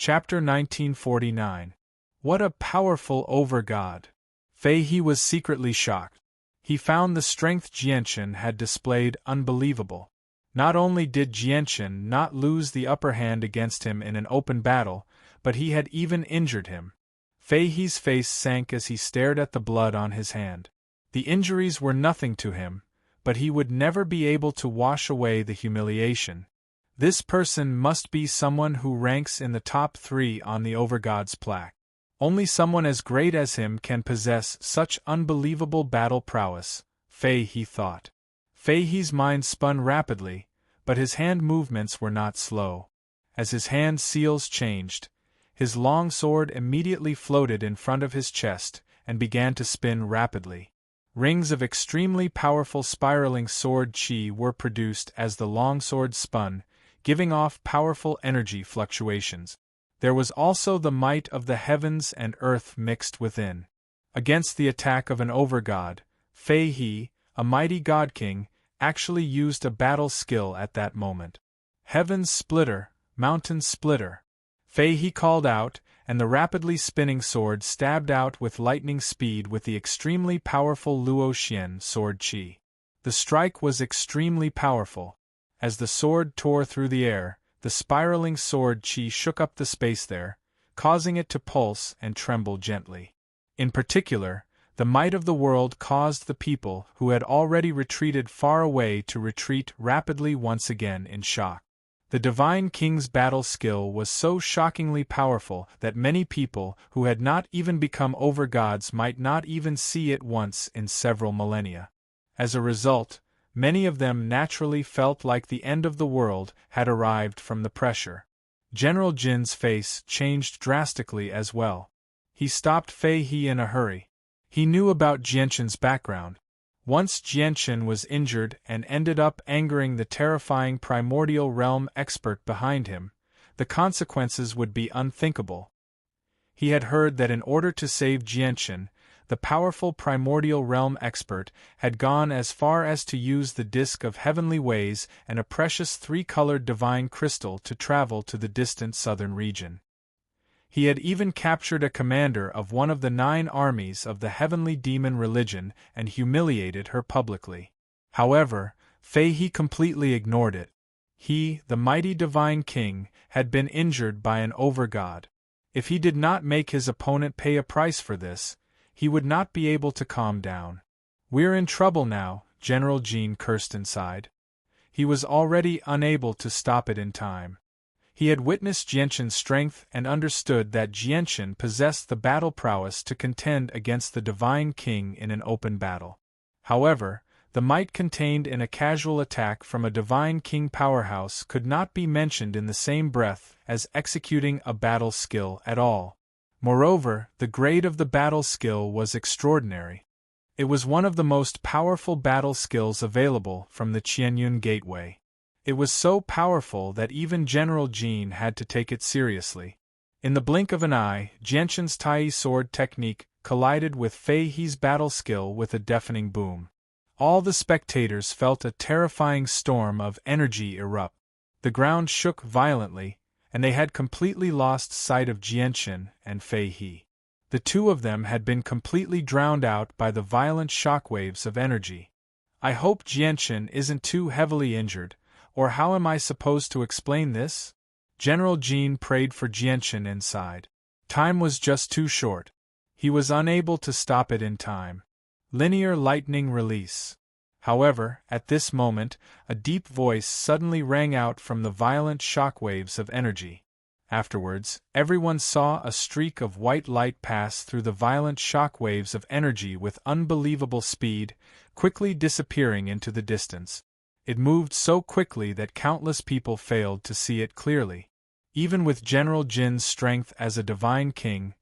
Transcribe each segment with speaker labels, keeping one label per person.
Speaker 1: Chapter 1949. What a powerful over-god! Fei He was secretly shocked. He found the strength Jianchen had displayed unbelievable. Not only did Jianchen not lose the upper hand against him in an open battle, but he had even injured him. Fei He's face sank as he stared at the blood on his hand. The injuries were nothing to him, but he would never be able to wash away the humiliation. This person must be someone who ranks in the top 3 on the Overgod's plaque. Only someone as great as him can possess such unbelievable battle prowess, Fei He thought. Fei He's mind spun rapidly, but his hand movements were not slow. As his hand seals changed, his long sword immediately floated in front of his chest and began to spin rapidly. Rings of extremely powerful spiraling sword chi were produced as the longsword spun, giving off powerful energy fluctuations. There was also the might of the heavens and earth mixed within. Against the attack of an overgod, Fei He, a mighty god king, actually used a battle skill at that moment. Heaven's splitter, mountain splitter. Fei He called out, and the rapidly spinning sword stabbed out with lightning speed with the extremely powerful Luo Xian sword chi. The strike was extremely powerful. As the sword tore through the air, the spiraling sword chi shook up the space there, causing it to pulse and tremble gently. In particular, the might of the world caused the people who had already retreated far away to retreat rapidly once again in shock. The Divine King's battle skill was so shockingly powerful that many people who had not even become overgods might not even see it once in several millennia. As a result, many of them naturally felt like the end of the world had arrived from the pressure. General Jin's face changed drastically as well. He stopped Fei He in a hurry. He knew about Jianchen's background. Once Jianchen was injured and ended up angering the terrifying primordial realm expert behind him, the consequences would be unthinkable. He had heard that in order to save Jianchen, the powerful primordial realm expert had gone as far as to use the disk of heavenly ways and a precious 3-colored divine crystal to travel to the distant southern region. He had even captured a commander of one of the 9 armies of the heavenly demon religion and humiliated her publicly. However, Fei He completely ignored it. He, the mighty divine king, had been injured by an overgod. If he did not make his opponent pay a price for this, he would not be able to calm down. "We're in trouble now," General Jin cursed inside. He was already unable to stop it in time. He had witnessed Jianchen's strength and understood that Jianchen possessed the battle prowess to contend against the Divine King in an open battle. However, the might contained in a casual attack from a Divine King powerhouse could not be mentioned in the same breath as executing a battle skill at all. Moreover, the grade of the battle skill was extraordinary. It was one of the most powerful battle skills available from the Qianyun Gateway. It was so powerful that even General Jin had to take it seriously. In the blink of an eye, Jianchen's Tai sword technique collided with Fei He's battle skill with a deafening boom. All the spectators felt a terrifying storm of energy erupt. The ground shook violently, and they had completely lost sight of Jianchen and Fei He. The two of them had been completely drowned out by the violent shockwaves of energy. "I hope Jianchen isn't too heavily injured, or how am I supposed to explain this?" General Jin prayed for Jianchen inside. Time was just too short. He was unable to stop it in time. Linear lightning release. However, at this moment, a deep voice suddenly rang out from the violent shockwaves of energy. Afterwards, everyone saw a streak of white light pass through the violent shockwaves of energy with unbelievable speed, quickly disappearing into the distance. It moved so quickly that countless people failed to see it clearly. Even with General Jin's strength as a divine king,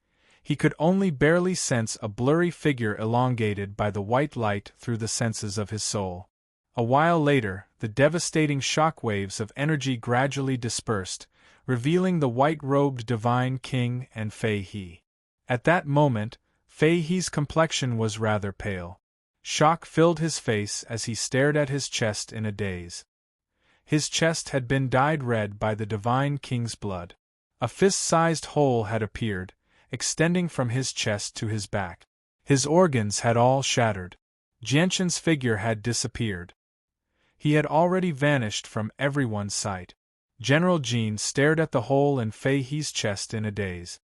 Speaker 1: he could only barely sense a blurry figure elongated by the white light through the senses of his soul. A while later, the devastating shockwaves of energy gradually dispersed, revealing the white-robed divine king and Fei He. At that moment, Fei He's complexion was rather pale. Shock filled his face as he stared at his chest in a daze. His chest had been dyed red by the divine king's blood. A fist-sized hole had appeared, extending from his chest to his back. His organs had all shattered. Jianshan's figure had disappeared. He had already vanished from everyone's sight. General Jin stared at the hole in Fei He's chest in a daze.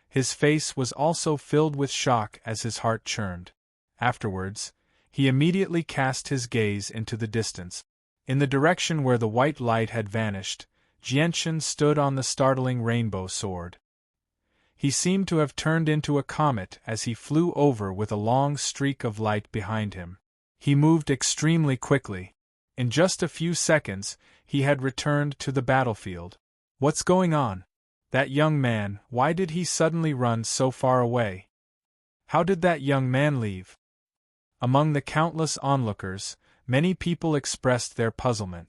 Speaker 1: His face was also filled with shock as his heart churned. Afterwards, he immediately cast his gaze into the distance. In the direction where the white light had vanished, Jianshan stood on the startling rainbow sword. He seemed to have turned into a comet as he flew over with a long streak of light behind him. He moved extremely quickly. In just a few seconds, he had returned to the battlefield. What's going on? That young man, why did he suddenly run so far away? How did that young man leave? Among the countless onlookers, many people expressed their puzzlement.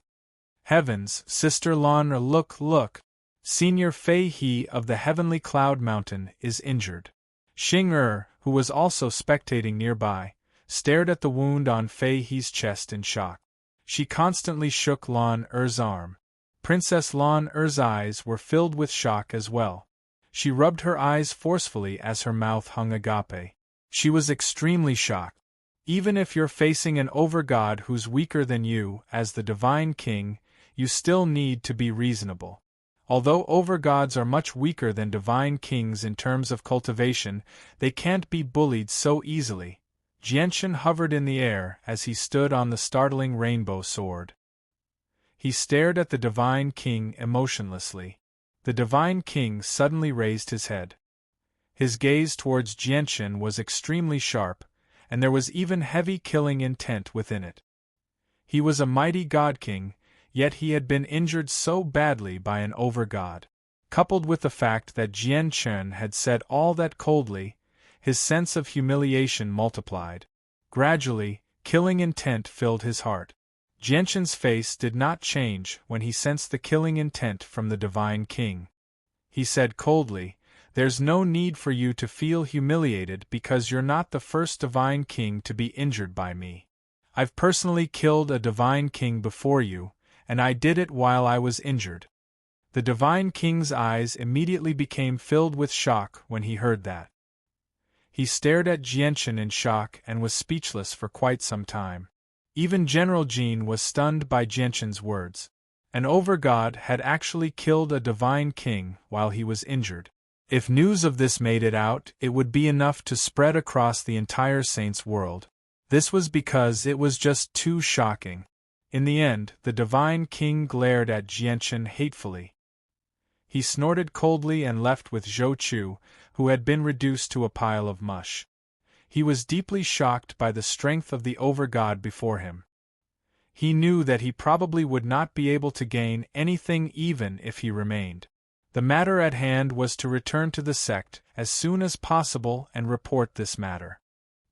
Speaker 1: Heavens, Sister Lan, look! Senior Fei He of the Heavenly Cloud Mountain is injured. Xing who was also spectating nearby, stared at the wound on Fei He's chest in shock. She constantly shook Lan Er's arm. Princess Lan Er's eyes were filled with shock as well. She rubbed her eyes forcefully as her mouth hung agape. She was extremely shocked. Even if you're facing an overgod who's weaker than you, as the Divine King, you still need to be reasonable. Although overgods are much weaker than divine kings in terms of cultivation, they can't be bullied so easily. Jianshan hovered in the air as he stood on the startling rainbow sword. He stared at the Divine King emotionlessly. The Divine King suddenly raised his head. His gaze towards Jianshan was extremely sharp, and there was even heavy killing intent within it. He was a mighty god king, yet he had been injured so badly by an overgod. Coupled with the fact that Jianshan had said all that coldly, his sense of humiliation multiplied. Gradually, killing intent filled his heart. Jianshan's face did not change when he sensed the killing intent from the Divine King. He said coldly, "There's no need for you to feel humiliated because you're not the first Divine King to be injured by me. I've personally killed a Divine King before you, and I did it while I was injured." The Divine King's eyes immediately became filled with shock when he heard that. He stared at Jianshan in shock and was speechless for quite some time. Even General Jin was stunned by Jianshan's words. An overgod had actually killed a Divine King while he was injured. If news of this made it out, it would be enough to spread across the entire Saints world. This was because it was just too shocking. In the end, the Divine King glared at Jianshan hatefully. He snorted coldly and left with Zhou Chu, who had been reduced to a pile of mush. He was deeply shocked by the strength of the overgod before him. He knew that he probably would not be able to gain anything even if he remained. The matter at hand was to return to the sect as soon as possible and report this matter.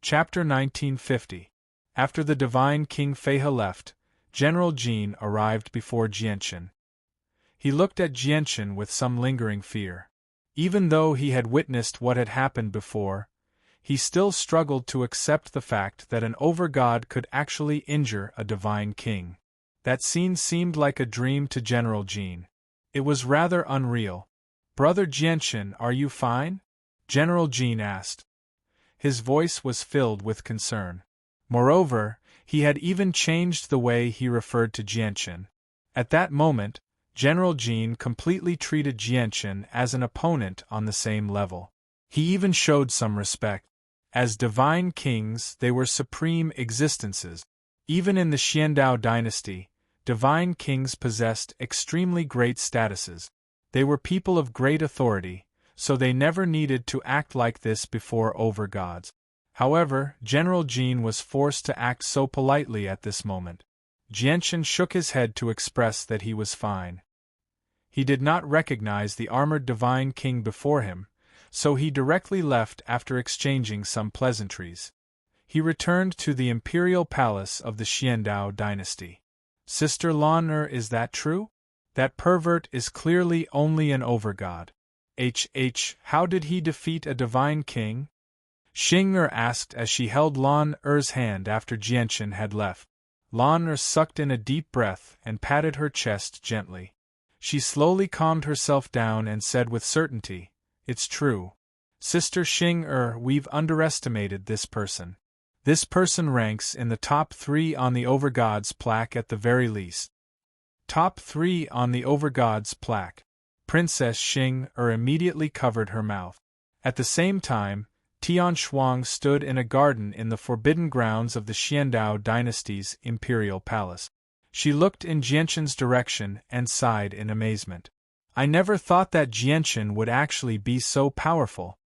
Speaker 1: Chapter 1950. After the Divine King Feihe left, General Jin arrived before Jianshan. He looked at Jianshan with some lingering fear. Even though he had witnessed what had happened before, he still struggled to accept the fact that an overgod could actually injure a Divine King. That scene seemed like a dream to General Jin. It was rather unreal. "Brother Jianshan, are you fine?" General Jin asked. His voice was filled with concern. Moreover, he had even changed the way he referred to Jianshan. At that moment, General Jin completely treated Jianshan as an opponent on the same level. He even showed some respect. As divine kings, they were supreme existences. Even in the Xiandao dynasty, divine kings possessed extremely great statuses. They were people of great authority, so they never needed to act like this before overgods. However, General Jin was forced to act so politely at this moment. Jianshan shook his head to express that he was fine. He did not recognize the armored divine king before him, so he directly left after exchanging some pleasantries. He returned to the imperial palace of the Xiandao dynasty. "Sister Lan, is that true? That pervert is clearly only an overgod. How did he defeat a divine king?" Xing asked as she held Lan Er's hand after Jianshan had left. Lan sucked in a deep breath and patted her chest gently. She slowly calmed herself down and said with certainty, "It's true. Sister Xing, we've underestimated this person. This person ranks in the top 3 on the Overgods plaque at the very least." Top 3 on the Overgods plaque. Princess Xing immediately covered her mouth. At the same time, Tian Shuang stood in a garden in the forbidden grounds of the Xiandao dynasty's imperial palace. She looked in Jianqin's direction and sighed in amazement. "I never thought that Jianqin would actually be so powerful.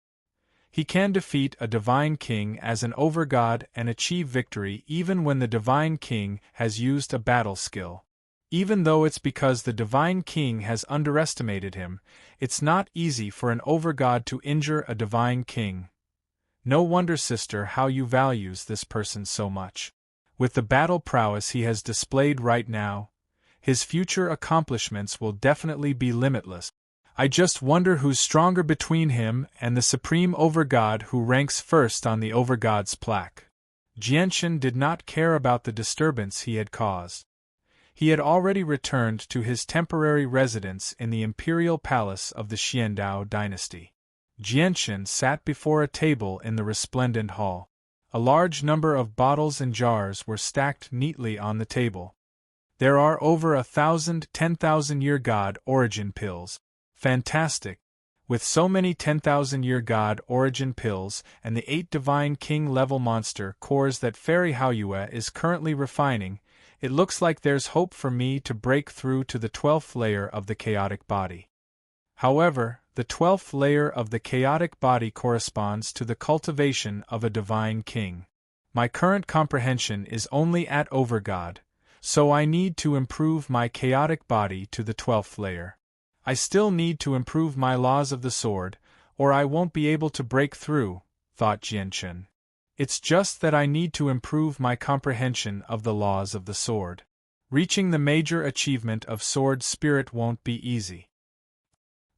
Speaker 1: He can defeat a divine king as an overgod and achieve victory even when the divine king has used a battle skill. Even though it's because the divine king has underestimated him, it's not easy for an overgod to injure a divine king. No wonder, sister, how you values this person so much. With the battle prowess he has displayed right now, his future accomplishments will definitely be limitless. I just wonder who's stronger between him and the supreme overgod who ranks first on the overgod's plaque." Jianqin did not care about the disturbance he had caused. He had already returned to his temporary residence in the imperial palace of the Xiandao dynasty. Jianqin sat before a table in the resplendent hall. A large number of bottles and jars were stacked neatly on the table. There are over 1,000 10,000-year god origin pills. Fantastic! With so many 10,000-year god origin pills and the 8 divine king level monster cores that Fairy Haoyue is currently refining, it looks like there's hope for me to break through to the 12th layer of the chaotic body. However, the 12th layer of the chaotic body corresponds to the cultivation of a divine king. My current comprehension is only at overgod, so I need to improve my chaotic body to the 12th layer. I still need to improve my laws of the sword, or I won't be able to break through, thought Jianqin. It's just that I need to improve my comprehension of the laws of the sword. Reaching the major achievement of sword spirit won't be easy.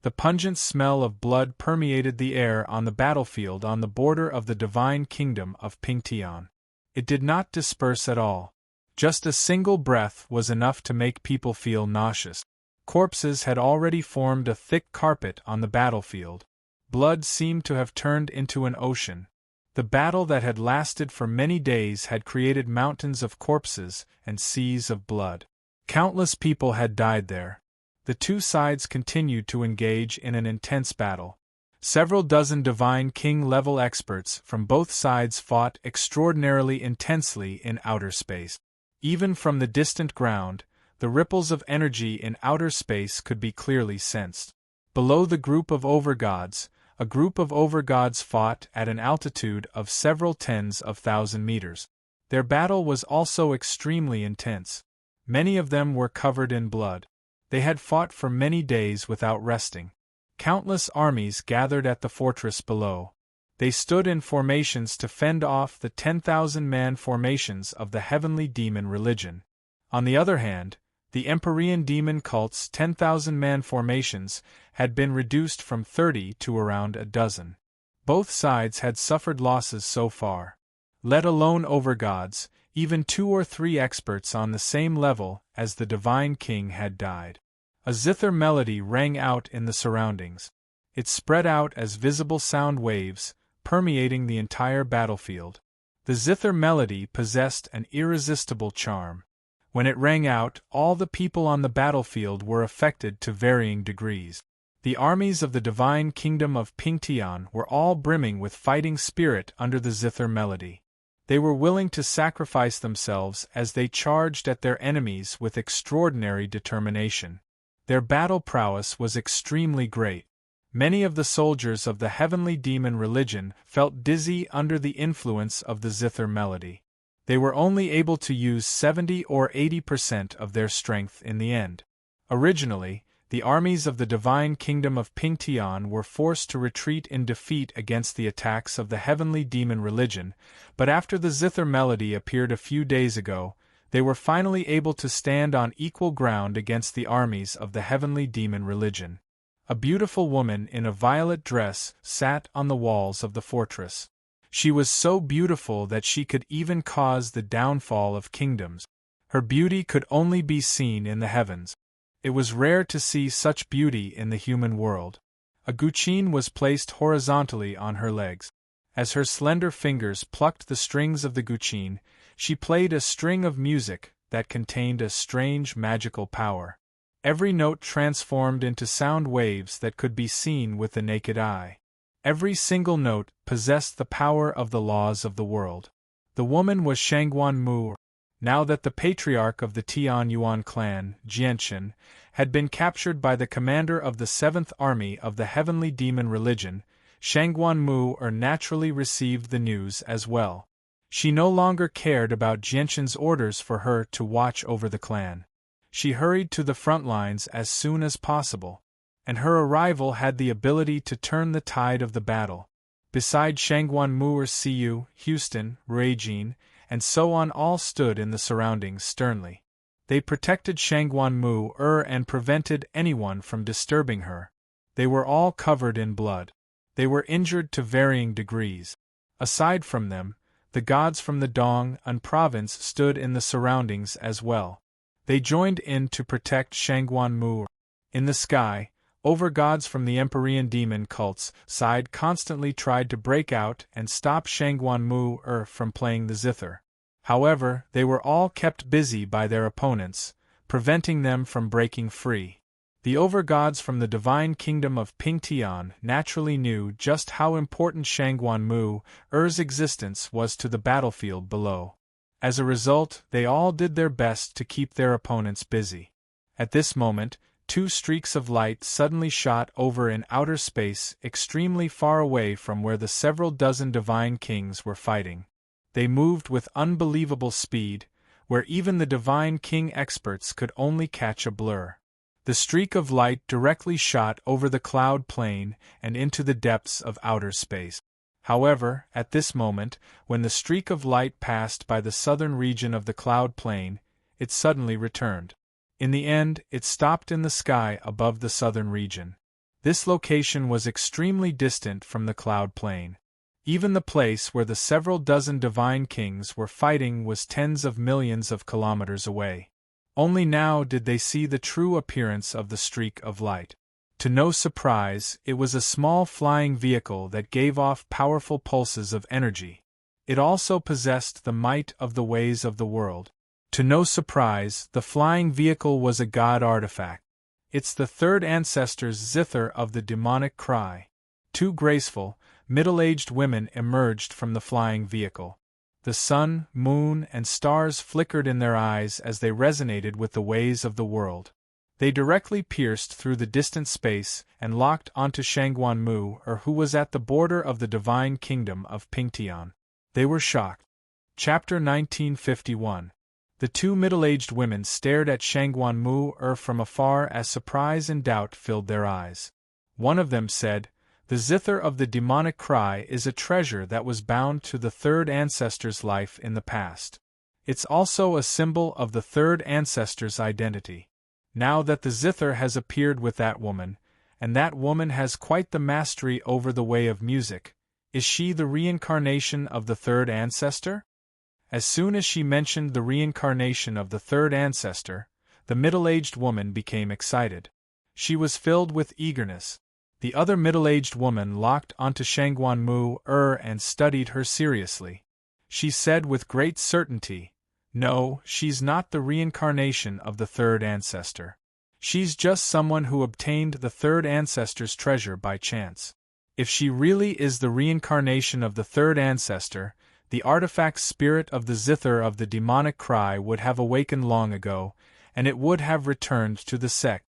Speaker 1: The pungent smell of blood permeated the air on the battlefield on the border of the divine kingdom of Pingtian. It did not disperse at all. Just a single breath was enough to make people feel nauseous. Corpses had already formed a thick carpet on the battlefield. Blood seemed to have turned into an ocean. The battle that had lasted for many days had created mountains of corpses and seas of blood. Countless people had died there. The two sides continued to engage in an intense battle. Several dozen divine king-level experts from both sides fought extraordinarily intensely in outer space. Even from the distant ground, the ripples of energy in outer space could be clearly sensed. Below the group of overgods, a group of overgods fought at an altitude of several tens of thousand meters. Their battle was also extremely intense. Many of them were covered in blood. They had fought for many days without resting. Countless armies gathered at the fortress below. They stood in formations to fend off the 10,000-man formations of the heavenly demon religion. On the other hand, the Empyrean demon cult's 10,000-man formations had been reduced from 30 to around a dozen. Both sides had suffered losses so far. Let alone overgods, even 2 or 3 experts on the same level as the divine king had died. A zither melody rang out in the surroundings. It spread out as visible sound waves, permeating the entire battlefield. The zither melody possessed an irresistible charm. When it rang out, all the people on the battlefield were affected to varying degrees. The armies of the divine kingdom of Pingtian were all brimming with fighting spirit under the zither melody. They were willing to sacrifice themselves as they charged at their enemies with extraordinary determination. Their battle prowess was extremely great. Many of the soldiers of the heavenly demon religion felt dizzy under the influence of the zither melody. They were only able to use 70 or 80% of their strength in the end. Originally, the armies of the divine kingdom of Pingtian were forced to retreat in defeat against the attacks of the heavenly demon religion, but after the zither melody appeared a few days ago, they were finally able to stand on equal ground against the armies of the heavenly demon religion. A beautiful woman in a violet dress sat on the walls of the fortress. She was so beautiful that she could even cause the downfall of kingdoms. Her beauty could only be seen in the heavens. It was rare to see such beauty in the human world. A guqin was placed horizontally on her legs. As her slender fingers plucked the strings of the guqin, she played a string of music that contained a strange magical power. Every note transformed into sound waves that could be seen with the naked eye. Every single note possessed the power of the laws of the world. The woman was Shangguan Mu. Now that the patriarch of the Tian Yuan clan, Jianchen, had been captured by the commander of the 7th Army of the Heavenly Demon Religion, Shangguan Mu naturally received the news as well. She no longer cared about Jianchen's orders for her to watch over the clan. She hurried to the front lines as soon as possible, and her arrival had the ability to turn the tide of the battle. Beside Shangguan Mu, Siyu, Houston, Ruijin, and so on all stood in the surroundings sternly. They protected Shangguan Mu and prevented anyone from disturbing her. They were all covered in blood. They were injured to varying degrees. Aside from them, the gods from the Dong-an province stood in the surroundings as well. They joined in to protect Shangguan Mu. In the sky, overgods from the Empyrean demon cult's side constantly tried to break out and stop Shangguan Mu from playing the zither. However, they were all kept busy by their opponents, preventing them from breaking free. The overgods from the divine kingdom of Pingtian naturally knew just how important Shangguan Mu's existence was to the battlefield below. As a result, they all did their best to keep their opponents busy. At this moment, 2 streaks of light suddenly shot over in outer space extremely far away from where the several dozen divine kings were fighting. They moved with unbelievable speed, where even the divine king experts could only catch a blur. The streak of light directly shot over the cloud plane and into the depths of outer space. However, at this moment, when the streak of light passed by the southern region of the cloud plane, it suddenly returned. In the end, it stopped in the sky above the southern region. This location was extremely distant from the cloud plane. Even the place where the several dozen divine kings were fighting was tens of millions of kilometers away. Only now did they see the true appearance of the streak of light. To no surprise, it was a small flying vehicle that gave off powerful pulses of energy. It also possessed the might of the ways of the world. To no surprise, the flying vehicle was a god artifact. It's the 3rd ancestor's zither of the demonic cry. 2 graceful, middle-aged women emerged from the flying vehicle. The sun, moon, and stars flickered in their eyes as they resonated with the ways of the world. They directly pierced through the distant space and locked onto Shangguan Mu, who was at the border of the divine kingdom of Pingtian. They were shocked. Chapter 1951. The 2 middle-aged women stared at Shangguan Mu from afar as surprise and doubt filled their eyes. One of them said, "The zither of the demonic cry is a treasure that was bound to the 3rd ancestor's life in the past. It's also a symbol of the 3rd ancestor's identity. Now that the zither has appeared with that woman, and that woman has quite the mastery over the way of music, is she the reincarnation of the 3rd ancestor?" As soon as she mentioned the reincarnation of the 3rd ancestor, the middle-aged woman became excited. She was filled with eagerness. The other middle-aged woman locked onto Shangguan Mu and studied her seriously. She said with great certainty, "No, she's not the reincarnation of the 3rd ancestor. She's just someone who obtained the 3rd ancestor's treasure by chance. If she really is the reincarnation of the 3rd ancestor, the artifact spirit of the zither of the demonic cry would have awakened long ago, and it would have returned to the sect.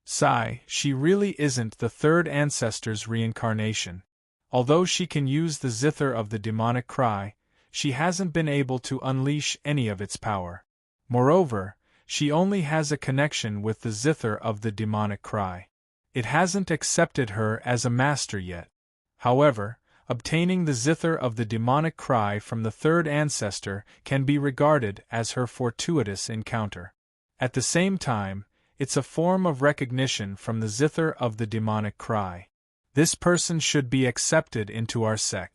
Speaker 1: Sigh, she really isn't the 3rd ancestor's reincarnation. Although she can use the zither of the demonic cry, she hasn't been able to unleash any of its power. Moreover, she only has a connection with the zither of the demonic cry. It hasn't accepted her as a master yet. However, obtaining the zither of the demonic cry from the 3rd ancestor can be regarded as her fortuitous encounter. At the same time, it's a form of recognition from the zither of the demonic cry. This person should be accepted into our sect."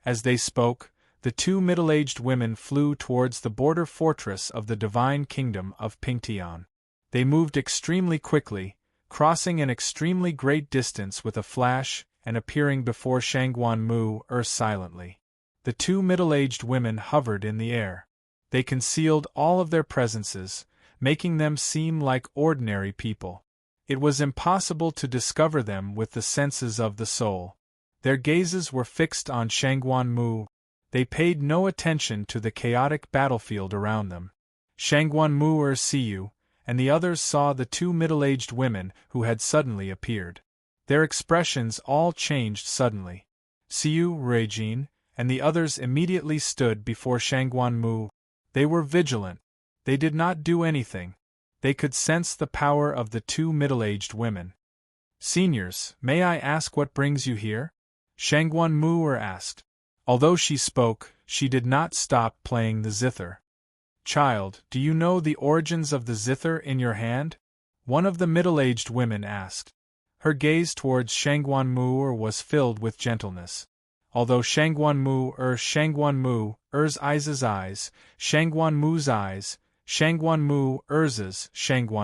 Speaker 1: As they spoke, the 2 middle-aged women flew towards the border fortress of the divine kingdom of Pingtian. They moved extremely quickly, crossing an extremely great distance with a flash and appearing before Shangguan Mu silently. The two middle-aged women hovered in the air. They concealed all of their presences, making them seem like ordinary people. It was impossible to discover them with the senses of the soul. Their gazes were fixed on Shangguan Mu. They paid no attention to the chaotic battlefield around them. Shangguan Mu Siyu and the others saw the two middle-aged women who had suddenly appeared. Their expressions all changed suddenly. Siyu, Ruijin, and the others immediately stood before Shangguan Mu. They were vigilant. They did not do anything. They could sense the power of the two middle-aged women. "Seniors, may I ask what brings you here?" Shangguan Mu asked. Although she spoke, she did not stop playing the zither. "Child, do you know the origins of the zither in your hand?" one of the middle-aged women asked. Her gaze towards Shangguan Mu was filled with gentleness. Although Shangguan Mu's eyes, Shangguan Mu's eyes, Shangguan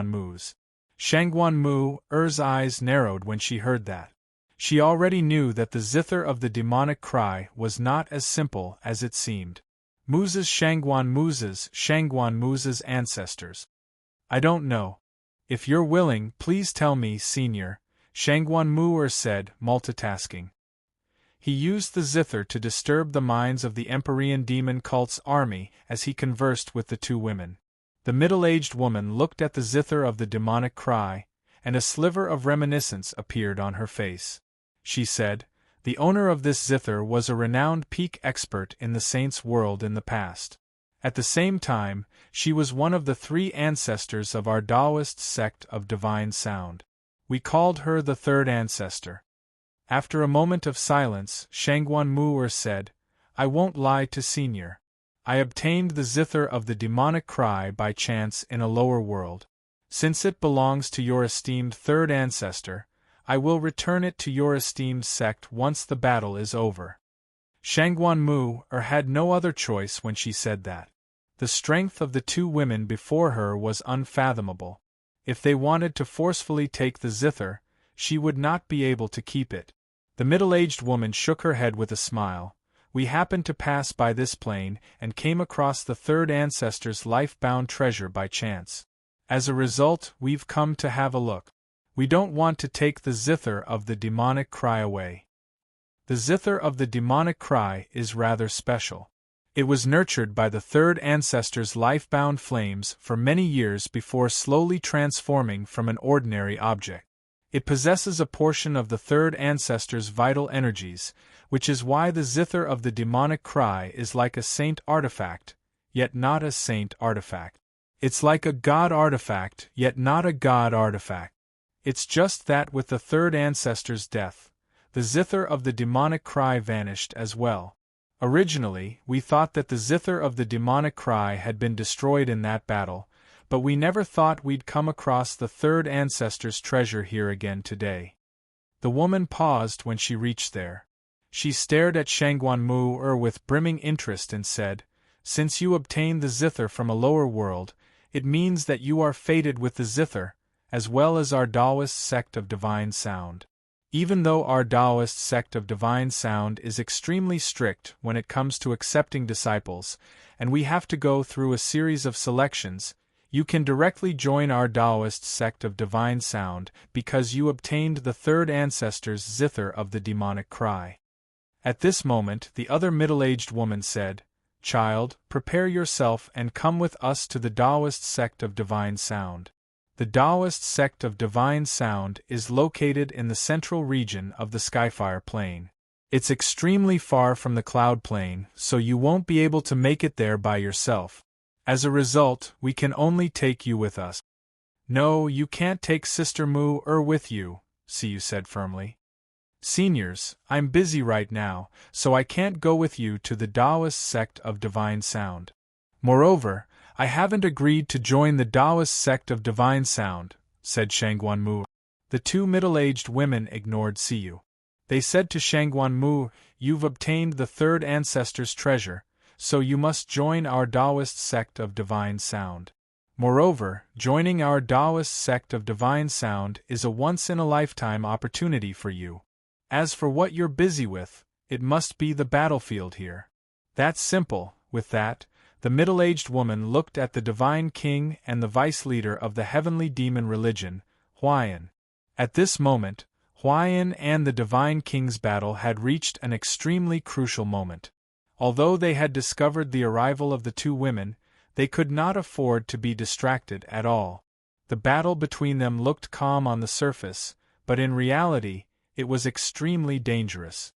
Speaker 1: Mu's. Shangguan Mu's eyes narrowed when she heard that. She already knew that the zither of the demonic cry was not as simple as it seemed. Shangguan Mu's ancestors. "I don't know. If you're willing, please tell me, senior," Shangguan Mu said, multitasking. He used the zither to disturb the minds of the Empyrean demon cult's army as he conversed with the two women. The middle-aged woman looked at the zither of the demonic cry, and a sliver of reminiscence appeared on her face. She said, "The owner of this zither was a renowned peak expert in the saints' world in the past. At the same time, she was one of the three ancestors of our Taoist sect of divine sound. We called her the third ancestor." After a moment of silence, Shangguan Mu said, "I won't lie to senior. I obtained the zither of the demonic cry by chance in a lower world. Since it belongs to your esteemed third ancestor, I will return it to your esteemed sect once the battle is over." Shangguan Mu had no other choice when she said that. The strength of the two women before her was unfathomable. If they wanted to forcefully take the zither, she would not be able to keep it. The middle-aged woman shook her head with a smile. "We happened to pass by this plane and came across the third ancestor's life-bound treasure by chance. As a result, we've come to have a look. We don't want to take the zither of the demonic cry away. The zither of the demonic cry is rather special. It was nurtured by the third ancestor's life-bound flames for many years before slowly transforming from an ordinary object. It possesses a portion of the third ancestor's vital energies, which is why the zither of the demonic cry is like a saint artifact, yet not a saint artifact. It's like a god artifact, yet not a god artifact. It's just that with the third ancestor's death, the zither of the demonic cry vanished as well. Originally, we thought that the zither of the demonic cry had been destroyed in that battle, but we never thought we'd come across the third ancestor's treasure here again today." The woman paused when she reached there. She stared at Shangguan Mu with brimming interest and said, "Since you obtained the zither from a lower world, it means that you are fated with the zither, as well as our Taoist sect of divine sound. Even though our Taoist sect of divine sound is extremely strict when it comes to accepting disciples, and we have to go through a series of selections, you can directly join our Taoist sect of divine sound because you obtained the third ancestor's zither of the demonic cry." At this moment, the other middle-aged woman said, "Child, prepare yourself and come with us to the Taoist sect of divine sound. The Taoist sect of divine sound is located in the central region of the Skyfire Plain. It's extremely far from the Cloud Plain, so you won't be able to make it there by yourself. As a result, we can only take you with us." "No, you can't take Sister Mu with you," Siyu said firmly. "Seniors, I'm busy right now, so I can't go with you to the Taoist sect of divine sound. Moreover, I haven't agreed to join the Taoist sect of divine sound," said Shangguan Mu. The two middle-aged women ignored Siyu. They said to Shangguan Mu, "You've obtained the third ancestor's treasure, so you must join our Taoist sect of divine sound. Moreover, joining our Taoist sect of divine sound is a once-in-a-lifetime opportunity for you. As for what you're busy with, it must be the battlefield here. That's simple. With that, the middle-aged woman looked at the divine king and the vice-leader of the heavenly demon religion, Huayan. At this moment, Huayan and the divine king's battle had reached an extremely crucial moment. Although they had discovered the arrival of the two women, they could not afford to be distracted at all. The battle between them looked calm on the surface, but in reality, it was extremely dangerous.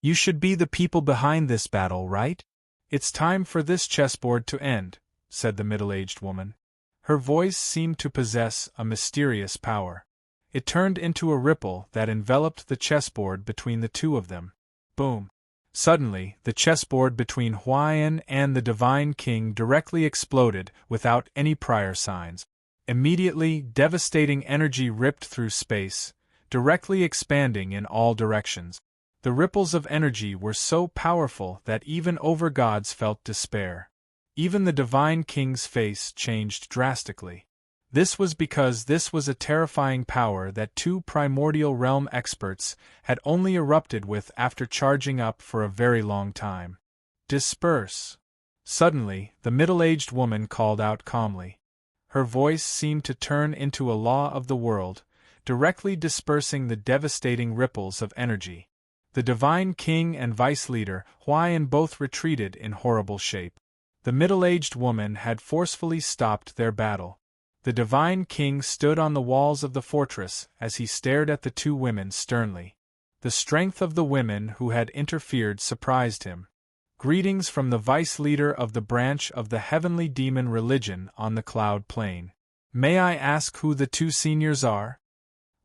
Speaker 1: You should be the people behind this battle, right? It's time for this chessboard to end, said the middle-aged woman. Her voice seemed to possess a mysterious power. It turned into a ripple that enveloped the chessboard between the two of them. Boom! Suddenly, the chessboard between Huayan and the divine king directly exploded without any prior signs. Immediately, devastating energy ripped through space, directly expanding in all directions. The ripples of energy were so powerful that even overgods felt despair. Even the divine king's face changed drastically. This was because this was a terrifying power that two primordial realm experts had only erupted with after charging up for a very long time. Disperse! Suddenly, the middle-aged woman called out calmly. Her voice seemed to turn into a law of the world, directly dispersing the devastating ripples of energy. The divine king and vice-leader, Huayan, both retreated in horrible shape. The middle-aged woman had forcefully stopped their battle. The divine king stood on the walls of the fortress as he stared at the two women sternly. The strength of the women who had interfered surprised him. Greetings from the vice-leader of the branch of the heavenly demon religion on the cloud plane. May I ask who the two seniors are?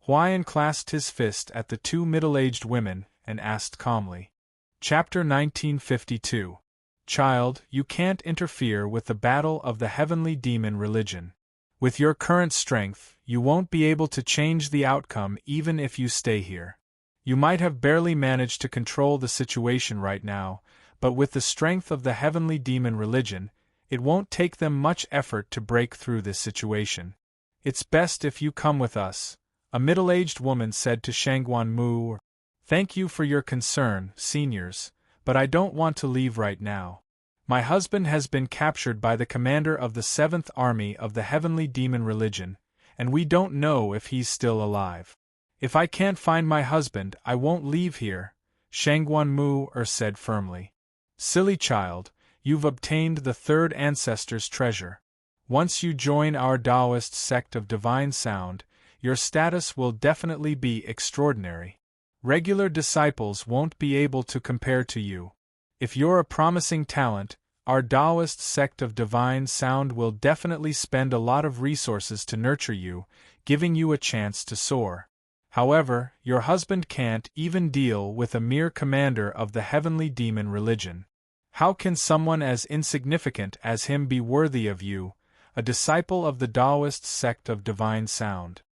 Speaker 1: Huayan clasped his fist at the two middle-aged women and asked calmly. Chapter 1952. Child, you can't interfere with the battle of the heavenly demon religion. With your current strength, you won't be able to change the outcome even if you stay here. You might have barely managed to control the situation right now, but with the strength of the heavenly demon religion, it won't take them much effort to break through this situation. It's best if you come with us, a middle-aged woman said to Shangguan Mu. Thank you for your concern, seniors, but I don't want to leave right now. My husband has been captured by the commander of the 7th Army of the Heavenly Demon Religion, and we don't know if he's still alive. If I can't find my husband, I won't leave here, Shangguan Mu said firmly. Silly child, you've obtained the third ancestor's treasure. Once you join our Taoist sect of divine sound, your status will definitely be extraordinary. Regular disciples won't be able to compare to you. If you're a promising talent, our Taoist sect of divine sound will definitely spend a lot of resources to nurture you, giving you a chance to soar. However, your husband can't even deal with a mere commander of the heavenly demon religion. How can someone as insignificant as him be worthy of you, a disciple of the Taoist sect of divine sound?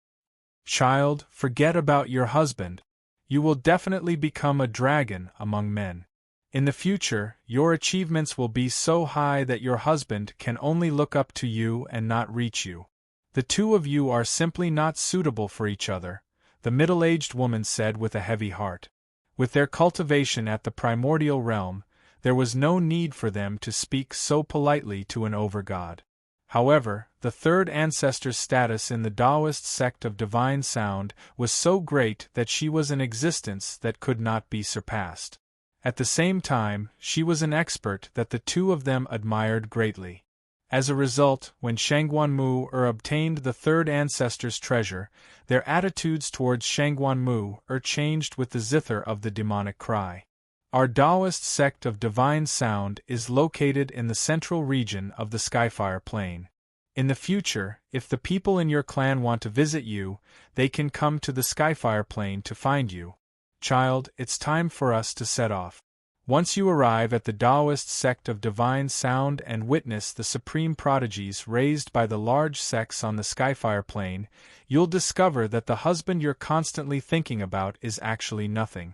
Speaker 1: Child, forget about your husband. You will definitely become a dragon among men. In the future, your achievements will be so high that your husband can only look up to you and not reach you. The two of you are simply not suitable for each other, the middle-aged woman said with a heavy heart. With their cultivation at the primordial realm, there was no need for them to speak so politely to an overgod. However, the third ancestor's status in the Taoist sect of divine sound was so great that she was an existence that could not be surpassed. At the same time, she was an expert that the two of them admired greatly. As a result, when Shangguan Mu obtained the third ancestor's treasure, their attitudes towards Shangguan Mu changed with the zither of the demonic cry. Our Taoist sect of divine sound is located in the central region of the Skyfire Plain. In the future, if the people in your clan want to visit you, they can come to the Skyfire Plain to find you. Child, it's time for us to set off. Once you arrive at the Taoist sect of divine sound and witness the supreme prodigies raised by the large sects on the Skyfire Plain, you'll discover that the husband you're constantly thinking about is actually nothing.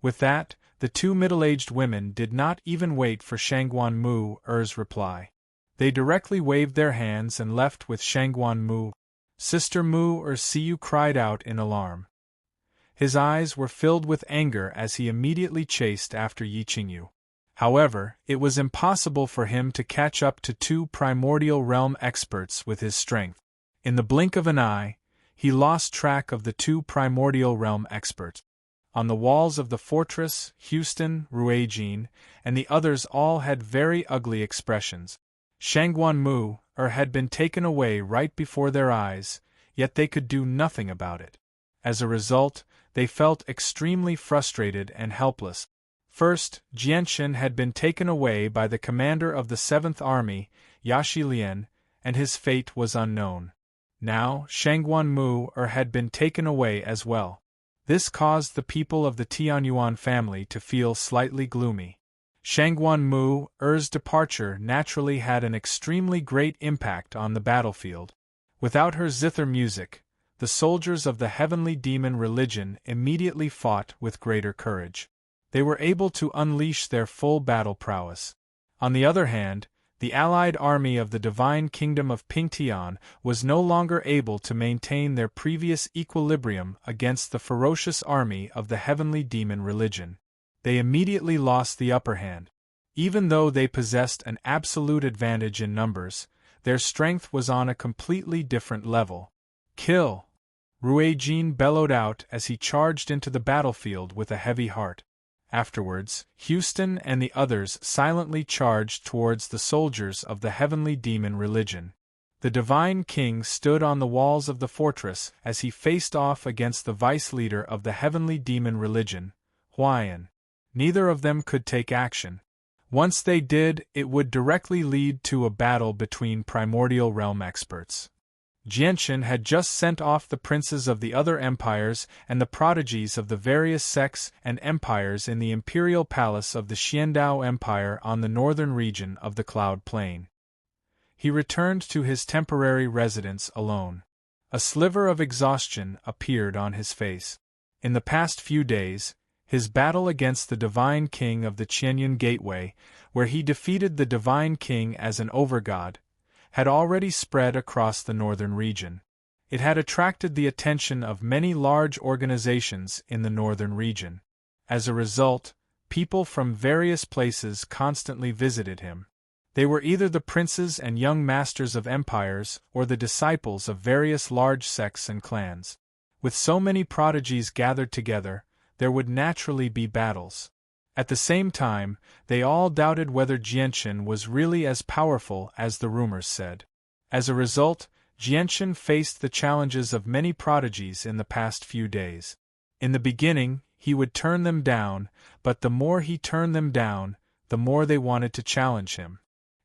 Speaker 1: With that, the two middle-aged women did not even wait for Shangguan Mu's reply. They directly waved their hands and left with Shangguan Mu. Sister Mu or Siyu cried out in alarm. His eyes were filled with anger as he immediately chased after Yi Qingyu. However, it was impossible for him to catch up to two primordial realm experts with his strength. In the blink of an eye, he lost track of the two primordial realm experts. On the walls of the fortress, Houston, Ruijin, and the others all had very ugly expressions. Shangguan Mu had been taken away right before their eyes, yet they could do nothing about it. As a result, they felt extremely frustrated and helpless. First, Jianshan had been taken away by the commander of the 7th Army, Yashi Lian, and his fate was unknown. Now, Shangguan Mu had been taken away as well. This caused the people of the Tianyuan family to feel slightly gloomy. Shangguan Mu's departure naturally had an extremely great impact on the battlefield. Without her zither music, the soldiers of the heavenly demon religion immediately fought with greater courage. They were able to unleash their full battle prowess. On the other hand, the allied army of the divine kingdom of Pingtian was no longer able to maintain their previous equilibrium against the ferocious army of the heavenly demon religion. They immediately lost the upper hand. Even though they possessed an absolute advantage in numbers, their strength was on a completely different level. Kill! Ruijin bellowed out as he charged into the battlefield with a heavy heart. Afterwards, Houston and the others silently charged towards the soldiers of the heavenly demon religion. The divine king stood on the walls of the fortress as he faced off against the vice leader of the heavenly demon religion, Huayan. Neither of them could take action. Once they did, it would directly lead to a battle between primordial realm experts. Jianshan had just sent off the princes of the other empires and the prodigies of the various sects and empires in the imperial palace of the Xiandao Empire on the northern region of the Cloud Plain. He returned to his temporary residence alone. A sliver of exhaustion appeared on his face. In the past few days, his battle against the Divine King of the Qianyun Gateway, where he defeated the Divine King as an overgod, had already spread across the northern region. It had attracted the attention of many large organizations in the northern region. As a result, people from various places constantly visited him. They were either the princes and young masters of empires or the disciples of various large sects and clans. With so many prodigies gathered together, there would naturally be battles. At the same time, they all doubted whether Jianshan was really as powerful as the rumors said. As a result, Jianshan faced the challenges of many prodigies in the past few days. In the beginning, he would turn them down, but the more he turned them down, the more they wanted to challenge him.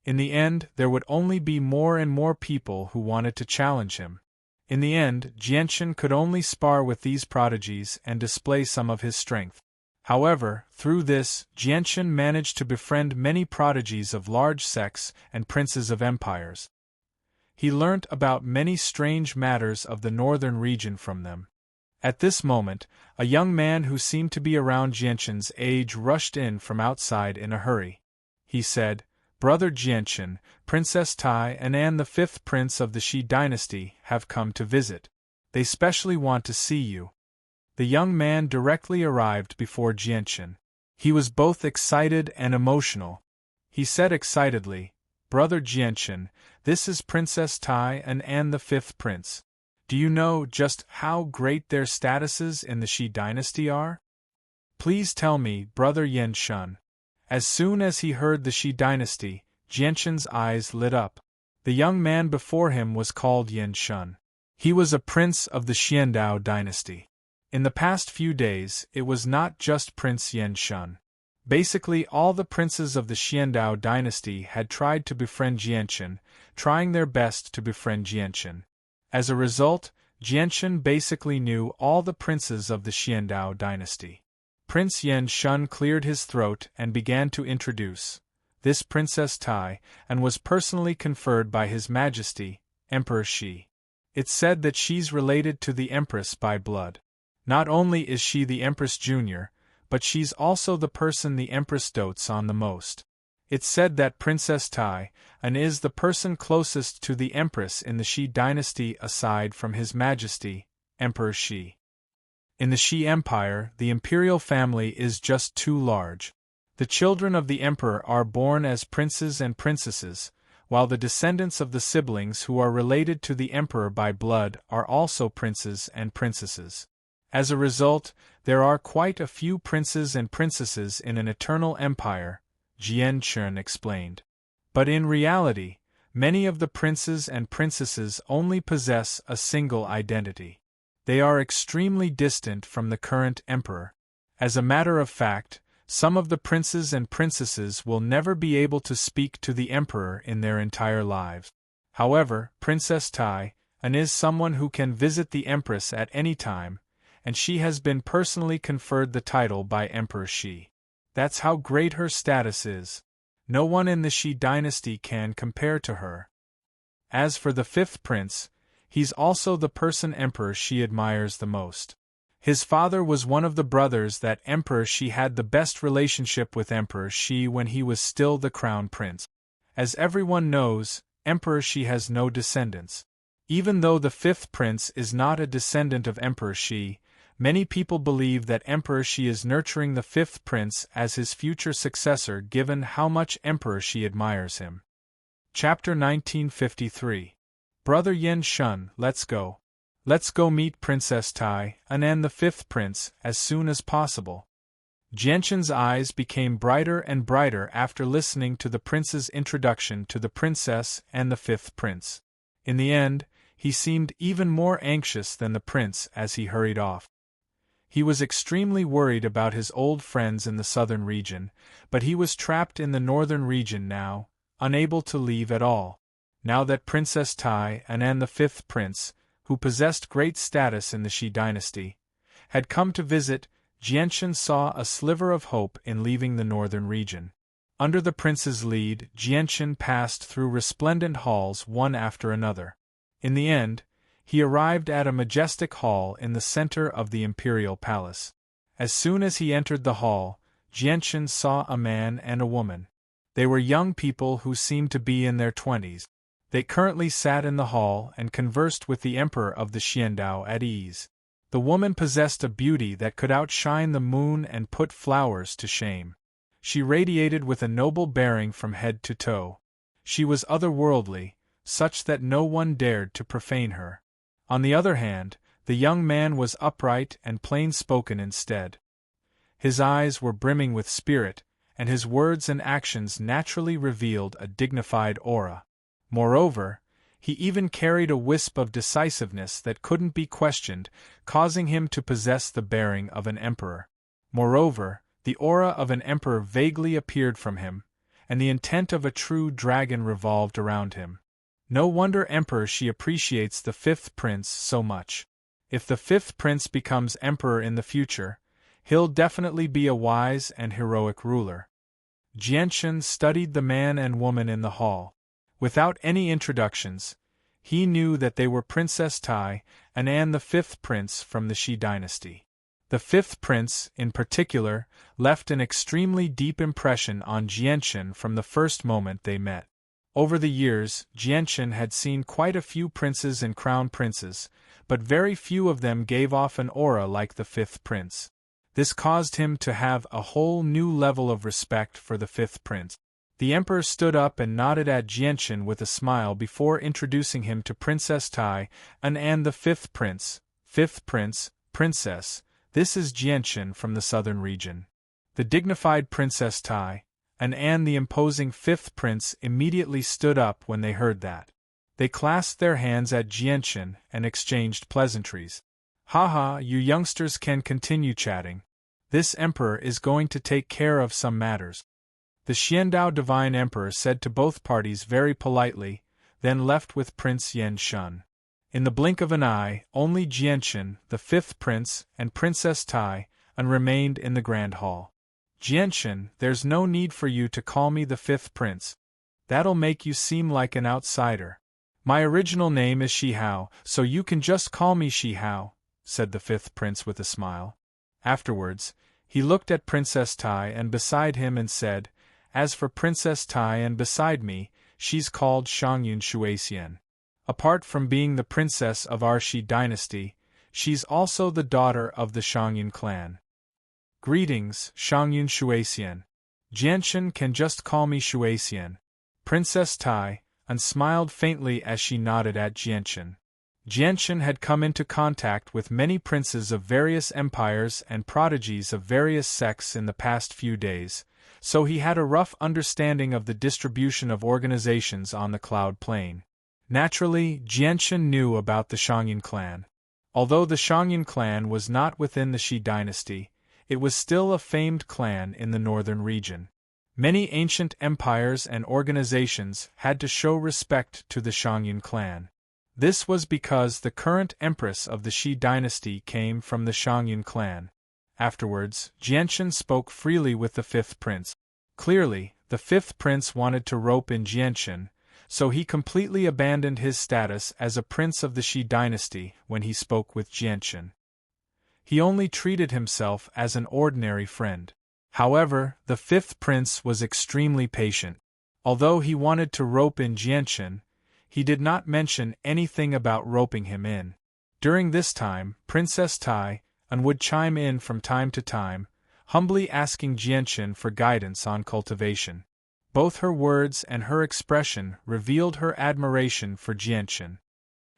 Speaker 1: In the end, there would only be more and more people who wanted to challenge him. In the end, Jianshan could only spar with these prodigies and display some of his strength. However, through this, Jianshan managed to befriend many prodigies of large sects and princes of empires. He learnt about many strange matters of the northern region from them. At this moment, a young man who seemed to be around Jianshan's age rushed in from outside in a hurry. He said, "Brother Jianshan, Princess Tai and An the 5th prince of the Shi dynasty have come to visit. They specially want to see you." The young man directly arrived before Jianshan. He was both excited and emotional. He said excitedly, "Brother Jianshan, this is Princess Tai and An the 5th prince. Do you know just how great their statuses in the Shi dynasty are? Please tell me, Brother Jianshan." As soon as he heard the Shi dynasty, Jianshan's eyes lit up. The young man before him was called Jianshan. He was a prince of the Xiandao dynasty. In the past few days, it was not just Prince Jianshan. Basically, all the princes of the Xiandao dynasty had tried to befriend Jianshan, trying their best to befriend Jianshan. As a result, Jianshan basically knew all the princes of the Xiandao dynasty. Prince Jianshan cleared his throat and began to introduce this Princess Tai, and was personally conferred by His Majesty, Emperor Shi. It's said that she's related to the Empress by blood. Not only is she the Empress Junior, but she's also the person the Empress dotes on the most. It's said that Princess Tai An is the person closest to the Empress in the Shi dynasty aside from His Majesty, Emperor Shi. In the Shi Empire, the imperial family is just too large. The children of the emperor are born as princes and princesses, while the descendants of the siblings who are related to the emperor by blood are also princes and princesses. As a result, there are quite a few princes and princesses in an eternal empire, Jian Chun explained. But in reality, many of the princes and princesses only possess a single identity. They are extremely distant from the current emperor. As a matter of fact, some of the princes and princesses will never be able to speak to the emperor in their entire lives. However, Princess Tai An is someone who can visit the empress at any time, and she has been personally conferred the title by Emperor Shi. That's how great her status is. No one in the Shi dynasty can compare to her. As for the fifth prince, he's also the person Emperor Shi admires the most. His father was one of the brothers that Emperor Shi had the best relationship with Emperor Shi when he was still the crown prince. As everyone knows, Emperor Shi has no descendants. Even though the fifth prince is not a descendant of Emperor Shi, many people believe that Emperor Shi is nurturing the fifth prince as his future successor given how much Emperor Shi admires him. Chapter 1953. Brother Yen Shun, let's go. Let's go meet Princess Tai An and the fifth prince as soon as possible. Jianchun's eyes became brighter and brighter after listening to the prince's introduction to the princess and the fifth prince. In the end, he seemed even more anxious than the prince as he hurried off. He was extremely worried about his old friends in the southern region, but he was trapped in the northern region now, unable to leave at all. Now that Princess Tai An and the fifth prince, who possessed great status in the Shi dynasty, had come to visit, Jianchun saw a sliver of hope in leaving the northern region. Under the prince's lead, Jianchun passed through resplendent halls one after another. In the end, he arrived at a majestic hall in the center of the imperial palace. As soon as he entered the hall, Jianchun saw a man and a woman. They were young people who seemed to be in their 20s. They currently sat in the hall and conversed with the emperor of the Xiandao at ease. The woman possessed a beauty that could outshine the moon and put flowers to shame. She radiated with a noble bearing from head to toe. She was otherworldly, such that no one dared to profane her. On the other hand, the young man was upright and plain-spoken instead. His eyes were brimming with spirit, and his words and actions naturally revealed a dignified aura. Moreover, he even carried a wisp of decisiveness that couldn't be questioned, causing him to possess the bearing of an emperor. Moreover, the aura of an emperor vaguely appeared from him, and the intent of a true dragon revolved around him. No wonder Emperor Shi appreciates the fifth prince so much. If the fifth prince becomes emperor in the future, he'll definitely be a wise and heroic ruler. Jianchun studied the man and woman in the hall. Without any introductions, he knew that they were Princess Tai An and the fifth prince from the Shi dynasty. The fifth prince, in particular, left an extremely deep impression on Jianchun from the first moment they met. Over the years, Jianchun had seen quite a few princes and crown princes, but very few of them gave off an aura like the fifth prince. This caused him to have a whole new level of respect for the fifth prince. The emperor stood up and nodded at Jianchun with a smile before introducing him to Princess Tai An and the fifth prince. Fifth prince, princess, this is Jianchun from the southern region. The dignified Princess Tai An and the imposing fifth prince immediately stood up when they heard that. They clasped their hands at Jianchun and exchanged pleasantries. Haha, you youngsters can continue chatting. This emperor is going to take care of some matters. The Xiandao Divine Emperor said to both parties very politely, then left with Prince Yen Shun. In the blink of an eye, only Jianchun, the fifth prince, and Princess Tai An remained in the grand hall. Jianchun, there's no need for you to call me the fifth prince. That'll make you seem like an outsider. My original name is Shi Hao, so you can just call me Shi Hao, said the fifth prince with a smile. Afterwards, he looked at Princess Tai An beside him and said, As for Princess Tai and beside me, she's called Shangyun Shuexian. Apart from being the princess of our Shi dynasty, she's also the daughter of the Shangyun clan. Greetings, Shangyun Shuexian. Jianshan can just call me Shuexian. Princess Tai, and smiled faintly as she nodded at Jianshan. Jianshan had come into contact with many princes of various empires and prodigies of various sects in the past few days, so he had a rough understanding of the distribution of organizations on the Cloud Plain. Naturally, Jianshan knew about the Shangyun clan. Although the Shangyun clan was not within the Shi dynasty, it was still a famed clan in the northern region. Many ancient empires and organizations had to show respect to the Shangyun clan. This was because the current empress of the Shi dynasty came from the Shangyun clan. Afterwards, Jianshan spoke freely with the fifth prince. Clearly, the fifth prince wanted to rope in Jianshan, so he completely abandoned his status as a prince of the Shi dynasty when he spoke with Jianshan. He only treated himself as an ordinary friend. However, the fifth prince was extremely patient. Although he wanted to rope in Jianshan, he did not mention anything about roping him in. During this time, Princess Tai would chime in from time to time, humbly asking Jianshan for guidance on cultivation. Both her words and her expression revealed her admiration for Jianshan.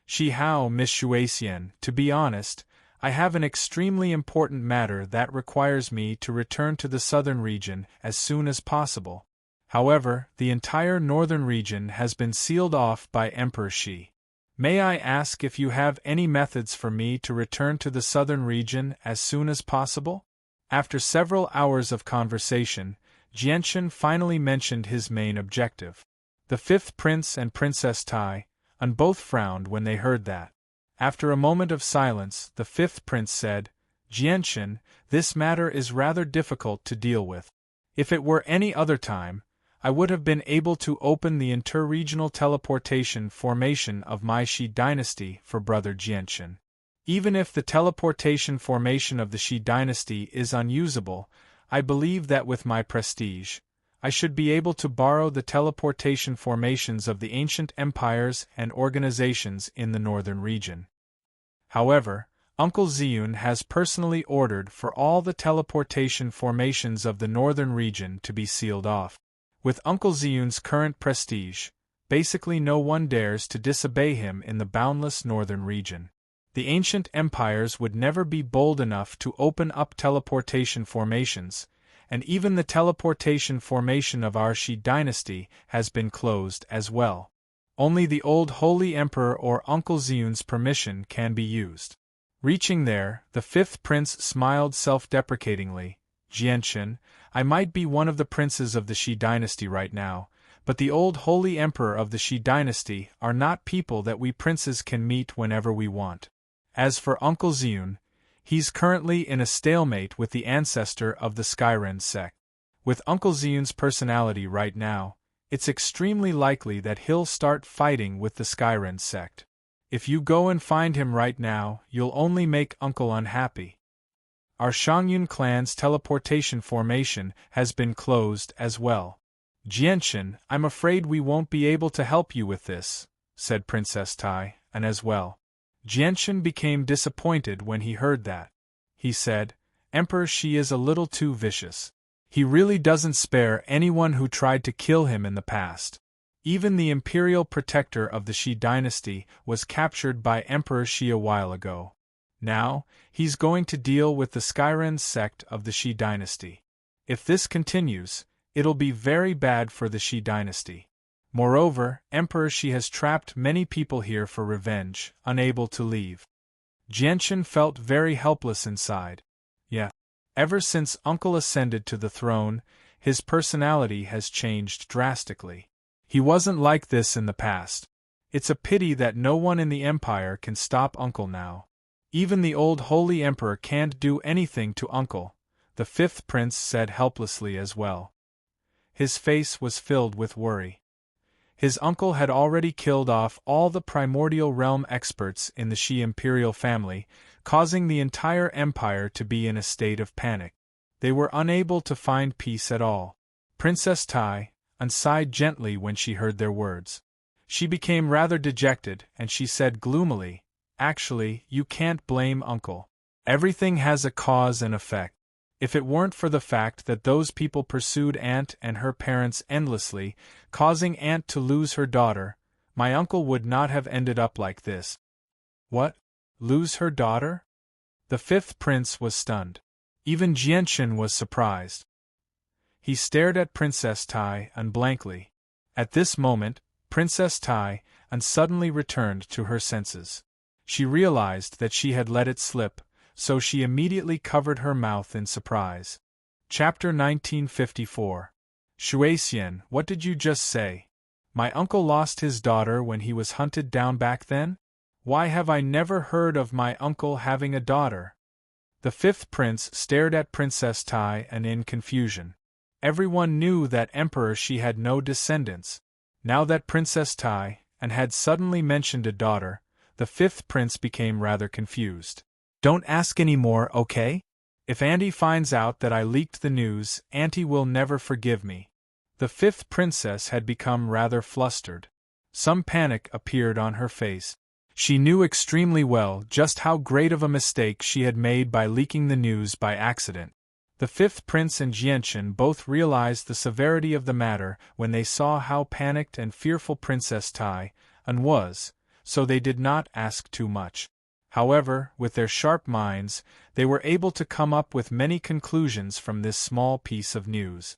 Speaker 1: Hao, Miss Shuexian, to be honest, I have an extremely important matter that requires me to return to the southern region as soon as possible. However, the entire northern region has been sealed off by Emperor Shi. May I ask if you have any methods for me to return to the southern region as soon as possible? After several hours of conversation, Jianshan finally mentioned his main objective. The fifth prince and Princess Tai both frowned when they heard that. After a moment of silence, the fifth prince said, Jianshan, this matter is rather difficult to deal with. If it were any other time, I would have been able to open the interregional teleportation formation of my Shi dynasty for brother Jianshan. Even if the teleportation formation of the Shi dynasty is unusable, I believe that with my prestige, I should be able to borrow the teleportation formations of the ancient empires and organizations in the northern region. However, Uncle Ziyun has personally ordered for all the teleportation formations of the northern region to be sealed off. With Uncle Ziyun's current prestige, basically no one dares to disobey him in the boundless northern region. The ancient empires would never be bold enough to open up teleportation formations, and even the teleportation formation of our Shi dynasty has been closed as well. Only the old Holy Emperor or Uncle Ziyun's permission can be used. Reaching there, the fifth prince smiled self-deprecatingly. Jianshan, I might be one of the princes of the Shi dynasty right now, but the old Holy Emperor of the Shi dynasty are not people that we princes can meet whenever we want. As for Uncle Ziyun, he's currently in a stalemate with the ancestor of the Skyren sect. With Uncle Ziyun's personality right now, it's extremely likely that he'll start fighting with the Skyren sect. If you go and find him right now, you'll only make Uncle unhappy. Our Shangyun clan's teleportation formation has been closed as well. Jianshan, I'm afraid we won't be able to help you with this, said Princess Tai, and as well. Jianshan became disappointed when he heard that. He said, Emperor Shi is a little too vicious. He really doesn't spare anyone who tried to kill him in the past. Even the imperial protector of the Shi dynasty was captured by Emperor Shi a while ago. Now, he's going to deal with the Skyren sect of the Shi dynasty. If this continues, it'll be very bad for the Shi dynasty. Moreover, Emperor Shi has trapped many people here for revenge, unable to leave. Jianshan felt very helpless inside. Ever since Uncle ascended to the throne, his personality has changed drastically. He wasn't like this in the past. It's a pity that no one in the Empire can stop Uncle now. Even the old Holy Emperor can't do anything to Uncle, the fifth prince said helplessly as well. His face was filled with worry. His uncle had already killed off all the primordial realm experts in the Shi imperial family, causing the entire empire to be in a state of panic. They were unable to find peace at all. Princess Tai sighed gently when she heard their words. She became rather dejected, and she said gloomily, "Actually, you can't blame Uncle. Everything has a cause and effect. If it weren't for the fact that those people pursued Aunt and her parents endlessly, causing Aunt to lose her daughter, my uncle would not have ended up like this." What? Lose her daughter? The fifth prince was stunned. Even Jianchen was surprised. He stared at Princess Tai blankly. At this moment, Princess Tai suddenly returned to her senses. She realized that she had let it slip, so she immediately covered her mouth in surprise. Chapter 1954. Shuaixian, what did you just say? My uncle lost his daughter when he was hunted down back then? Why have I never heard of my uncle having a daughter? The fifth prince stared at Princess Tai in confusion. Everyone knew that Emperor Shi had no descendants. Now that Princess Tai had suddenly mentioned a daughter, the fifth prince became rather confused. Don't ask any more, okay? If Auntie finds out that I leaked the news, Auntie will never forgive me. The fifth princess had become rather flustered. Some panic appeared on her face. She knew extremely well just how great of a mistake she had made by leaking the news by accident. The fifth prince and Jianchen both realized the severity of the matter when they saw how panicked and fearful Princess Tai was, so they did not ask too much. However, with their sharp minds, they were able to come up with many conclusions from this small piece of news.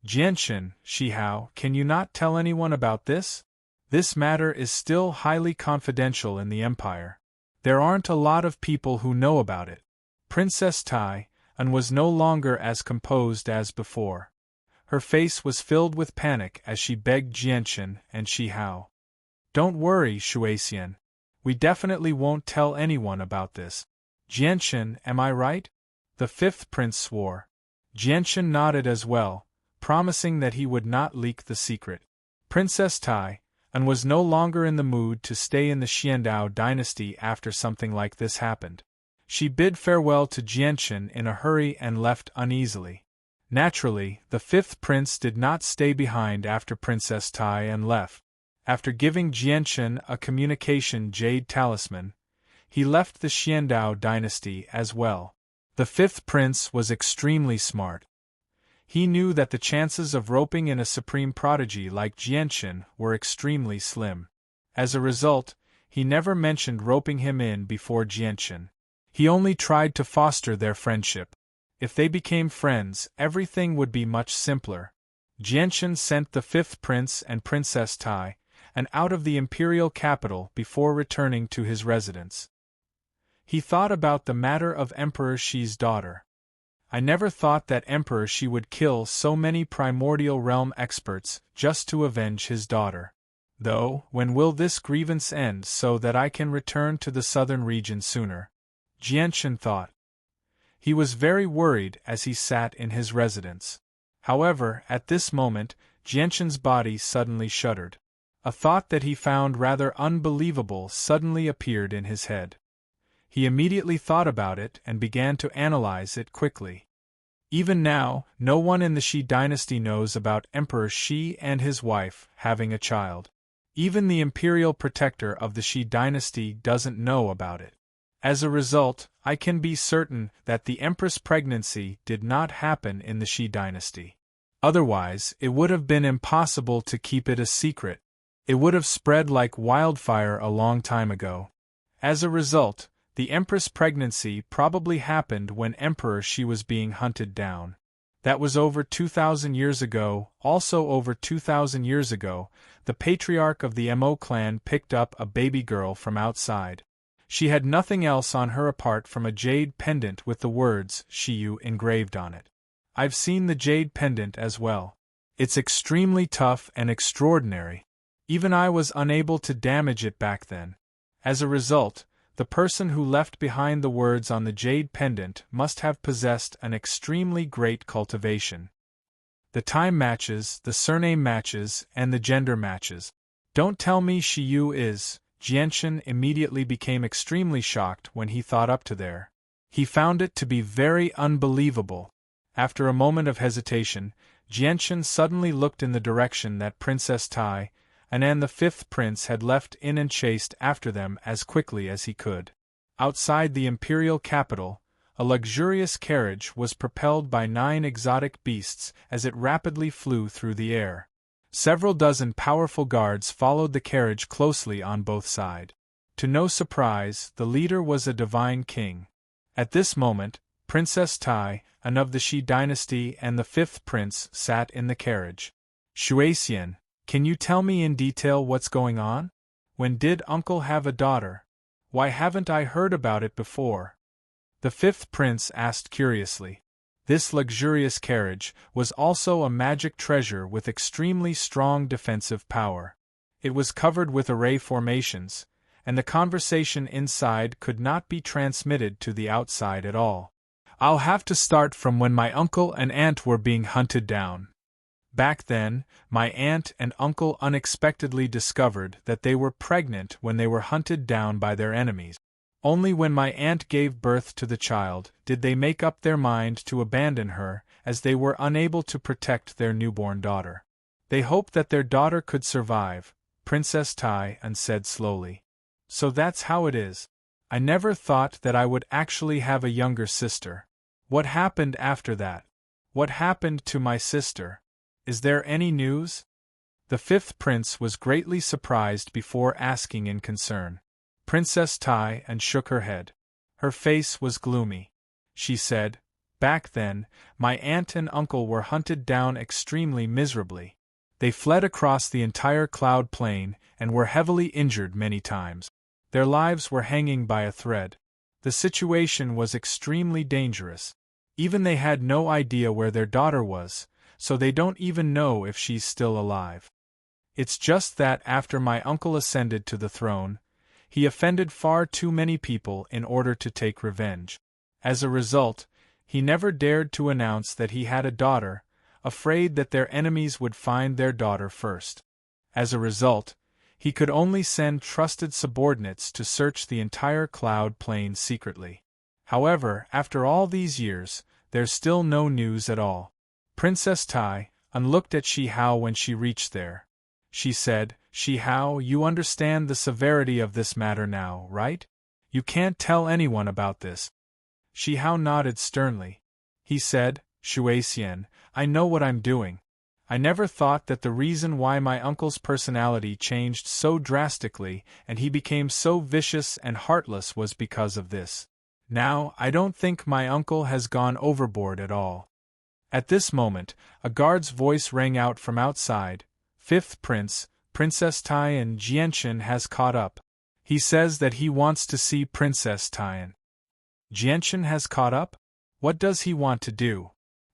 Speaker 1: Jianchen, Shihao, can you not tell anyone about this? This matter is still highly confidential in the Empire. There aren't a lot of people who know about it. Princess Tai was no longer as composed as before. Her face was filled with panic as she begged Jianchen and Shihao. Don't worry, Shuaixian. We definitely won't tell anyone about this. Jianchen, am I right? The fifth prince swore. Jianchen nodded as well, promising that he would not leak the secret. Princess Tai was no longer in the mood to stay in the Xiandao dynasty after something like this happened. She bid farewell to Jianchen in a hurry and left uneasily. Naturally, the fifth prince did not stay behind after Princess Tai left. After giving Jianchen a communication jade talisman, he left the Xiandao dynasty as well. The fifth prince was extremely smart. He knew that the chances of roping in a supreme prodigy like Jianchen were extremely slim. As a result, he never mentioned roping him in before Jianchen. He only tried to foster their friendship. If they became friends, everything would be much simpler. Jianchen sent the fifth prince and Princess Tai out of the imperial capital before returning to his residence. He thought about the matter of Emperor Shi's daughter. I never thought that Emperor Shi would kill so many primordial realm experts just to avenge his daughter. Though, when will this grievance end so that I can return to the southern region sooner? Jianchen thought. He was very worried as he sat in his residence. However, at this moment, Jianchen's body suddenly shuddered. A thought that he found rather unbelievable suddenly appeared in his head. He immediately thought about it and began to analyze it quickly. Even now, no one in the Shi dynasty knows about Emperor Shi and his wife having a child. Even the imperial protector of the Shi dynasty doesn't know about it. As a result, I can be certain that the Empress' pregnancy did not happen in the Shi dynasty. Otherwise, it would have been impossible to keep it a secret. It would have spread like wildfire a long time ago. As a result, the Empress' pregnancy probably happened when Emperor Shi was being hunted down. That was over 2,000 years ago. Also over 2,000 years ago, the patriarch of the Mo clan picked up a baby girl from outside. She had nothing else on her apart from a jade pendant with the words Shiyu engraved on it. I've seen the jade pendant as well. It's extremely tough and extraordinary. Even I was unable to damage it back then. As a result, the person who left behind the words on the jade pendant must have possessed an extremely great cultivation. The time matches, the surname matches, and the gender matches. Don't tell me Shiyu is. Jianchen immediately became extremely shocked when he thought up to there. He found it to be very unbelievable. After a moment of hesitation, Jianchen suddenly looked in the direction that Princess Tai and the fifth prince had left in and chased after them as quickly as he could. Outside the imperial capital, a luxurious carriage was propelled by 9 exotic beasts as it rapidly flew through the air. Several dozen powerful guards followed the carriage closely on both sides. To no surprise, the leader was a divine king. At this moment, Princess Tai, and of the Shi dynasty, and the fifth prince sat in the carriage. Shuaixian, can you tell me in detail what's going on? When did uncle have a daughter? Why haven't I heard about it before? The fifth prince asked curiously. This luxurious carriage was also a magic treasure with extremely strong defensive power. It was covered with array formations, and the conversation inside could not be transmitted to the outside at all. I'll have to start from when my uncle and aunt were being hunted down. Back then, my aunt and uncle unexpectedly discovered that they were pregnant when they were hunted down by their enemies. Only when my aunt gave birth to the child did they make up their mind to abandon her, as they were unable to protect their newborn daughter. They hoped that their daughter could survive, Princess Tai said slowly. So that's how it is. I never thought that I would actually have a younger sister. What happened after that? What happened to my sister? Is there any news? The fifth prince was greatly surprised before asking in concern. Princess Tai shook her head. Her face was gloomy. She said, "Back then, my aunt and uncle were hunted down extremely miserably. They fled across the entire cloud plain and were heavily injured many times. Their lives were hanging by a thread. The situation was extremely dangerous. Even they had no idea where their daughter was, so they don't even know if she's still alive. It's just that after my uncle ascended to the throne, he offended far too many people in order to take revenge. As a result, he never dared to announce that he had a daughter, afraid that their enemies would find their daughter first. As a result, he could only send trusted subordinates to search the entire cloud plain secretly. However, after all these years, there's still no news at all." Princess Tai looked at Shi Hao when she reached there. She said, "Shi Hao, you understand the severity of this matter now, right? You can't tell anyone about this." Shi Hao nodded sternly. He said, "Shuaixian, I know what I'm doing. I never thought that the reason why my uncle's personality changed so drastically and he became so vicious and heartless was because of this. Now, I don't think my uncle has gone overboard at all." At this moment, a guard's voice rang out from outside. "Fifth Prince, Princess Tai Jianchen has caught up. He says that he wants to see Princess Tai." Jianchen has caught up? What does he want to do?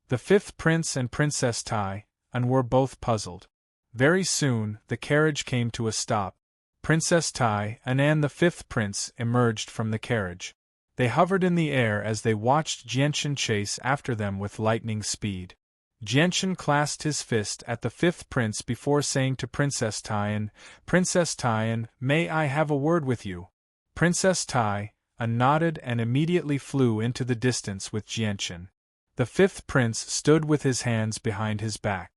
Speaker 1: The fifth prince and Princess Tai were both puzzled. Very soon, the carriage came to a stop. Princess Tai and the fifth prince emerged from the carriage. They hovered in the air as they watched Jianchen chase after them with lightning speed. Jianchen clasped his fist at the fifth prince before saying to Princess Tai, "Princess Tai, may I have a word with you?" Princess Tai nodded and immediately flew into the distance with Jianchen. The fifth prince stood with his hands behind his back.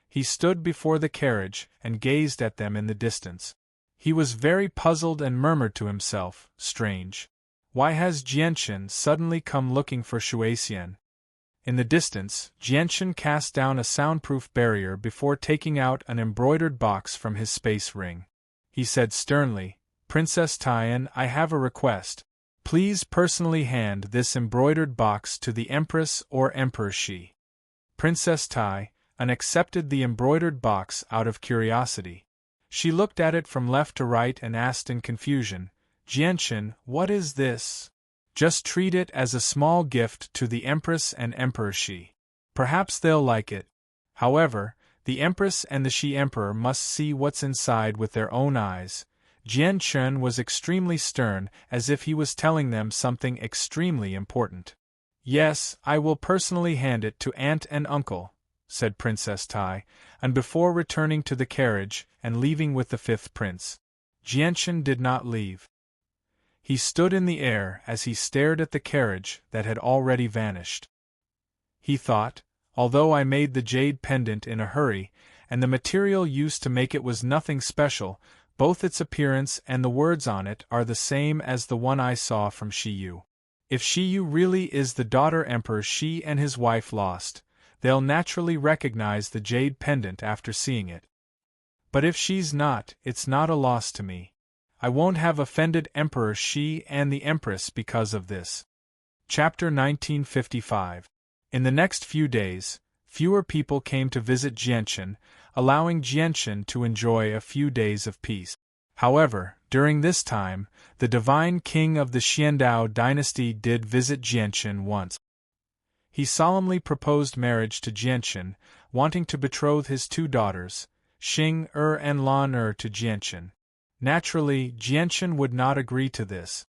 Speaker 1: He stood before the carriage and gazed at them in the distance. He was very puzzled and murmured to himself, "Strange. Why has Jianchen suddenly come looking for Shuaixian?" In the distance, Jianchen cast down a soundproof barrier before taking out an embroidered box from his space ring. He said sternly, "Princess Tai, I have a request. Please personally hand this embroidered box to the Empress or Emperor Shi." Princess Tai accepted the embroidered box out of curiosity. She looked at it from left to right and asked in confusion, "Jianchen, what is this?" "Just treat it as a small gift to the Empress and Emperor Shi. Perhaps they'll like it. However, the Empress and the Shi Emperor must see what's inside with their own eyes." Jianchen was extremely stern, as if he was telling them something extremely important. "Yes, I will personally hand it to aunt and uncle," said Princess Tai, and before returning to the carriage and leaving with the fifth prince. Jianchen did not leave. He stood in the air as he stared at the carriage that had already vanished. he thought, although I made the jade pendant in a hurry, and the material used to make it was nothing special, both its appearance and the words on it are the same as the one I saw from Shiyu. If Shiyu really is the daughter Emperor Shi and his wife lost, they'll naturally recognize the jade pendant after seeing it. But if she's not, it's not a loss to me. I won't have offended Emperor Shi and the Empress because of this. Chapter 1955. In the next few days, fewer people came to visit Jianchen, allowing Jianchen to enjoy a few days of peace. However, during this time, the divine king of the Xiandao dynasty did visit Jianchen once. He solemnly proposed marriage to Jianchen, wanting to betroth his two daughters, Xing and Lan to Jianchen. Naturally, Jianchen would not agree to this.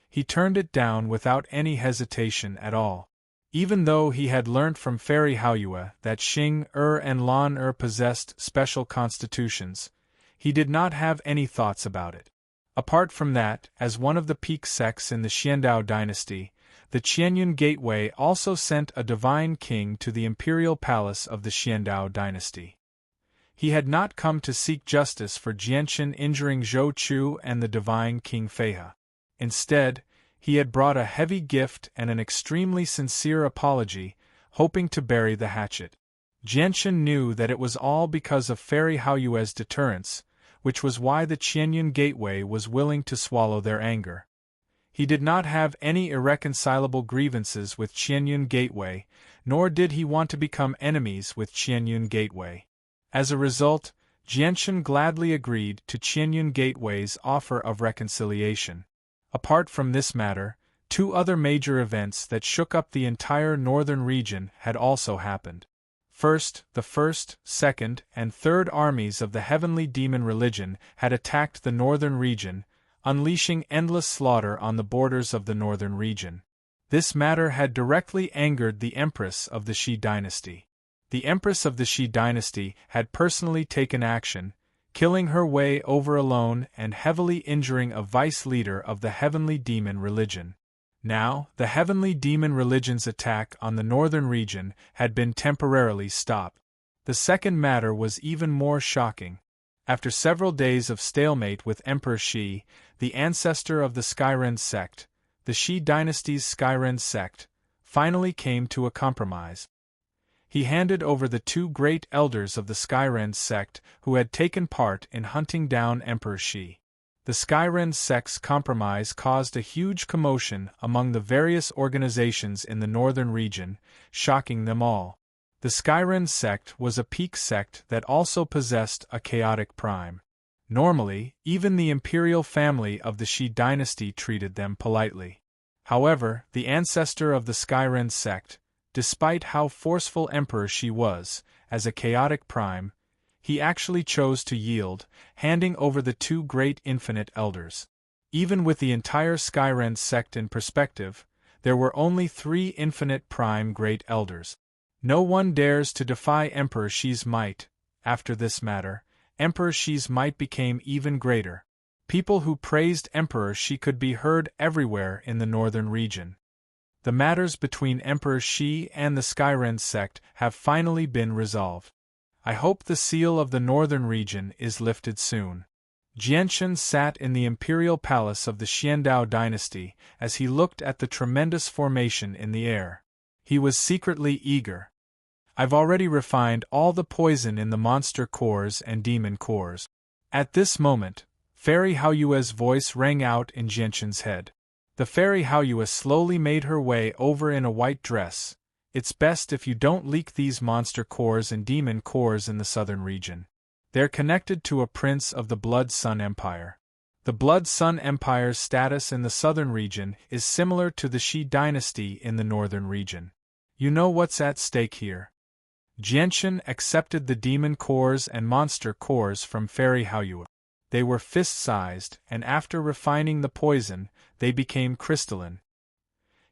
Speaker 1: He turned it down without any hesitation at all. Even though he had learnt from Fairy Haoyue that Xing and Lan possessed special constitutions, he did not have any thoughts about it. Apart from that, as one of the peak sects in the Xiandao dynasty, the Qianyun Gateway also sent a divine king to the imperial palace of the Xiandao dynasty. He had not come to seek justice for Jianchen injuring Zhou Chu and the divine king Feihe. Instead, he had brought a heavy gift and an extremely sincere apology, hoping to bury the hatchet. Jianchen knew that it was all because of Fairy Haoyue's deterrence, which was why the Qianyun Gateway was willing to swallow their anger. He did not have any irreconcilable grievances with Qianyun Gateway, nor did he want to become enemies with Qianyun Gateway. As a result, Jianchen gladly agreed to Qianyun Gateway's offer of reconciliation. Apart from this matter, two other major events that shook up the entire northern region had also happened. First, the first, second, and third armies of the heavenly demon religion had attacked the northern region, unleashing endless slaughter on the borders of the northern region. This matter had directly angered the Empress of the Shi dynasty. The Empress of the Shi dynasty had personally taken action, killing her way over alone and heavily injuring a vice leader of the heavenly demon religion. Now, the heavenly demon religion's attack on the northern region had been temporarily stopped. The second matter was even more shocking. After several days of stalemate with Emperor Shi, the ancestor of the Skyren sect, the Shi dynasty's Skyren sect, finally came to a compromise. He handed over the two great elders of the Skyren sect who had taken part in hunting down Emperor Shi. The Skyren sect's compromise caused a huge commotion among the various organizations in the northern region, shocking them all. The Skyren sect was a peak sect that also possessed a chaotic prime. Normally, even the imperial family of the Shi dynasty treated them politely. However, the ancestor of the Skyren sect, despite how forceful Emperor Shi was, as a chaotic prime, he actually chose to yield, handing over the two great infinite elders. Even with the entire Skyren sect in perspective, there were only 3 infinite prime great elders. No one dares to defy Emperor Shi's might. After this matter, Emperor Shi's might became even greater. People who praised Emperor Shi could be heard everywhere in the northern region. The matters between Emperor Shi and the Skyren sect have finally been resolved. I hope the seal of the northern region is lifted soon. Jianchen sat in the imperial palace of the Xiandao dynasty as he looked at the tremendous formation in the air. He was secretly eager. I've already refined all the poison in the monster cores and demon cores. At this moment, Fairy Haoyue's voice rang out in Jianchen's head. The Fairy Haoyue slowly made her way over in a white dress. It's best if you don't leak these monster cores and demon cores in the southern region. They're connected to a prince of the Blood Sun Empire. The Blood Sun Empire's status in the southern region is similar to the Shi dynasty in the northern region. You know what's at stake here. Jianchen accepted the demon cores and monster cores from Fairy Haoyue. They were fist-sized, and after refining the poison, they became crystalline.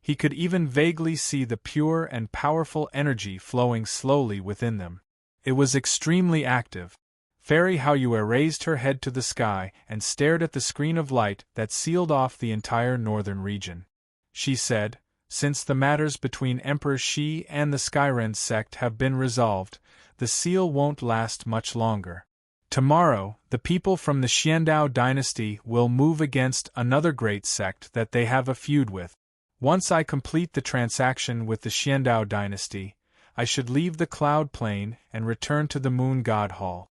Speaker 1: He could even vaguely see the pure and powerful energy flowing slowly within them. It was extremely active. Fairy Haoyue raised her head to the sky and stared at the screen of light that sealed off the entire northern region. She said, Since the matters between Emperor Shi and the Skyren sect have been resolved, the seal won't last much longer. Tomorrow, the people from the Xiandao dynasty will move against another great sect that they have a feud with. Once I complete the transaction with the Xiandao dynasty, I should leave the Cloud Plain and return to the Moon God Hall.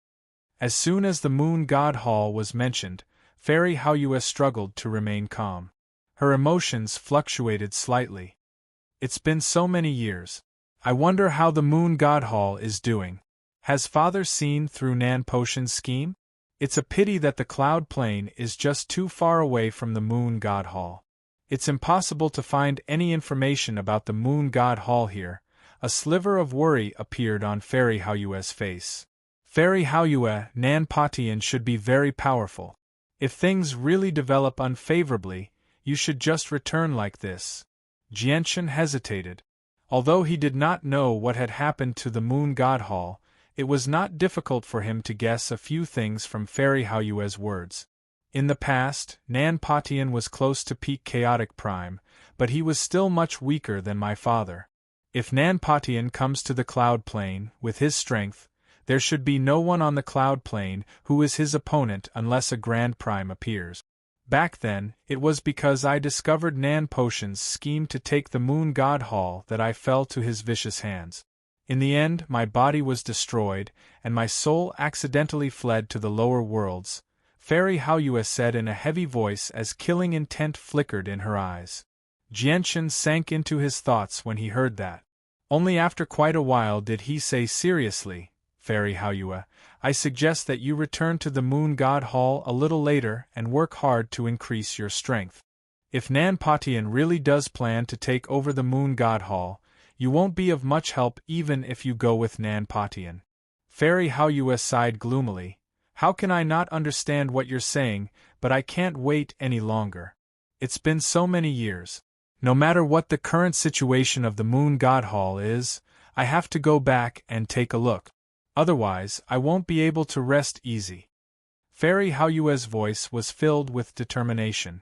Speaker 1: As soon as the Moon God Hall was mentioned, Fairy Haoyue struggled to remain calm. Her emotions fluctuated slightly. It's been so many years. I wonder how the Moon God Hall is doing. Has Father seen through Nan Potion's scheme? It's a pity that the Cloud Plain is just too far away from the Moon God Hall. It's impossible to find any information about the Moon God Hall here. A sliver of worry appeared on Fairy Haoyue's face. Fairy Haoyue, Nan Potion should be very powerful. If things really develop unfavorably, you should just return like this. Jianchen hesitated. Although he did not know what had happened to the Moon God Hall, it was not difficult for him to guess a few things from Fairy Haoyue's words. In the past, Nan Potion was close to peak chaotic prime, but he was still much weaker than my father. If Nan Potion comes to the Cloud Plain with his strength, there should be no one on the Cloud Plain who is his opponent unless a Grand Prime appears. Back then, it was because I discovered Nan Potion's scheme to take the Moon God Hall that I fell to his vicious hands. In the end, my body was destroyed, and my soul accidentally fled to the lower worlds, Fairy Haoyue said in a heavy voice as killing intent flickered in her eyes. Jianchen sank into his thoughts when he heard that. Only after quite a while did he say seriously, Fairy Haoyue, I suggest that you return to the Moon God Hall a little later and work hard to increase your strength. If Nan Potion really does plan to take over the Moon God Hall, you won't be of much help even if you go with Nan Potion. Fairy Haoyue sighed gloomily. How can I not understand what you're saying, but I can't wait any longer. It's been so many years. No matter what the current situation of the Moon God Hall is, I have to go back and take a look. Otherwise, I won't be able to rest easy. Fairy Haoyue's voice was filled with determination.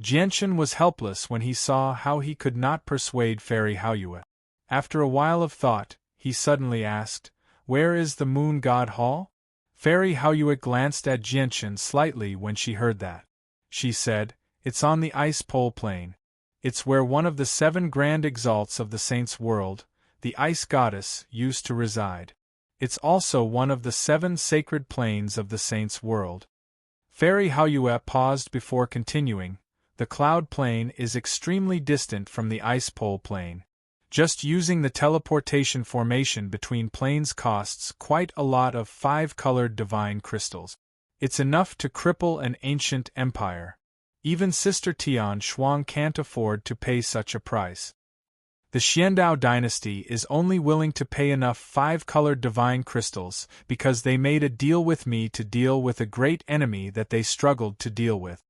Speaker 1: Jianchen was helpless when he saw how he could not persuade Fairy Haoyue. After a while of thought, he suddenly asked, Where is the Moon God Hall? Fairy Haoyue glanced at Jianchen slightly when she heard that. She said, It's on the Ice Pole Plain. It's where one of the 7 grand exalts of the Saints' world, the Ice Goddess, used to reside. It's also one of the 7 sacred plains of the Saints' world. Fairy Haoyue paused before continuing, The Cloud Plain is extremely distant from the Ice Pole Plain. Just using the teleportation formation between planes costs quite a lot of 5-colored divine crystals. It's enough to cripple an ancient empire. Even Sister Tian Shuang can't afford to pay such a price. The Xiandao dynasty is only willing to pay enough 5-colored divine crystals because they made a deal with me to deal with a great enemy that they struggled to deal with.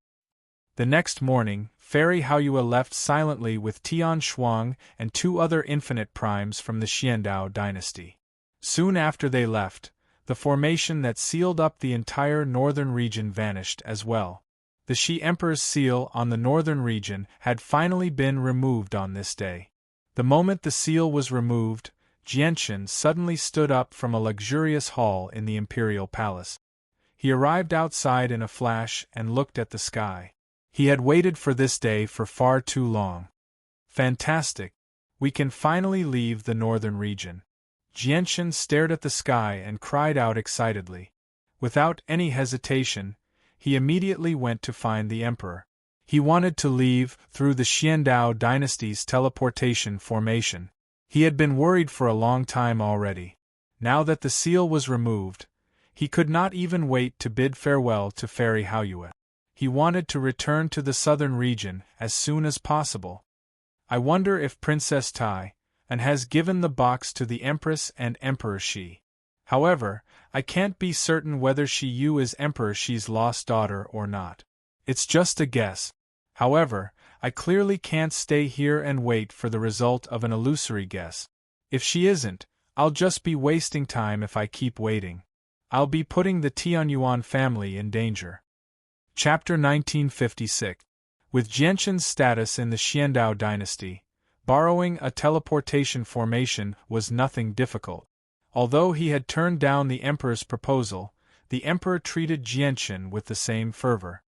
Speaker 1: The next morning, Fairy Haoyue left silently with Tian Shuang and 2 other infinite primes from the Xiandao dynasty. Soon after they left, the formation that sealed up the entire northern region vanished as well. The Shi Emperor's seal on the northern region had finally been removed on this day. The moment the seal was removed, Jianchen suddenly stood up from a luxurious hall in the imperial palace. He arrived outside in a flash and looked at the sky. He had waited for this day for far too long. Fantastic! We can finally leave the northern region. Jianchen stared at the sky and cried out excitedly. Without any hesitation, he immediately went to find the emperor. He wanted to leave through the Xiandao dynasty's teleportation formation. He had been worried for a long time already. Now that the seal was removed, he could not even wait to bid farewell to Fairy Haoyue. He wanted to return to the southern region as soon as possible. I wonder if Princess Tai has given the box to the Empress and Emperor Shi. However, I can't be certain whether Shi Yu is Emperor Shi's lost daughter or not. It's just a guess. However, I clearly can't stay here and wait for the result of an illusory guess. If she isn't, I'll just be wasting time if I keep waiting. I'll be putting the Tianyuan family in danger. Chapter 1956. With Jianchen's status in the Xiandao dynasty, Borrowing a teleportation formation was nothing difficult. Although he had turned down the Emperor's proposal, the Emperor treated Jianchen with the same fervor.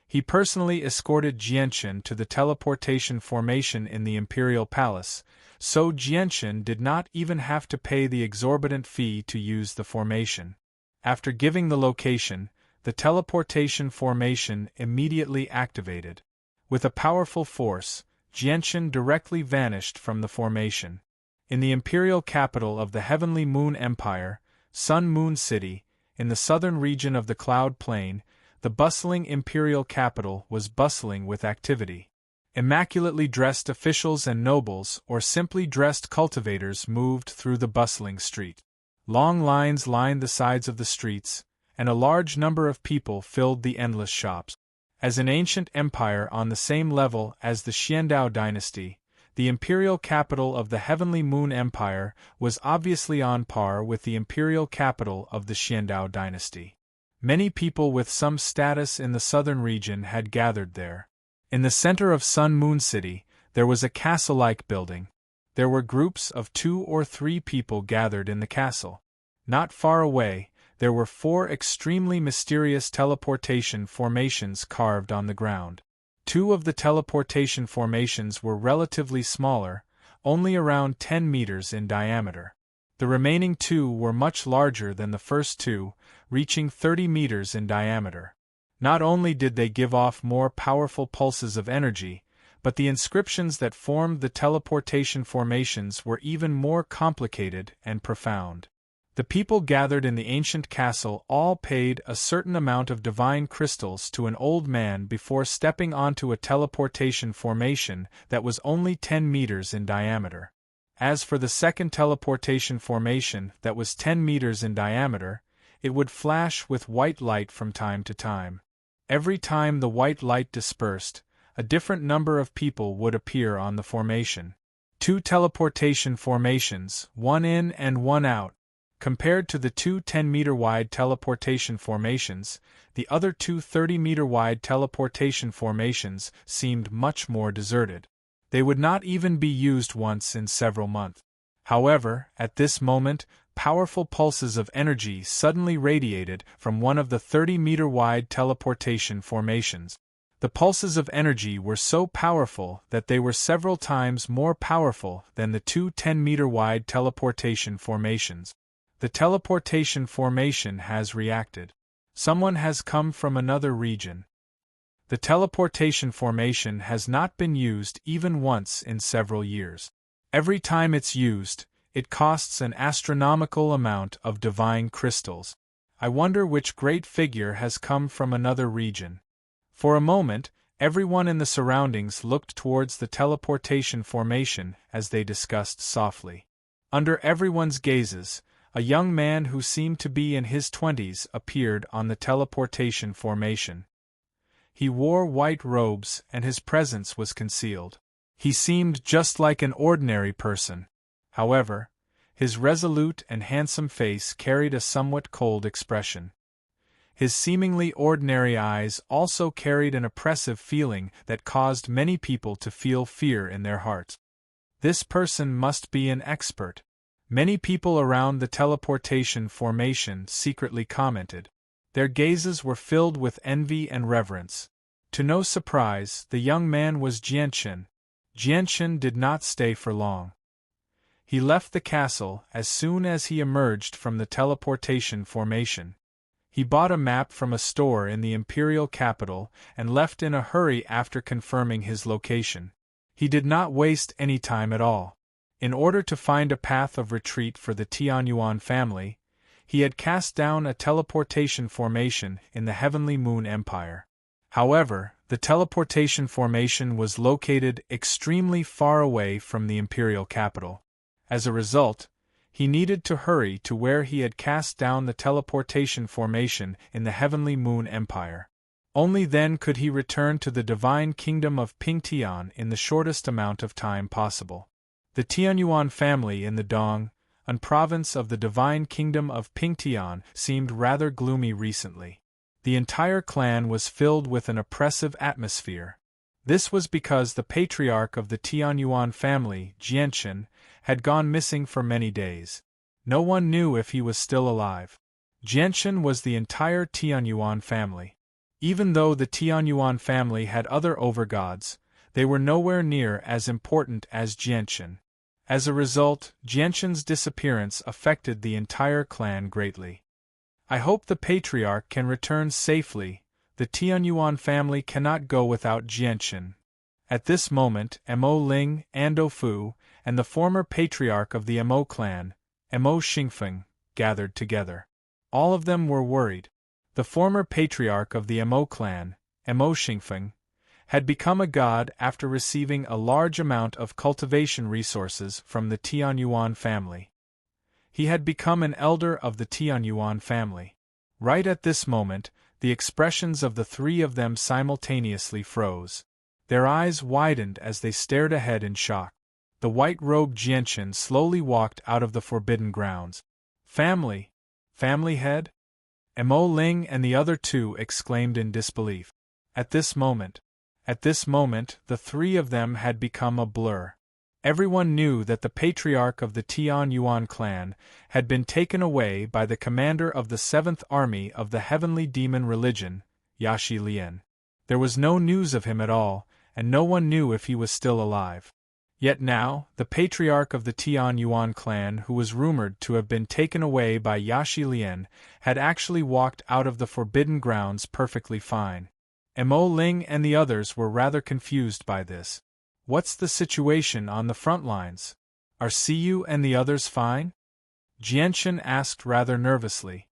Speaker 1: He personally escorted Jianchen to the teleportation formation in the Imperial Palace, so Jianchen did not even have to pay the exorbitant fee to use the formation. After giving the location, the teleportation formation immediately activated. With a powerful force, Jianchen directly vanished from the formation. In the imperial capital of the Heavenly Moon Empire, Sun Moon City, in the southern region of the Cloud Plain, the bustling imperial capital was bustling with activity. Immaculately dressed officials and nobles or simply dressed cultivators moved through the bustling street. Long lines lined the sides of the streets, and a large number of people filled the endless shops. As an ancient empire on the same level as the Xiandao dynasty, the imperial capital of the Heavenly Moon Empire was obviously on par with the imperial capital of the Xiandao dynasty. Many people with some status in the southern region had gathered there. In the center of Sun Moon City, there was a castle-like building. There were groups of 2 or 3 people gathered in the castle. Not far away, there were 4 extremely mysterious teleportation formations carved on the ground. 2 of the teleportation formations were relatively smaller, only around 10 meters in diameter. The remaining 2 were much larger than the first 2, reaching 30 meters in diameter. Not only did they give off more powerful pulses of energy, but the inscriptions that formed the teleportation formations were even more complicated and profound. The people gathered in the ancient castle all paid a certain amount of divine crystals to an old man before stepping onto a teleportation formation that was only 10 meters in diameter. As for the second teleportation formation that was 10 meters in diameter, it would flash with white light from time to time. Every time the white light dispersed, a different number of people would appear on the formation. 2 teleportation formations, one in and one out. Compared to the 2 10-meter-wide teleportation formations, the other 2 30-meter-wide teleportation formations seemed much more deserted. They would not even be used once in several months. However, at this moment, powerful pulses of energy suddenly radiated from one of the 30-meter-wide teleportation formations. The pulses of energy were so powerful that they were several times more powerful than the 2 10-meter-wide teleportation formations. The teleportation formation has reacted. Someone has come from another region. The teleportation formation has not been used even once in several years. Every time it's used, it costs an astronomical amount of divine crystals. I wonder which great figure has come from another region. For a moment, everyone in the surroundings looked towards the teleportation formation as they discussed softly. Under everyone's gazes, a young man who seemed to be in his 20s appeared on the teleportation formation. He wore white robes and his presence was concealed. He seemed just like an ordinary person. However, his resolute and handsome face carried a somewhat cold expression. His seemingly ordinary eyes also carried an oppressive feeling that caused many people to feel fear in their hearts. This person must be an expert. Many people around the teleportation formation secretly commented. Their gazes were filled with envy and reverence. To no surprise, the young man was Jianchen. Jianchen did not stay for long. He left the castle as soon as he emerged from the teleportation formation. He bought a map from a store in the imperial capital and left in a hurry after confirming his location. He did not waste any time at all. In order to find a path of retreat for the Tianyuan family, he had cast down a teleportation formation in the Heavenly Moon Empire. However, the teleportation formation was located extremely far away from the imperial capital. As a result, he needed to hurry to where he had cast down the teleportation formation in the Heavenly Moon Empire. Only then could he return to the divine kingdom of Pingtian in the shortest amount of time possible. The Tianyuan family in the Dong, a province of the divine kingdom of Pingtian, seemed rather gloomy recently. The entire clan was filled with an oppressive atmosphere. This was because the patriarch of the Tianyuan family, Jianchen, had gone missing for many days. No one knew if he was still alive. Jianchen was the entire Tianyuan family. Even though the Tianyuan family had other overgods, they were nowhere near as important as Jianchen. As a result, Jianchen's disappearance affected the entire clan greatly. I hope the patriarch can return safely. The Tianyuan family cannot go without Jianchen. At this moment, Mo Ling, Ando Fu, and the former patriarch of the Mo clan, Mo Xingfeng, gathered together. All of them were worried. The former patriarch of the Mo clan, Mo Xingfeng, had become a god after receiving a large amount of cultivation resources from the Tianyuan family. He had become an elder of the Tianyuan family. Right at this moment, the expressions of the three of them simultaneously froze. Their eyes widened as they stared ahead in shock. The white-robed Jianchen slowly walked out of the forbidden grounds. Family? Family head? Mo Ling and the other two exclaimed in disbelief. At this moment, the three of them had become a blur. Everyone knew that the patriarch of the Tianyuan clan had been taken away by the commander of the 7th Army of the Heavenly Demon Religion, Yaxi Lian. There was no news of him at all, and no one knew if he was still alive. Yet now, the patriarch of the Tianyuan clan, who was rumored to have been taken away by Yaxi Lian, had actually walked out of the forbidden grounds perfectly fine. Mo Ling and the others were rather confused by this. What's the situation on the front lines? Are Siyu and the others fine? Jianchen asked rather nervously.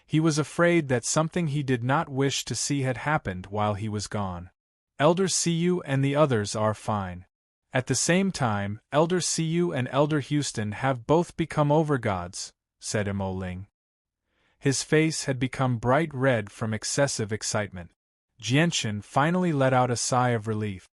Speaker 1: He was afraid that something he did not wish to see had happened while he was gone. Elder Siyu and the others are fine. At the same time, Elder Siyu and Elder Houston have both become overgods, said Mo Ling. His face had become bright red from excessive excitement. Jianchen finally let out a sigh of relief.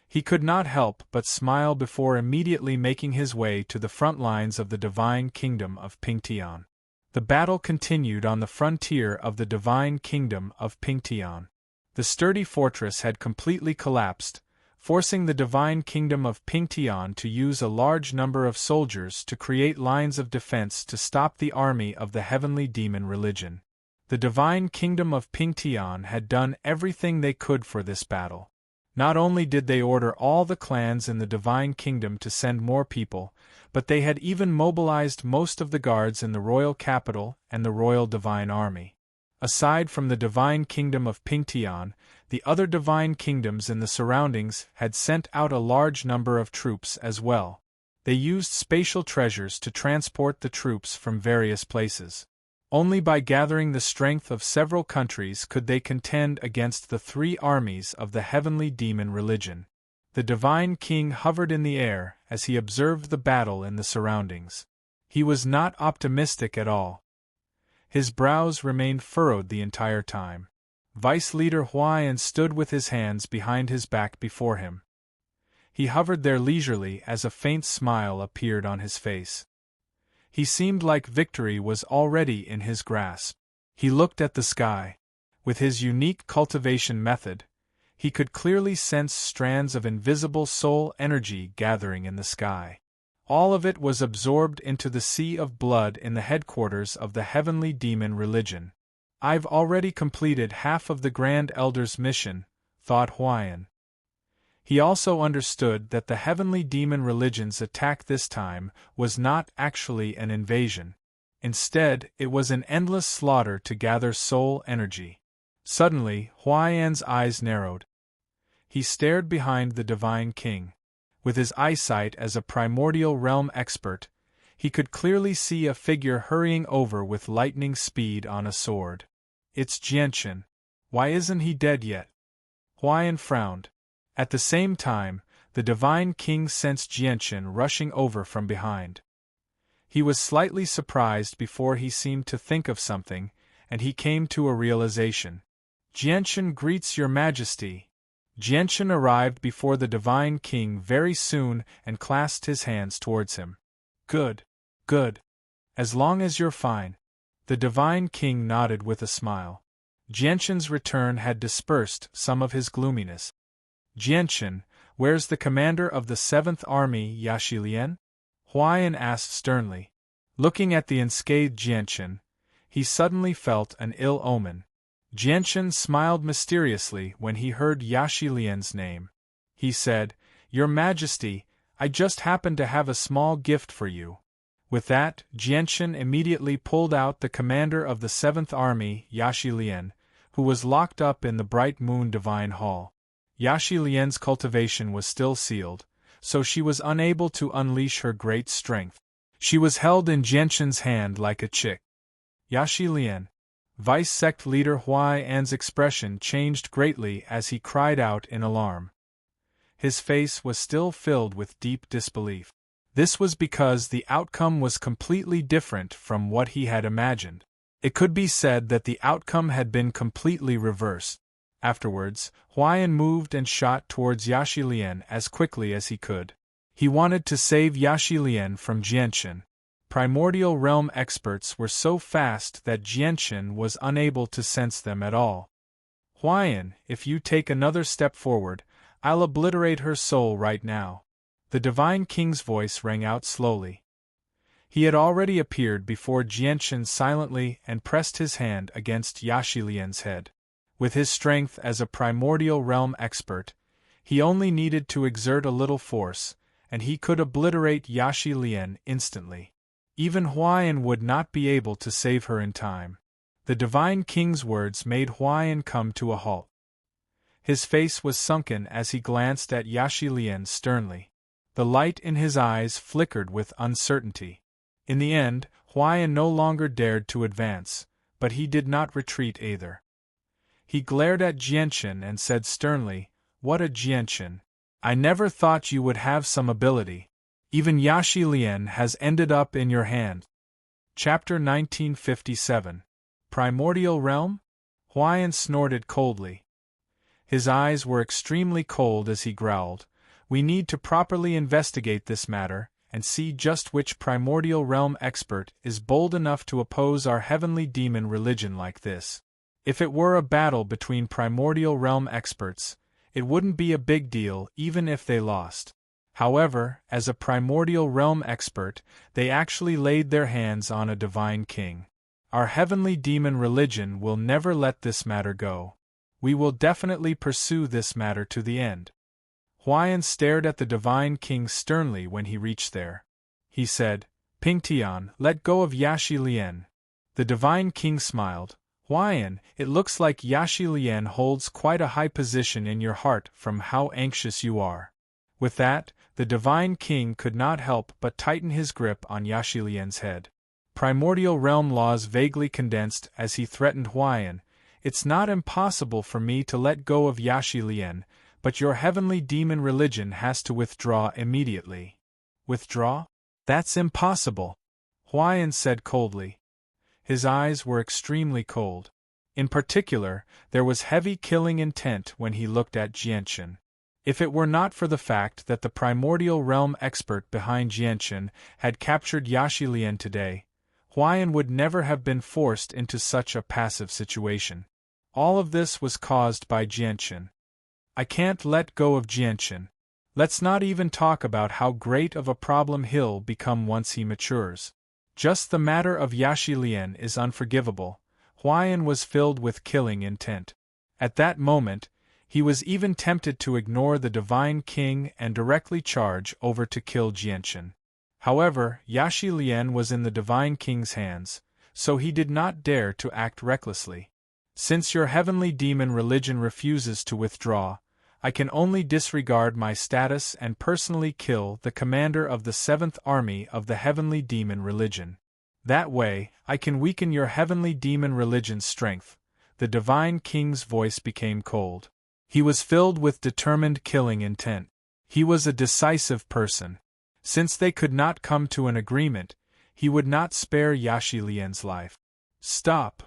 Speaker 1: He could not help but smile before immediately making his way to the front lines of the Divine Kingdom of Pingtian. The battle continued on the frontier of the Divine Kingdom of Pingtian. The sturdy fortress had completely collapsed, forcing the Divine Kingdom of Pingtian to use a large number of soldiers to create lines of defense to stop the army of the Heavenly Demon Religion. The Divine Kingdom of Pingtian had done everything they could for this battle. Not only did they order all the clans in the Divine Kingdom to send more people, but they had even mobilized most of the guards in the royal capital and the Royal Divine Army. Aside from the Divine Kingdom of Pingtian, the other divine kingdoms in the surroundings had sent out a large number of troops as well. They used spatial treasures to transport the troops from various places. Only by gathering the strength of several countries could they contend against the three armies of the Heavenly Demon Religion. The Divine King hovered in the air as he observed the battle in the surroundings. He was not optimistic at all. His brows remained furrowed the entire time. Vice Leader Huaiyan stood with his hands behind his back before him. He hovered there leisurely as a faint smile appeared on his face. He seemed like victory was already in his grasp. He looked at the sky. With his unique cultivation method, he could clearly sense strands of invisible soul energy gathering in the sky. All of it was absorbed into the sea of blood in the headquarters of the Heavenly Demon Religion. I've already completed half of the Grand Elder's mission, thought Huaiyan. He also understood that the Heavenly Demon Religion's attack this time was not actually an invasion. Instead, it was an endless slaughter to gather soul energy. Suddenly, Huaiyan's eyes narrowed. He stared behind the Divine King. With his eyesight as a primordial realm expert, he could clearly see a figure hurrying over with lightning speed on a sword. It's Jianchen. Why isn't he dead yet? Huaiyan frowned. At the same time, the Divine King sensed Jianchen rushing over from behind. He was slightly surprised before he seemed to think of something, and he came to a realization. Jianchen greets your majesty. Jianchen arrived before the Divine King very soon and clasped his hands towards him. Good. Good. As long as you're fine. The Divine King nodded with a smile. Jianchen's return had dispersed some of his gloominess. Jianchen, where's the commander of the 7th Army, Yaxilian? Huaiyan asked sternly. Looking at the unscathed Jianchen, he suddenly felt an ill omen. Jianchen smiled mysteriously when he heard Yaxilian's name. He said, "Your Majesty, I just happened to have a small gift for you." With that, Jianchen immediately pulled out the commander of the 7th Army, Yaxilian, who was locked up in the Bright Moon Divine Hall. Yaxilian's cultivation was still sealed, so she was unable to unleash her great strength. She was held in Jianchen's hand like a chick. Yaxilian. Vice sect leader Huaiyan's expression changed greatly as he cried out in alarm. His face was still filled with deep disbelief. This was because the outcome was completely different from what he had imagined. It could be said that the outcome had been completely reversed. Afterwards, Huaiyan moved and shot towards Yaxilian as quickly as he could. He wanted to save Yaxilian from Jianchen. Primordial realm experts were so fast that Jianchen was unable to sense them at all. "Huaiyan, if you take another step forward, I'll obliterate her soul right now." The Divine King's voice rang out slowly. He had already appeared before Jianchen silently and pressed his hand against Yaxilian's head. With his strength as a primordial realm expert, he only needed to exert a little force, and he could obliterate Yaxilian instantly. Even Huaiyan would not be able to save her in time. The Divine King's words made Huaiyan come to a halt. His face was sunken as he glanced at Yaxilian sternly. The light in his eyes flickered with uncertainty. In the end, Huaiyan no longer dared to advance, but he did not retreat either. He glared at Jianchen and said sternly, "What a Jianchen! I never thought you would have some ability. Even Yaxilian has ended up in your hand." Chapter 1957. Primordial Realm? Huaiyan snorted coldly. His eyes were extremely cold as he growled, "We need to properly investigate this matter, and see just which primordial realm expert is bold enough to oppose our heavenly demon religion like this. If it were a battle between primordial realm experts, it wouldn't be a big deal even if they lost. However, as a primordial realm expert, they actually laid their hands on a divine king. Our heavenly demon religion will never let this matter go. We will definitely pursue this matter to the end." Huaiyan stared at the divine king sternly when he reached there. He said, "Pingtian, let go of Yaxilian." The divine king smiled. "Huaiyan, it looks like Yaxilian holds quite a high position in your heart from how anxious you are." With that, the divine king could not help but tighten his grip on Yaxilian's head. Primordial realm laws vaguely condensed as he threatened Huaiyan, "It's not impossible for me to let go of Yaxilian, but your heavenly demon religion has to withdraw immediately." "Withdraw? That's impossible," Huaiyan said coldly. His eyes were extremely cold. In particular, there was heavy killing intent when he looked at Jianchen. If it were not for the fact that the primordial realm expert behind Jianchen had captured Yaxilian today, Huaiyan would never have been forced into such a passive situation. All of this was caused by Jianchen. "I can't let go of Jianchen. Let's not even talk about how great of a problem he'll become once he matures. Just the matter of Yaxilian is unforgivable." Huaiyan was filled with killing intent. At that moment, he was even tempted to ignore the divine king and directly charge over to kill Jianchen. However, Yaxilian was in the divine king's hands, so he did not dare to act recklessly. "Since your heavenly demon religion refuses to withdraw, I can only disregard my status and personally kill the commander of the 7th Army of the heavenly demon religion. That way, I can weaken your heavenly demon religion's strength." The divine king's voice became cold. He was filled with determined killing intent. He was a decisive person. Since they could not come to an agreement, he would not spare Yaxilian's life. "Stop!"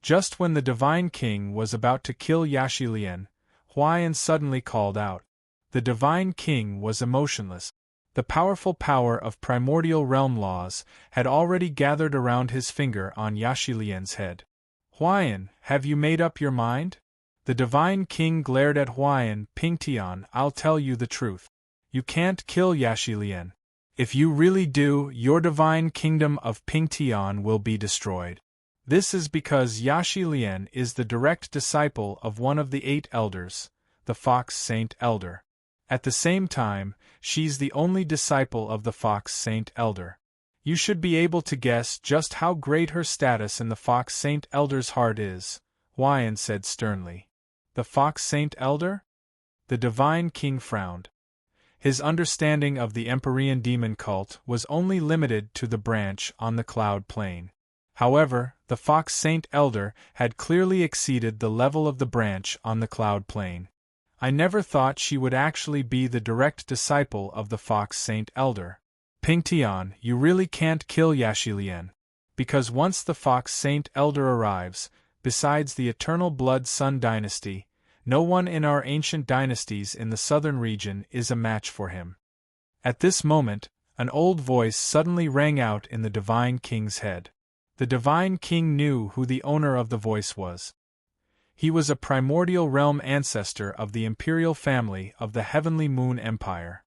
Speaker 1: Just when the divine king was about to kill Yaxilian, Huaiyan suddenly called out. The divine king was emotionless. The powerful power of primordial realm laws had already gathered around his finger on Yaxilian's head. "Huaiyan, have you made up your mind?" The Divine King glared at Huayan. Pingtian, I'll tell you the truth. You can't kill Yaxilian. If you really do, your divine kingdom of Pingtian will be destroyed. This is because Yaxilian is the direct disciple of one of the 8 elders, the Fox Saint Elder. At the same time, she's the only disciple of the Fox Saint Elder. You should be able to guess just how great her status in the Fox Saint Elder's heart is, Huayan said sternly. The Fox Saint Elder? The Divine King frowned. His understanding of the Empyrean demon cult was only limited to the branch on the cloud plane. However, the Fox Saint Elder had clearly exceeded the level of the branch on the cloud plane. I never thought she would actually be the direct disciple of the Fox Saint Elder. Pingtian, you really can't kill Yaxilian. Because once the Fox Saint Elder arrives, besides the Eternal Blood Sun dynasty, no one in our ancient dynasties in the southern region is a match for him. At this moment, an old voice suddenly rang out in the Divine King's head. The Divine King knew who the owner of the voice was. He was a primordial realm ancestor of the imperial family of the Heavenly Moon Empire.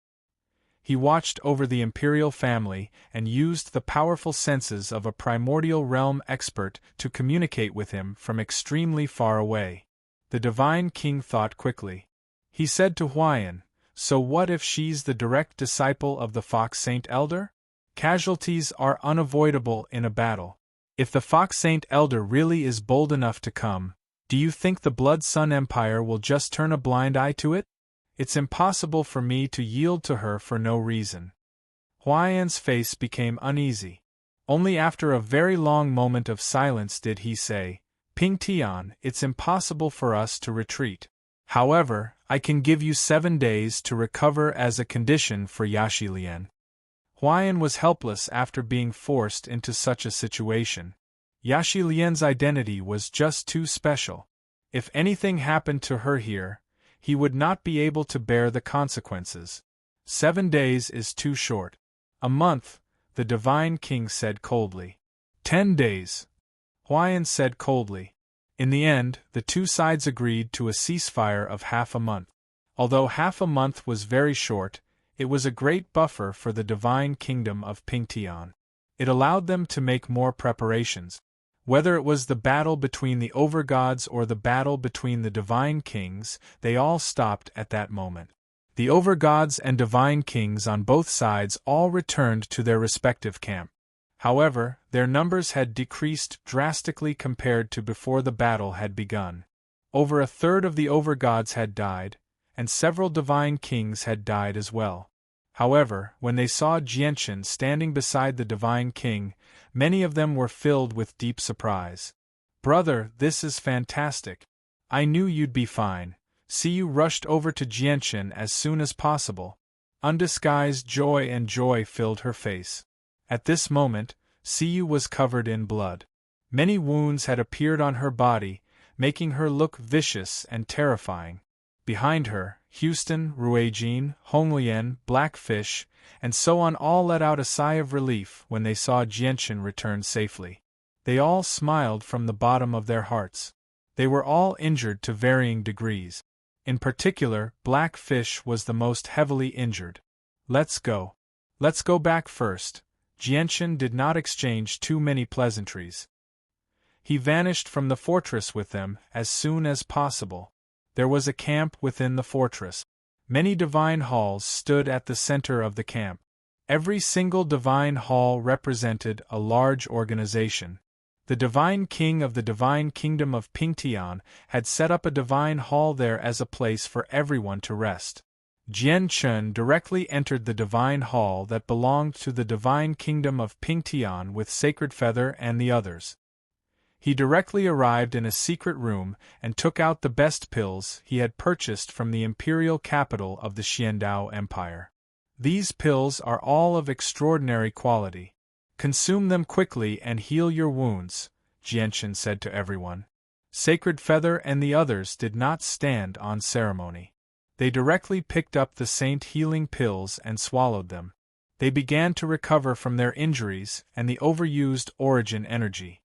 Speaker 1: He watched over the imperial family and used the powerful senses of a primordial realm expert to communicate with him from extremely far away. The Divine King thought quickly. He said to Huayan, "So what if she's the direct disciple of the Fox Saint Elder? Casualties are unavoidable in a battle. If the Fox Saint Elder really is bold enough to come, do you think the Blood Sun Empire will just turn a blind eye to it? It's impossible for me to yield to her for no reason." Huayan's face became uneasy. Only after a very long moment of silence did he say, "Pingtian, it's impossible for us to retreat. However, I can give you 7 days to recover as a condition for Yaxilian." Huayan was helpless after being forced into such a situation. Yaxilian's identity was just too special. If anything happened to her here, he would not be able to bear the consequences. 7 days is too short. A month, the Divine King said coldly. 10 days. Huayan said coldly. In the end, the two sides agreed to a ceasefire of half a month. Although half a month was very short, it was a great buffer for the Divine Kingdom of Pingtian. It allowed them to make more preparations. Whether it was the battle between the overgods or the battle between the Divine Kings, they all stopped at that moment. The overgods and Divine Kings on both sides all returned to their respective camp. However, their numbers had decreased drastically compared to before the battle had begun. Over a third of the overgods had died, and several Divine Kings had died as well. However, when they saw Jianchen standing beside the Divine King, many of them were filled with deep surprise. "Brother, this is fantastic. I knew you'd be fine." Siyu rushed over to Jianchen as soon as possible. Undisguised joy and joy filled her face. At this moment, Siyu was covered in blood. Many wounds had appeared on her body, making her look vicious and terrifying. Behind her, Houston, Ruijin, Honglian, Blackfish, and so on all let out a sigh of relief when they saw Jianchen return safely. They all smiled from the bottom of their hearts. They were all injured to varying degrees. In particular, Blackfish was the most heavily injured. Let's go back first." Jianchen did not exchange too many pleasantries. He vanished from the fortress with them as soon as possible. There was a camp within the fortress. Many divine halls stood at the center of the camp. Every single divine hall represented a large organization. The Divine King of the Divine Kingdom of Pingtian had set up a divine hall there as a place for everyone to rest. Jianchen directly entered the divine hall that belonged to the Divine Kingdom of Pingtian with Sacred Feather and the others. He directly arrived in a secret room and took out the best pills he had purchased from the imperial capital of the Xiandao Empire. "These pills are all of extraordinary quality. Consume them quickly and heal your wounds," Jianchen said to everyone. Sacred Feather and the others did not stand on ceremony. They directly picked up the saint healing pills and swallowed them. They began to recover from their injuries and the overused origin energy.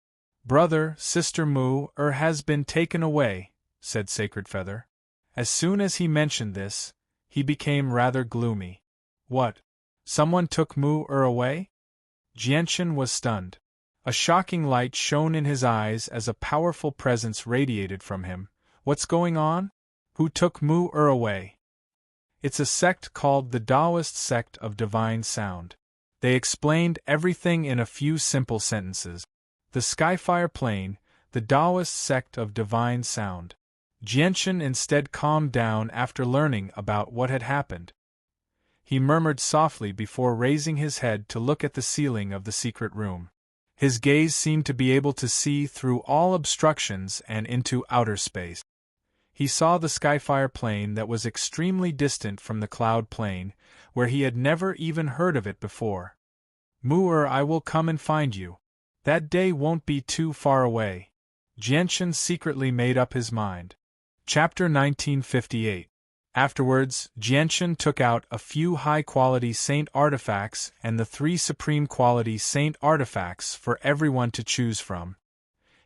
Speaker 1: "Brother, Sister Mu has been taken away," said Sacred Feather. As soon as he mentioned this, he became rather gloomy. What? Someone took Mu-Er away? Jianchen was stunned. A shocking light shone in his eyes as a powerful presence radiated from him. What's going on? Who took Mu-Er away? It's a sect called the Taoist Sect of Divine Sound. They explained everything in a few simple sentences. The Skyfire Plane, the Taoist Sect of Divine Sound. Jianchen instead calmed down after learning about what had happened. He murmured softly before raising his head to look at the ceiling of the secret room. His gaze seemed to be able to see through all obstructions and into outer space. He saw the Skyfire Plane that was extremely distant from the Cloud Plane, where he had never even heard of it before. Mu-Er, I will come and find you. That day won't be too far away. Jianchen secretly made up his mind. Chapter 1958. Afterwards, Jianchen took out a few high-quality saint artifacts and the 3 supreme-quality saint artifacts for everyone to choose from.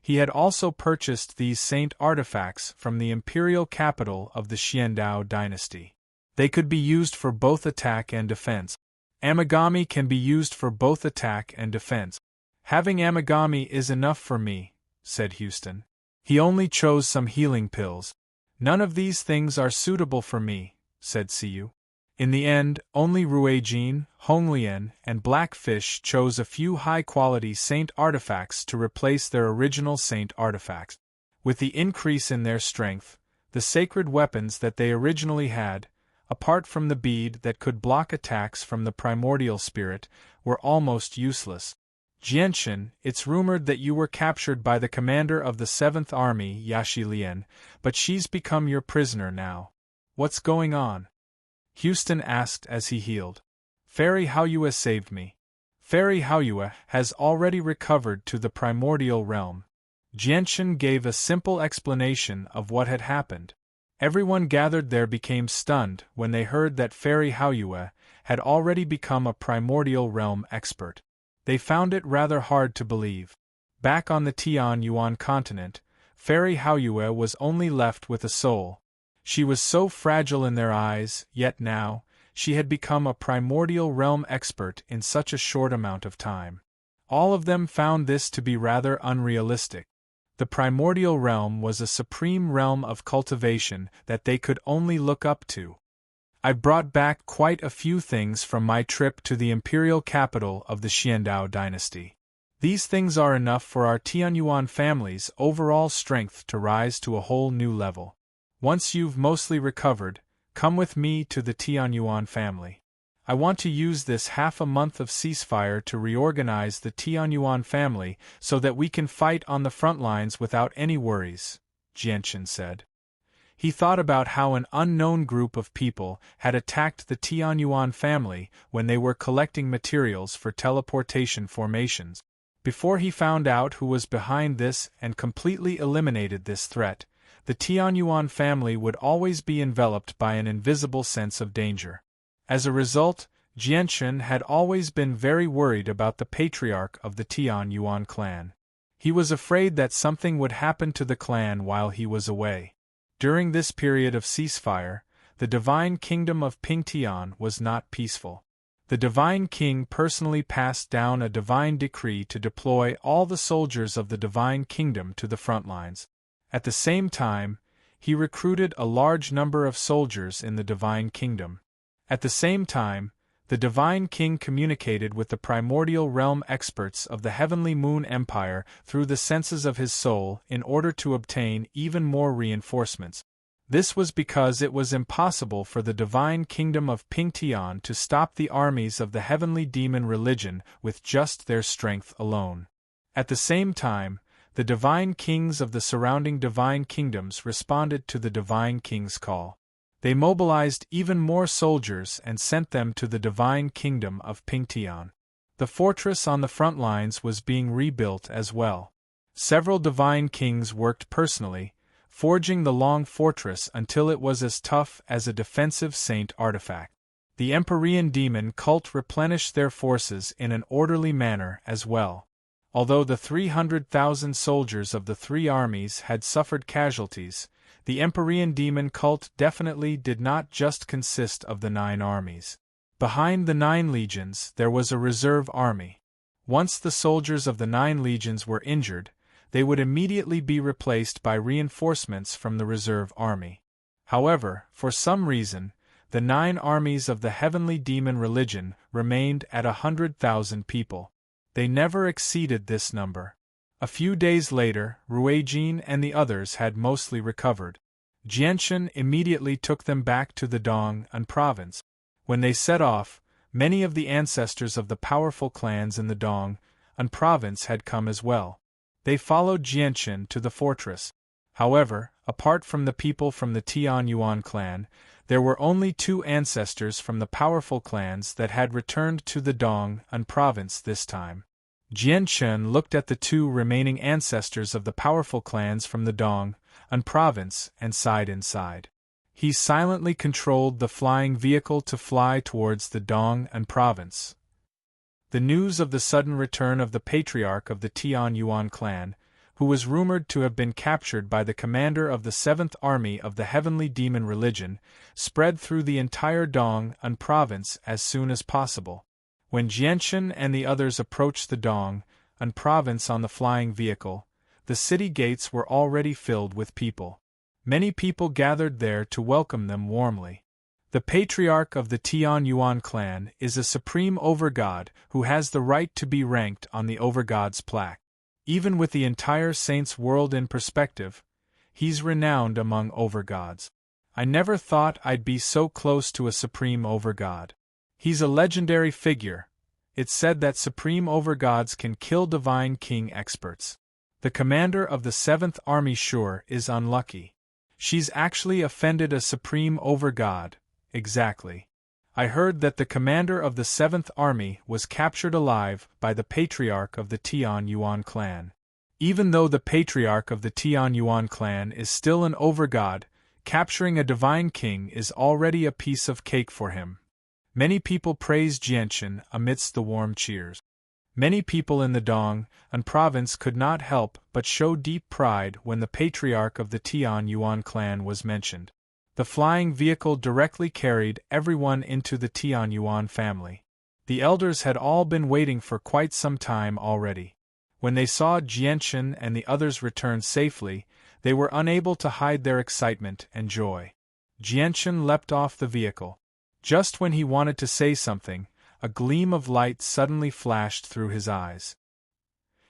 Speaker 1: He had also purchased these saint artifacts from the imperial capital of the Xiandao dynasty. They could be used for both attack and defense. Amigami can be used for both attack and defense. Having Amigami is enough for me, said Houston. He only chose some healing pills. None of these things are suitable for me, said Siyu. In the end, only Ruijin, Honglian, and Blackfish chose a few high-quality saint artifacts to replace their original saint artifacts. With the increase in their strength, the sacred weapons that they originally had, apart from the bead that could block attacks from the primordial spirit, were almost useless. Jianchen, it's rumored that you were captured by the commander of the 7th Army, Yaxilian, but she's become your prisoner now. What's going on? Houston asked as he healed. Fairy Haoyue saved me. Fairy Haoyue has already recovered to the primordial realm. Jianchen gave a simple explanation of what had happened. Everyone gathered there became stunned when they heard that Fairy Haoyue had already become a primordial realm expert. They found it rather hard to believe. Back on the Tianyuan continent, Fairy Haoyue was only left with a soul. She was so fragile in their eyes, yet now, she had become a primordial realm expert in such a short amount of time. All of them found this to be rather unrealistic. The primordial realm was a supreme realm of cultivation that they could only look up to. I've brought back quite a few things from my trip to the imperial capital of the Xiandao dynasty. These things are enough for our Tianyuan family's overall strength to rise to a whole new level. Once you've mostly recovered, come with me to the Tianyuan family. I want to use this half a month of ceasefire to reorganize the Tianyuan family so that we can fight on the front lines without any worries, Jianchen said. He thought about how an unknown group of people had attacked the Tianyuan family when they were collecting materials for teleportation formations. Before he found out who was behind this and completely eliminated this threat, the Tianyuan family would always be enveloped by an invisible sense of danger. As a result, Jianchen had always been very worried about the patriarch of the Tianyuan clan. He was afraid that something would happen to the clan while he was away. During this period of ceasefire, the divine kingdom of Pingtian was not peaceful. The divine king personally passed down a divine decree to deploy all the soldiers of the divine kingdom to the front lines. At the same time, he recruited a large number of soldiers in the divine kingdom. At the same time, the divine king communicated with the primordial realm experts of the heavenly moon empire through the senses of his soul in order to obtain even more reinforcements. This was because it was impossible for the divine kingdom of Pingtian to stop the armies of the heavenly demon religion with just their strength alone. At the same time, the divine kings of the surrounding divine kingdoms responded to the divine king's call. They mobilized even more soldiers and sent them to the divine kingdom of Pingtian. The fortress on the front lines was being rebuilt as well. Several divine kings worked personally, forging the long fortress until it was as tough as a defensive saint artifact. The Empyrean demon cult replenished their forces in an orderly manner as well. Although the 300,000 soldiers of the three armies had suffered casualties, the Empyrean demon cult definitely did not just consist of the 9 armies. Behind the 9 legions there was a reserve army. Once the soldiers of the 9 legions were injured, they would immediately be replaced by reinforcements from the reserve army. However, for some reason, the 9 armies of the heavenly demon religion remained at 100,000 people. They never exceeded this number. A few days later, Ruijin and the others had mostly recovered. Jianshan immediately took them back to the Dong'an province. When they set off, many of the ancestors of the powerful clans in the Dong'an province had come as well. They followed Jianshan to the fortress. However, apart from the people from the Tianyuan clan, there were only 2 ancestors from the powerful clans that had returned to the Dong'an province this time. Jianshan looked at the 2 remaining ancestors of the powerful clans from the Dong'an province and sighed inside. He silently controlled the flying vehicle to fly towards the Dong'an province. The news of the sudden return of the patriarch of the Tianyuan clan, who was rumored to have been captured by the commander of the 7th Army of the Heavenly Demon Religion, spread through the entire Dong'an province as soon as possible. When Jianshan and the others approached the Dong'an province on the flying vehicle, the city gates were already filled with people. Many people gathered there to welcome them warmly. The patriarch of the Tianyuan clan is a supreme overgod who has the right to be ranked on the overgod's plaque. Even with the entire saints' world in perspective, he's renowned among overgods. I never thought I'd be so close to a supreme overgod. He's a legendary figure. It's said that supreme overgods can kill divine king experts. The commander of the 7th Army sure is unlucky. She's actually offended a supreme overgod. Exactly. I heard that the commander of the 7th Army was captured alive by the patriarch of the Tianyuan clan. Even though the patriarch of the Tianyuan clan is still an overgod, capturing a divine king is already a piece of cake for him. Many people praise Jianshan amidst the warm cheers. Many people in the Dong'an province could not help but show deep pride when the patriarch of the Tianyuan clan was mentioned. The flying vehicle directly carried everyone into the Tianyuan family. The elders had all been waiting for quite some time already. When they saw Jianshan and the others return safely, they were unable to hide their excitement and joy. Jianshan leapt off the vehicle. Just when he wanted to say something, a gleam of light suddenly flashed through his eyes.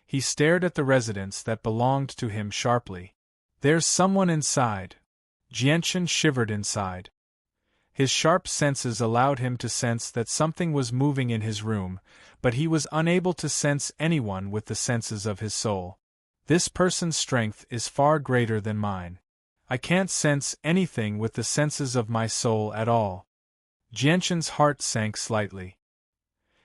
Speaker 1: He stared at the residence that belonged to him sharply. "There's someone inside." Jianshan shivered inside. His sharp senses allowed him to sense that something was moving in his room, but he was unable to sense anyone with the senses of his soul. This person's strength is far greater than mine. I can't sense anything with the senses of my soul at all. Jianshan's heart sank slightly.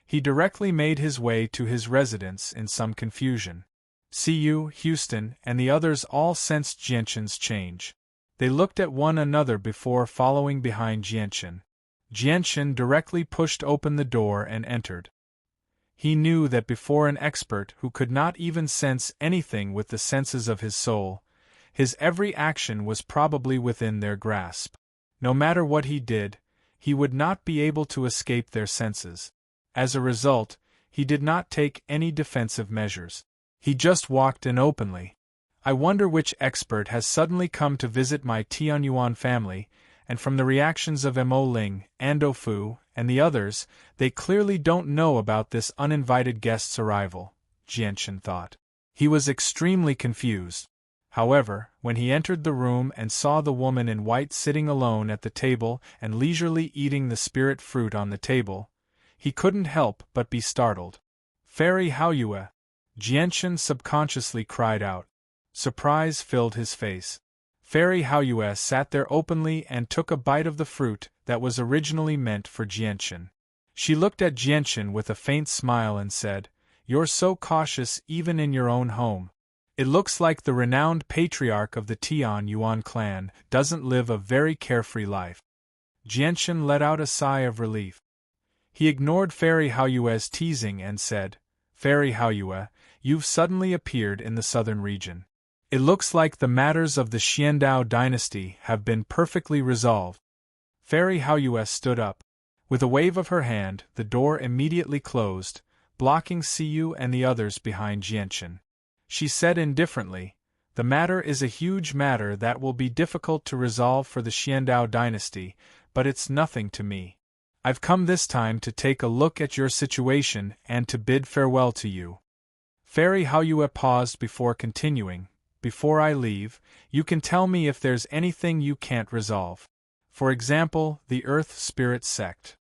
Speaker 1: He directly made his way to his residence in some confusion. Cu, Houston, and the others all sensed Jianshan's change. They looked at one another before following behind Jianshan. Jianshan directly pushed open the door and entered. He knew that before an expert who could not even sense anything with the senses of his soul, his every action was probably within their grasp. No matter what he did, he would not be able to escape their senses. As a result, he did not take any defensive measures. He just walked in openly. I wonder which expert has suddenly come to visit my Tianyuan family, and from the reactions of Mo Ling, Ando Fu, and the others, they clearly don't know about this uninvited guest's arrival, Jianshan thought. He was extremely confused. However, when he entered the room and saw the woman in white sitting alone at the table and leisurely eating the spirit fruit on the table, he couldn't help but be startled. "Fairy Haoyue!" Jianshan subconsciously cried out. Surprise filled his face. Fairy Haoyue sat there openly and took a bite of the fruit that was originally meant for Jianshan. She looked at Jianshan with a faint smile and said, "You're so cautious even in your own home. It looks like the renowned patriarch of the Tianyuan clan doesn't live a very carefree life." Jianshan let out a sigh of relief. He ignored Fairy Haoyue's teasing and said, "Fairy Haoyue, you've suddenly appeared in the southern region. It looks like the matters of the Xiandao dynasty have been perfectly resolved. Fairy Haoyue stood up. With a wave of her hand, the door immediately closed, blocking Siyu and the others behind Jianchen. She said indifferently, "The matter is a huge matter that will be difficult to resolve for the Xiandao dynasty, but it's nothing to me. I've come this time to take a look at your situation and to bid farewell to you." Fairy Haoyue paused before continuing, "Before I leave, you can tell me if there's anything you can't resolve. For example, the Earth Spirit Sect."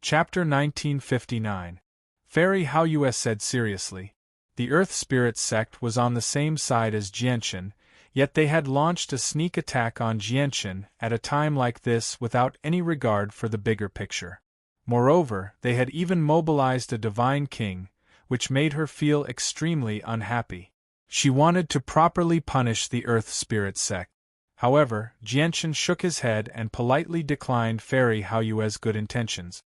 Speaker 1: Chapter 1959. Fairy Haoyue said seriously. The Earth Spirit Sect was on the same side as Jianchen, yet they had launched a sneak attack on Jianchen at a time like this without any regard for the bigger picture. Moreover, they had even mobilized a divine king, which made her feel extremely unhappy. She wanted to properly punish the Earth Spirit Sect. However, Jianchen shook his head and politely declined Fairy Haoyue's good intentions.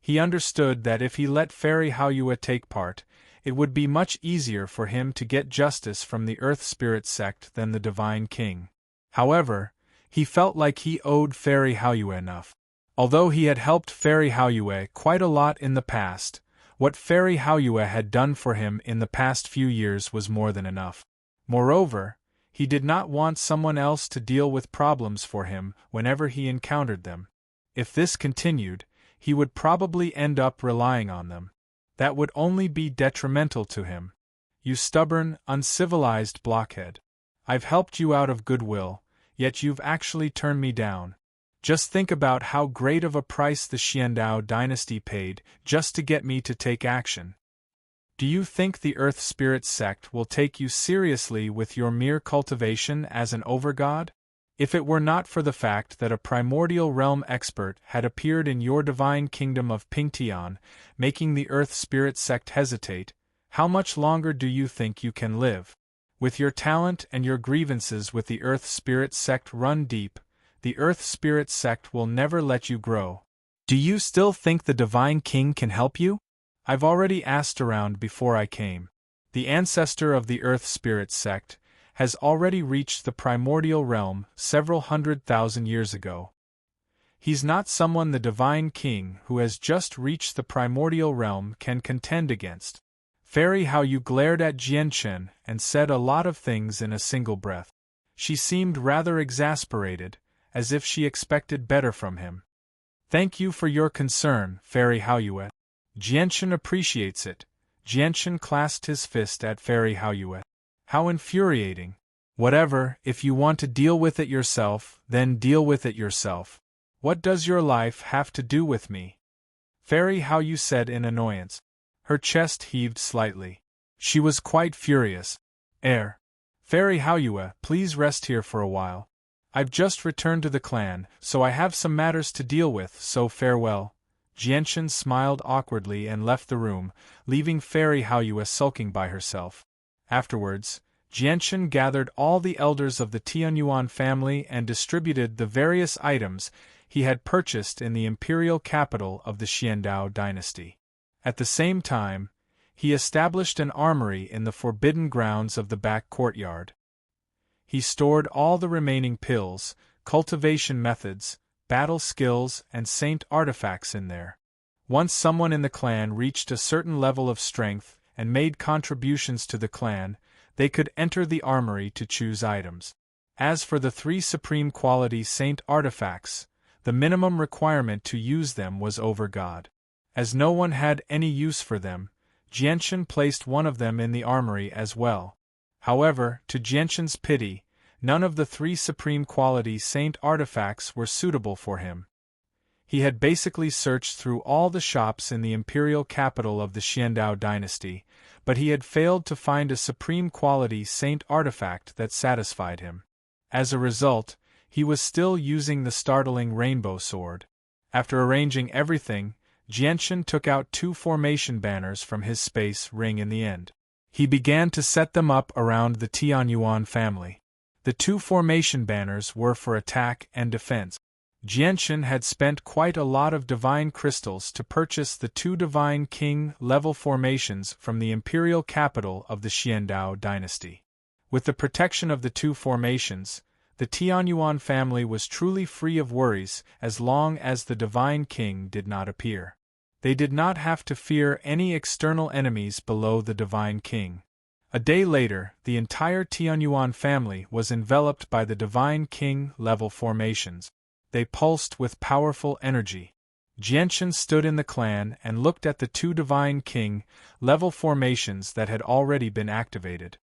Speaker 1: He understood that if he let Fairy Haoyue take part, it would be much easier for him to get justice from the Earth Spirit Sect than the Divine King. However, he felt like he owed Fairy Haoyue enough. Although he had helped Fairy Haoyue quite a lot in the past, what Fairy Haoyue had done for him in the past few years was more than enough. Moreover, he did not want someone else to deal with problems for him whenever he encountered them. If this continued, he would probably end up relying on them. That would only be detrimental to him. "You stubborn, uncivilized blockhead. I've helped you out of goodwill, yet you've actually turned me down. Just think about how great of a price the Xiandao dynasty paid just to get me to take action. Do you think the Earth Spirit Sect will take you seriously with your mere cultivation as an overgod? If it were not for the fact that a primordial realm expert had appeared in your divine kingdom of Pingtian, making the Earth Spirit Sect hesitate, how much longer do you think you can live? With your talent and your grievances with the Earth Spirit Sect run deep, the Earth Spirit Sect will never let you grow. Do you still think the Divine King can help you? I've already asked around before I came. The ancestor of the Earth Spirit Sect has already reached the primordial realm several 100,000 years ago. He's not someone the Divine King who has just reached the primordial realm can contend against." Fairy Haoyue glared at Jianchen and said a lot of things in a single breath. She seemed rather exasperated, as if she expected better from him. "Thank you for your concern, Fairy Haoyue. Jianchen appreciates it." Jianchen clasped his fist at Fairy Haoyue. "How infuriating. Whatever, if you want to deal with it yourself, then deal with it yourself. What does your life have to do with me?" Fairy Haoyue said in annoyance. Her chest heaved slightly. She was quite furious. Fairy Haoyue, please rest here for a while. I've just returned to the clan, so I have some matters to deal with, so farewell." Jianchen smiled awkwardly and left the room, leaving Fairy Haoyue sulking by herself. Afterwards, Jianchen gathered all the elders of the Tianyuan family and distributed the various items he had purchased in the imperial capital of the Xiandao dynasty. At the same time, he established an armory in the forbidden grounds of the back courtyard. He stored all the remaining pills, cultivation methods, battle skills, and saint artifacts in there. Once someone in the clan reached a certain level of strength and made contributions to the clan, they could enter the armory to choose items. As for the 3 supreme quality saint artifacts, the minimum requirement to use them was over God. As no one had any use for them, Jianchen placed one of them in the armory as well. However, to Jianchen's pity, none of the 3 supreme quality saint artifacts were suitable for him. He had basically searched through all the shops in the imperial capital of the Xiandao dynasty, but he had failed to find a supreme quality saint artifact that satisfied him. As a result, he was still using the startling rainbow sword. After arranging everything, Jianchen took out 2 formation banners from his space ring in the end. He began to set them up around the Tianyuan family. The 2 formation banners were for attack and defense. Jianchen had spent quite a lot of divine crystals to purchase the 2 divine king-level formations from the imperial capital of the Xiandao dynasty. With the protection of the two formations, the Tianyuan family was truly free of worries as long as the Divine King did not appear. They did not have to fear any external enemies below the Divine King. A day later, the entire Tianyuan family was enveloped by the Divine King-level formations. They pulsed with powerful energy. Jianchen stood in the clan and looked at the two Divine King-level formations that had already been activated.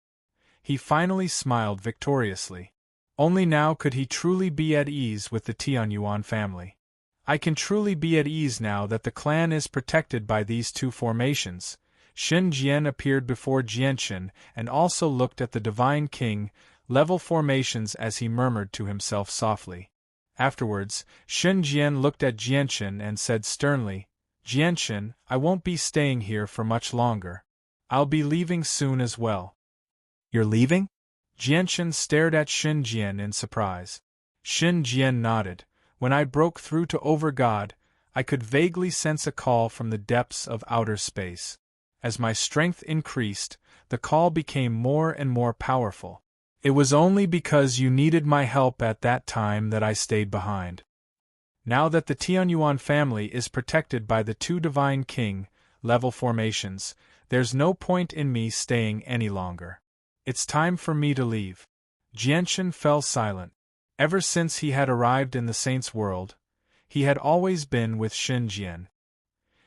Speaker 1: He finally smiled victoriously. Only now could he truly be at ease with the Tianyuan family. I can truly be at ease now that the clan is protected by these two formations. Shen Jian appeared before Jianchen and also looked at the Divine King-level formations as he murmured to himself softly. Afterwards, Shen Jian looked at Jianchen and said sternly, "Jianchen, I won't be staying here for much longer. I'll be leaving soon as well." "You're leaving?" Jianchen stared at Shen Jian in surprise. Shen Jian nodded. "When I broke through to Overgod, I could vaguely sense a call from the depths of outer space. As my strength increased, the call became more and more powerful. It was only because you needed my help at that time that I stayed behind. Now that the Tianyuan family is protected by the two Divine King-level formations, there's no point in me staying any longer. It's time for me to leave." Jianchen fell silent. Ever since he had arrived in the Saint's world, he had always been with Shen Jian.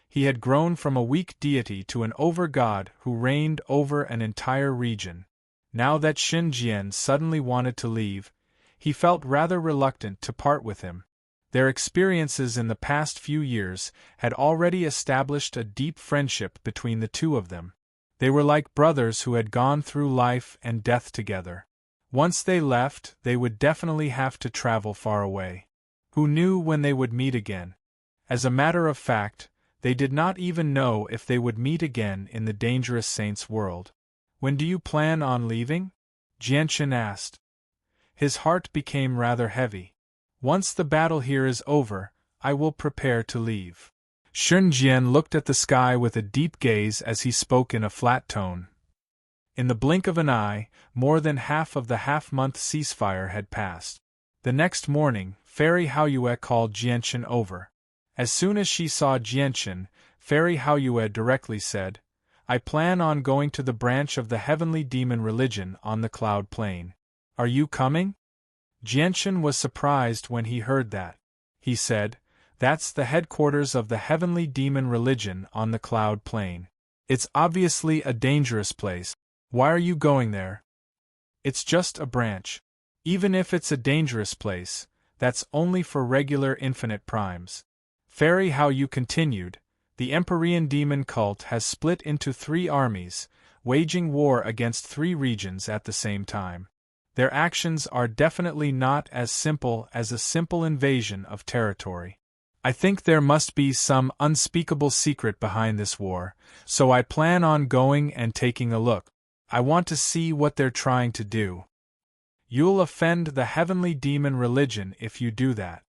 Speaker 1: He had grown from a weak deity to an over-god who reigned over an entire region. Now that Shen Jian suddenly wanted to leave, he felt rather reluctant to part with him. Their experiences in the past few years had already established a deep friendship between the two of them. They were like brothers who had gone through life and death together. Once they left, they would definitely have to travel far away. Who knew when they would meet again? As a matter of fact, they did not even know if they would meet again in the dangerous Saint's world. "When do you plan on leaving?" Jianchen asked. His heart became rather heavy. "Once the battle here is over, I will prepare to leave." Shen Jian looked at the sky with a deep gaze as he spoke in a flat tone. In the blink of an eye, more than half of the half-month ceasefire had passed. The next morning, Fairy Haoyue called Jianchen over. As soon as she saw Jianchen, Fairy Haoyue directly said, "I plan on going to the branch of the heavenly demon religion on the cloud plain. Are you coming?" Jianchen was surprised when he heard that. He said, "That's the headquarters of the heavenly demon religion on the cloud plain. It's obviously a dangerous place. Why are you going there?" "It's just a branch. Even if it's a dangerous place, that's only for regular infinite primes." Fairy Haoyu continued, "The Empyrean demon cult has split into 3 armies, waging war against 3 regions at the same time. Their actions are definitely not as simple as a simple invasion of territory. I think there must be some unspeakable secret behind this war, so I plan on going and taking a look. I want to see what they're trying to do." "You'll offend the heavenly demon religion if you do that,"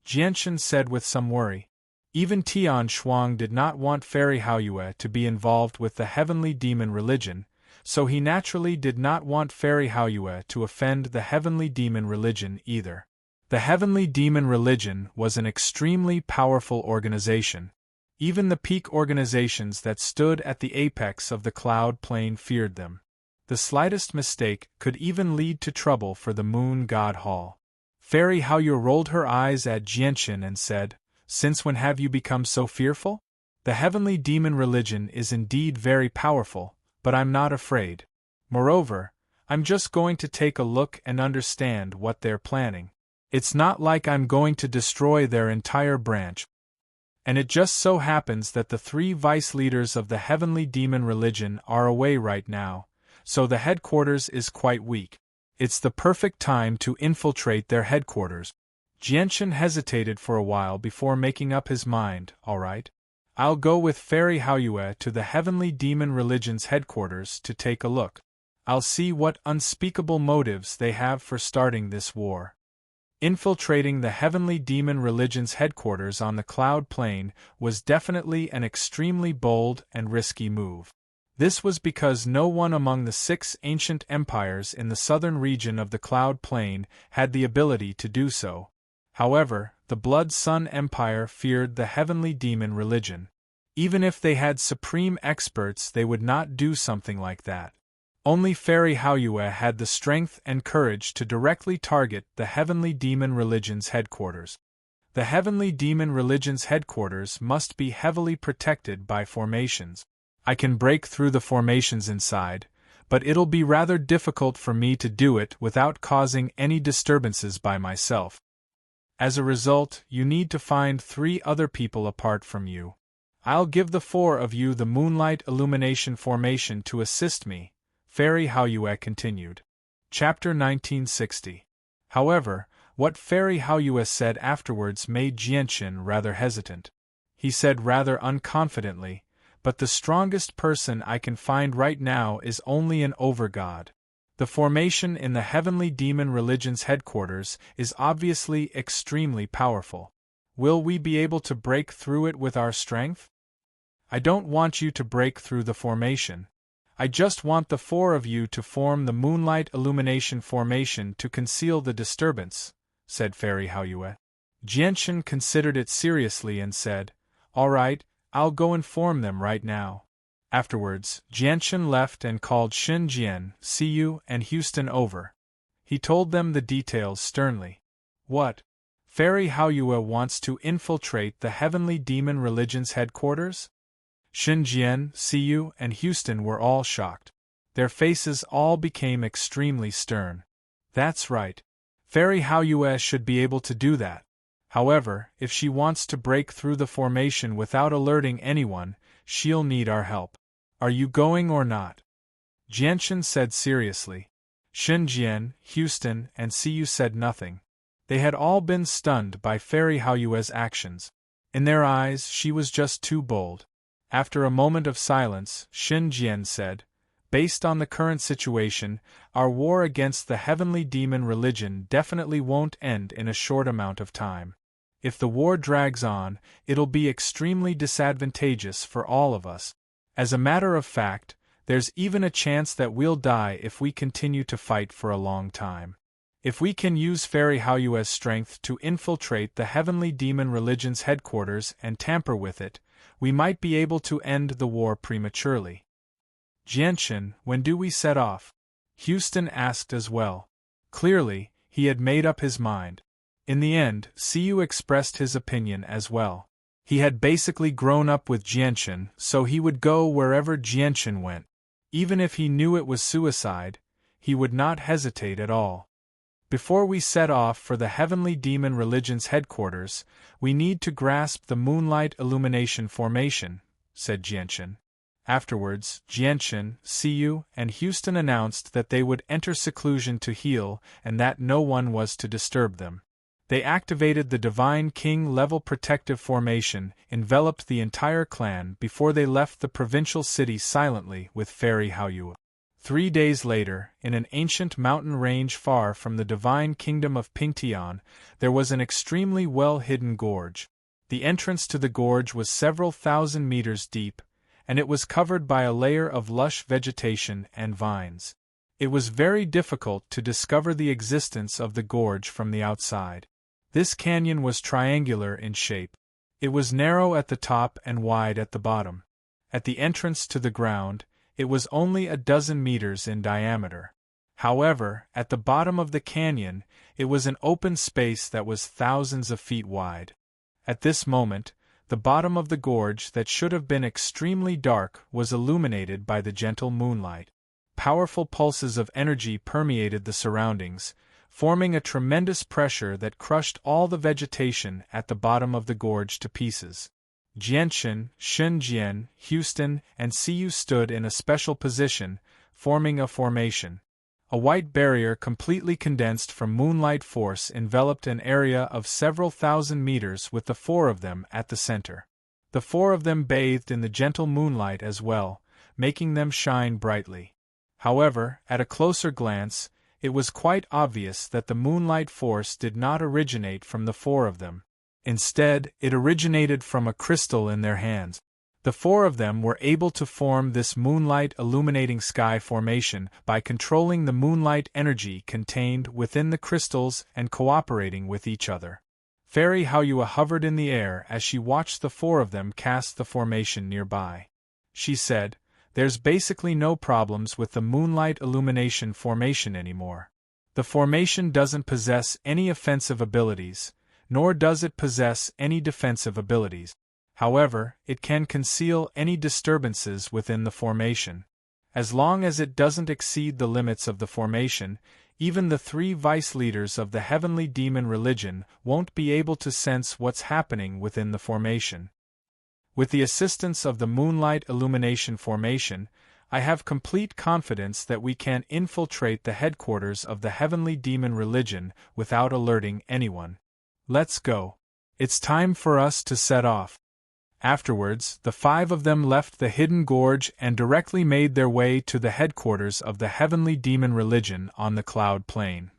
Speaker 1: Jianchen said with some worry. Even Tian Shuang did not want Fairy Haoyue to be involved with the heavenly demon religion, so he naturally did not want Fairy Haoyue to offend the heavenly demon religion either. The heavenly demon religion was an extremely powerful organization. Even the peak organizations that stood at the apex of the cloud plane feared them. The slightest mistake could even lead to trouble for the Moon God Hall. Fairy Haoyue rolled her eyes at Jianchen and said, "Since when have you become so fearful? The heavenly demon religion is indeed very powerful, but I'm not afraid. Moreover, I'm just going to take a look and understand what they're planning. It's not like I'm going to destroy their entire branch. And it just so happens that the 3 vice leaders of the heavenly demon religion are away right now, so the headquarters is quite weak. It's the perfect time to infiltrate their headquarters." Jianchen hesitated for a while before making up his mind. "All right. I'll go with Fairy Haoyue to the heavenly demon religion's headquarters to take a look. I'll see what unspeakable motives they have for starting this war." Infiltrating the heavenly demon religion's headquarters on the cloud plane was definitely an extremely bold and risky move. This was because no one among the 6 ancient empires in the southern region of the Cloud Plain had the ability to do so. However, the Blood Sun Empire feared the heavenly demon religion. Even if they had supreme experts, they would not do something like that. Only Fairy Haoyue had the strength and courage to directly target the heavenly demon religion's headquarters. The heavenly demon religion's headquarters must be heavily protected by formations. I can break through the formations inside, but it'll be rather difficult for me to do it without causing any disturbances by myself. As a result, you need to find 3 other people apart from you. I'll give the 4 of you the Moonlight Illumination formation to assist me, Fairy Haoyue continued. Chapter 1960. However, what Fairy Haoyue said afterwards made Jianxin rather hesitant. He said rather unconfidently, "But the strongest person I can find right now is only an overgod. The formation in the heavenly demon religion's headquarters is obviously extremely powerful. Will we be able to break through it with our strength?" "I don't want you to break through the formation. I just want the 4 of you to form the Moonlight Illumination formation to conceal the disturbance," said Fairy Haoyue. Jianxin considered it seriously and said, "All right, I'll go inform them right now." Afterwards, Jianxin left and called Xin Jian, Siyu, and Houston over. He told them the details sternly. "What? Fairy Haoyue wants to infiltrate the heavenly demon religion's headquarters?" Xin Jian, Siyu, and Houston were all shocked. Their faces all became extremely stern. "That's right. Fairy Haoyue should be able to do that. However, if she wants to break through the formation without alerting anyone, she'll need our help. Are you going or not?" Jianxin said seriously. Xin Jian, Houston, and Siyu said nothing. They had all been stunned by Fairy Haoyue's actions. In their eyes, she was just too bold. After a moment of silence, Xin Jian said, "Based on the current situation, our war against the heavenly demon religion definitely won't end in a short amount of time. If the war drags on, it'll be extremely disadvantageous for all of us. As a matter of fact, there's even a chance that we'll die if we continue to fight for a long time. If we can use Fairy Haoyue's strength to infiltrate the heavenly demon religion's headquarters and tamper with it, we might be able to end the war prematurely." "Jianxin, when do we set off?" Houston asked as well. Clearly, he had made up his mind. In the end, Siyu expressed his opinion as well. He had basically grown up with Jianxin, so he would go wherever Jianxin went. Even if he knew it was suicide, he would not hesitate at all. "Before we set off for the heavenly demon religion's headquarters, we need to grasp the Moonlight Illumination formation," said Jianxin. Afterwards, Jianxin, Siyu, and Houston announced that they would enter seclusion to heal and that no one was to disturb them. They activated the Divine King level protective formation, enveloped the entire clan before they left the provincial city silently with Fairy Haoyue. 3 days later, in an ancient mountain range far from the divine kingdom of Pingtian, there was an extremely well-hidden gorge. The entrance to the gorge was several thousand meters deep, and it was covered by a layer of lush vegetation and vines. It was very difficult to discover the existence of the gorge from the outside. This canyon was triangular in shape. It was narrow at the top and wide at the bottom. At the entrance to the ground, it was only a dozen meters in diameter. However, at the bottom of the canyon, it was an open space that was thousands of feet wide. At this moment, the bottom of the gorge that should have been extremely dark was illuminated by the gentle moonlight. Powerful pulses of energy permeated the surroundings, forming a tremendous pressure that crushed all the vegetation at the bottom of the gorge to pieces. Jianxin, Xin Jian, Houston, and Siyu stood in a special position, forming a formation. A white barrier completely condensed from moonlight force enveloped an area of several thousand meters with the 4 of them at the center. The 4 of them bathed in the gentle moonlight as well, making them shine brightly. However, at a closer glance, it was quite obvious that the moonlight force did not originate from the 4 of them. Instead, it originated from a crystal in their hands. The four of them were able to form this moonlight illuminating sky formation by controlling the moonlight energy contained within the crystals and cooperating with each other. Fairy Haoyue hovered in the air as she watched the four of them cast the formation nearby. She said, "There's basically no problems with the moonlight illumination formation anymore. The formation doesn't possess any offensive abilities, nor does it possess any defensive abilities. However, it can conceal any disturbances within the formation. As long as it doesn't exceed the limits of the formation, even the three vice leaders of the heavenly demon religion won't be able to sense what's happening within the formation. With the assistance of the moonlight illumination formation, I have complete confidence that we can infiltrate the headquarters of the heavenly demon religion without alerting anyone. Let's go. It's time for us to set off." Afterwards, the five of them left the hidden gorge and directly made their way to the headquarters of the heavenly demon religion on the cloud plain.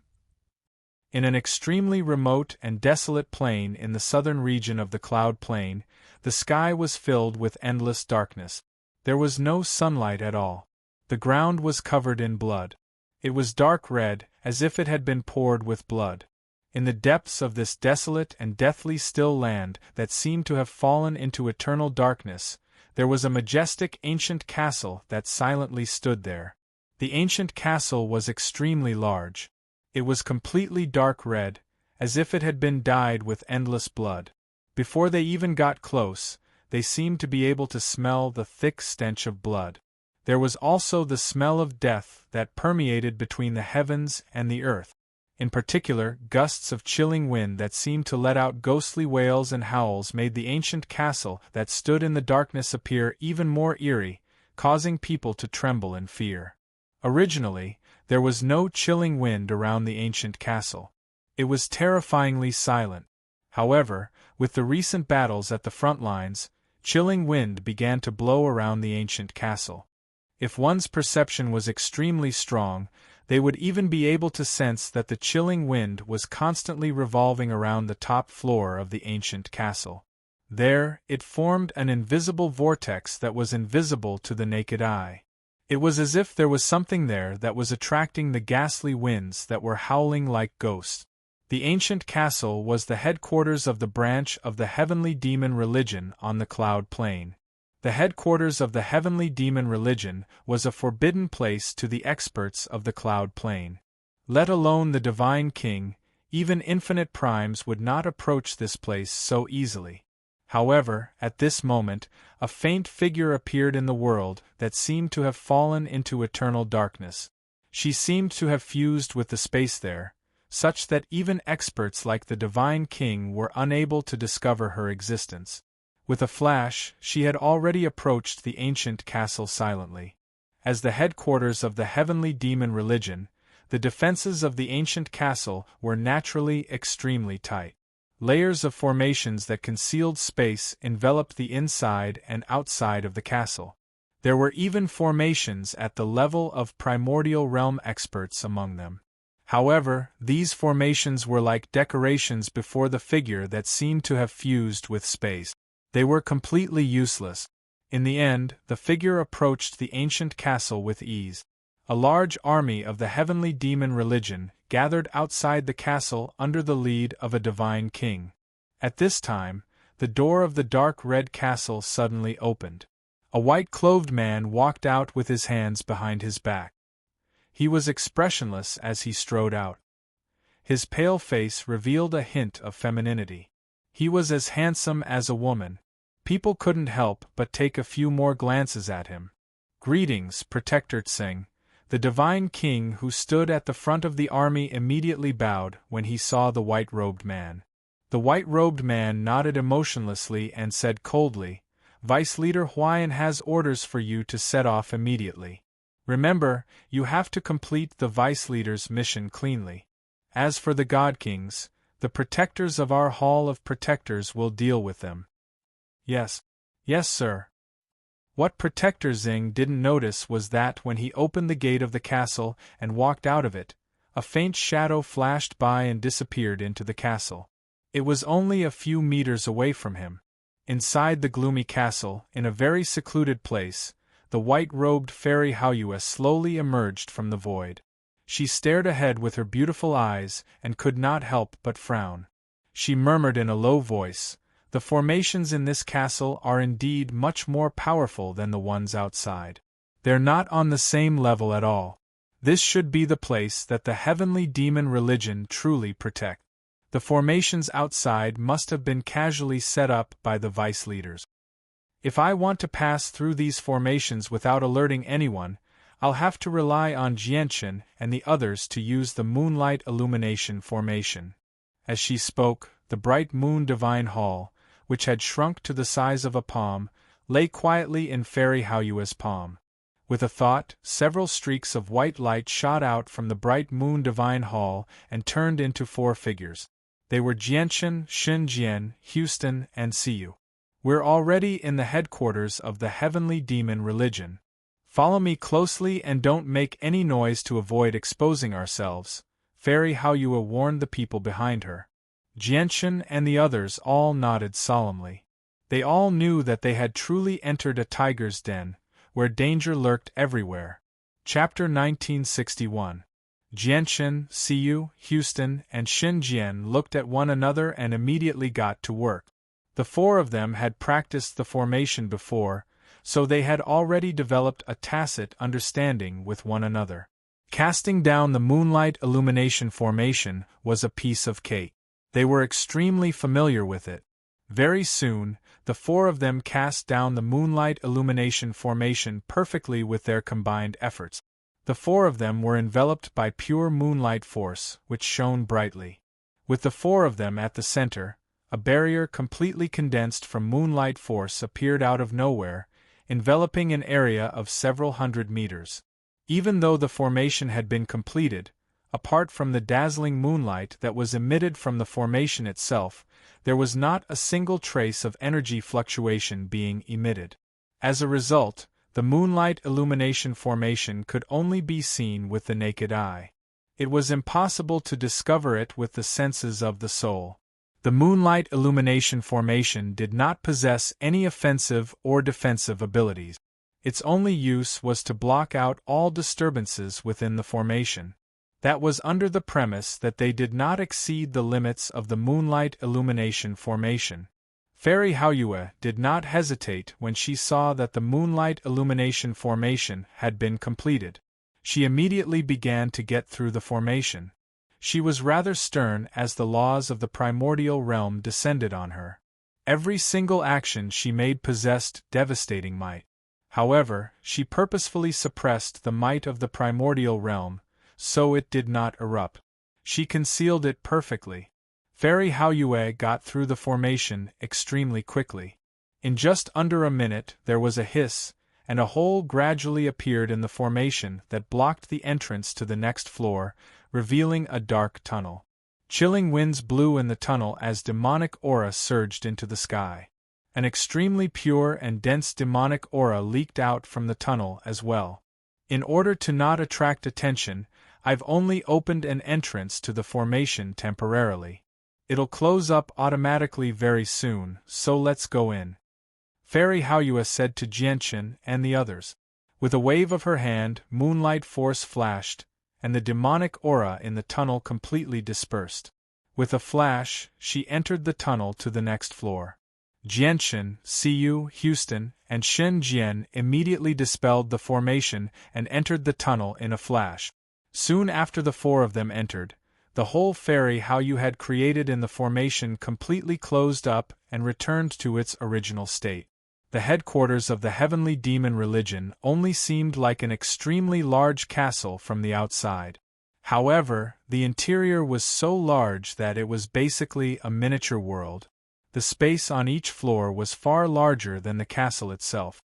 Speaker 1: In an extremely remote and desolate plain in the southern region of the cloud plain, the sky was filled with endless darkness. There was no sunlight at all. The ground was covered in blood. It was dark red, as if it had been poured with blood. In the depths of this desolate and deathly still land that seemed to have fallen into eternal darkness, there was a majestic ancient castle that silently stood there. The ancient castle was extremely large. It was completely dark red, as if it had been dyed with endless blood. Before they even got close, they seemed to be able to smell the thick stench of blood. There was also the smell of death that permeated between the heavens and the earth. In particular, gusts of chilling wind that seemed to let out ghostly wails and howls made the ancient castle that stood in the darkness appear even more eerie, causing people to tremble in fear. Originally, there was no chilling wind around the ancient castle. It was terrifyingly silent. However, with the recent battles at the front lines, chilling wind began to blow around the ancient castle. If one's perception was extremely strong, they would even be able to sense that the chilling wind was constantly revolving around the top floor of the ancient castle. There, it formed an invisible vortex that was invisible to the naked eye. It was as if there was something there that was attracting the ghastly winds that were howling like ghosts. The ancient castle was the headquarters of the branch of the heavenly demon religion on the cloud plain. The headquarters of the heavenly demon religion was a forbidden place to the experts of the cloud plain. Let alone the divine king, even infinite primes would not approach this place so easily. However, at this moment, a faint figure appeared in the world that seemed to have fallen into eternal darkness. She seemed to have fused with the space there, such that even experts like the divine king were unable to discover her existence. With a flash, she had already approached the ancient castle silently. As the headquarters of the heavenly demon religion, the defenses of the ancient castle were naturally extremely tight. Layers of formations that concealed space enveloped the inside and outside of the castle. There were even formations at the level of primordial realm experts among them. However, these formations were like decorations before the figure that seemed to have fused with space. They were completely useless. In the end, the figure approached the ancient castle with ease. A large army of the heavenly demon religion gathered outside the castle under the lead of a divine king. At this time, the door of the dark red castle suddenly opened. A white-clothed man walked out with his hands behind his back. He was expressionless as he strode out. His pale face revealed a hint of femininity. He was as handsome as a woman. People couldn't help but take a few more glances at him. "Greetings, Protector Tsing." The divine king who stood at the front of the army immediately bowed when he saw the white-robed man. The white-robed man nodded emotionlessly and said coldly, "Vice Leader Huayan has orders for you to set off immediately. Remember, you have to complete the Vice Leader's mission cleanly. As for the God Kings, the protectors of our Hall of Protectors will deal with them." "Yes. Yes, sir." What Protector Tsing didn't notice was that when he opened the gate of the castle and walked out of it, a faint shadow flashed by and disappeared into the castle. It was only a few meters away from him. Inside the gloomy castle, in a very secluded place, the white-robed fairy Haoyue slowly emerged from the void. She stared ahead with her beautiful eyes and could not help but frown. She murmured in a low voice, "The formations in this castle are indeed much more powerful than the ones outside. They're not on the same level at all. This should be the place that the heavenly demon religion truly protects. The formations outside must have been casually set up by the vice leaders. If I want to pass through these formations without alerting anyone, I'll have to rely on Jianchen and the others to use the moonlight illumination formation." As she spoke, the bright moon divine hall, which had shrunk to the size of a palm, lay quietly in Fairy Haoyue's palm. With a thought, several streaks of white light shot out from the bright moon divine hall and turned into 4 figures. They were Jianchen, Xinjian, Houston, and Siyu. "We're already in the headquarters of the heavenly demon religion. Follow me closely and don't make any noise to avoid exposing ourselves," Fairy Haoyue warned the people behind her. Jianchen and the others all nodded solemnly. They all knew that they had truly entered a tiger's den, where danger lurked everywhere. Chapter 1961. Jianchen, Siyu, Houston, and Xinjian looked at one another and immediately got to work. The 4 of them had practiced the formation before, so they had already developed a tacit understanding with one another. Casting down the moonlight illumination formation was a piece of cake. They were extremely familiar with it. Very soon, the 4 of them cast down the moonlight illumination formation perfectly with their combined efforts. The 4 of them were enveloped by pure moonlight force, which shone brightly. With the 4 of them at the center, a barrier completely condensed from moonlight force appeared out of nowhere, enveloping an area of several hundred meters. Even though the formation had been completed, apart from the dazzling moonlight that was emitted from the formation itself, there was not a single trace of energy fluctuation being emitted. As a result, the moonlight illumination formation could only be seen with the naked eye. It was impossible to discover it with the senses of the soul. The moonlight illumination formation did not possess any offensive or defensive abilities. Its only use was to block out all disturbances within the formation. That was under the premise that they did not exceed the limits of the moonlight illumination formation. Fairy Haoyue did not hesitate when she saw that the moonlight illumination formation had been completed. She immediately began to get through the formation. She was rather stern as the laws of the primordial realm descended on her. Every single action she made possessed devastating might. However, she purposefully suppressed the might of the primordial realm, so it did not erupt. She concealed it perfectly. Fairy Haoyue got through the formation extremely quickly. In just under a minute there was a hiss, and a hole gradually appeared in the formation that blocked the entrance to the next floor, revealing a dark tunnel. Chilling winds blew in the tunnel as demonic aura surged into the sky. An extremely pure and dense demonic aura leaked out from the tunnel as well. In order to not attract attention, I've only opened an entrance to the formation temporarily. It'll close up automatically very soon, so let's go in," Fairy Haoyue said to Jianchen and the others. With a wave of her hand, moonlight force flashed, and the demonic aura in the tunnel completely dispersed. With a flash, she entered the tunnel to the next floor. Jianchen, Siyu, Houston, and Xinjian immediately dispelled the formation and entered the tunnel in a flash. Soon after the 4 of them entered, the whole Fairy Haoyue had created in the formation completely closed up and returned to its original state. The headquarters of the heavenly demon religion only seemed like an extremely large castle from the outside. However, the interior was so large that it was basically a miniature world. The space on each floor was far larger than the castle itself.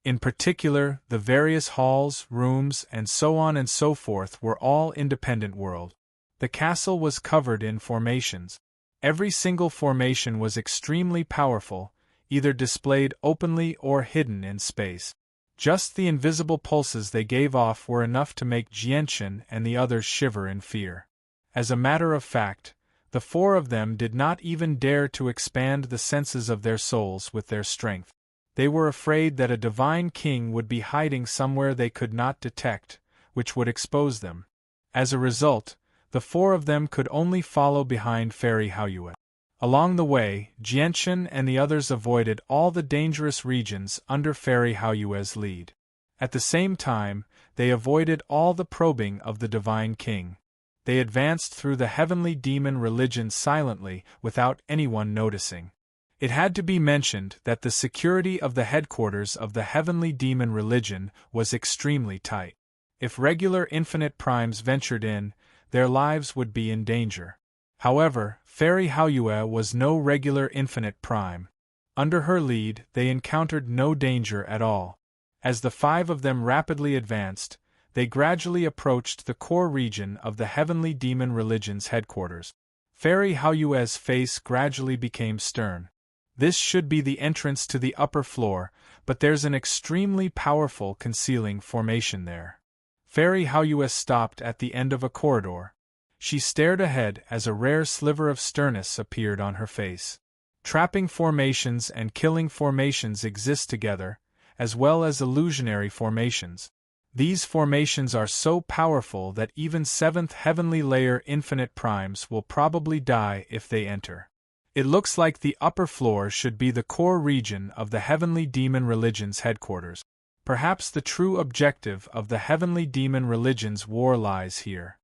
Speaker 1: In particular, the various halls, rooms, and so on and so forth were all independent worlds. The castle was covered in formations. Every single formation was extremely powerful, either displayed openly or hidden in space. Just the invisible pulses they gave off were enough to make Jianchen and the others shiver in fear. As a matter of fact, The four of them did not even dare to expand the senses of their souls with their strength. They were afraid that a divine king would be hiding somewhere they could not detect, which would expose them. As a result, the four of them could only follow behind Fairy Haoyue. Along the way, Jianchen and the others avoided all the dangerous regions under Fairy Haoyue's lead. At the same time, they avoided all the probing of the Divine King. They advanced through the heavenly demon religions silently, without anyone noticing. It had to be mentioned that the security of the headquarters of the heavenly demon religion was extremely tight. If regular infinite primes ventured in, their lives would be in danger. However, Fairy Haoyue was no regular infinite prime. Under her lead, they encountered no danger at all. As the five of them rapidly advanced, they gradually approached the core region of the heavenly demon religion's headquarters. Fairy Haoyue's face gradually became stern. This should be the entrance to the upper floor, but there's an extremely powerful concealing formation there. Fairy Haoyue stopped at the end of a corridor. She stared ahead as a rare sliver of sternness appeared on her face. Trapping formations and killing formations exist together, as well as illusionary formations. These formations are so powerful that even 7th heavenly layer infinite primes will probably die if they enter. It looks like the upper floor should be the core region of the heavenly demon religion's headquarters. Perhaps the true objective of the heavenly demon religion's war lies here.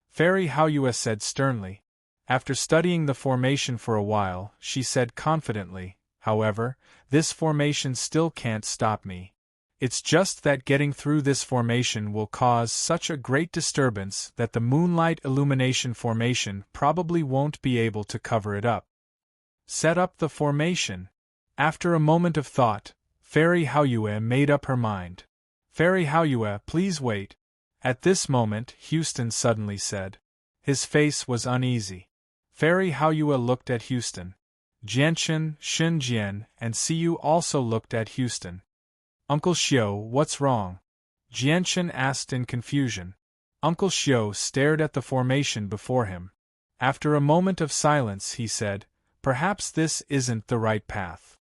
Speaker 1: Fairy Haoyue said sternly. After studying the formation for a while, she said confidently, "However, this formation still can't stop me. It's just that getting through this formation will cause such a great disturbance that the moonlight illumination formation probably won't be able to cover it up." Set up the formation. After a moment of thought, Fairy Haoyue made up her mind. "Fairy Haoyue, please wait." At this moment, Houston suddenly said. His face was uneasy. Fairy Haoyue looked at Houston. Jianchen, Shunjian, and Siyu also looked at Houston. "Uncle Xiao, what's wrong?" Jianchen asked in confusion. Uncle Xiao stared at the formation before him. After a moment of silence, he said, "Perhaps this isn't the right path."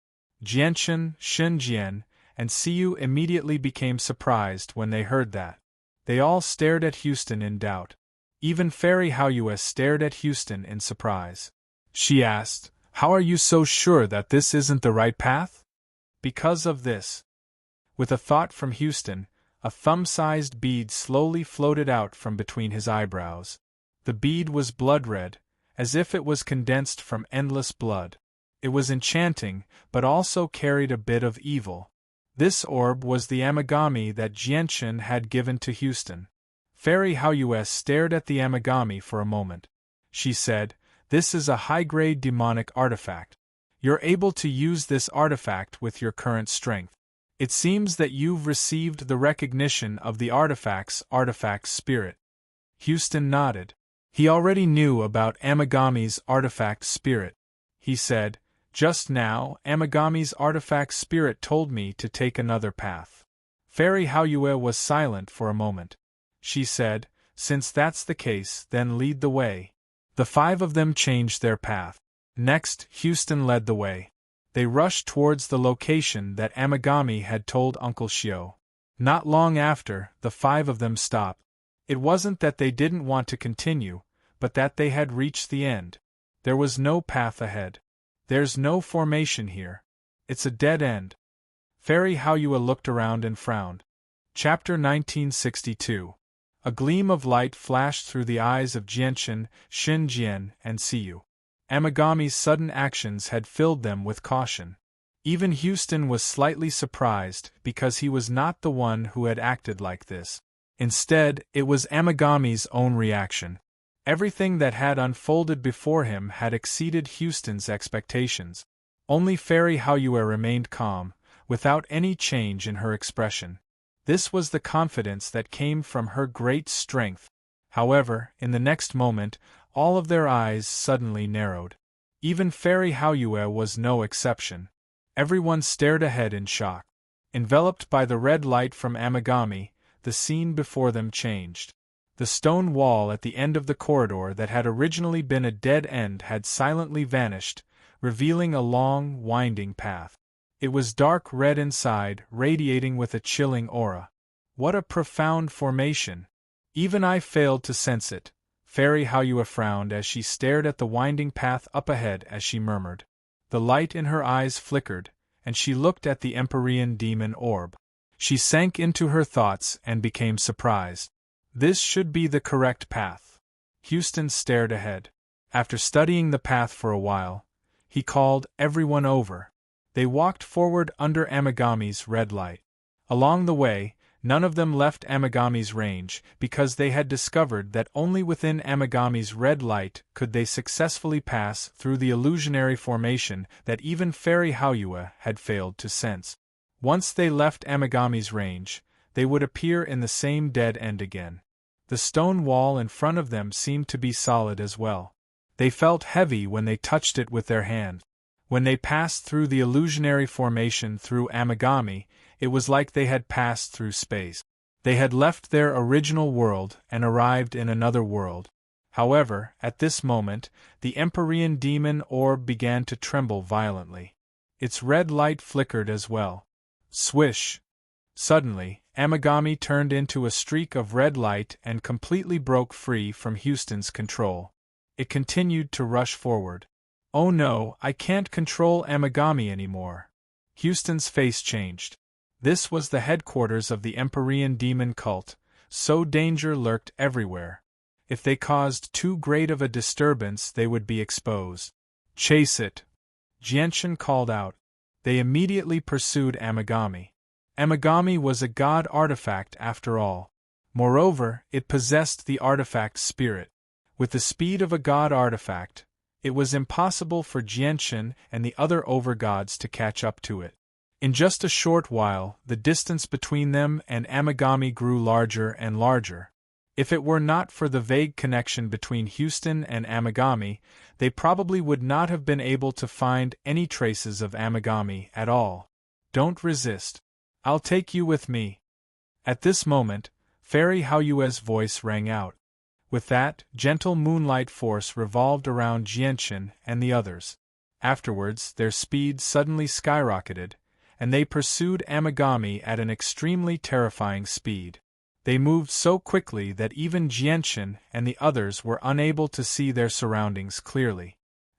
Speaker 1: Jianchen, Shunjian, and Siyu immediately became surprised when they heard that. They all stared at Houston in doubt. Even Fairy Haoyue stared at Houston in surprise. She asked, "How are you so sure that this isn't the right path?" "Because of this." With a thought from Houston, a thumb-sized bead slowly floated out from between his eyebrows. The bead was blood-red, as if it was condensed from endless blood. It was enchanting, but also carried a bit of evil. This orb was the amigami that Jianchen had given to Houston. Fairy Haoyue stared at the amigami for a moment. She said, "This is a high-grade demonic artifact. You're able to use this artifact with your current strength. It seems that you've received the recognition of the artifact's artifact spirit." Houston nodded. He already knew about Amigami's artifact spirit. He said, "Just now, Amigami's artifact spirit told me to take another path." Fairy Haoyue was silent for a moment. She said, "Since that's the case, then lead the way." The five of them changed their path. Next, Houston led the way. They rushed towards the location that Amigami had told Uncle Xiao. Not long after, the five of them stopped. It wasn't that they didn't want to continue, but that they had reached the end. There was no path ahead. "There's no formation here. It's a dead end." Fairy Haoyue looked around and frowned. Chapter 1962. A gleam of light flashed through the eyes of Jianchen, Xinjian, and Siyu. Amigami's sudden actions had filled them with caution. Even Houston was slightly surprised because he was not the one who had acted like this. Instead, it was Amigami's own reaction. Everything that had unfolded before him had exceeded Houston's expectations. Only Fairy Haoyue remained calm, without any change in her expression. This was the confidence that came from her great strength. However, in the next moment, all of their eyes suddenly narrowed. Even Fairy Haoyue was no exception. Everyone stared ahead in shock. Enveloped by the red light from Amigami, the scene before them changed. The stone wall at the end of the corridor that had originally been a dead end had silently vanished, revealing a long, winding path. It was dark red inside, radiating with a chilling aura. What a profound formation! Even I failed to sense it. Fairy Haoyue frowned as she stared at the winding path up ahead as she murmured. The light in her eyes flickered, and she looked at the Empyrean demon orb. She sank into her thoughts and became surprised. This should be the correct path. Houston stared ahead. After studying the path for a while, he called everyone over. They walked forward under Amagami's red light. Along the way, none of them left Amagami's range, because they had discovered that only within Amagami's red light could they successfully pass through the illusionary formation that even Fairy Haoyue had failed to sense. Once they left Amagami's range, they would appear in the same dead end again. The stone wall in front of them seemed to be solid as well. They felt heavy when they touched it with their hands. When they passed through the illusionary formation through Amagami, it was like they had passed through space. They had left their original world and arrived in another world. However, at this moment, the Empyrean demon orb began to tremble violently. Its red light flickered as well. Swish! Suddenly, Amagami turned into a streak of red light and completely broke free from Houston's control. It continued to rush forward. Oh no, I can't control Amagami anymore. Houston's face changed. This was the headquarters of the Empyrean demon cult, so danger lurked everywhere. If they caused too great of a disturbance, they would be exposed. Chase it! Jianshan called out. They immediately pursued Amagami. Amagami was a god artifact after all. Moreover, it possessed the artifact's spirit. With the speed of a god artifact, it was impossible for Jianshan and the other overgods to catch up to it. In just a short while, the distance between them and Amagami grew larger and larger. If it were not for the vague connection between Houston and Amagami, they probably would not have been able to find any traces of Amagami at all. Don't resist. I'll take you with me. At this moment, Fairy Haoyue's voice rang out. With that, gentle moonlight force revolved around Jianshan and the others. Afterwards, their speed suddenly skyrocketed, and they pursued Amagami at an extremely terrifying speed. They moved so quickly that even Jianshan and the others were unable to see their surroundings clearly.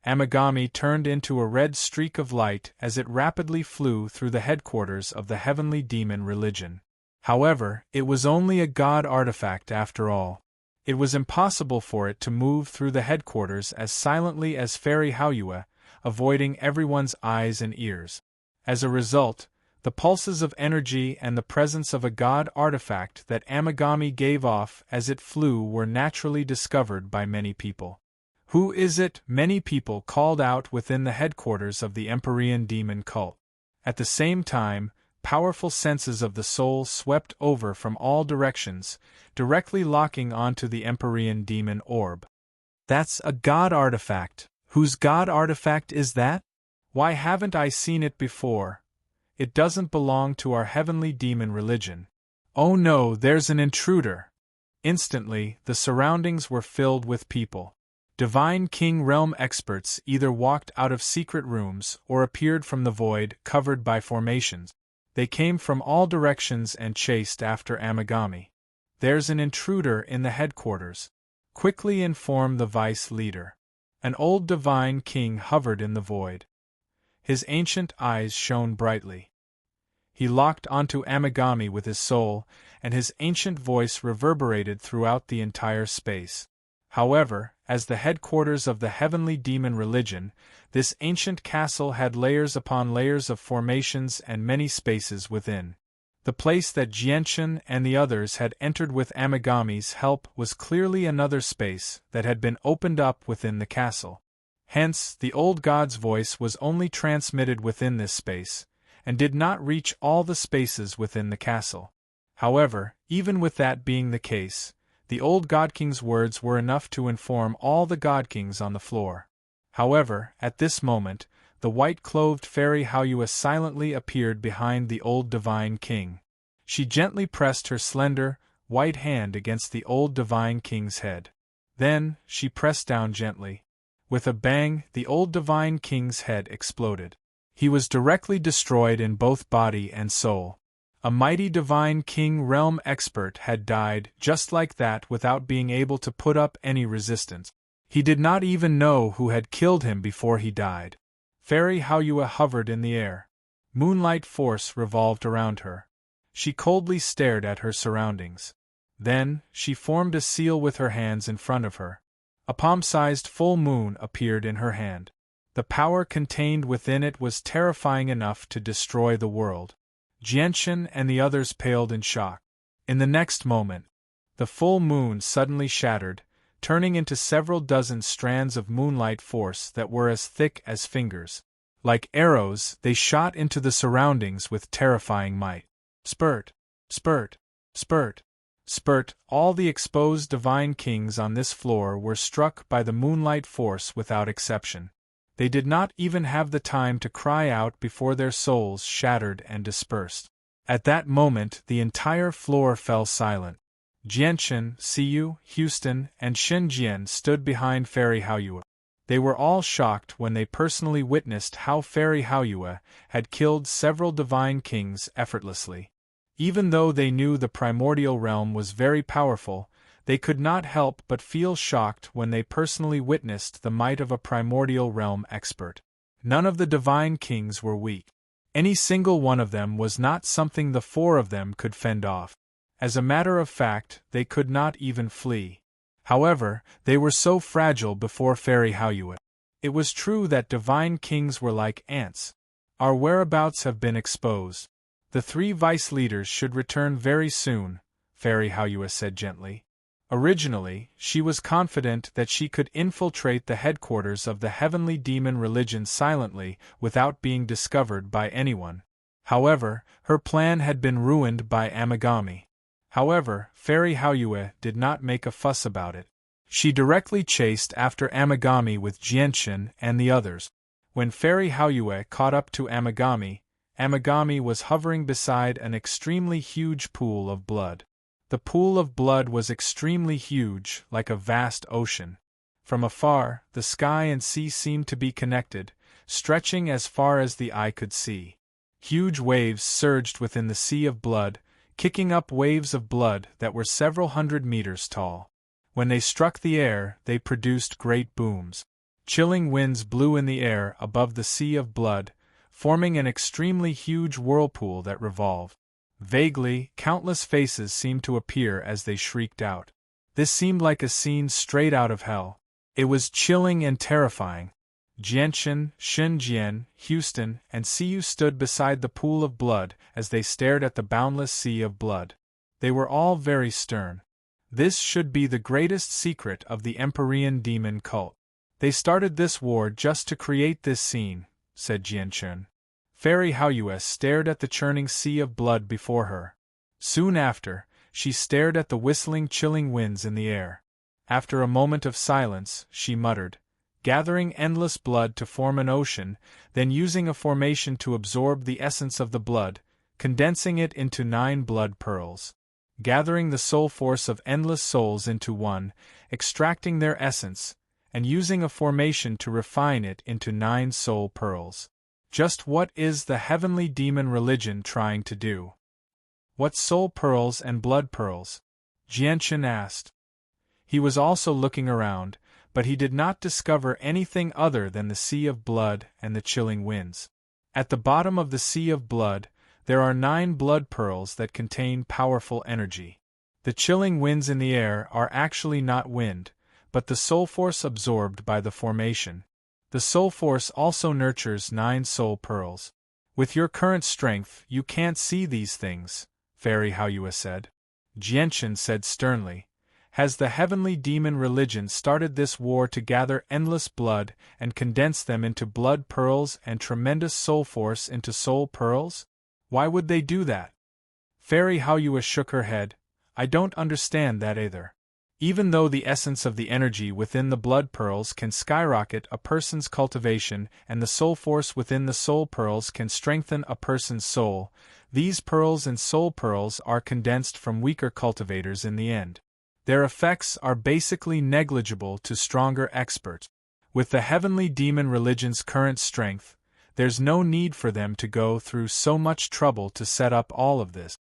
Speaker 1: Amagami turned into a red streak of light as it rapidly flew through the headquarters of the heavenly demon religion. However, it was only a god artifact after all. It was impossible for it to move through the headquarters as silently as Fairy Haoyue, avoiding everyone's eyes and ears. As a result, the pulses of energy and the presence of a god artifact that Amagami gave off as it flew were naturally discovered by many people. Who is it? Many people called out within the headquarters of the Empyrean demon cult. At the same time, powerful senses of the soul swept over from all directions, directly locking onto the Empyrean demon orb. That's a god artifact. Whose god artifact is that? Why haven't I seen it before? It doesn't belong to our heavenly demon religion. Oh no, there's an intruder! Instantly, the surroundings were filled with people. Divine King Realm experts either walked out of secret rooms or appeared from the void covered by formations. They came from all directions and chased after Amagami. There's an intruder in the headquarters. Quickly inform the vice leader. An old divine king hovered in the void. His ancient eyes shone brightly. He locked onto Amagami with his soul, and his ancient voice reverberated throughout the entire space. However, as the headquarters of the heavenly demon religion, this ancient castle had layers upon layers of formations and many spaces within. The place that Jianshan and the others had entered with Amagami's help was clearly another space that had been opened up within the castle. Hence, the old god's voice was only transmitted within this space, and did not reach all the spaces within the castle. However, even with that being the case, the old God King's words were enough to inform all the God Kings on the floor. However, at this moment, the white-clothed Fairy Haoyue silently appeared behind the old Divine King. She gently pressed her slender, white hand against the old divine king's head. Then, she pressed down gently. With a bang, the old divine king's head exploded. He was directly destroyed in both body and soul. A mighty divine king realm expert had died just like that without being able to put up any resistance. He did not even know who had killed him before he died. Fairy Haoyue hovered in the air. Moonlight force revolved around her. She coldly stared at her surroundings. Then, she formed a seal with her hands in front of her. A palm-sized full moon appeared in her hand. The power contained within it was terrifying enough to destroy the world. Jianchen and the others paled in shock. In the next moment, the full moon suddenly shattered, turning into several dozen strands of moonlight force that were as thick as fingers. Like arrows, they shot into the surroundings with terrifying might. Spurt! Spurt! Spurt! Spurt! All the exposed divine kings on this floor were struck by the moonlight force without exception. They did not even have the time to cry out before their souls shattered and dispersed. At that moment, the entire floor fell silent. Jianchen, Siyu, Houston, and Shenjian stood behind Fairy Haoyue. They were all shocked when they personally witnessed how Fairy Haoyue had killed several divine kings effortlessly. Even though they knew the primordial realm was very powerful, they could not help but feel shocked when they personally witnessed the might of a primordial realm expert. None of the divine kings were weak. Any single one of them was not something the four of them could fend off. As a matter of fact, they could not even flee. However, they were so fragile before Fairy Haoyue. It was true that divine kings were like ants. Our whereabouts have been exposed. The three vice leaders should return very soon, Fairy Haoyue said gently. Originally, she was confident that she could infiltrate the headquarters of the heavenly demon religion silently without being discovered by anyone. However, her plan had been ruined by Amigami. However, Fairy Haoyue did not make a fuss about it. She directly chased after Amigami with Jianchen and the others. When Fairy Haoyue caught up to Amigami, Amigami was hovering beside an extremely huge pool of blood. The pool of blood was extremely huge, like a vast ocean. From afar, the sky and sea seemed to be connected, stretching as far as the eye could see. Huge waves surged within the sea of blood, kicking up waves of blood that were several hundred meters tall. When they struck the air, they produced great booms. Chilling winds blew in the air above the sea of blood, forming an extremely huge whirlpool that revolved. Vaguely, countless faces seemed to appear as they shrieked out. This seemed like a scene straight out of hell. It was chilling and terrifying. Jianchen, Shenjian, Houston, and Siyu stood beside the pool of blood as they stared at the boundless sea of blood. They were all very stern. This should be the greatest secret of the Empyrean demon cult. They started this war just to create this scene, said Jianchen. Fairy Haoyue stared at the churning sea of blood before her. Soon after, she stared at the whistling, chilling winds in the air. After a moment of silence, she muttered, gathering endless blood to form an ocean, then using a formation to absorb the essence of the blood, condensing it into 9 blood pearls. Gathering the soul force of endless souls into one, extracting their essence, and using a formation to refine it into 9 soul pearls. Just what is the heavenly demon religion trying to do? What soul pearls and blood pearls? Jianchen asked. He was also looking around, but he did not discover anything other than the sea of blood and the chilling winds. At the bottom of the sea of blood, there are 9 blood pearls that contain powerful energy. The chilling winds in the air are actually not wind, but the soul force absorbed by the formation. The soul force also nurtures 9 soul pearls. With your current strength, you can't see these things, Fairy Haoyue said. Jianchen said sternly, has the heavenly demon religion started this war to gather endless blood and condense them into blood pearls and tremendous soul force into soul pearls? Why would they do that? Fairy Haoyue shook her head. I don't understand that either. Even though the essence of the energy within the blood pearls can skyrocket a person's cultivation and the soul force within the soul pearls can strengthen a person's soul, These pearls and soul pearls are condensed from weaker cultivators in the end. Their effects are basically negligible to stronger experts. With the heavenly demon religion's current strength, there's no need for them to go through so much trouble to set up all of this.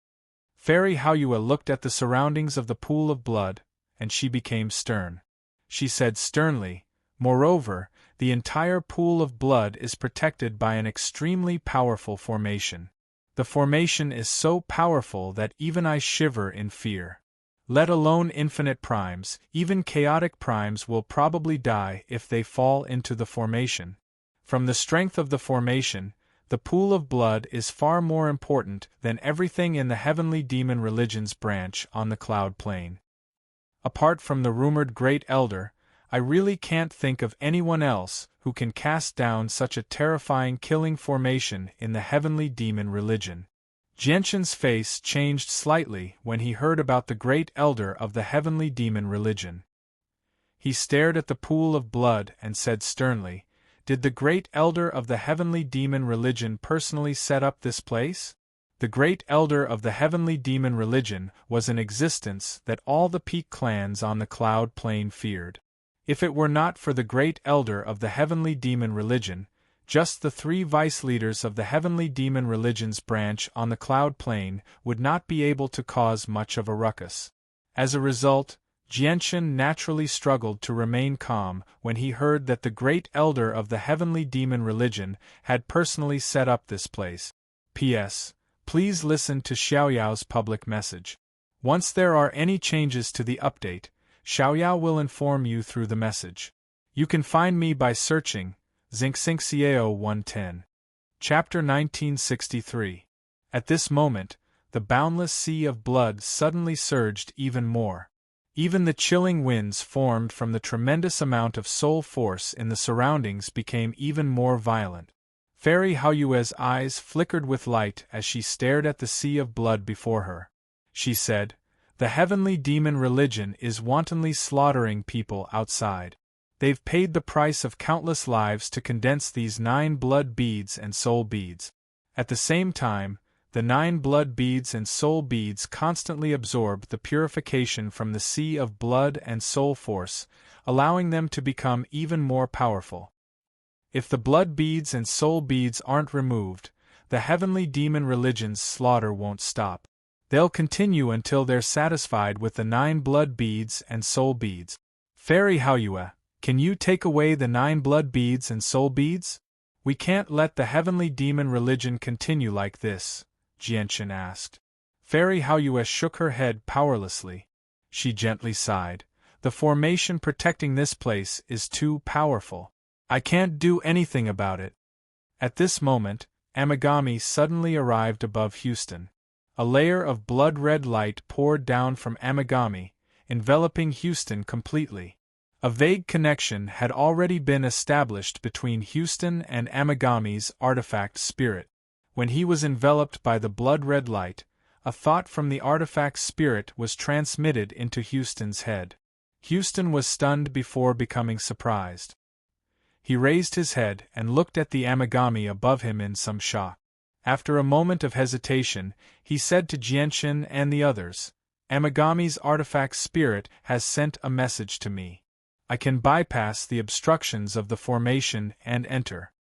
Speaker 1: Fairy Haoyue looked at the surroundings of the pool of blood, and she became stern. She said sternly, "Moreover, the entire pool of blood is protected by an extremely powerful formation. The formation is so powerful that even I shiver in fear. Let alone infinite primes, even chaotic primes will probably die if they fall into the formation. From the strength of the formation, the pool of blood is far more important than everything in the heavenly demon religion's branch on the cloud plane. Apart from the rumored Great Elder, I really can't think of anyone else who can cast down such a terrifying killing formation in the heavenly demon religion." Jianxin's face changed slightly when he heard about the Great Elder of the heavenly demon religion. He stared at the pool of blood and said sternly, "Did the Great Elder of the heavenly demon religion personally set up this place?" The Great Elder of the heavenly demon religion was an existence that all the peak clans on the cloud plane feared. If it were not for the Great Elder of the heavenly demon religion, just the 3 vice leaders of the heavenly demon religion's branch on the cloud plane would not be able to cause much of a ruckus. As a result, Jianxin naturally struggled to remain calm when he heard that the Great Elder of the heavenly demon religion had personally set up this place. P.S. Please listen to Xiaoyao's public message. Once there are any changes to the update, Xiaoyao will inform you through the message. You can find me by searching Xingxingxiao 110. Chapter 1963. At this moment, the boundless sea of blood suddenly surged even more. Even the chilling winds formed from the tremendous amount of soul force in the surroundings became even more violent. Fairy Haoyue's eyes flickered with light as she stared at the sea of blood before her. She said, "The heavenly demon religion is wantonly slaughtering people outside. They've paid the price of countless lives to condense these 9 blood beads and soul beads. At the same time, the 9 blood beads and soul beads constantly absorb the purification from the sea of blood and soul force, allowing them to become even more powerful. If the blood beads and soul beads aren't removed, the heavenly demon religion's slaughter won't stop. They'll continue until they're satisfied with the 9 blood beads and soul beads. Fairy Haoyue, can you take away the 9 blood beads and soul beads? We can't let the heavenly demon religion continue like this," Jianxin asked. Fairy Haoyue shook her head powerlessly. She gently sighed. "The formation protecting this place is too powerful. I can't do anything about it." At this moment, Amigami suddenly arrived above Houston. A layer of blood-red light poured down from Amigami, enveloping Houston completely. A vague connection had already been established between Houston and Amigami's artifact spirit. When he was enveloped by the blood-red light, a thought from the artifact spirit was transmitted into Houston's head. Houston was stunned before becoming surprised. He raised his head and looked at the Amigami above him in some shock. After a moment of hesitation, he said to Jianxin and the others, "Amigami's artifact spirit has sent a message to me. I can bypass the obstructions of the formation and enter."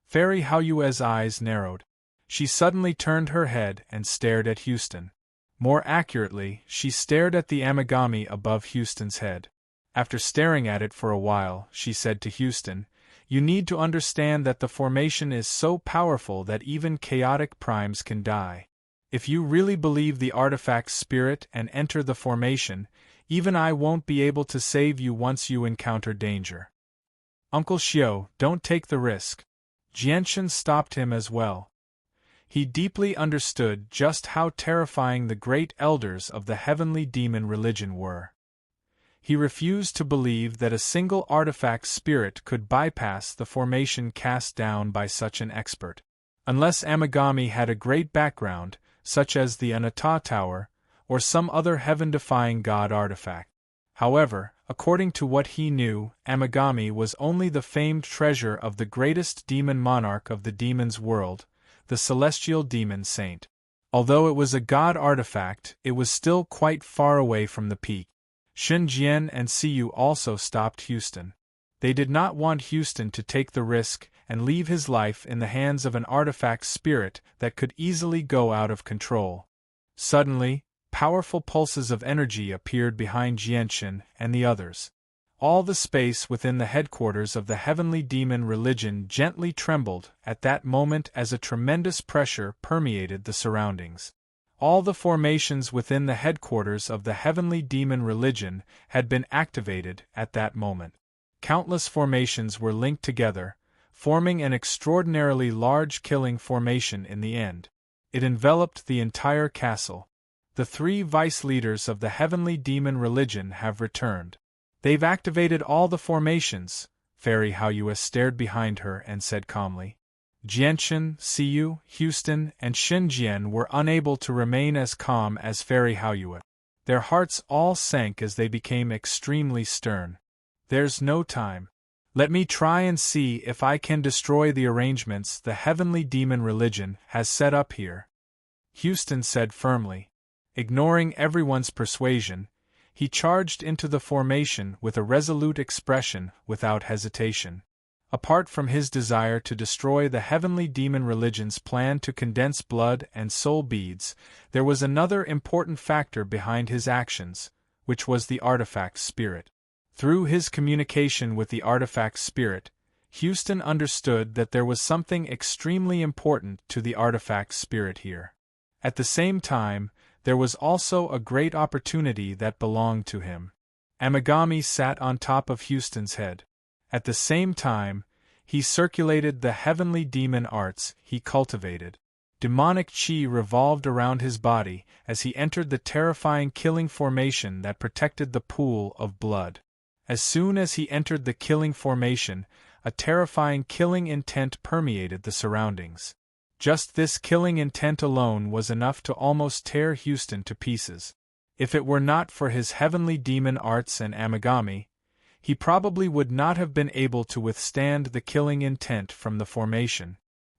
Speaker 1: Fairy Haoyue's eyes narrowed. She suddenly turned her head and stared at Houston. More accurately, she stared at the Amigami above Houston's head. After staring at it for a while, she said to Houston, "You need to understand that the formation is so powerful that even chaotic primes can die. If you really believe the artifact's spirit and enter the formation, even I won't be able to save you once you encounter danger." "Uncle Xiao, don't take the risk." Jianxin stopped him as well. He deeply understood just how terrifying the great elders of the heavenly demon religion were. He refused to believe that a single artifact spirit could bypass the formation cast down by such an expert. Unless Amigami had a great background, such as the Anata Tower, or some other heaven-defying god artifact. However, according to what he knew, Amigami was only the famed treasure of the greatest demon monarch of the demon's world, the celestial demon saint. Although it was a god artifact, it was still quite far away from the peak. Shen Jian and Siyu also stopped Houston. They did not want Houston to take the risk and leave his life in the hands of an artifact spirit that could easily go out of control. Suddenly, powerful pulses of energy appeared behind Jianshan and the others. All the space within the headquarters of the heavenly demon religion gently trembled at that moment as a tremendous pressure permeated the surroundings. All the formations within the headquarters of the heavenly demon religion had been activated at that moment. Countless formations were linked together, forming an extraordinarily large killing formation in the end. It enveloped the entire castle. The 3 vice leaders of the heavenly demon religion have returned. They've activated all the formations, Fairy Haoyue stared behind her and said calmly. Jianshan, Siyu, Houston, and Xinjian were unable to remain as calm as Fairy Haoyue. Their hearts all sank as they became extremely stern. There's no time. Let me try and see if I can destroy the arrangements the heavenly demon religion has set up here, Houston said firmly. Ignoring everyone's persuasion, he charged into the formation with a resolute expression without hesitation. Apart from his desire to destroy the heavenly demon religion's plan to condense blood and soul beads, there was another important factor behind his actions, which was the artifact spirit. Through his communication with the artifact spirit, Houston understood that there was something extremely important to the artifact spirit here. At the same time, there was also a great opportunity that belonged to him. Amagami sat on top of Houston's head. At the same time, he circulated the heavenly demon arts he cultivated. Demonic chi revolved around his body as he entered the terrifying killing formation that protected the pool of blood. As soon as he entered the killing formation, a terrifying killing intent permeated the surroundings. Just this killing intent alone was enough to almost tear Houston to pieces. If it were not for his heavenly demon arts and Amagami, he probably would not have been able to withstand the killing intent from the formation.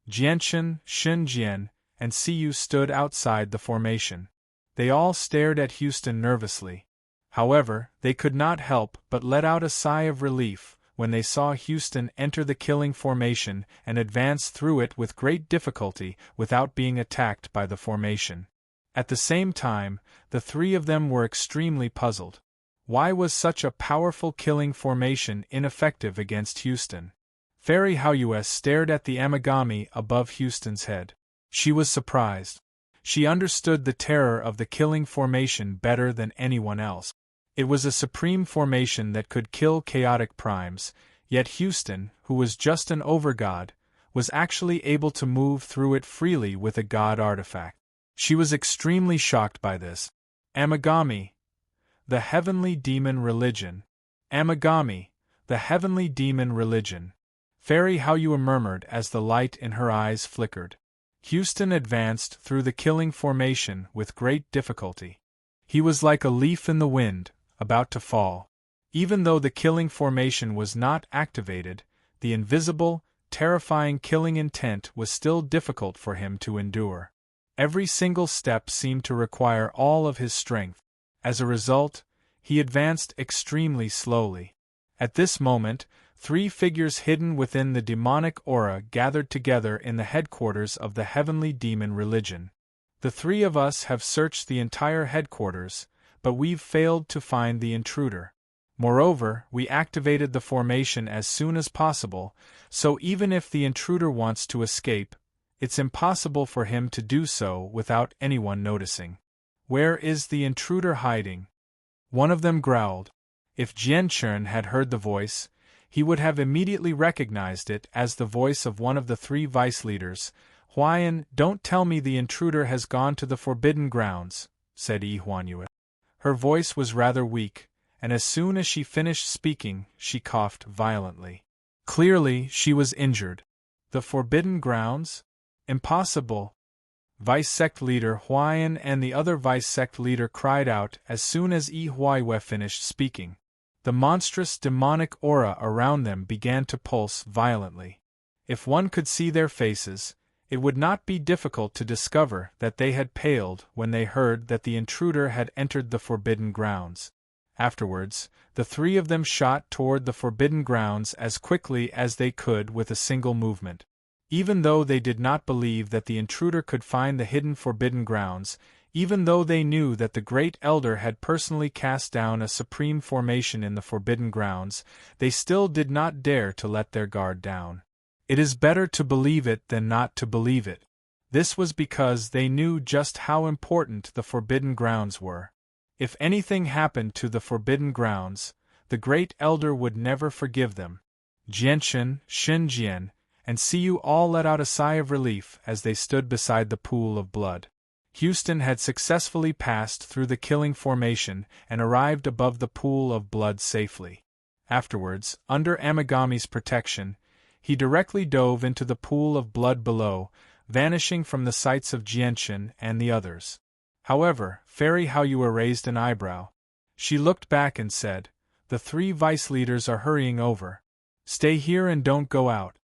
Speaker 1: Jianshan, Xinjian, and Siyu stood outside the formation. They all stared at Houston nervously. However, they could not help but let out a sigh of relief when they saw Houston enter the killing formation and advance through it with great difficulty without being attacked by the formation. At the same time, the 3 of them were extremely puzzled. Why was such a powerful killing formation ineffective against Houston? Fairy Haoyue stared at the Amagami above Houston's head. She was surprised. She understood the terror of the killing formation better than anyone else. It was a supreme formation that could kill chaotic primes, yet Houston, who was just an overgod, was actually able to move through it freely with a god artifact. She was extremely shocked by this. Amagami, the heavenly demon religion. Amagami, the heavenly demon religion. Fairy Haoyue murmured as the light in her eyes flickered. Houston advanced through the killing formation with great difficulty. He was like a leaf in the wind, about to fall. Even though the killing formation was not activated, the invisible, terrifying killing intent was still difficult for him to endure. Every single step seemed to require all of his strength. As a result, he advanced extremely slowly. At this moment, 3 figures hidden within the demonic aura gathered together in the headquarters of the heavenly demon religion. The 3 of us have searched the entire headquarters, but we've failed to find the intruder. Moreover, we activated the formation as soon as possible, so even if the intruder wants to escape, it's impossible for him to do so without anyone noticing. Where is the intruder hiding? One of them growled. If Jianshan had heard the voice, he would have immediately recognized it as the voice of one of the 3 vice leaders. Huayan, don't tell me the intruder has gone to the forbidden grounds, said Yi Huanyue. Her voice was rather weak, and as soon as she finished speaking, she coughed violently. Clearly, she was injured. The forbidden grounds? Impossible! Vice sect leader Huayan and the other vice sect leader cried out as soon as Yi Huayue finished speaking. The monstrous demonic aura around them began to pulse violently. If one could see their faces, It would not be difficult to discover that they had paled when they heard that the intruder had entered the forbidden grounds. Afterwards, the three of them shot toward the forbidden grounds as quickly as they could with a single movement. Even though they did not believe that the intruder could find the hidden forbidden grounds, even though they knew that the Great Elder had personally cast down a supreme formation in the forbidden grounds, they still did not dare to let their guard down. It is better to believe it than not to believe it. This was because they knew just how important the forbidden grounds were. If anything happened to the forbidden grounds, the Great Elder would never forgive them. Jianchen, Xinjian, and Siyu all let out a sigh of relief as they stood beside the pool of blood. Houston had successfully passed through the killing formation and arrived above the pool of blood safely. Afterwards, under Amigami's protection, he directly dove into the pool of blood below, vanishing from the sights of Jianchen and the others. However, Fairy Haoyue raised an eyebrow. She looked back and said, "The three vice leaders are hurrying over. Stay here and don't go out.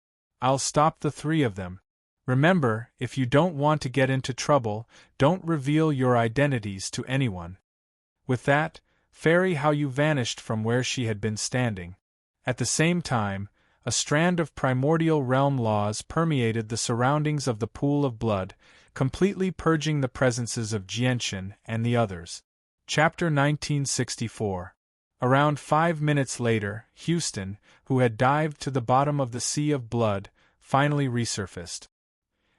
Speaker 1: I'll stop the three of them. Remember, if you don't want to get into trouble, don't reveal your identities to anyone." With that, Fairy Haoyue vanished from where she had been standing. At the same time, a strand of primordial realm laws permeated the surroundings of the pool of blood, completely purging the presences of Jianchen and the others. Chapter 1964. Around 5 minutes later, Houston, who had dived to the bottom of the sea of blood, finally resurfaced.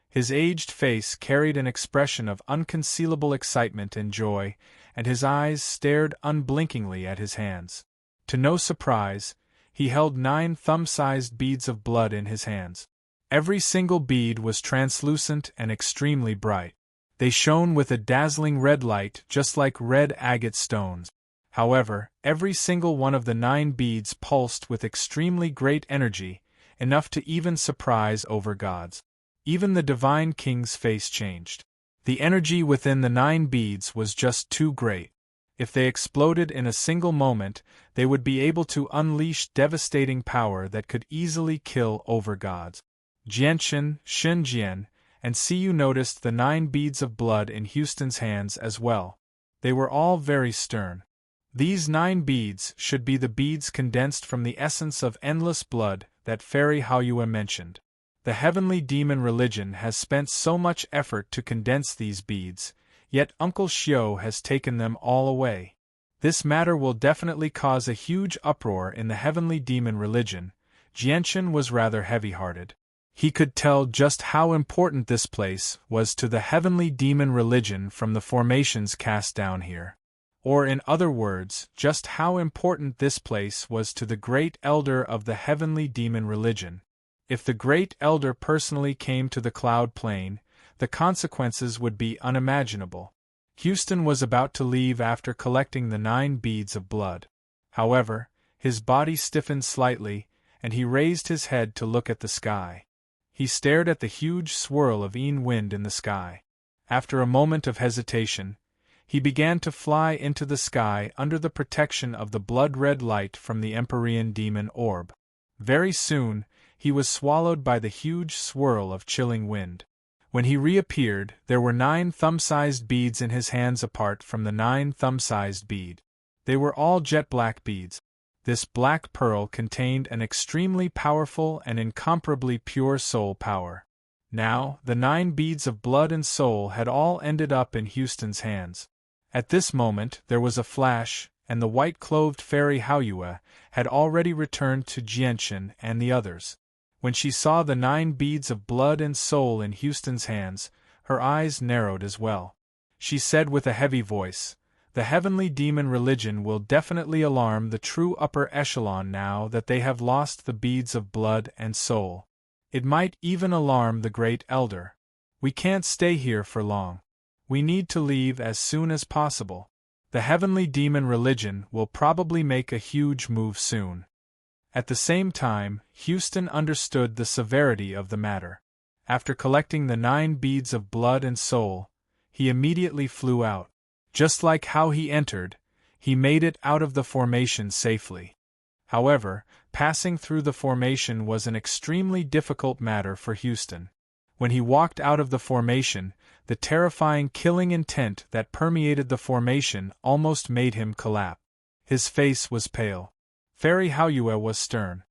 Speaker 1: His aged face carried an expression of unconcealable excitement and joy, and his eyes stared unblinkingly at his hands. To no surprise, he held 9 thumb-sized beads of blood in his hands. Every single bead was translucent and extremely bright. They shone with a dazzling red light just like red agate stones. However, every single one of the 9 beads pulsed with extremely great energy, enough to even surprise over-gods. Even the Divine King's face changed. The energy within the 9 beads was just too great. If they exploded in a single moment, they would be able to unleash devastating power that could easily kill over-gods. Jianchen, Xinjian, and Siyu noticed the 9 beads of blood in Houston's hands as well. They were all very stern. These 9 beads should be the beads condensed from the essence of endless blood that Fairy Haoyue mentioned. The heavenly demon religion has spent so much effort to condense these beads, yet Uncle Xiao has taken them all away. This matter will definitely cause a huge uproar in the heavenly demon religion. Jianchen was rather heavy-hearted. He could tell just how important this place was to the heavenly demon religion from the formations cast down here. Or in other words, just how important this place was to the Great Elder of the heavenly demon religion. If the Great Elder personally came to the Cloud Plain, the consequences would be unimaginable. Houston was about to leave after collecting the 9 beads of blood. However, his body stiffened slightly, and he raised his head to look at the sky. He stared at the huge swirl of wind in the sky. After a moment of hesitation, he began to fly into the sky under the protection of the blood-red light from the Empyrean demon orb. Very soon, he was swallowed by the huge swirl of chilling wind. When he reappeared, there were 9 thumb-sized beads in his hands apart from the 9 thumb-sized bead. They were all jet-black beads. This black pearl contained an extremely powerful and incomparably pure soul power. Now, the 9 beads of blood and soul had all ended up in Houston's hands. At this moment, there was a flash, and the white-clothed Fairy Haoyue had already returned to Jianchen and the others. When she saw the 9 beads of blood and soul in Houston's hands, her eyes narrowed as well. She said with a heavy voice, "The heavenly demon religion will definitely alarm the true upper echelon now that they have lost the beads of blood and soul. It might even alarm the Great Elder. We can't stay here for long. We need to leave as soon as possible. The heavenly demon religion will probably make a huge move soon." At the same time, Houston understood the severity of the matter. After collecting the 9 beads of blood and soul, he immediately flew out. Just like how he entered, he made it out of the formation safely. However, passing through the formation was an extremely difficult matter for Houston. When he walked out of the formation, the terrifying killing intent that permeated the formation almost made him collapse. His face was pale. Fairy Haoyue was stern.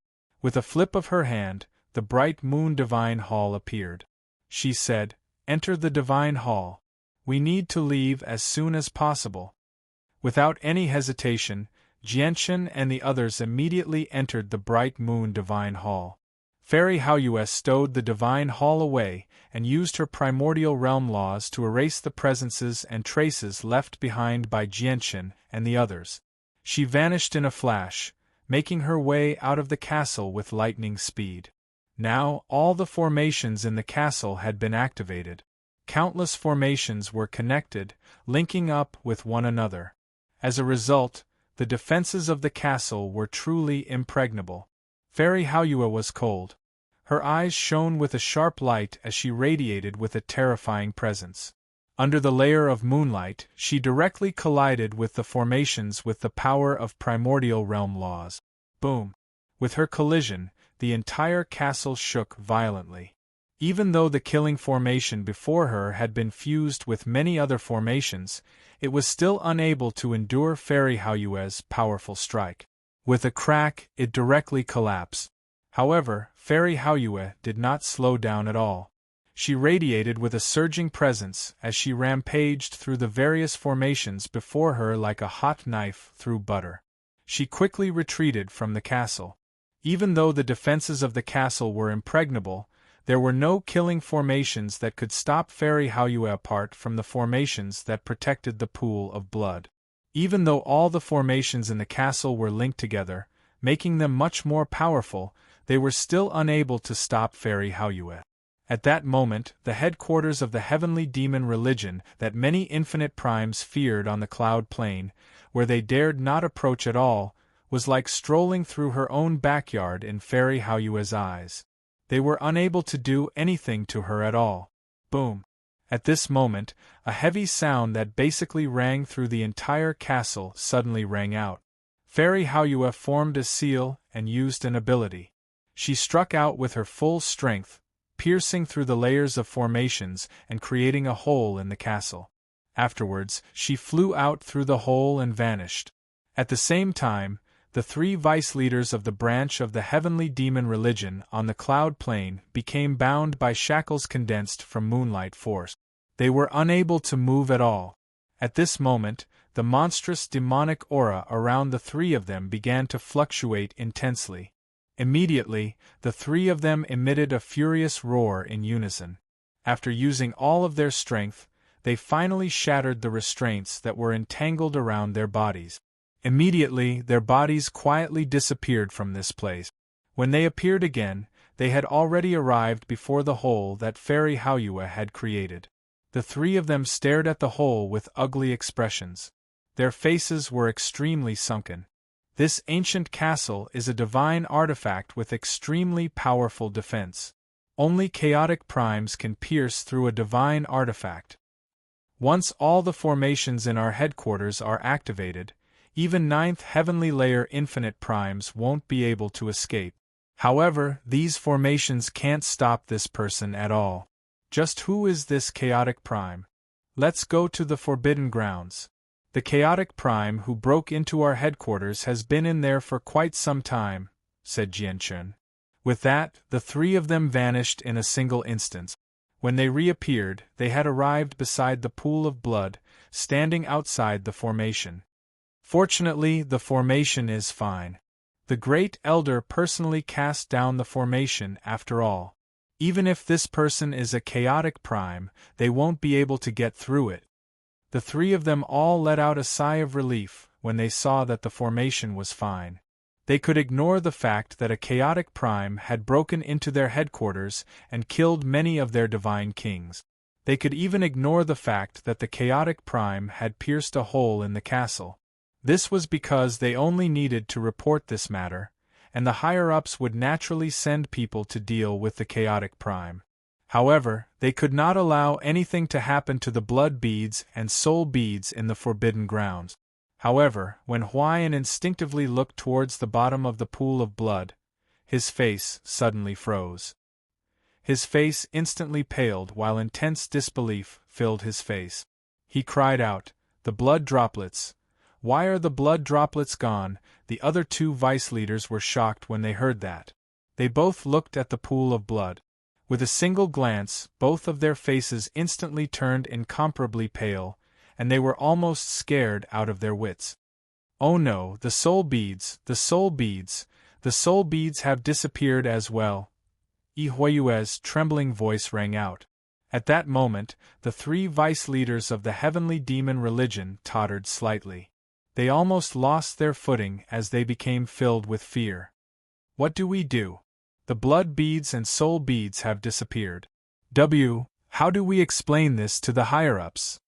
Speaker 1: With a flip of her hand, the bright moon divine hall appeared. She said, "Enter the divine hall. We need to leave as soon as possible." Without any hesitation, Jianchen and the others immediately entered the bright moon divine hall. Fairy Haoyue stowed the divine hall away and used her primordial realm laws to erase the presences and traces left behind by Jianchen and the others. She vanished in a flash, making her way out of the castle with lightning speed. Now, all the formations in the castle had been activated. Countless formations were connected, linking up with one another. As a result, the defenses of the castle were truly impregnable. Fairy Haoyue was cold. Her eyes shone with a sharp light as she radiated with a terrifying presence. Under the layer of moonlight, she directly collided with the formations with the power of primordial realm laws. Boom! With her collision, the entire castle shook violently. Even though the killing formation before her had been fused with many other formations, it was still unable to endure Fairy Haoyue's powerful strike. With a crack, it directly collapsed. However, Fairy Haoyue did not slow down at all. She radiated with a surging presence as she rampaged through the various formations before her like a hot knife through butter. She quickly retreated from the castle. Even though the defenses of the castle were impregnable, there were no killing formations that could stop Fairy Haoyue apart from the formations that protected the pool of blood. Even though all the formations in the castle were linked together, making them much more powerful, they were still unable to stop Fairy Haoyue. At that moment, the headquarters of the heavenly demon religion that many infinite primes feared on the cloud plane, where they dared not approach at all, was like strolling through her own backyard in Fairy Haoyue's eyes. They were unable to do anything to her at all. Boom! At this moment, a heavy sound that basically rang through the entire castle suddenly rang out. Fairy Haoyue formed a seal and used an ability. She struck out with her full strength, piercing through the layers of formations and creating a hole in the castle. Afterwards, she flew out through the hole and vanished. At the same time, the three vice leaders of the branch of the heavenly demon religion on the cloud plane became bound by shackles condensed from moonlight force. They were unable to move at all. At this moment, the monstrous demonic aura around the three of them began to fluctuate intensely. Immediately, the three of them emitted a furious roar in unison. After using all of their strength, they finally shattered the restraints that were entangled around their bodies. Immediately, their bodies quietly disappeared from this place. When they appeared again, they had already arrived before the hole that Fairy Haoyue had created. The three of them stared at the hole with ugly expressions. Their faces were extremely sunken. This ancient castle is a divine artifact with extremely powerful defense. Only chaotic primes can pierce through a divine artifact. Once all the formations in our headquarters are activated, even ninth heavenly layer infinite primes won't be able to escape. However, these formations can't stop this person at all. Just who is this chaotic prime? Let's go to the Forbidden Grounds. The chaotic prime who broke into our headquarters has been in there for quite some time, said Jianchen. With that, the three of them vanished in a single instant. When they reappeared, they had arrived beside the pool of blood, standing outside the formation. Fortunately, the formation is fine. The Great Elder personally cast down the formation after all. Even if this person is a chaotic prime, they won't be able to get through it. The three of them all let out a sigh of relief when they saw that the formation was fine. They could ignore the fact that a chaotic prime had broken into their headquarters and killed many of their divine kings. They could even ignore the fact that the chaotic prime had pierced a hole in the castle. This was because they only needed to report this matter, and the higher-ups would naturally send people to deal with the chaotic prime. However, they could not allow anything to happen to the blood beads and soul beads in the Forbidden Grounds. However, when Huayan instinctively looked towards the bottom of the pool of blood, his face suddenly froze. His face instantly paled while intense disbelief filled his face. He cried out, "The blood droplets! Why are the blood droplets gone?" The other two vice leaders were shocked when they heard that. They both looked at the pool of blood. With a single glance, both of their faces instantly turned incomparably pale, and they were almost scared out of their wits. "Oh no, the soul beads, the soul beads, the soul beads have disappeared as well," Ihuayue's trembling voice rang out. At that moment, the three vice leaders of the heavenly demon religion tottered slightly. They almost lost their footing as they became filled with fear. "What do we do? The blood beads and soul beads have disappeared. How do we explain this to the higher-ups?"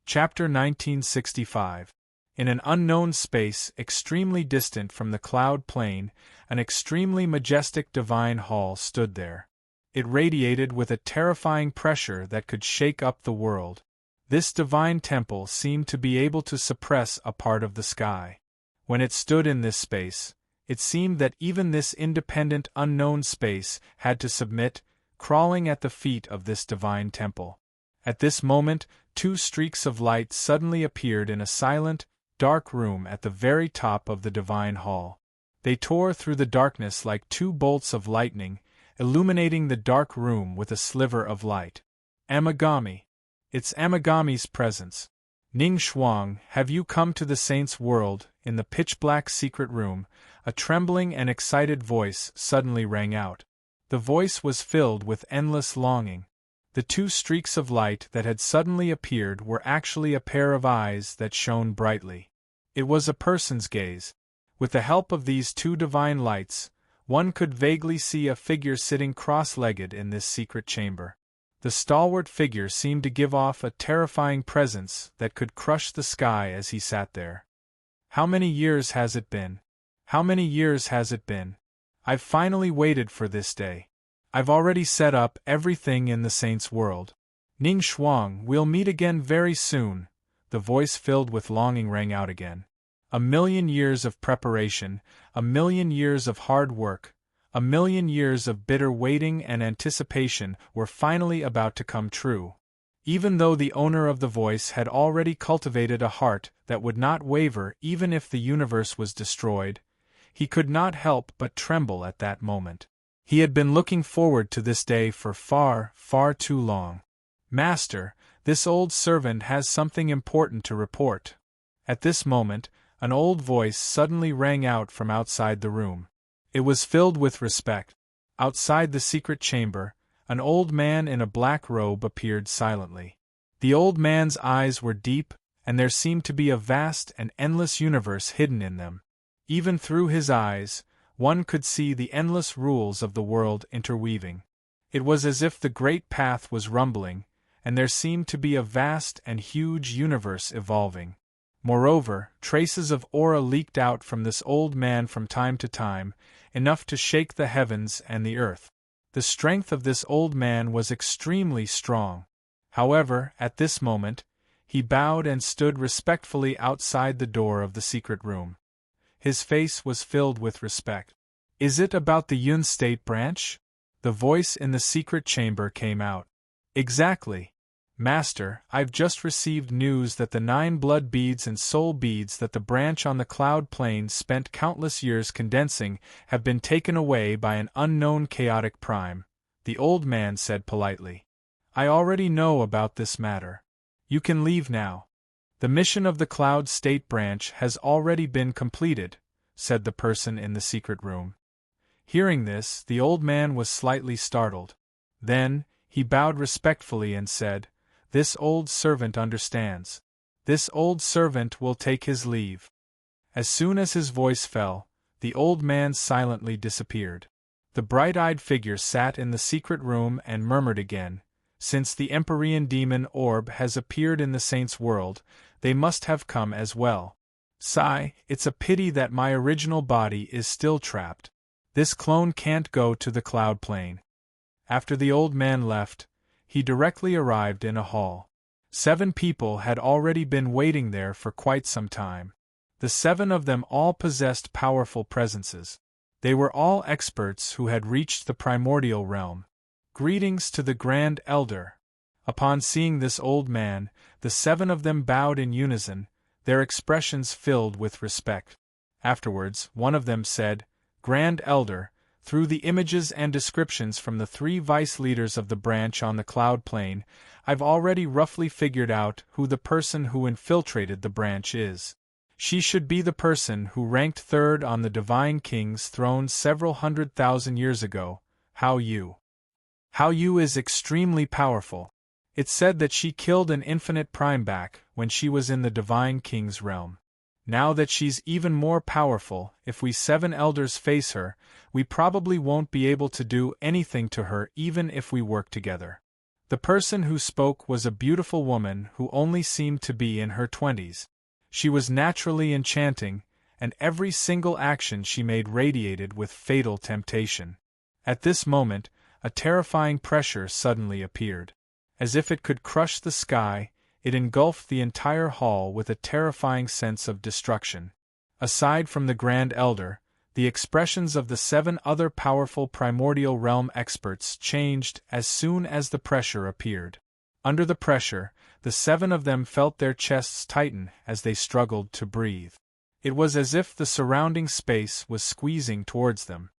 Speaker 1: Chapter 1965. In an unknown space extremely distant from the cloud plain, an extremely majestic divine hall stood there. It radiated with a terrifying pressure that could shake up the world. This divine temple seemed to be able to suppress a part of the sky. When it stood in this space, it seemed that even this independent unknown space had to submit, crawling at the feet of this divine temple. At this moment, two streaks of light suddenly appeared in a silent, dark room at the very top of the divine hall. They tore through the darkness like two bolts of lightning, illuminating the dark room with a sliver of light. "Amagami! It's Amagami's presence. Ning Shuang, have you come to the saint's world?" In the pitch-black secret room, a trembling and excited voice suddenly rang out. The voice was filled with endless longing. The two streaks of light that had suddenly appeared were actually a pair of eyes that shone brightly. It was a person's gaze. With the help of these two divine lights, one could vaguely see a figure sitting cross-legged in this secret chamber. The stalwart figure seemed to give off a terrifying presence that could crush the sky as he sat there. "How many years has it been? How many years has it been? I've finally waited for this day. I've already set up everything in the saint's world. Ning Shuang, we'll meet again very soon." The voice filled with longing rang out again. 1,000,000 years of preparation, 1,000,000 years of hard work, 1,000,000 years of bitter waiting and anticipation were finally about to come true. Even though the owner of the voice had already cultivated a heart that would not waver even if the universe was destroyed, he could not help but tremble at that moment. He had been looking forward to this day for far, far too long. "Master, this old servant has something important to report." At this moment, an old voice suddenly rang out from outside the room. It was filled with respect. Outside the secret chamber, an old man in a black robe appeared silently. The old man's eyes were deep, and there seemed to be a vast and endless universe hidden in them. Even through his eyes, one could see the endless rules of the world interweaving. It was as if the great path was rumbling, and there seemed to be a vast and huge universe evolving. Moreover, traces of aura leaked out from this old man from time to time, enough to shake the heavens and the earth. The strength of this old man was extremely strong. However, at this moment, he bowed and stood respectfully outside the door of the secret room. His face was filled with respect. "Is it about the Yun State branch?" The voice in the secret chamber came out. "Exactly. Master, I've just received news that the 9 blood beads and soul beads that the branch on the cloud plain spent countless years condensing have been taken away by an unknown chaotic prime," the old man said politely. "I already know about this matter. You can leave now. The mission of the Cloud State branch has already been completed," said the person in the secret room. Hearing this, the old man was slightly startled. Then, he bowed respectfully and said, "This old servant understands. This old servant will take his leave." As soon as his voice fell, the old man silently disappeared. The bright-eyed figure sat in the secret room and murmured again, "Since the Empyrean demon orb has appeared in the saint's world, they must have come as well. Sigh, it's a pity that my original body is still trapped. This clone can't go to the cloud plane." After the old man left, he directly arrived in a hall. 7 people had already been waiting there for quite some time. The 7 of them all possessed powerful presences. They were all experts who had reached the primordial realm. Greetings to the Grand Elder. Upon seeing this old man, the 7 of them bowed in unison, their expressions filled with respect. Afterwards, one of them said, Grand Elder, through the images and descriptions from the 3 vice-leaders of the branch on the cloud plane, I've already roughly figured out who the person who infiltrated the branch is. She should be the person who ranked 3rd on the Divine King's throne several 100,000 years ago, Hao Yu. Hao Yu is extremely powerful. It's said that she killed an infinite primeback when she was in the Divine King's realm. Now that she's even more powerful, if we 7 elders face her, we probably won't be able to do anything to her even if we work together. The person who spoke was a beautiful woman who only seemed to be in her 20s. She was naturally enchanting, and every single action she made radiated with fatal temptation. At this moment, a terrifying pressure suddenly appeared. As if it could crush the sky, it engulfed the entire hall with a terrifying sense of destruction. Aside from the Grand Elder, the expressions of the 7 other powerful primordial realm experts changed as soon as the pressure appeared. Under the pressure, the 7 of them felt their chests tighten as they struggled to breathe. It was as if the surrounding space was squeezing towards them.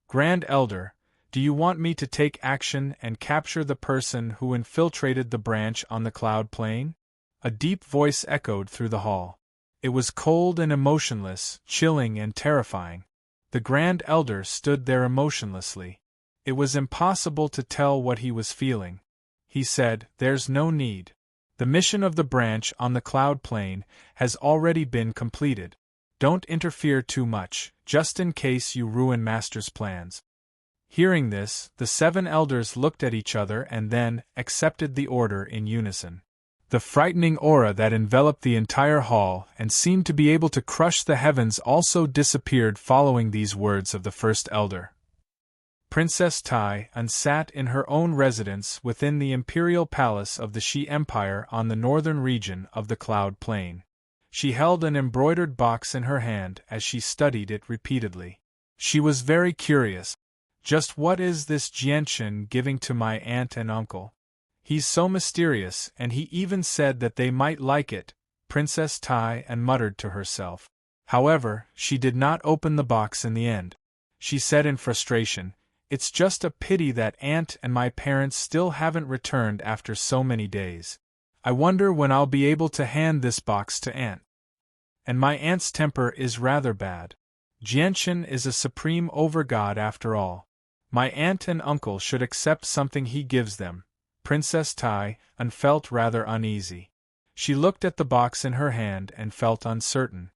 Speaker 1: Grand Elder, do you want me to take action and capture the person who infiltrated the branch on the cloud plane? A deep voice echoed through the hall. It was cold and emotionless, chilling and terrifying. The Grand Elder stood there emotionlessly. It was impossible to tell what he was feeling. He said, There's no need. The mission of the branch on the cloud plane has already been completed. Don't interfere too much, just in case you ruin Master's plans. Hearing this, the 7 elders looked at each other and then accepted the order in unison. The frightening aura that enveloped the entire hall and seemed to be able to crush the heavens also disappeared following these words of the first elder. Princess Tai sat in her own residence within the imperial palace of the Shi Empire on the northern region of the Cloud Plain. She held an embroidered box in her hand as she studied it repeatedly. She was very curious. Just what is this Jianchen giving to my aunt and uncle? He's so mysterious, and he even said that they might like it, Princess Tai muttered to herself. However, she did not open the box in the end. She said in frustration, It's just a pity that Aunt and my parents still haven't returned after so many days. I wonder when I'll be able to hand this box to Aunt. And my aunt's temper is rather bad. Jianchen is a supreme overgod after all. My aunt and uncle should accept something he gives them. Princess Tai felt rather uneasy. She looked at the box in her hand and felt uncertain.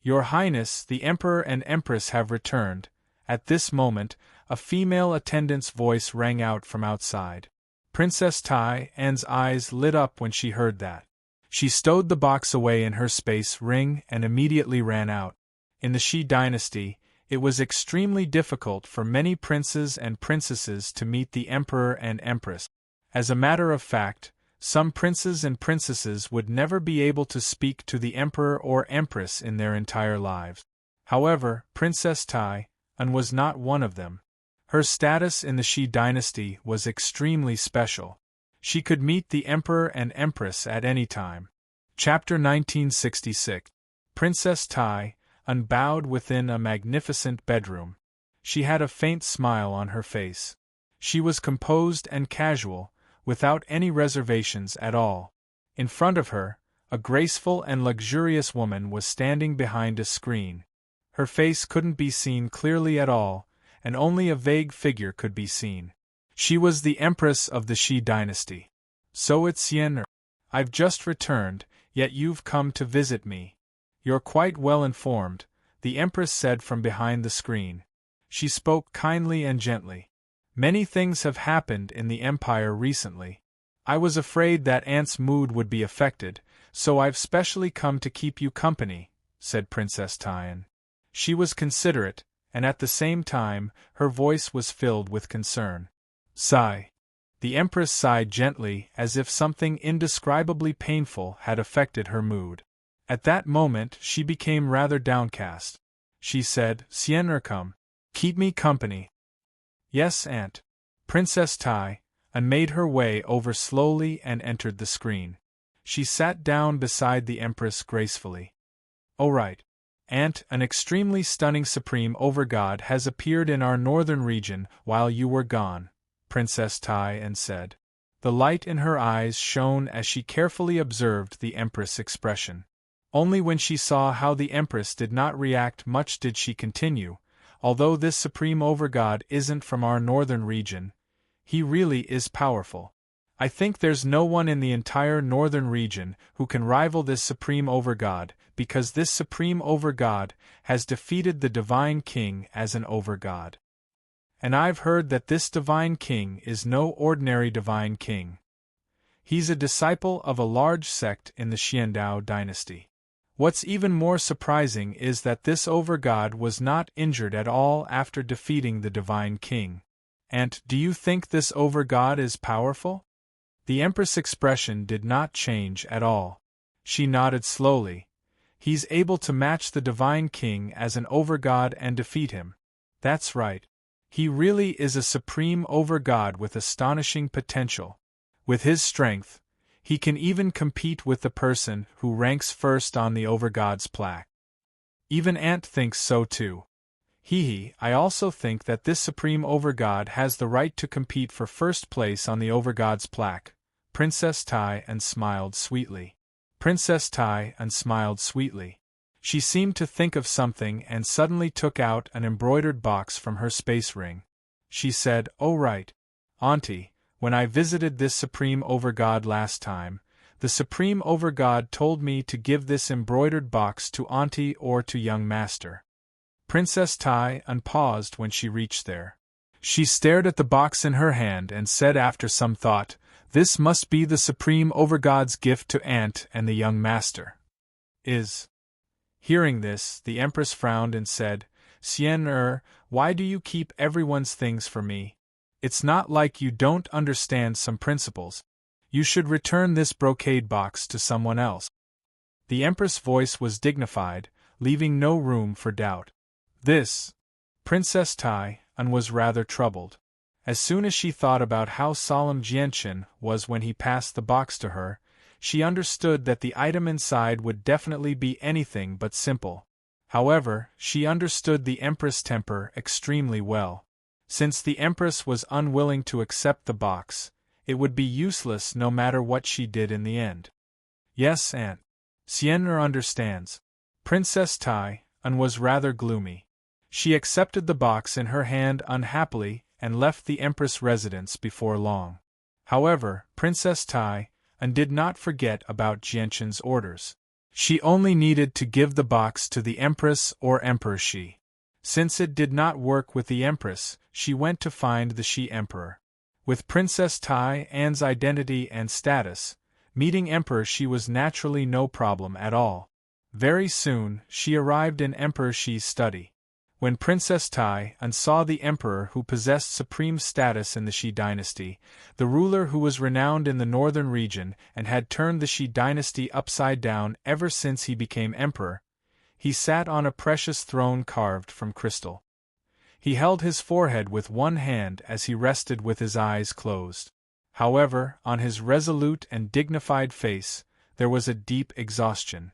Speaker 1: Your Highness, the Emperor and Empress have returned. At this moment, a female attendant's voice rang out from outside. Princess Tai's eyes lit up when she heard that. She stowed the box away in her space ring and immediately ran out. In the Shi dynasty, it was extremely difficult for many princes and princesses to meet the Emperor and Empress. As a matter of fact, some princes and princesses would never be able to speak to the Emperor or Empress in their entire lives. However, Princess Tai was not one of them. Her status in the Shi dynasty was extremely special. She could meet the Emperor and Empress at any time. Chapter 1966. Princess Tai bowed within a magnificent bedroom. She had a faint smile on her face. She was composed and casual, without any reservations at all. In front of her, a graceful and luxurious woman was standing behind a screen. Her face couldn't be seen clearly at all, and only a vague figure could be seen. She was the Empress of the Shi dynasty. So it's Yen. I've just returned, yet you've come to visit me. You're quite well informed, the Empress said from behind the screen. She spoke kindly and gently. Many things have happened in the Empire recently. I was afraid that Aunt's mood would be affected, so I've specially come to keep you company, said Princess Taian. She was considerate, and at the same time, her voice was filled with concern. Sigh. The Empress sighed gently as if something indescribably painful had affected her mood. At that moment she became rather downcast. She said, Come. Keep me company. Yes, Aunt. Princess Tai, and made her way over slowly and entered the screen. She sat down beside the Empress gracefully. "Oh right. Aunt, an extremely stunning supreme overgod has appeared in our northern region while you were gone," Princess Tai and said. The light in her eyes shone as she carefully observed the Empress' expression. Only when she saw how the Empress did not react much did she continue, "Although this supreme overgod isn't from our northern region, he really is powerful. I think there's no one in the entire northern region who can rival this supreme overgod, because this supreme overgod has defeated the divine king as an overgod. And I've heard that this divine king is no ordinary divine king. He's a disciple of a large sect in the Xiandao dynasty. What's even more surprising is that this overgod was not injured at all after defeating the divine king. And do you think this overgod is powerful?" The Empress' expression did not change at all. She nodded slowly. "He's able to match the divine king as an overgod and defeat him. That's right. He really is a supreme overgod with astonishing potential. With his strength, he can even compete with the person who ranks first on the overgod's plaque. Even Aunt thinks so too. I also think that this supreme overgod has the right to compete for first place on the overgod's plaque." Princess Tai and smiled sweetly. She seemed to think of something and suddenly took out an embroidered box from her space ring. She said, "Oh right. Auntie, when I visited this supreme overgod last time, the supreme overgod told me to give this embroidered box to Auntie or to young master." Princess Tai paused when she reached there. She stared at the box in her hand and said after some thought, "This must be the supreme overgod's gift to Aunt and the young master." Hearing this, the Empress frowned and said, "Xian, why do you keep everyone's things for me? It's not like you don't understand some principles. You should return this brocade box to someone else." The Empress' voice was dignified, leaving no room for doubt. Princess Tai was rather troubled. As soon as she thought about how solemn Jianchen was when he passed the box to her, she understood that the item inside would definitely be anything but simple. However, she understood the Empress' temper extremely well. Since the Empress was unwilling to accept the box, it would be useless no matter what she did in the end. "Yes, Aunt. Xian understands." Princess Tai was rather gloomy. She accepted the box in her hand unhappily and left the Empress' residence before long. However, Princess Tai did not forget about Jianchen's orders. She only needed to give the box to the Empress or Emperor Shi. Since it did not work with the Empress, she went to find the Shi Emperor. With Princess Tai's identity and status, meeting Emperor Shi was naturally no problem at all. Very soon, she arrived in Emperor Shi's study. When Princess Tai saw the emperor who possessed supreme status in the Shi dynasty, the ruler who was renowned in the northern region and had turned the Shi dynasty upside down ever since he became emperor, he sat on a precious throne carved from crystal. He held his forehead with one hand as he rested with his eyes closed. However, on his resolute and dignified face, there was a deep exhaustion.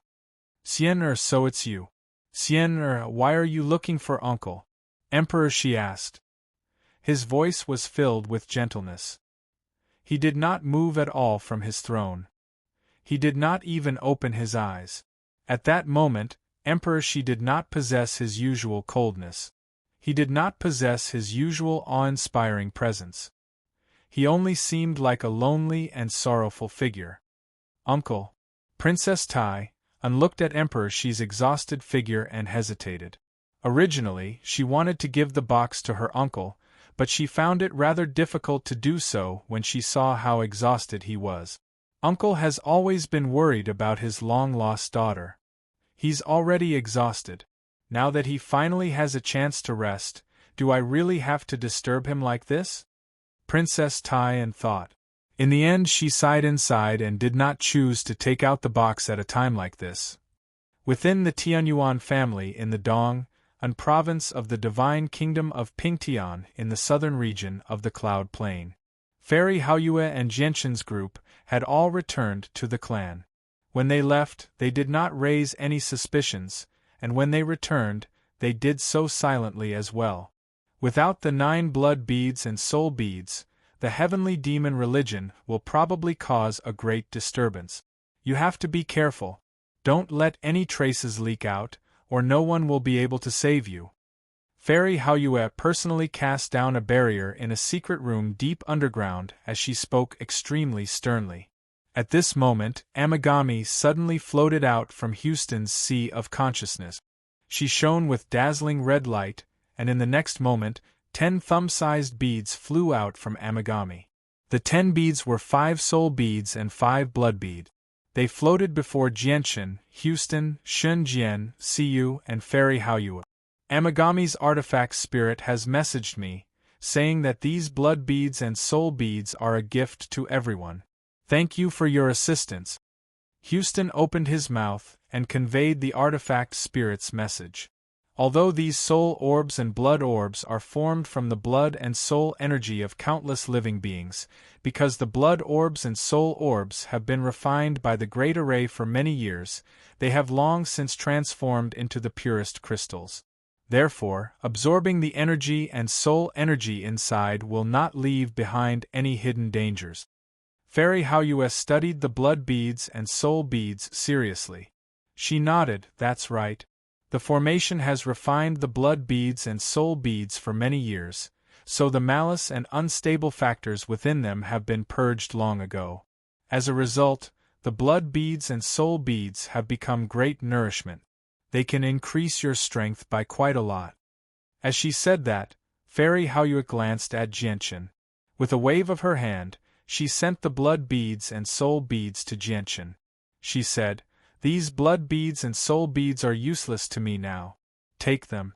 Speaker 1: "Xian, so it's you. Xian, why are you looking for uncle?" Emperor Shi asked. His voice was filled with gentleness. He did not move at all from his throne. He did not even open his eyes. At that moment, Emperor Shi did not possess his usual coldness. He did not possess his usual awe-inspiring presence. He only seemed like a lonely and sorrowful figure. "Uncle." Princess Tai looked at Emperor Shi's exhausted figure and hesitated. Originally, she wanted to give the box to her uncle, but she found it rather difficult to do so when she saw how exhausted he was. Uncle has always been worried about his long-lost daughter. He's already exhausted. Now that he finally has a chance to rest, do I really have to disturb him like this? Princess Tai thought. In the end she sighed inside and did not choose to take out the box at a time like this. Within the Tianyuan family in the Dong, a province of the divine kingdom of Pingtian in the southern region of the Cloud Plain. Fairy Haoyue and Jianxin's group had all returned to the clan. When they left, they did not raise any suspicions, and when they returned, they did so silently as well. Without the 9 blood beads and soul beads, the heavenly demon religion will probably cause a great disturbance. You have to be careful. Don't let any traces leak out, or no one will be able to save you. Fairy Haoyue personally cast down a barrier in a secret room deep underground as she spoke extremely sternly. At this moment, Amigami suddenly floated out from Houston's sea of consciousness. She shone with dazzling red light, and in the next moment, 10 thumb-sized beads flew out from Amigami. The 10 beads were 5 soul beads and 5 blood beads. They floated before Jianxin, Houston, Shunjian, Siyu, and Fairy Haoyue. Amigami's artifact spirit has messaged me, saying that these blood beads and soul beads are a gift to everyone. Thank you for your assistance. Houston opened his mouth and conveyed the artifact spirit's message. Although these soul orbs and blood orbs are formed from the blood and soul energy of countless living beings, because the blood orbs and soul orbs have been refined by the Great Array for many years, they have long since transformed into the purest crystals. Therefore, absorbing the energy and soul energy inside will not leave behind any hidden dangers. Fairy Haoyue studied the blood beads and soul beads seriously. She nodded, that's right. The formation has refined the blood beads and soul beads for many years, so the malice and unstable factors within them have been purged long ago. As a result, the blood beads and soul beads have become great nourishment. They can increase your strength by quite a lot. As she said that, Fairy Haoyue glanced at Jianxin. With a wave of her hand, she sent the blood beads and soul beads to Jianxin. She said, "These blood beads and soul beads are useless to me now. Take them."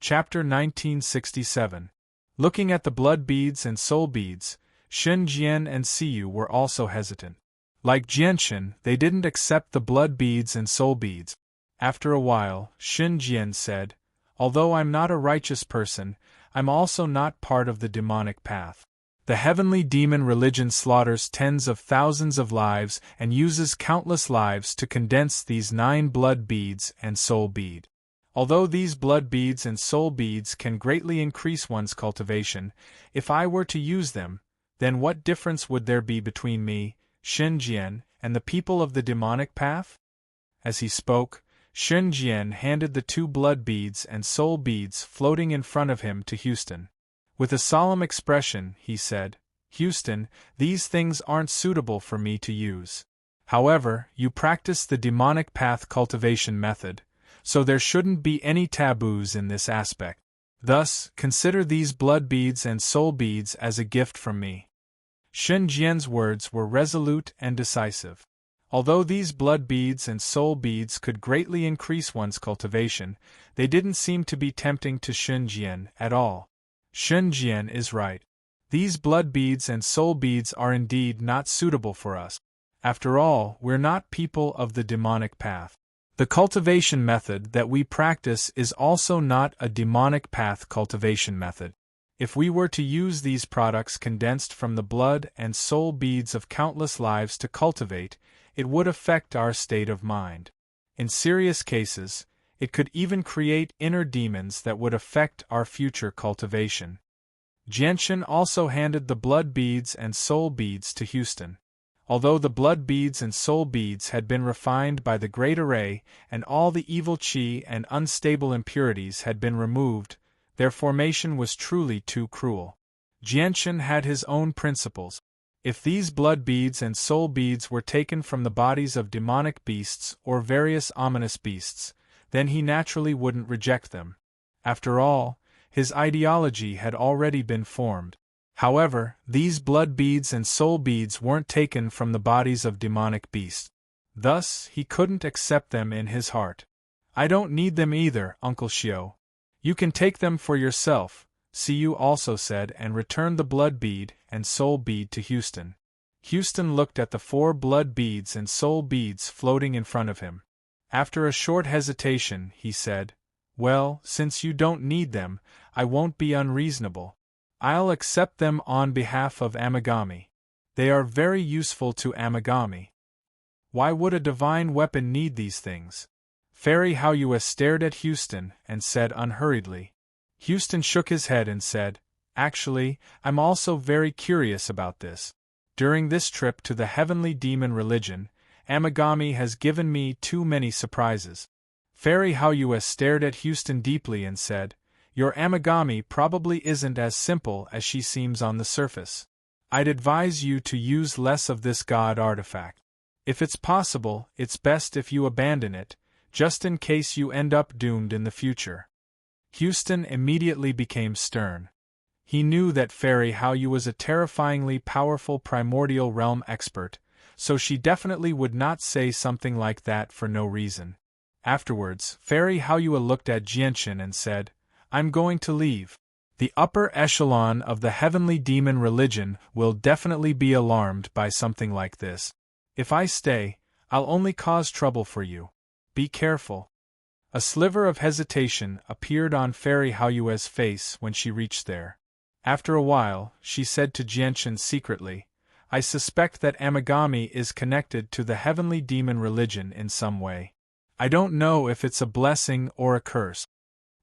Speaker 1: Chapter 1967. Looking at the blood beads and soul beads, Shun Jian and Siyu were also hesitant. Like Jianxin, they didn't accept the blood beads and soul beads. After a while, Shun Jian said, "Although I'm not a righteous person, I'm also not part of the demonic path. The heavenly demon religion slaughters tens of thousands of lives and uses countless lives to condense these 9 blood beads and soul bead. Although these blood beads and soul beads can greatly increase one's cultivation, if I were to use them, then what difference would there be between me, Shun Jian, and the people of the demonic path?" As he spoke, Shun Jian handed the 2 blood beads and soul beads floating in front of him to Houston. With a solemn expression, he said, "Houston, these things aren't suitable for me to use. However, you practice the demonic path cultivation method, so there shouldn't be any taboos in this aspect. Thus, consider these blood beads and soul beads as a gift from me." Shun Jian's words were resolute and decisive. Although these blood beads and soul beads could greatly increase one's cultivation, they didn't seem to be tempting to Shun Jian at all. Shun Jian is right. These blood beads and soul beads are indeed not suitable for us. After all, we're not people of the demonic path. The cultivation method that we practice is also not a demonic path cultivation method. If we were to use these products condensed from the blood and soul beads of countless lives to cultivate, it would affect our state of mind. In serious cases, it could even create inner demons that would affect our future cultivation. Jianxin also handed the blood beads and soul beads to Houston. Although the blood beads and soul beads had been refined by the Great Array and all the evil qi and unstable impurities had been removed, their formation was truly too cruel. Jianxin had his own principles. If these blood beads and soul beads were taken from the bodies of demonic beasts or various ominous beasts, then he naturally wouldn't reject them. After all, his ideology had already been formed. However, these blood beads and soul beads weren't taken from the bodies of demonic beasts. Thus, he couldn't accept them in his heart. "I don't need them either, Uncle Xiao. You can take them for yourself," Siyu also said and returned the blood bead and soul bead to Houston. Houston looked at the 4 blood beads and soul beads floating in front of him. After a short hesitation, he said, Well, since you don't need them, I won't be unreasonable. I'll accept them on behalf of Amagami. They are very useful to Amagami. Why would a divine weapon need these things? Fairy Haoyue stared at Houston and said unhurriedly. Houston shook his head and said, Actually, I'm also very curious about this. During this trip to the heavenly demon religion, Amagami has given me too many surprises. Fairy Haoyue stared at Houston deeply and said, Your Amagami probably isn't as simple as she seems on the surface. I'd advise you to use less of this god artifact. If it's possible, it's best if you abandon it, just in case you end up doomed in the future. Houston immediately became stern. He knew that Fairy Haoyue was a terrifyingly powerful primordial realm expert, so she definitely would not say something like that for no reason. Afterwards, Fairy Haoyue looked at Jianchen and said, I'm going to leave. The upper echelon of the heavenly demon religion will definitely be alarmed by something like this. If I stay, I'll only cause trouble for you. Be careful. A sliver of hesitation appeared on Fairy Haoyue's face when she reached there. After a while, she said to Jianchen secretly, I suspect that Amagami is connected to the heavenly demon religion in some way. I don't know if it's a blessing or a curse.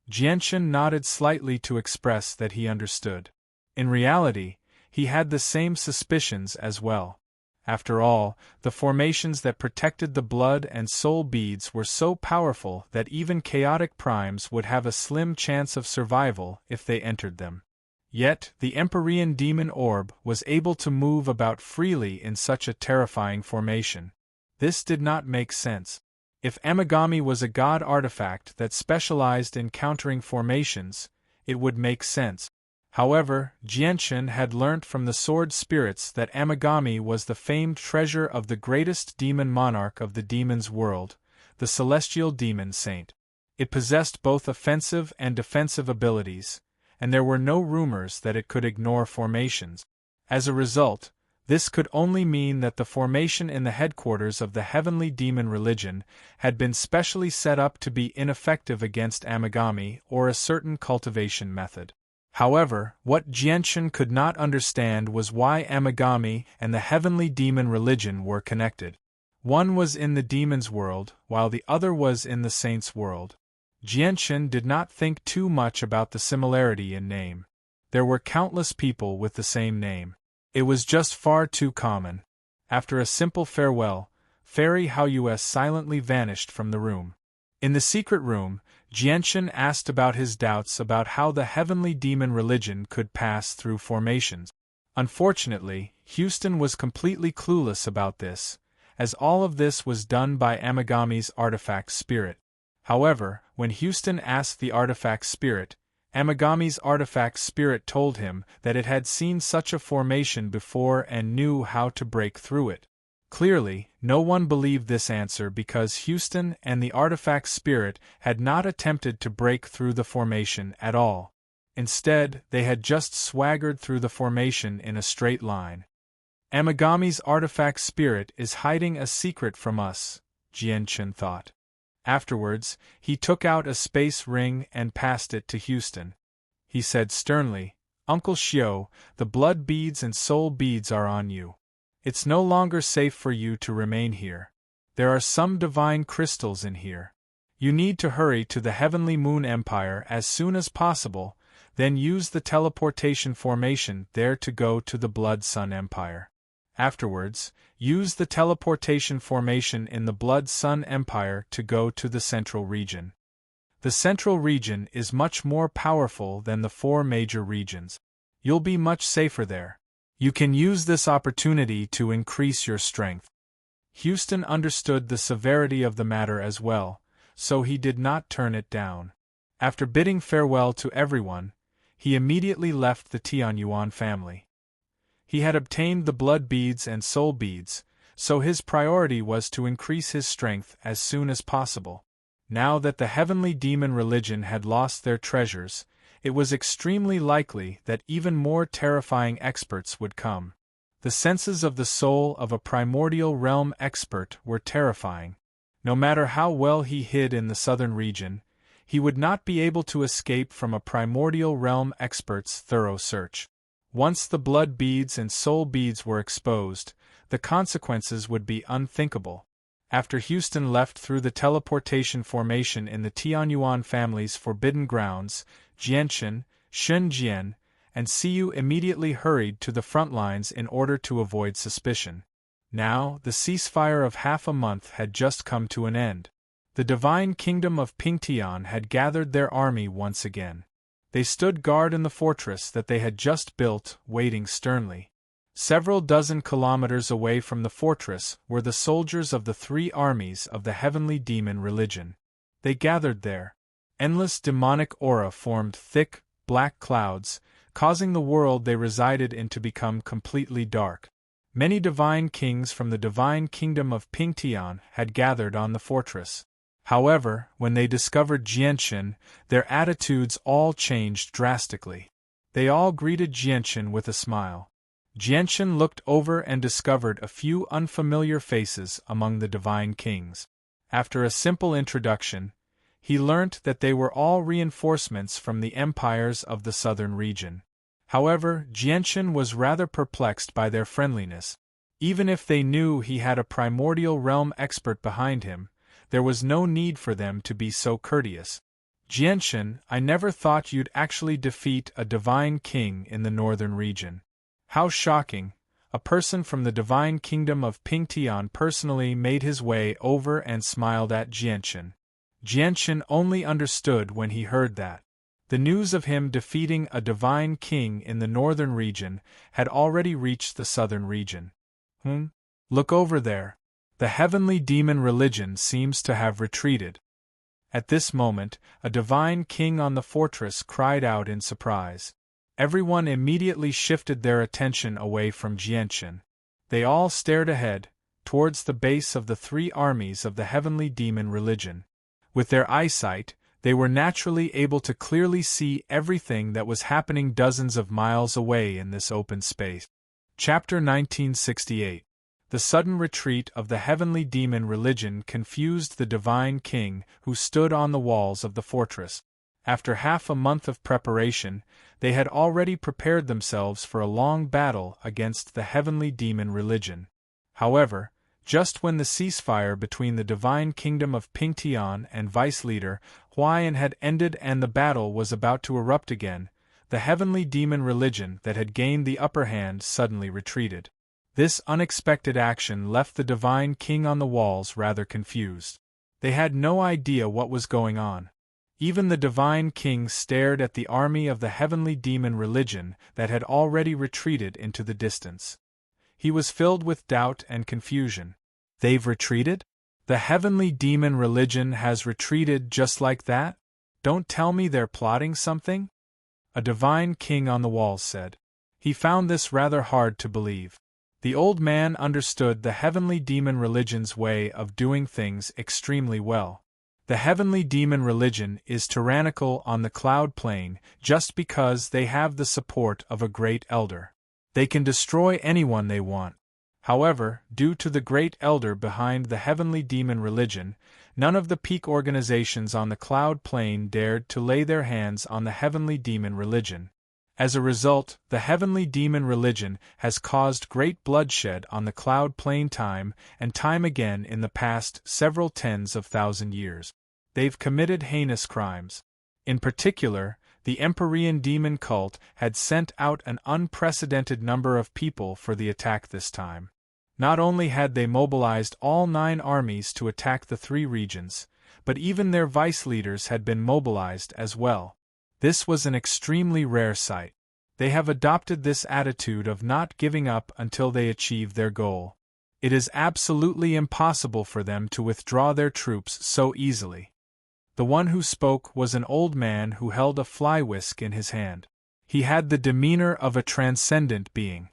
Speaker 1: Jianchen nodded slightly to express that he understood. In reality, he had the same suspicions as well. After all, the formations that protected the blood and soul beads were so powerful that even chaotic primes would have a slim chance of survival if they entered them. Yet, the Empyrean demon orb was able to move about freely in such a terrifying formation. This did not make sense. If Amagami was a god artifact that specialized in countering formations, it would make sense. However, Jianchen had learnt from the sword spirits that Amagami was the famed treasure of the greatest demon monarch of the demon's world, the celestial demon saint. It possessed both offensive and defensive abilities, and there were no rumors that it could ignore formations. As a result, this could only mean that the formation in the headquarters of the heavenly demon religion had been specially set up to be ineffective against Amagami or a certain cultivation method. However, what Jianchen could not understand was why Amagami and the heavenly demon religion were connected. One was in the demon's world, while the other was in the saint's world. Jianchen did not think too much about the similarity in name. There were countless people with the same name. It was just far too common. After a simple farewell, Fairy Haoyue silently vanished from the room. In the secret room, Jianchen asked about his doubts about how the heavenly demon religion could pass through formations. Unfortunately, Houston was completely clueless about this, as all of this was done by Amagami's artifact spirit. However, when Houston asked the artifact spirit, Amagami's artifact spirit told him that it had seen such a formation before and knew how to break through it. Clearly, no one believed this answer because Houston and the artifact spirit had not attempted to break through the formation at all. Instead, they had just swaggered through the formation in a straight line. Amagami's artifact spirit is hiding a secret from us, Jianchen thought. Afterwards, he took out a space ring and passed it to Houston. He said sternly, Uncle Xiao, the blood beads and soul beads are on you. It's no longer safe for you to remain here. There are some divine crystals in here. You need to hurry to the Heavenly Moon Empire as soon as possible, then use the teleportation formation there to go to the Blood Sun Empire. Afterwards, use the teleportation formation in the Blood Sun Empire to go to the Central Region. The Central Region is much more powerful than the 4 major regions. You'll be much safer there. You can use this opportunity to increase your strength. Houston understood the severity of the matter as well, so he did not turn it down. After bidding farewell to everyone, he immediately left the Tianyuan family. He had obtained the blood beads and soul beads, so his priority was to increase his strength as soon as possible. Now that the heavenly demon religion had lost their treasures, it was extremely likely that even more terrifying experts would come. The senses of the soul of a primordial realm expert were terrifying. No matter how well he hid in the southern region, he would not be able to escape from a primordial realm expert's thorough search. Once the blood beads and soul beads were exposed, the consequences would be unthinkable. After Houston left through the teleportation formation in the Tianyuan family's forbidden grounds, Jianchen, Shunjian, and Siyu immediately hurried to the front lines in order to avoid suspicion. Now, the ceasefire of half a month had just come to an end. The divine kingdom of Pingtian had gathered their army once again. They stood guard in the fortress that they had just built, waiting sternly. Several dozen kilometers away from the fortress were the soldiers of the three armies of the heavenly demon religion. They gathered there. Endless demonic aura formed thick, black clouds, causing the world they resided in to become completely dark. Many divine kings from the divine kingdom of Pingtian had gathered on the fortress. However, when they discovered Jianchen, their attitudes all changed drastically. They all greeted Jianchen with a smile. Jianchen looked over and discovered a few unfamiliar faces among the divine kings. After a simple introduction, he learnt that they were all reinforcements from the empires of the southern region. However, Jianchen was rather perplexed by their friendliness. Even if they knew he had a primordial realm expert behind him, there was no need for them to be so courteous. Jianchen, I never thought you'd actually defeat a divine king in the northern region. How shocking! A person from the divine kingdom of Pingtian personally made his way over and smiled at Jianchen. Jianchen only understood when he heard that. The news of him defeating a divine king in the northern region had already reached the southern region. Look over there. The heavenly demon religion seems to have retreated. At this moment, a divine king on the fortress cried out in surprise. Everyone immediately shifted their attention away from Jianchen. They all stared ahead, towards the base of the three armies of the heavenly demon religion. With their eyesight, they were naturally able to clearly see everything that was happening dozens of miles away in this open space. Chapter 1968. The sudden retreat of the heavenly demon religion confused the divine king who stood on the walls of the fortress. After half a month of preparation, they had already prepared themselves for a long battle against the heavenly demon religion. However, just when the ceasefire between the divine kingdom of Pingtian and vice-leader Huayan had ended and the battle was about to erupt again, the heavenly demon religion that had gained the upper hand suddenly retreated. This unexpected action left the divine king on the walls rather confused. They had no idea what was going on. Even the divine king stared at the army of the heavenly demon religion that had already retreated into the distance. He was filled with doubt and confusion. They've retreated? The heavenly demon religion has retreated just like that? Don't tell me they're plotting something? A divine king on the walls said. He found this rather hard to believe. The old man understood the heavenly demon religion's way of doing things extremely well. The heavenly demon religion is tyrannical on the cloud plane just because they have the support of a great elder. They can destroy anyone they want. However, due to the great elder behind the heavenly demon religion, none of the peak organizations on the cloud plane dared to lay their hands on the heavenly demon religion. As a result, the heavenly demon religion has caused great bloodshed on the cloud plane time and time again in the past several tens of thousand years. They've committed heinous crimes. In particular, the Empyrean demon cult had sent out an unprecedented number of people for the attack this time. Not only had they mobilized all 9 armies to attack the 3 regions, but even their vice leaders had been mobilized as well. This was an extremely rare sight. They have adopted this attitude of not giving up until they achieve their goal. It is absolutely impossible for them to withdraw their troops so easily. The one who spoke was an old man who held a fly whisk in his hand. He had the demeanor of a transcendent being.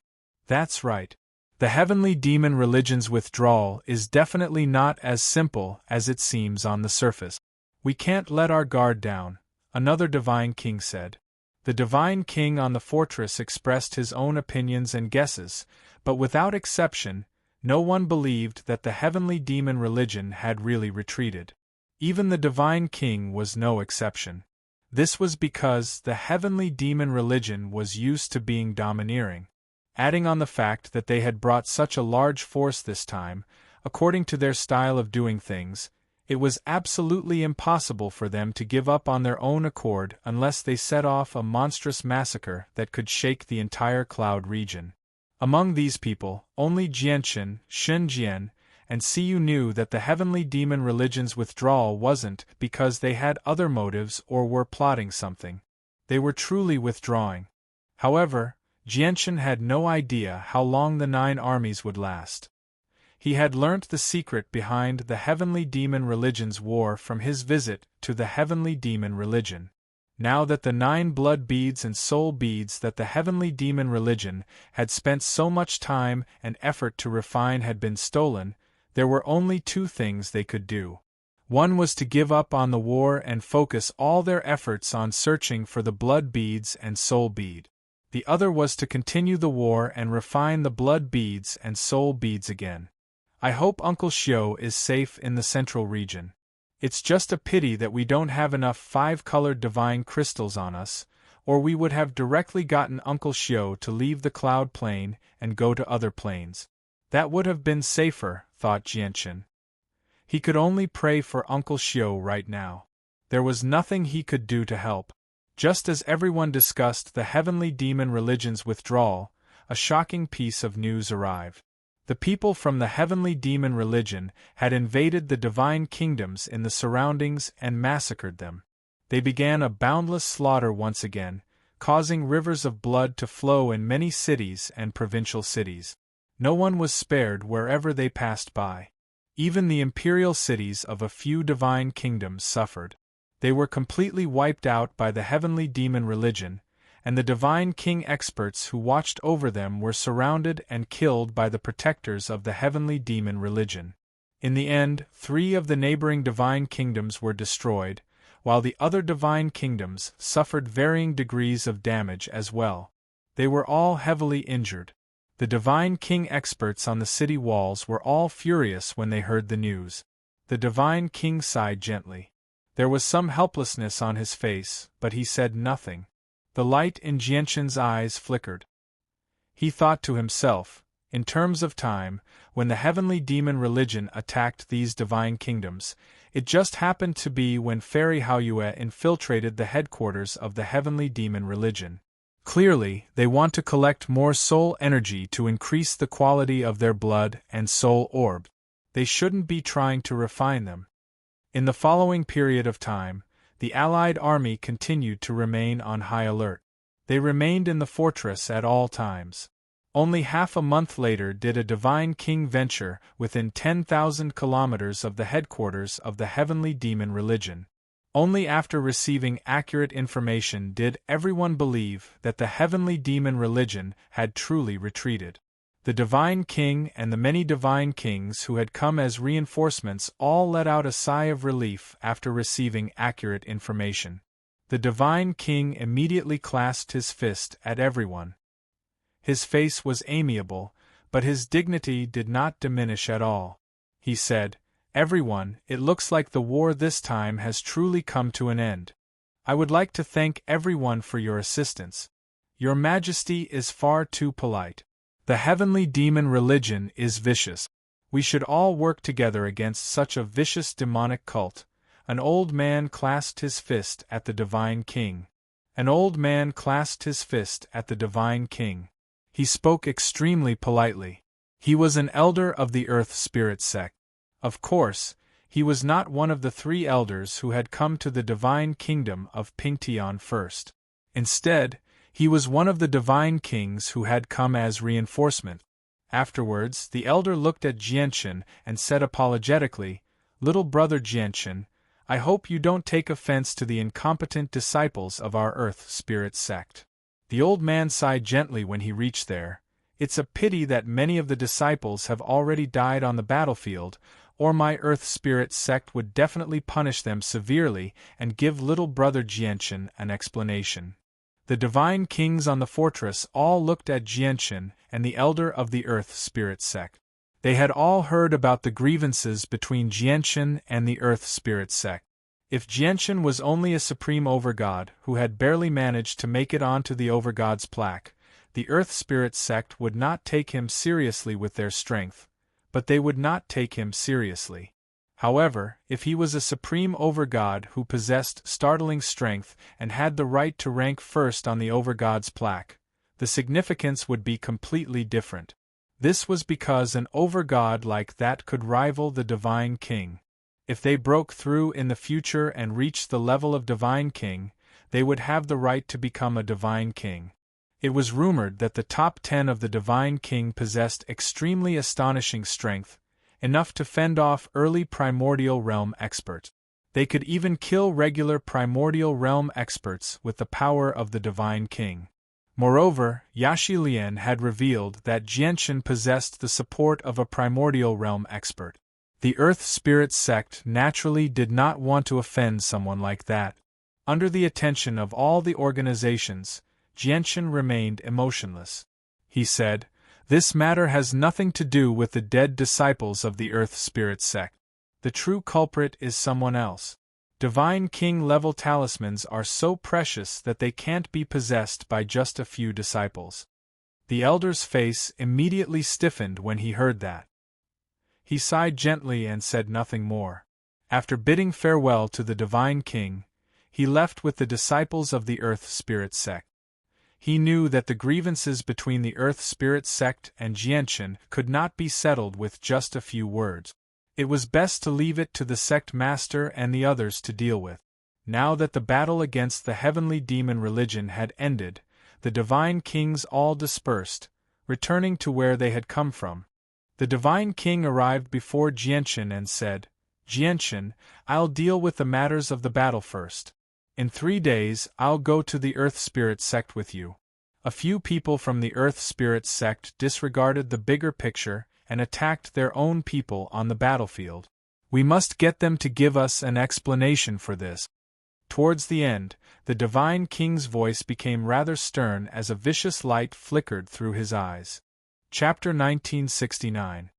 Speaker 1: That's right. The heavenly demon religion's withdrawal is definitely not as simple as it seems on the surface. We can't let our guard down, another divine king said. The divine king on the fortress expressed his own opinions and guesses, but without exception, no one believed that the heavenly demon religion had really retreated. Even the Divine King was no exception. This was because the heavenly demon religion was used to being domineering. Adding on the fact that they had brought such a large force this time, according to their style of doing things, it was absolutely impossible for them to give up on their own accord unless they set off a monstrous massacre that could shake the entire cloud region. Among these people, only Jianchen, Shunjian, and Siyu knew that the heavenly demon religion's withdrawal wasn't because they had other motives or were plotting something. They were truly withdrawing. However, Jianchen had no idea how long the 9 armies would last. He had learnt the secret behind the heavenly demon religion's war from his visit to the heavenly demon religion. Now that the 9 blood beads and soul beads that the heavenly demon religion had spent so much time and effort to refine had been stolen, there were only 2 things they could do. One was to give up on the war and focus all their efforts on searching for the blood beads and soul bead. The other was to continue the war and refine the blood beads and soul beads again. I hope Uncle Xiao is safe in the central region. It's just a pity that we don't have enough 5-colored divine crystals on us, or we would have directly gotten Uncle Xiao to leave the cloud plane and go to other planes. That would have been safer, thought Jianchen. He could only pray for Uncle Xiao right now. There was nothing he could do to help. Just as everyone discussed the heavenly demon religion's withdrawal, a shocking piece of news arrived. The people from the heavenly demon religion had invaded the divine kingdoms in the surroundings and massacred them. They began a boundless slaughter once again, causing rivers of blood to flow in many cities and provincial cities. No one was spared wherever they passed by. Even the imperial cities of a few divine kingdoms suffered. They were completely wiped out by the heavenly demon religion, and the divine king experts who watched over them were surrounded and killed by the protectors of the heavenly demon religion. In the end, 3 of the neighboring divine kingdoms were destroyed, while the other divine kingdoms suffered varying degrees of damage as well. They were all heavily injured. The divine king experts on the city walls were all furious when they heard the news. The divine king sighed gently. There was some helplessness on his face, but he said nothing. The light in Jianchen's eyes flickered. He thought to himself, in terms of time, when the heavenly demon religion attacked these divine kingdoms, it just happened to be when Fairy Haoyue infiltrated the headquarters of the heavenly demon religion. Clearly, they want to collect more soul energy to increase the quality of their blood and soul orb. They shouldn't be trying to refine them. In the following period of time, the Allied army continued to remain on high alert. They remained in the fortress at all times. Only half a month later did a divine king venture within 10,000 kilometers of the headquarters of the heavenly demon religion. Only after receiving accurate information did everyone believe that the heavenly demon religion had truly retreated. The divine king and the many divine kings who had come as reinforcements all let out a sigh of relief after receiving accurate information. The divine king immediately clasped his fist at everyone. His face was amiable, but his dignity did not diminish at all. He said, "Everyone, it looks like the war this time has truly come to an end. I would like to thank everyone for your assistance. Your Majesty is far too polite. The heavenly demon religion is vicious. We should all work together against such a vicious demonic cult." An old man clasped his fist at the divine king. An old man clasped his fist at the divine king. He spoke extremely politely. He was an elder of the Earth Spirit sect. Of course, he was not one of the 3 elders who had come to the divine kingdom of Pingtian first. Instead, he was one of the divine kings who had come as reinforcement. Afterwards, the elder looked at Jianchen and said apologetically, "Little brother Jianchen, I hope you don't take offense to the incompetent disciples of our Earth Spirit sect." The old man sighed gently when he reached there. "It's a pity that many of the disciples have already died on the battlefield, or my Earth Spirit sect would definitely punish them severely and give little brother Jianchen an explanation." The divine kings on the fortress all looked at Jianchen and the elder of the Earth Spirit sect. They had all heard about the grievances between Jianshan and the Earth Spirit sect. If Jianshan was only a supreme overgod who had barely managed to make it onto the overgod's plaque, the Earth Spirit sect would not take him seriously with their strength, but they would not take him seriously. However, if he was a supreme overgod who possessed startling strength and had the right to rank first on the overgod's plaque, the significance would be completely different. This was because an overgod like that could rival the Divine King. If they broke through in the future and reached the level of Divine King, they would have the right to become a Divine King. It was rumored that the top 10 of the Divine King possessed extremely astonishing strength, enough to fend off early Primordial Realm experts. They could even kill regular Primordial Realm experts with the power of the Divine King. Moreover, Yashi Lian had revealed that Jianshan possessed the support of a Primordial Realm expert. The Earth Spirit sect naturally did not want to offend someone like that. Under the attention of all the organizations, Jianshan remained emotionless. He said, "This matter has nothing to do with the dead disciples of the Earth Spirit sect. The true culprit is someone else. Divine King-level talismans are so precious that they can't be possessed by just a few disciples." The elder's face immediately stiffened when he heard that. He sighed gently and said nothing more. After bidding farewell to the Divine King, he left with the disciples of the Earth Spirit sect. He knew that the grievances between the Earth Spirit sect and Jianshan could not be settled with just a few words. It was best to leave it to the sect master and the others to deal with. Now that the battle against the heavenly demon religion had ended, the Divine Kings all dispersed, returning to where they had come from. The Divine King arrived before Jianshan and said, "Jianshan, I'll deal with the matters of the battle first. In 3 days I'll go to the Earth Spirit sect with you." A few people from the Earth Spirit sect disregarded the bigger picture and attacked their own people on the battlefield. "We must get them to give us an explanation for this." Towards the end, the Divine King's voice became rather stern as a vicious light flickered through his eyes. Chapter 1969.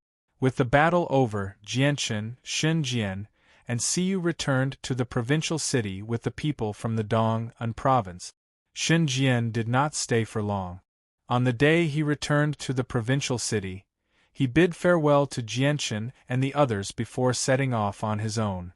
Speaker 1: With the battle over, Jianshan, Xinjian, and Siyu returned to the provincial city with the people from the Dong'an province. Xinjian did not stay for long. On the day he returned to the provincial city, he bid farewell to Jianshan and the others before setting off on his own.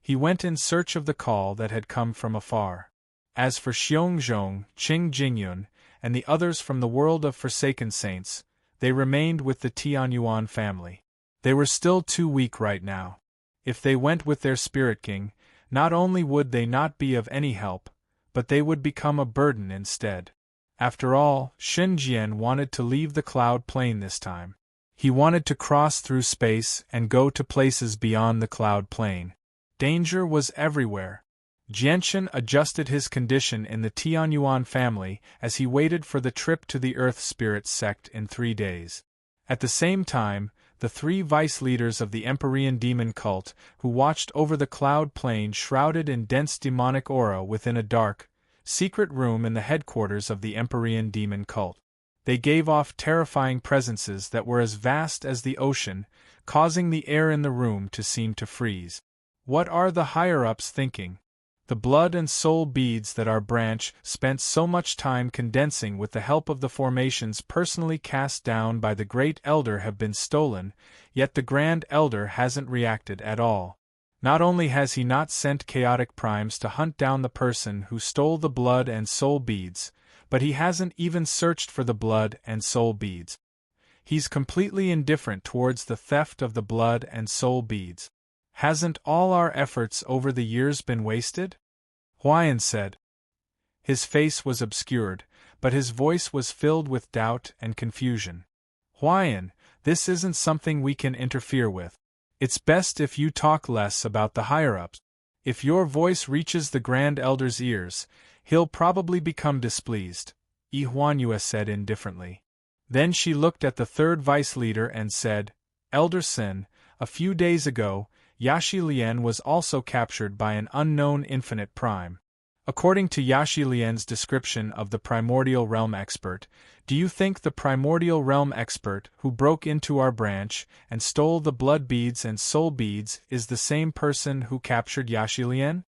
Speaker 1: He went in search of the call that had come from afar. As for Xiongzhong, Qing Jingyun, and the others from the world of Forsaken Saints, they remained with the Tianyuan family. They were still too weak right now. If they went with their Spirit King, not only would they not be of any help, but they would become a burden instead. After all, Xinjian wanted to leave the cloud plane this time. He wanted to cross through space and go to places beyond the cloud plane. Danger was everywhere. Jianshan adjusted his condition in the Tianyuan family as he waited for the trip to the Earth Spirit sect in 3 days. At the same time, the 3 vice leaders of the Empyrean demon cult, who watched over the cloud plane shrouded in dense demonic aura within a dark, secret room in the headquarters of the Empyrean demon cult. They gave off terrifying presences that were as vast as the ocean, causing the air in the room to seem to freeze. What are the higher-ups thinking? The blood and soul beads that our branch spent so much time condensing with the help of the formations personally cast down by the Great Elder have been stolen, yet the Grand Elder hasn't reacted at all. Not only has he not sent chaotic primes to hunt down the person who stole the blood and soul beads, but he hasn't even searched for the blood and soul beads. He's completely indifferent towards the theft of the blood and soul beads. Hasn't all our efforts over the years been wasted? Huayan said. His face was obscured, but his voice was filled with doubt and confusion. Huayan, this isn't something we can interfere with. It's best if you talk less about the higher-ups. If your voice reaches the Grand Elder's ears, he'll probably become displeased, Yi Huanyue said indifferently. Then she looked at the 3rd vice leader and said, Elder Sin, a few days ago, Yashi Lian was also captured by an unknown infinite prime. According to Yaxi Lian's description of the primordial realm expert, do you think the primordial realm expert who broke into our branch and stole the blood beads and soul beads is the same person who captured Yaxi Lian?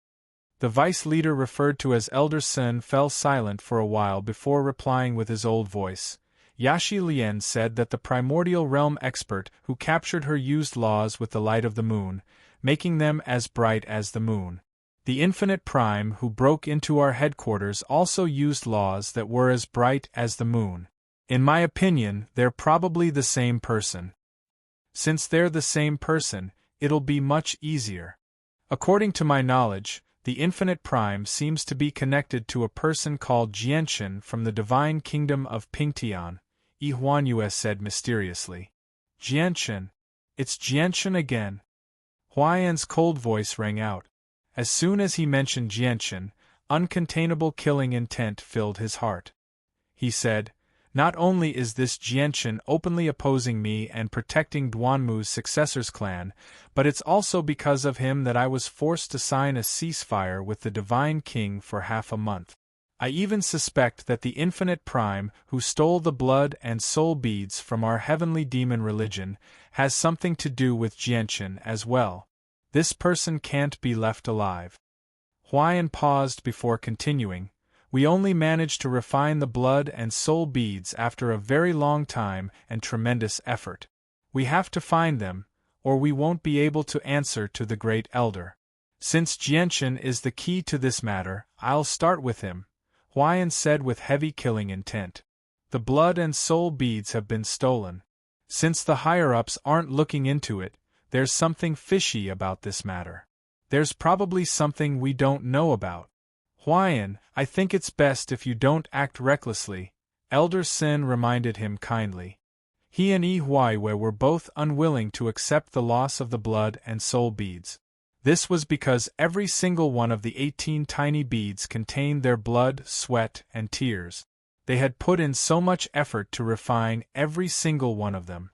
Speaker 1: The vice leader referred to as Elder Sun fell silent for a while before replying with his old voice. Yaxi Lian said that the primordial realm expert who captured her used laws with the light of the moon, making them as bright as the moon. The infinite prime who broke into our headquarters also used laws that were as bright as the moon. In my opinion, they're probably the same person. Since they're the same person, it'll be much easier. According to my knowledge, the infinite prime seems to be connected to a person called Jianshan from the divine kingdom of Pingtian, Yi Huanyue said mysteriously. Jianshan. It's Jianshan again. Huayan's cold voice rang out. As soon as he mentioned Jianshan, uncontainable killing intent filled his heart. He said, "Not only is this Jianshan openly opposing me and protecting Duanmu's successor's clan, but it's also because of him that I was forced to sign a ceasefire with the Divine King for half a month. I even suspect that the Infinite Prime, who stole the blood and soul beads from our heavenly demon religion, has something to do with Jianshan as well. This person can't be left alive." Huayan paused before continuing. "We only managed to refine the blood and soul beads after a very long time and tremendous effort. We have to find them, or we won't be able to answer to the Great Elder. Since Jianshan is the key to this matter, I'll start with him," Huayan said with heavy killing intent. "The blood and soul beads have been stolen. Since the higher-ups aren't looking into it, there's something fishy about this matter. There's probably something we don't know about. Huayan, I think it's best if you don't act recklessly," Elder Sin reminded him kindly. He and Yi Huaiwei were both unwilling to accept the loss of the blood and soul beads. This was because every single one of the 18 tiny beads contained their blood, sweat, and tears. They had put in so much effort to refine every single one of them.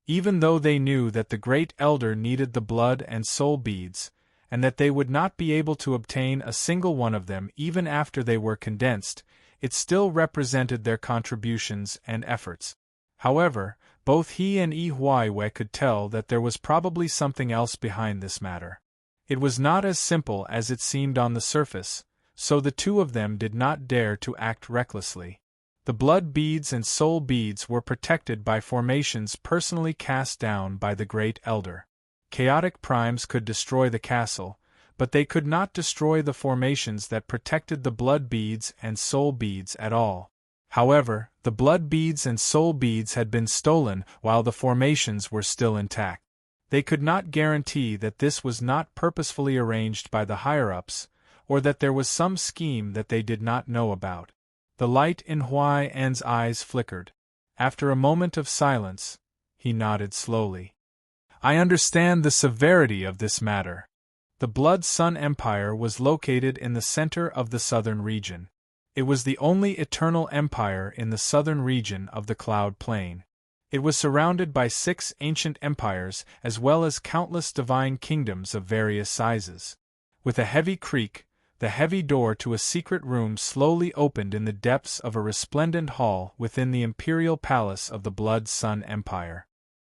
Speaker 1: Even though they knew that the Great Elder needed the blood and soul beads, and that they would not be able to obtain a single one of them even after they were condensed, it still represented their contributions and efforts. However, both he and Yi Huaiwei could tell that there was probably something else behind this matter. It was not as simple as it seemed on the surface, so the two of them did not dare to act recklessly. The blood beads and soul beads were protected by formations personally cast down by the Great Elder. Chaotic primes could destroy the castle, but they could not destroy the formations that protected the blood beads and soul beads at all. However, the blood beads and soul beads had been stolen while the formations were still intact. They could not guarantee that this was not purposefully arranged by the higher-ups, or that there was some scheme that they did not know about. The light in Huayan's eyes flickered. After a moment of silence, he nodded slowly. "I understand the severity of this matter. The Blood Sun Empire was located in the center of the southern region. It was the only eternal empire in the southern region of the Cloud Plain. It was surrounded by 6 ancient empires as well as countless divine kingdoms of various sizes. With a heavy creak, the heavy door to a secret room slowly opened in the depths of a resplendent hall within the imperial palace of the Blood Sun Empire.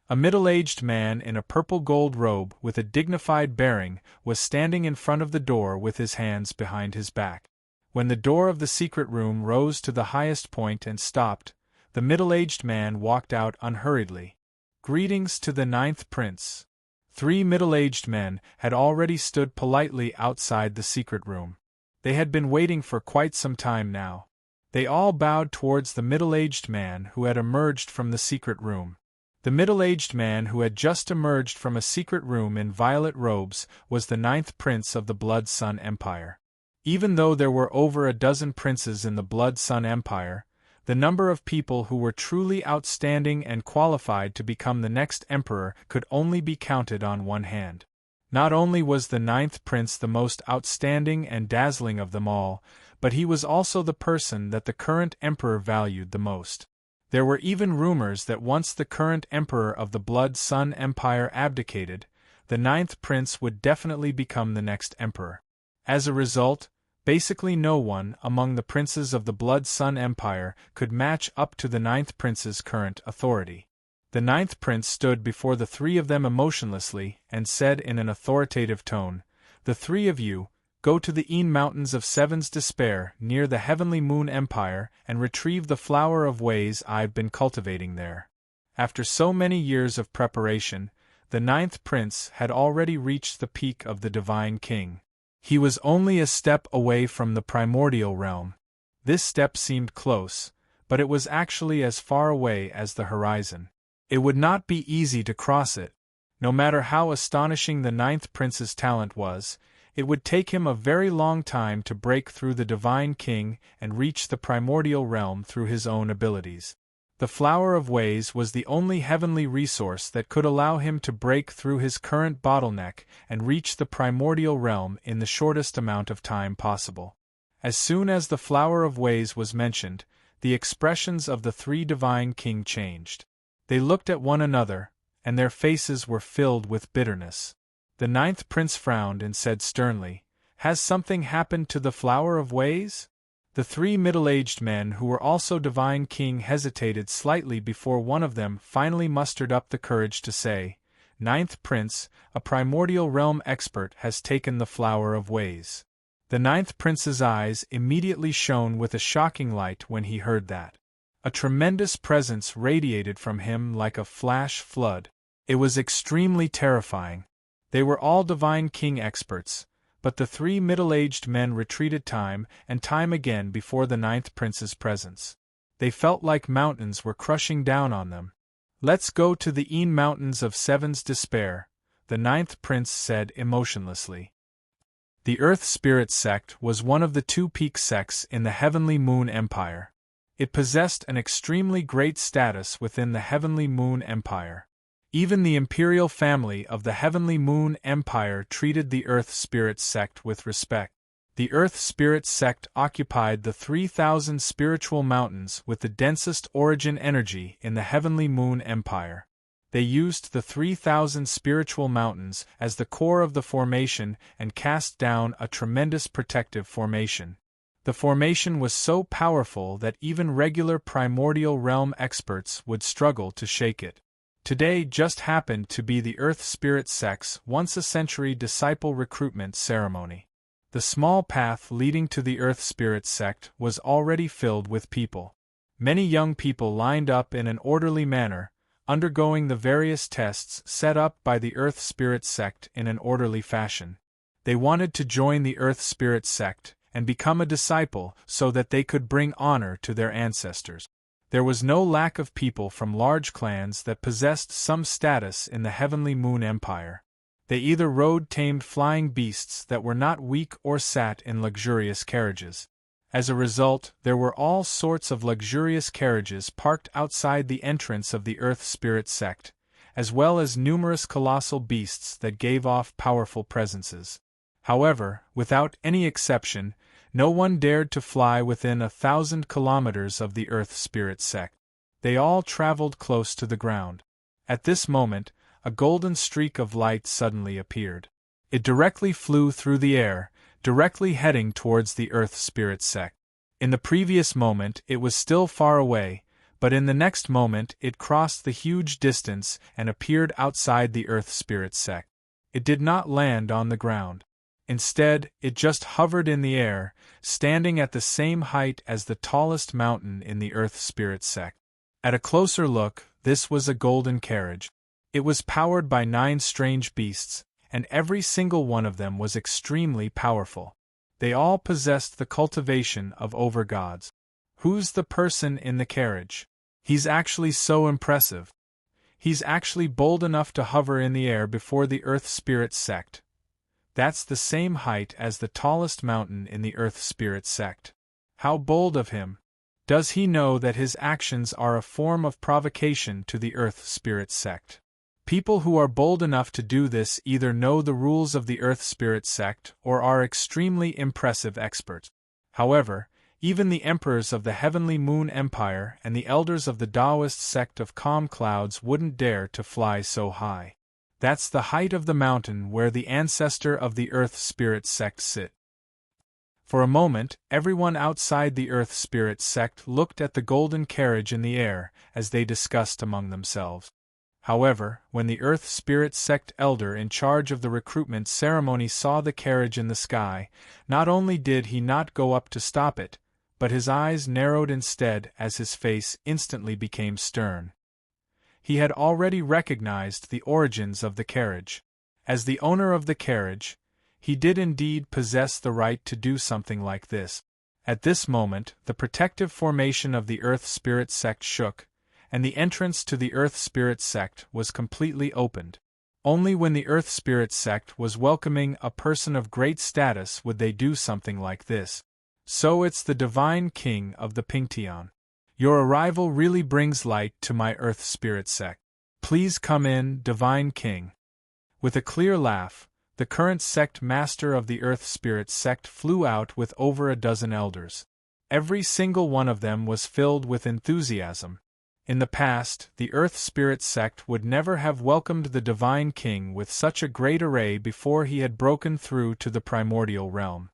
Speaker 1: A middle-aged man in a purple-gold robe with a dignified bearing was standing in front of the door with his hands behind his back. When the door of the secret room rose to the highest point and stopped, the middle-aged man walked out unhurriedly. "Greetings to the 9th Prince." 3 middle-aged men had already stood politely outside the secret room. They had been waiting for quite some time now. They all bowed towards the middle-aged man who had emerged from the secret room. The middle-aged man who had just emerged from a secret room in violet robes was the 9th Prince of the Blood Sun Empire. Even though there were over a dozen princes in the Blood Sun Empire, the number of people who were truly outstanding and qualified to become the next emperor could only be counted on one hand. Not only was the 9th Prince the most outstanding and dazzling of them all, but he was also the person that the current emperor valued the most. There were even rumors that once the current emperor of the Blood Sun Empire abdicated, the 9th Prince would definitely become the next emperor. As a result, Basically no one among the princes of the Blood Sun Empire could match up to the ninth prince's current authority. The ninth prince stood before the three of them emotionlessly and said in an authoritative tone, "The three of you, go to the Mountains of Seven's Despair near the Heavenly Moon Empire and retrieve the flower of ways I've been cultivating there." After so many years of preparation, the ninth prince had already reached the peak of the Divine King. He was only a step away from the primordial realm. This step seemed close, but it was actually as far away as the horizon. It would not be easy to cross it. No matter how astonishing the ninth prince's talent was, it would take him a very long time to break through the Divine King and reach the primordial realm through his own abilities. The Flower of Ways was the only heavenly resource that could allow him to break through his current bottleneck and reach the primordial realm in the shortest amount of time possible. As soon as the Flower of Ways was mentioned, the expressions of the three Divine King changed. They looked at one another, and their faces were filled with bitterness. The ninth prince frowned and said sternly, "Has something happened to the Flower of Ways?" The three middle-aged men who were also Divine King hesitated slightly before one of them finally mustered up the courage to say, "Ninth Prince, a primordial realm expert has taken the Flower of Ways." The ninth prince's eyes immediately shone with a shocking light when he heard that. A tremendous presence radiated from him like a flash flood. It was extremely terrifying. They were all Divine King experts, but the three middle-aged men retreated time and time again before the ninth prince's presence. They felt like mountains were crushing down on them. "Let's go to the Mountains of Seven's Despair," the ninth prince said emotionlessly. The Earth Spirit sect was one of the two peak sects in the Heavenly Moon Empire. It possessed an extremely great status within the Heavenly Moon Empire. Even the imperial family of the Heavenly Moon Empire treated the Earth Spirit sect with respect. The Earth Spirit sect occupied the 3,000 spiritual mountains with the densest origin energy in the Heavenly Moon Empire. They used the 3,000 spiritual mountains as the core of the formation and cast down a tremendous protective formation. The formation was so powerful that even regular primordial realm experts would struggle to shake it. Today just happened to be the Earth Spirit sect's once-a-century disciple recruitment ceremony. The small path leading to the Earth Spirit sect was already filled with people. Many young people lined up in an orderly manner, undergoing the various tests set up by the Earth Spirit sect in an orderly fashion. They wanted to join the Earth Spirit sect and become a disciple so that they could bring honor to their ancestors. There was no lack of people from large clans that possessed some status in the Heavenly Moon Empire. They either rode tamed flying beasts that were not weak or sat in luxurious carriages. As a result, there were all sorts of luxurious carriages parked outside the entrance of the Earth Spirit sect, as well as numerous colossal beasts that gave off powerful presences. However, without any exception, no one dared to fly within 1,000 kilometers of the Earth Spirit sect. They all traveled close to the ground. At this moment, a golden streak of light suddenly appeared. It directly flew through the air, directly heading towards the Earth Spirit sect. In the previous moment it was still far away, but in the next moment it crossed the huge distance and appeared outside the Earth Spirit sect. It did not land on the ground. Instead, it just hovered in the air, standing at the same height as the tallest mountain in the Earth Spirit sect. At a closer look, this was a golden carriage. It was powered by 9 strange beasts, and every single one of them was extremely powerful. They all possessed the cultivation of overgods. Who's the person in the carriage? He's actually so impressive. He's actually bold enough to hover in the air before the Earth Spirit sect. That's the same height as the tallest mountain in the Earth Spirit sect. How bold of him! Does he know that his actions are a form of provocation to the Earth Spirit sect? People who are bold enough to do this either know the rules of the Earth Spirit sect or are extremely impressive experts. However, even the emperors of the Heavenly Moon Empire and the elders of the Taoist sect of Calm Clouds wouldn't dare to fly so high. That's the height of the mountain where the ancestor of the Earth Spirit sect sit. For a moment, everyone outside the Earth Spirit sect looked at the golden carriage in the air as they discussed among themselves. However, when the Earth Spirit sect elder in charge of the recruitment ceremony saw the carriage in the sky, not only did he not go up to stop it, but his eyes narrowed instead as his face instantly became stern. He had already recognized the origins of the carriage. As the owner of the carriage, he did indeed possess the right to do something like this. At this moment, the protective formation of the Earth Spirit sect shook, and the entrance to the Earth Spirit sect was completely opened. Only when the Earth Spirit sect was welcoming a person of great status would they do something like this. So it's the Divine King of the Pantheon. Your arrival really brings light to my Earth Spirit sect. Please come in, Divine King. With a clear laugh, the current sect master of the Earth Spirit sect flew out with over a dozen elders. Every single one of them was filled with enthusiasm. In the past, the Earth Spirit sect would never have welcomed the Divine King with such a great array before he had broken through to the primordial realm.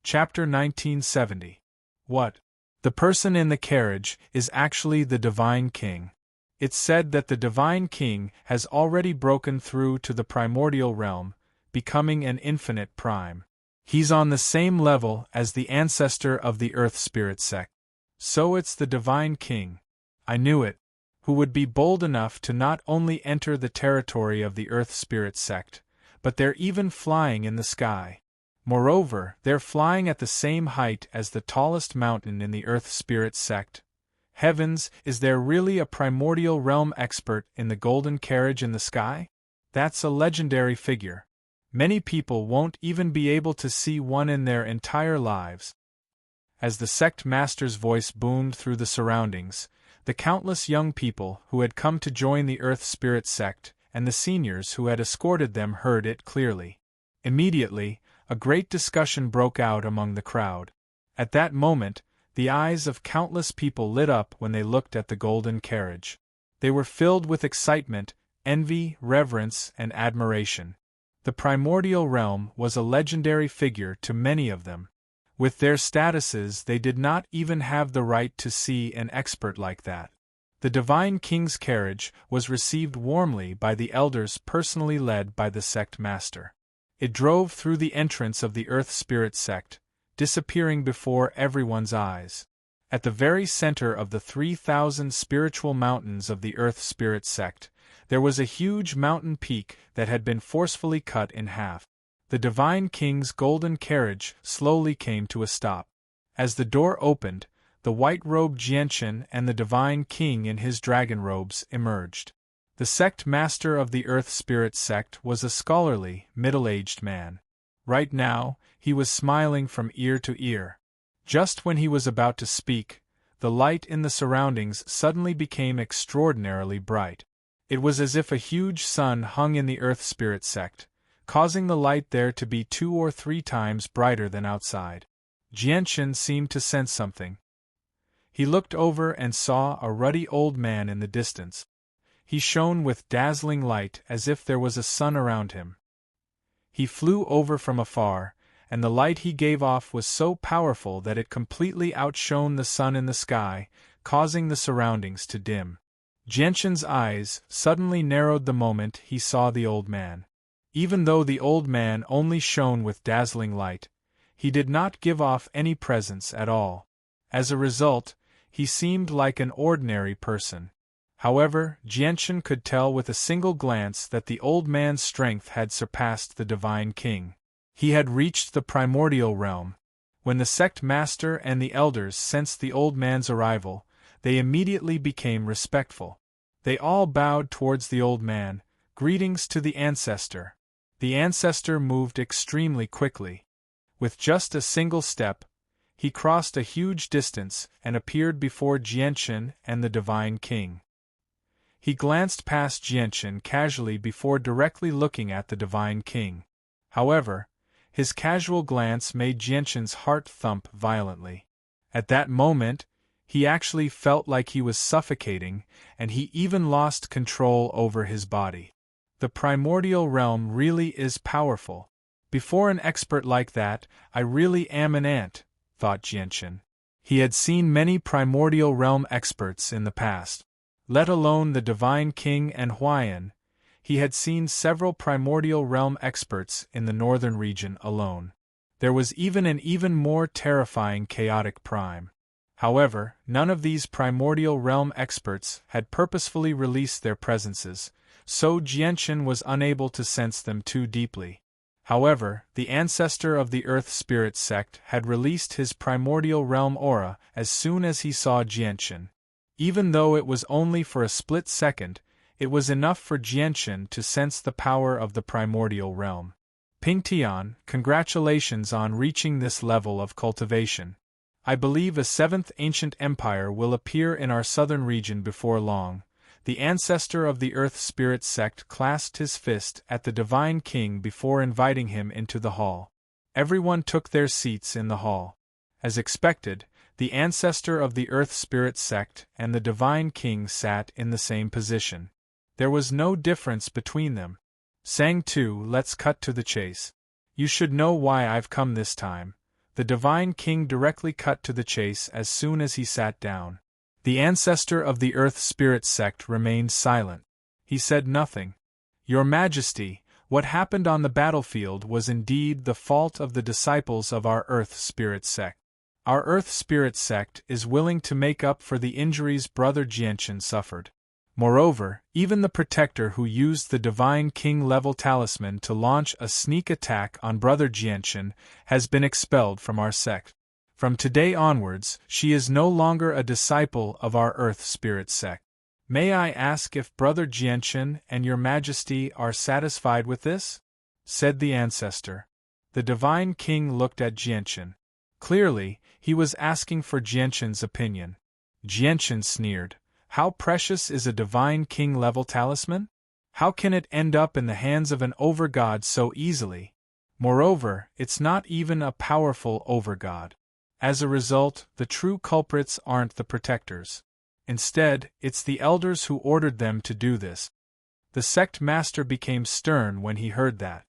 Speaker 1: Chapter 1970. What? The person in the carriage is actually the Divine King. It's said that the Divine King has already broken through to the primordial realm, becoming an infinite prime. He's on the same level as the ancestor of the Earth Spirit sect. So it's the Divine King. I knew it. Who would be bold enough to not only enter the territory of the Earth Spirit sect, but they're even flying in the sky. Moreover, they're flying at the same height as the tallest mountain in the Earth Spirit sect. Heavens, is there really a primordial realm expert in the golden carriage in the sky? That's a legendary figure. Many people won't even be able to see one in their entire lives. As the sect master's voice boomed through the surroundings, the countless young people who had come to join the Earth Spirit sect and the seniors who had escorted them heard it clearly. Immediately, a great discussion broke out among the crowd. At that moment, the eyes of countless people lit up when they looked at the golden carriage. They were filled with excitement, envy, reverence, and admiration. The primordial realm was a legendary figure to many of them. With their statuses, they did not even have the right to see an expert like that. The Divine King's carriage was received warmly by the elders personally led by the sect master. It drove through the entrance of the Earth Spirit sect, disappearing before everyone's eyes. At the very center of the 3,000 spiritual mountains of the Earth Spirit sect, there was a huge mountain peak that had been forcefully cut in half. The Divine King's golden carriage slowly came to a stop. As the door opened, the white-robed Jianshan and the Divine King in his dragon robes emerged. The sect master of the Earth Spirit sect was a scholarly, middle-aged man. Right now, he was smiling from ear to ear. Just when he was about to speak, the light in the surroundings suddenly became extraordinarily bright. It was as if a huge sun hung in the Earth Spirit sect, causing the light there to be 2 or 3 times brighter than outside. Jianshan seemed to sense something. He looked over and saw a ruddy old man in the distance. He shone with dazzling light as if there was a sun around him. He flew over from afar, and the light he gave off was so powerful that it completely outshone the sun in the sky, causing the surroundings to dim. Jianshan's eyes suddenly narrowed the moment he saw the old man. Even though the old man only shone with dazzling light, he did not give off any presence at all. As a result, he seemed like an ordinary person. However, Jianshan could tell with a single glance that the old man's strength had surpassed the Divine King. He had reached the primordial realm. When the sect master and the elders sensed the old man's arrival, they immediately became respectful. They all bowed towards the old man, greetings to the ancestor. The ancestor moved extremely quickly. With just a single step, he crossed a huge distance and appeared before Jianshan and the Divine King. He glanced past Jianshan casually before directly looking at the Divine King. However, his casual glance made Jianshan's heart thump violently. At that moment, he actually felt like he was suffocating, and he even lost control over his body. The primordial realm really is powerful. Before an expert like that, I really am an ant, thought Jianchen. He had seen many primordial realm experts in the past. Let alone the Divine King and Huaiyan, he had seen several primordial realm experts in the northern region alone. There was even an even more terrifying chaotic prime. However, none of these primordial realm experts had purposefully released their presences, so Jianchen was unable to sense them too deeply. However, the ancestor of the Earth Spirit sect had released his primordial realm aura as soon as he saw Jianchen. Even though it was only for a split second, it was enough for Jianchen to sense the power of the primordial realm. Pingtian, congratulations on reaching this level of cultivation. I believe a seventh ancient empire will appear in our southern region before long. The ancestor of the Earth Spirit sect clasped his fist at the Divine King before inviting him into the hall. Everyone took their seats in the hall. As expected, the ancestor of the Earth Spirit sect and the Divine King sat in the same position. There was no difference between them. Sang 2, let's cut to the chase. You should know why I've come this time. The Divine King directly cut to the chase as soon as he sat down. The ancestor of the Earth Spirit sect remained silent. He said nothing. Your Majesty, what happened on the battlefield was indeed the fault of the disciples of our Earth Spirit sect. Our Earth Spirit sect is willing to make up for the injuries Brother Jianchen suffered. Moreover, even the protector who used the Divine King-level talisman to launch a sneak attack on Brother Jianchen has been expelled from our sect. From today onwards, she is no longer a disciple of our Earth Spirit sect. May I ask if Brother Jianchen and Your Majesty are satisfied with this? Said the ancestor. The Divine King looked at Jianchen. Clearly, he was asking for Jianchen's opinion. Jianchen sneered. How precious is a Divine King-level talisman? How can it end up in the hands of an overgod so easily? Moreover, it's not even a powerful overgod. As a result, the true culprits aren't the protectors. Instead, it's the elders who ordered them to do this. The sect master became stern when he heard that.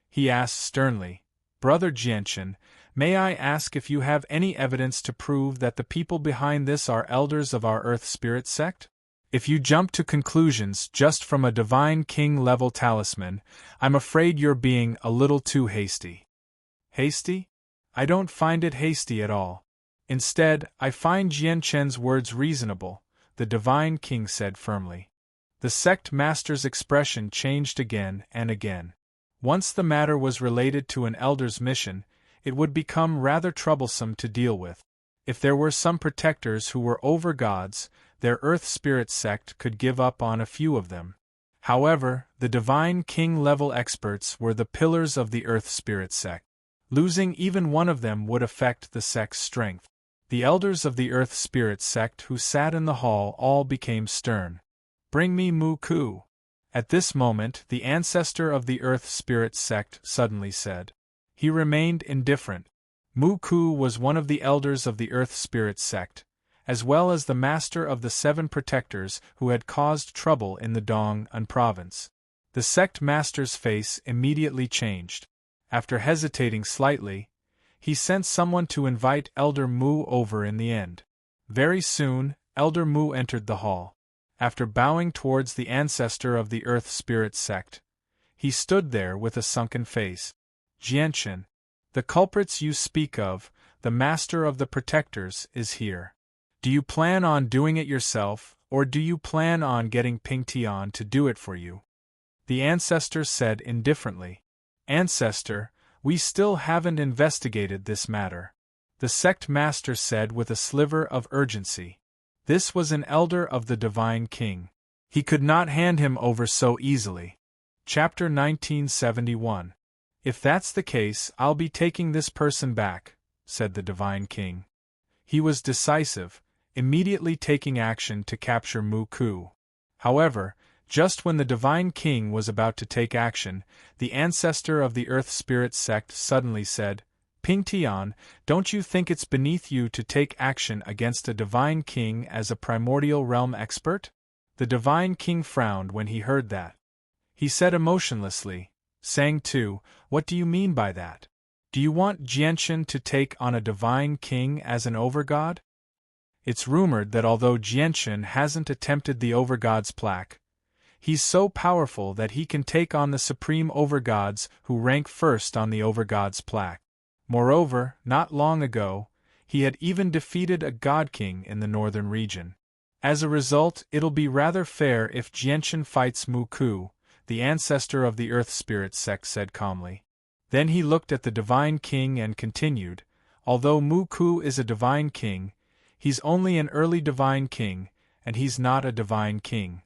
Speaker 1: He asked sternly, Brother Jianchen, may I ask if you have any evidence to prove that the people behind this are elders of our Earth Spirit sect? If you jump to conclusions just from a Divine King-level talisman, I'm afraid you're being a little too hasty. Hasty? I don't find it hasty at all. Instead, I find Jianchen's words reasonable, the Divine King said firmly. The sect master's expression changed again and again. Once the matter was related to an elder's mission, it would become rather troublesome to deal with. If there were some protectors who were overgods, their Earth Spirit sect could give up on a few of them. However, the Divine King-level experts were the pillars of the Earth Spirit sect. Losing even one of them would affect the sect's strength. The elders of the Earth Spirit sect who sat in the hall all became stern. Bring me Mu Ku. At this moment, the ancestor of the Earth Spirit sect suddenly said. He remained indifferent. Mu Ku was one of the elders of the Earth Spirit sect, as well as the master of the 7 protectors who had caused trouble in the Dong'an province. The sect master's face immediately changed. After hesitating slightly, he sent someone to invite Elder Mu over in the end. Very soon, Elder Mu entered the hall. After bowing towards the ancestor of the Earth Spirit sect, he stood there with a sunken face. Jianchen, the culprits you speak of, the master of the protectors, is here. Do you plan on doing it yourself, or do you plan on getting Pingtian to do it for you? The ancestor said indifferently. Ancestor, we still haven't investigated this matter. The sect master said with a sliver of urgency. This was an elder of the Divine King. He could not hand him over so easily. Chapter 1971. If that's the case, I'll be taking this person back, said the Divine King. He was decisive, immediately taking action to capture Mu Ku. However, just when the Divine King was about to take action, the ancestor of the Earth Spirit sect suddenly said, Pingtian, don't you think it's beneath you to take action against a Divine King as a primordial realm expert? The Divine King frowned when he heard that. He said emotionlessly, Sang 2, what do you mean by that? Do you want Jianchen to take on a divine king as an overgod? It's rumored that although Jianchen hasn't attempted the overgod's plaque, he's so powerful that he can take on the supreme overgods who rank first on the overgod's plaque. Moreover, not long ago, he had even defeated a god king in the northern region. As a result, it'll be rather fair if Jianchen fights Mu Ku, the ancestor of the Earth Spirit sect said calmly. Then he looked at the divine king and continued, although Mu Ku is a divine king, he's only an early divine king, and he's not a divine king.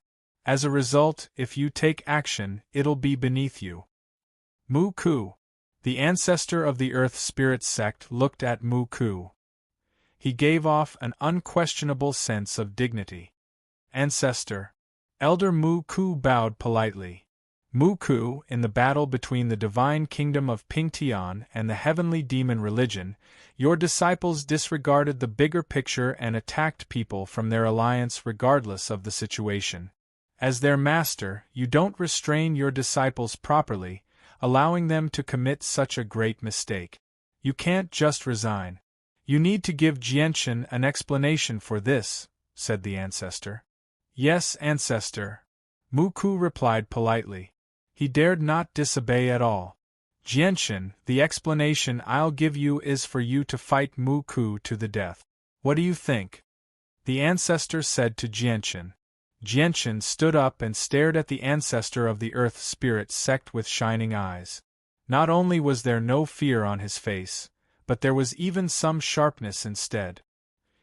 Speaker 1: As a result, if you take action, it'll be beneath you. Mu Ku, the ancestor of the Earth Spirit sect, looked at Mu Ku. He gave off an unquestionable sense of dignity. Ancestor. Elder Mu Ku bowed politely. Mu Ku, in the battle between the divine kingdom of Pingtian and the heavenly demon religion, your disciples disregarded the bigger picture and attacked people from their alliance regardless of the situation. As their master, you don't restrain your disciples properly, allowing them to commit such a great mistake. You can't just resign. You need to give Jianchen an explanation for this, said the ancestor. Yes, ancestor. Mu Ku replied politely. He dared not disobey at all. Jianchen, the explanation I'll give you is for you to fight Mu Ku to the death. What do you think? The ancestor said to Jianchen. Jianchen stood up and stared at the ancestor of the Earth Spirit sect with shining eyes. Not only was there no fear on his face, but there was even some sharpness instead.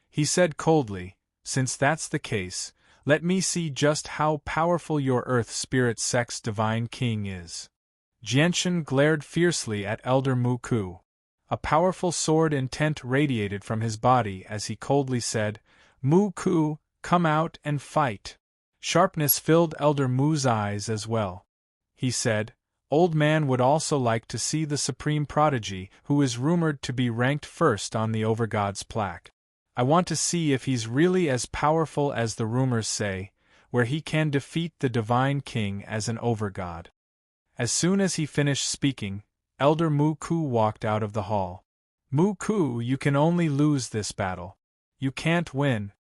Speaker 1: He said coldly, since that's the case, let me see just how powerful your Earth Spirit sect's divine king is. Jianchen glared fiercely at Elder Mu Ku. A powerful sword intent radiated from his body as he coldly said, Mu Ku, come out and fight. Sharpness filled Elder Mu's eyes as well. He said, Old man would also like to see the supreme prodigy who is rumored to be ranked first on the overgod's plaque. I want to see if he's really as powerful as the rumors say, where he can defeat the divine king as an overgod. As soon as he finished speaking, Elder Mu Ku walked out of the hall. Mu Ku, you can only lose this battle. You can't win.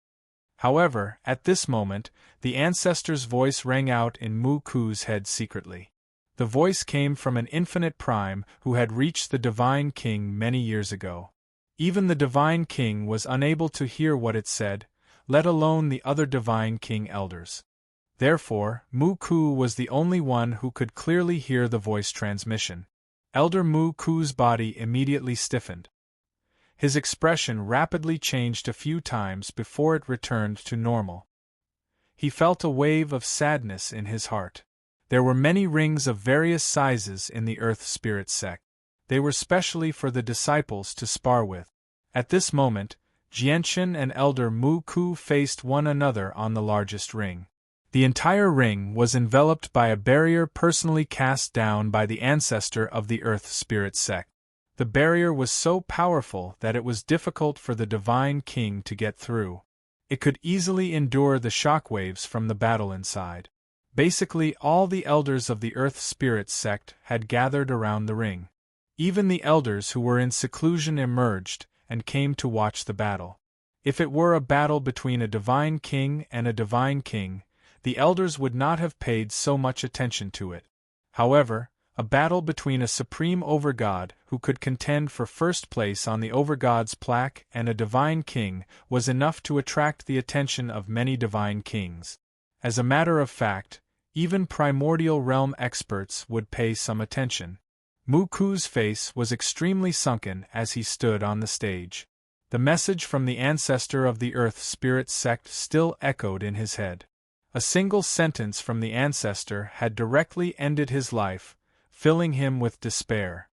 Speaker 1: However, at this moment, the ancestor's voice rang out in Mu Ku's head secretly. The voice came from an infinite prime who had reached the divine king many years ago. Even the divine king was unable to hear what it said, let alone the other divine king elders. Therefore, Mu Ku was the only one who could clearly hear the voice transmission. Elder Mu Ku's body immediately stiffened. His expression rapidly changed a few times before it returned to normal. He felt a wave of sadness in his heart. There were many rings of various sizes in the Earth Spirit sect. They were specially for the disciples to spar with. At this moment, Jianchen and Elder Mu Ku faced one another on the largest ring. The entire ring was enveloped by a barrier personally cast down by the ancestor of the Earth Spirit sect. The barrier was so powerful that it was difficult for the divine king to get through. It could easily endure the shockwaves from the battle inside. Basically, all the elders of the Earth Spirit sect had gathered around the ring. Even the elders who were in seclusion emerged and came to watch the battle. If it were a battle between a divine king and a divine king, the elders would not have paid so much attention to it. However, a battle between a supreme overgod who could contend for first place on the overgod's plaque and a divine king was enough to attract the attention of many divine kings. As a matter of fact, even primordial realm experts would pay some attention. Mu Ku's face was extremely sunken as he stood on the stage. The message from the ancestor of the Earth Spirit sect still echoed in his head. A single sentence from the ancestor had directly ended his life, filling him with despair.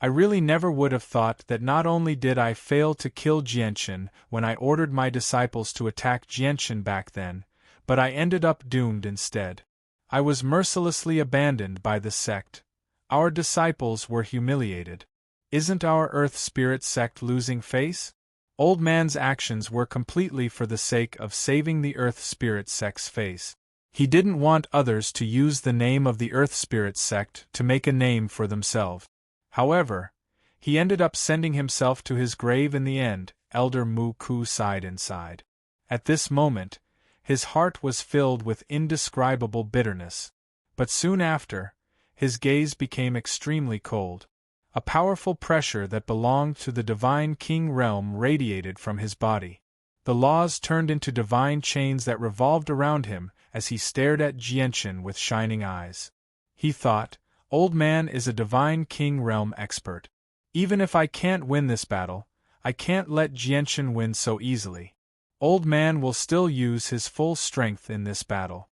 Speaker 1: I really never would have thought that not only did I fail to kill Jianchen when I ordered my disciples to attack Jianchen back then, but I ended up doomed instead. I was mercilessly abandoned by the sect. Our disciples were humiliated. Isn't our Earth Spirit sect losing face? Old man's actions were completely for the sake of saving the Earth Spirit sect's face. He didn't want others to use the name of the Earth Spirit sect to make a name for themselves. However, he ended up sending himself to his grave in the end. Elder Mu Ku sighed inside. At this moment, his heart was filled with indescribable bitterness. But soon after, his gaze became extremely cold. A powerful pressure that belonged to the Divine King realm radiated from his body. The laws turned into divine chains that revolved around him as he stared at Jianchen with shining eyes. He thought, "Old man is a Divine King realm expert. Even if I can't win this battle, I can't let Jianchen win so easily. Old man will still use his full strength in this battle."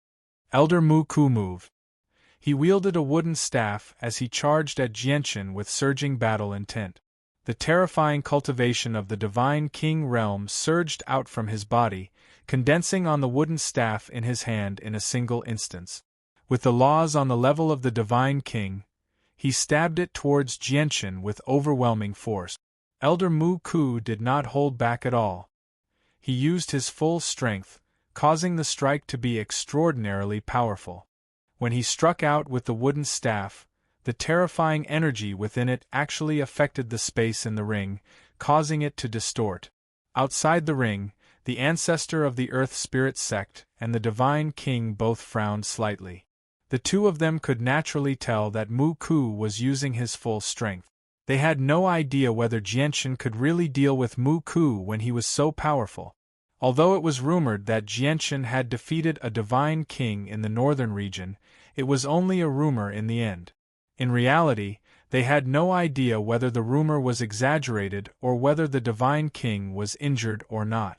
Speaker 1: Elder Mu Ku moved. He wielded a wooden staff as he charged at Jianchen with surging battle intent. The terrifying cultivation of the Divine King realm surged out from his body, condensing on the wooden staff in his hand in a single instance. With the laws on the level of the Divine King, he stabbed it towards Jianchen with overwhelming force. Elder Mu Ku did not hold back at all. He used his full strength, causing the strike to be extraordinarily powerful. When he struck out with the wooden staff, the terrifying energy within it actually affected the space in the ring, causing it to distort. Outside the ring, the ancestor of the Earth Spirit sect and the Divine King both frowned slightly. The two of them could naturally tell that Mu Ku was using his full strength. They had no idea whether Jianchen could really deal with Mu Ku when he was so powerful. Although it was rumored that Jianchen had defeated a Divine King in the northern region, it was only a rumor in the end. In reality, they had no idea whether the rumor was exaggerated or whether the Divine King was injured or not.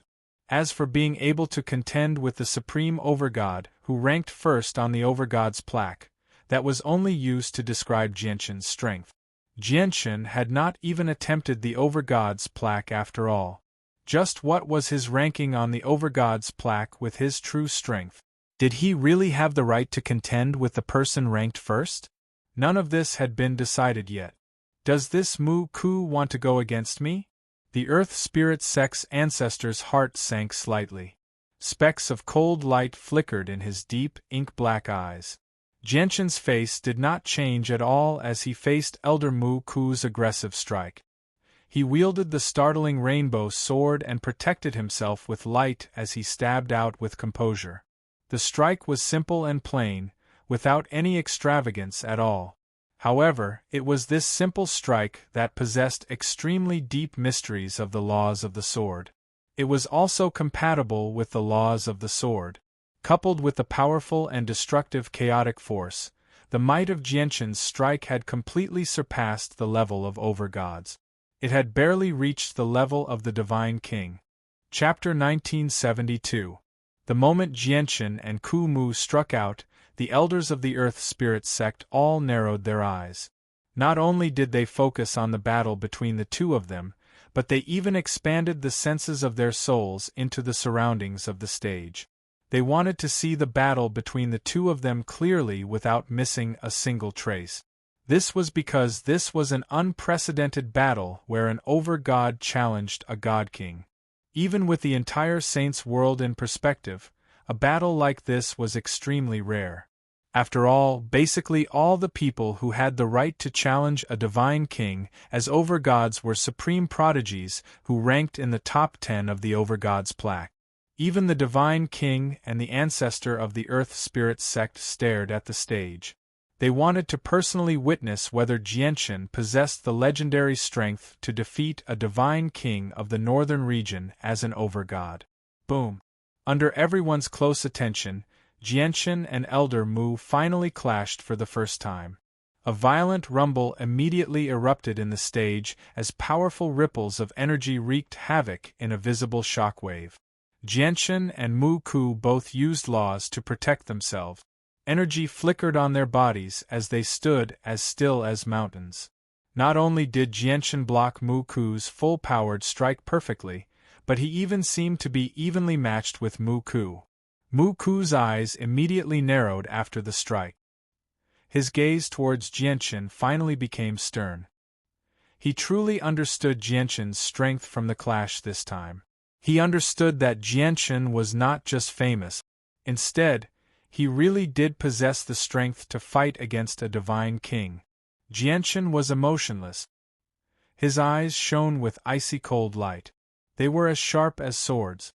Speaker 1: As for being able to contend with the Supreme Overgod, who ranked first on the Overgod's plaque, that was only used to describe Jianchen's strength. Jianchen had not even attempted the Overgod's plaque after all. Just what was his ranking on the Overgod's plaque with his true strength? Did he really have the right to contend with the person ranked first? None of this had been decided yet. Does this Mu Ku want to go against me? The Earth Spirit sect's ancestor's heart sank slightly. Specks of cold light flickered in his deep, ink-black eyes. Jianchen's face did not change at all as he faced Elder Mu Ku's aggressive strike. He wielded the startling rainbow sword and protected himself with light as he stabbed out with composure. The strike was simple and plain, without any extravagance at all. However, it was this simple strike that possessed extremely deep mysteries of the laws of the sword. It was also compatible with the laws of the sword. Coupled with the powerful and destructive chaotic force, the might of Jianchen's strike had completely surpassed the level of Overgods. It had barely reached the level of the Divine King. Chapter 1972. The moment Jianchen and Ku Mu struck out, the elders of the Earth Spirit sect all narrowed their eyes. Not only did they focus on the battle between the two of them, but they even expanded the senses of their souls into the surroundings of the stage. They wanted to see the battle between the two of them clearly without missing a single trace. This was because this was an unprecedented battle where an Overgod challenged a God King. Even with the entire Saints world in perspective, a battle like this was extremely rare. After all, basically all the people who had the right to challenge a Divine King as Overgods were supreme prodigies who ranked in the top 10 of the Overgods plaque. Even the Divine King and the ancestor of the Earth Spirit sect stared at the stage. They wanted to personally witness whether Jianchen possessed the legendary strength to defeat a Divine King of the northern region as an Overgod. Boom! Under everyone's close attention, Jianchen and Elder Mu finally clashed for the first time. A violent rumble immediately erupted in the stage as powerful ripples of energy wreaked havoc in a visible shockwave. Jianchen and Mu Ku both used laws to protect themselves. Energy flickered on their bodies as they stood as still as mountains. Not only did Jianchen block Mu Ku's full-powered strike perfectly, but he even seemed to be evenly matched with Mu Ku. Mu Ku's eyes immediately narrowed after the strike. His gaze towards Jianchen finally became stern. He truly understood Jianchen's strength from the clash this time. He understood that Jianchen was not just famous. Instead, He really did possess the strength to fight against a divine king. Jianchen was emotionless. His eyes shone with icy cold light. They were as sharp as swords.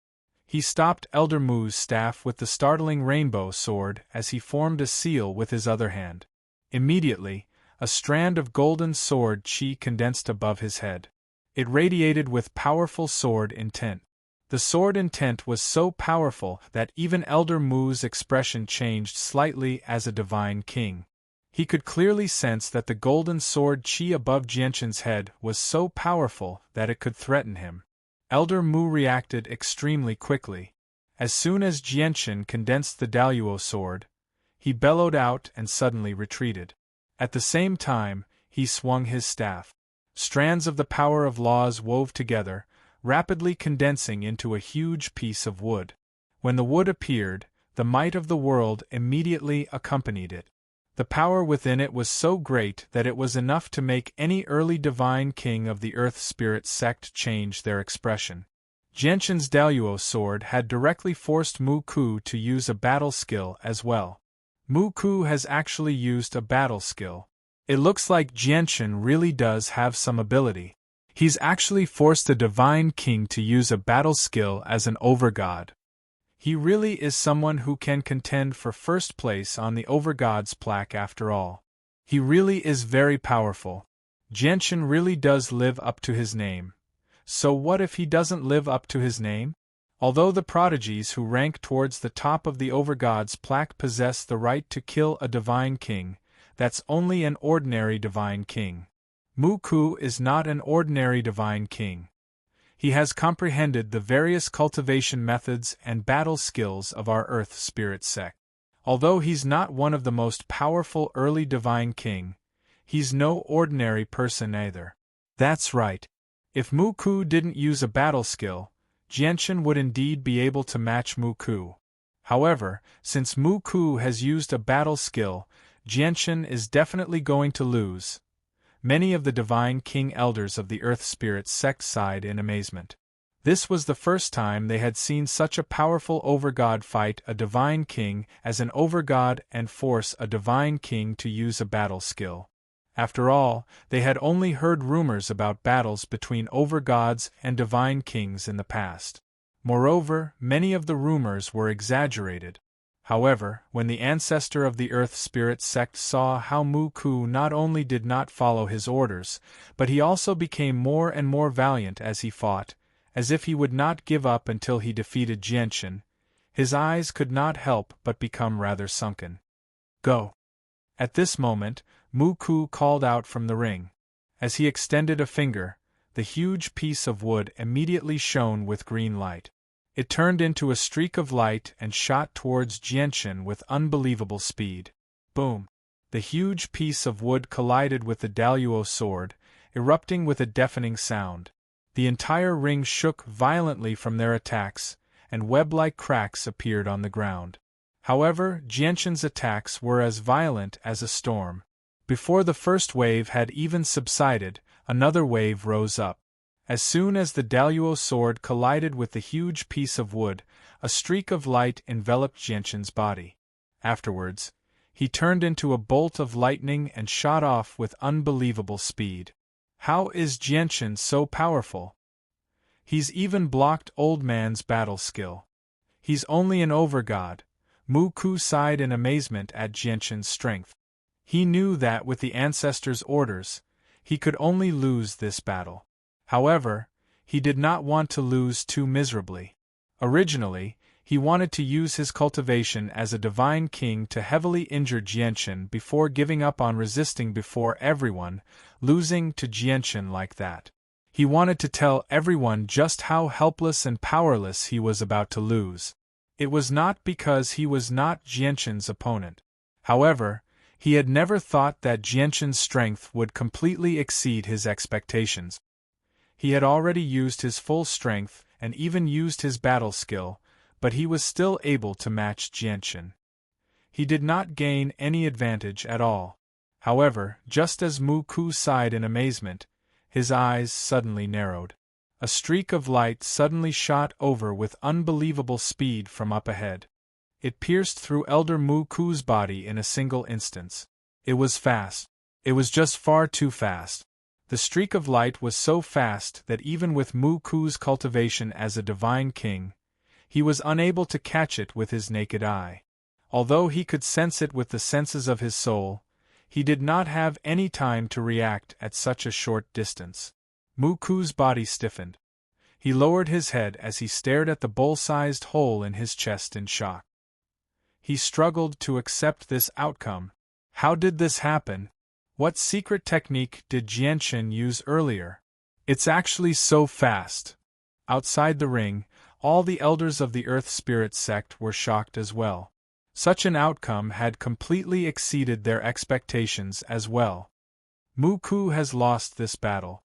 Speaker 1: He stopped Elder Mu's staff with the startling rainbow sword as he formed a seal with his other hand. Immediately, a strand of golden sword chi condensed above his head. It radiated with powerful sword intent. The sword intent was so powerful that even Elder Mu's expression changed slightly as a divine king. He could clearly sense that the golden sword chi above Jianchen's head was so powerful that it could threaten him. Elder Mu reacted extremely quickly. As soon as Jianchen condensed the Daluo sword, he bellowed out and suddenly retreated. At the same time, he swung his staff. Strands of the power of laws wove together, rapidly condensing into a huge piece of wood. When the wood appeared, the might of the world immediately accompanied it. The power within it was so great that it was enough to make any early divine king of the Earth Spirit sect change their expression. Jianchen's Daluo sword had directly forced Mu Ku to use a battle skill as well. Mu Ku has actually used a battle skill. It looks like Jianchen really does have some ability. He's actually forced a divine king to use a battle skill as an overgod. He really is someone who can contend for first place on the overgod's plaque after all. He really is very powerful. Jianchen really does live up to his name. So what if he doesn't live up to his name? Although the prodigies who rank towards the top of the overgod's plaque possess the right to kill a divine king, that's only an ordinary divine king. Mu Ku is not an ordinary divine king. He has comprehended the various cultivation methods and battle skills of our Earth Spirit sect. Although he's not one of the most powerful early divine king, he's no ordinary person either. That's right. If Mu Ku didn't use a battle skill, Jianchen would indeed be able to match Mu Ku. However, since Mu Ku has used a battle skill, Jianchen is definitely going to lose. Many of the divine king elders of the Earth Spirit sect sighed in amazement. This was the first time they had seen such a powerful overgod fight a divine king as an overgod and force a divine king to use a battle skill. After all, they had only heard rumors about battles between overgods and divine kings in the past. Moreover, many of the rumors were exaggerated. However, when the ancestor of the Earth Spirit sect saw how Mu Ku not only did not follow his orders, but he also became more and more valiant as he fought, as if he would not give up until he defeated Jianchen, his eyes could not help but become rather sunken. Go! At this moment, Mu Ku called out from the ring. As he extended a finger, the huge piece of wood immediately shone with green light. It turned into a streak of light and shot towards Jianchen with unbelievable speed. Boom! The huge piece of wood collided with the Daluo sword, erupting with a deafening sound. The entire ring shook violently from their attacks, and web-like cracks appeared on the ground. However, Jianchen's attacks were as violent as a storm. Before the first wave had even subsided, another wave rose up. As soon as the Daluo sword collided with the huge piece of wood, a streak of light enveloped Jianchen's body. Afterwards, he turned into a bolt of lightning and shot off with unbelievable speed. How is Jianchen so powerful? He's even blocked Old Man's battle skill. He's only an overgod. Mu Ku sighed in amazement at Jianchen's strength. He knew that with the ancestors' orders, he could only lose this battle. However, he did not want to lose too miserably. Originally, he wanted to use his cultivation as a divine king to heavily injure Jianchen before giving up on resisting before everyone, losing to Jianchen like that. He wanted to tell everyone just how helpless and powerless he was about to lose. It was not because he was not Jianchen's opponent. However, he had never thought that Jianchen's strength would completely exceed his expectations. He had already used his full strength and even used his battle skill, but he was still able to match Jianchen. He did not gain any advantage at all. However, just as Mu Ku sighed in amazement, his eyes suddenly narrowed. A streak of light suddenly shot over with unbelievable speed from up ahead. It pierced through Elder Mu Ku's body in a single instance. It was fast. It was just far too fast. The streak of light was so fast that even with Mu Ku's cultivation as a divine king, he was unable to catch it with his naked eye. Although he could sense it with the senses of his soul, he did not have any time to react at such a short distance. Mu Ku's body stiffened. He lowered his head as he stared at the bowl-sized hole in his chest in shock. He struggled to accept this outcome. How did this happen? What secret technique did Jianshin use earlier? It's actually so fast. Outside the ring, all the elders of the Earth Spirit sect were shocked as well. Such an outcome had completely exceeded their expectations as well. Mu Ku has lost this battle.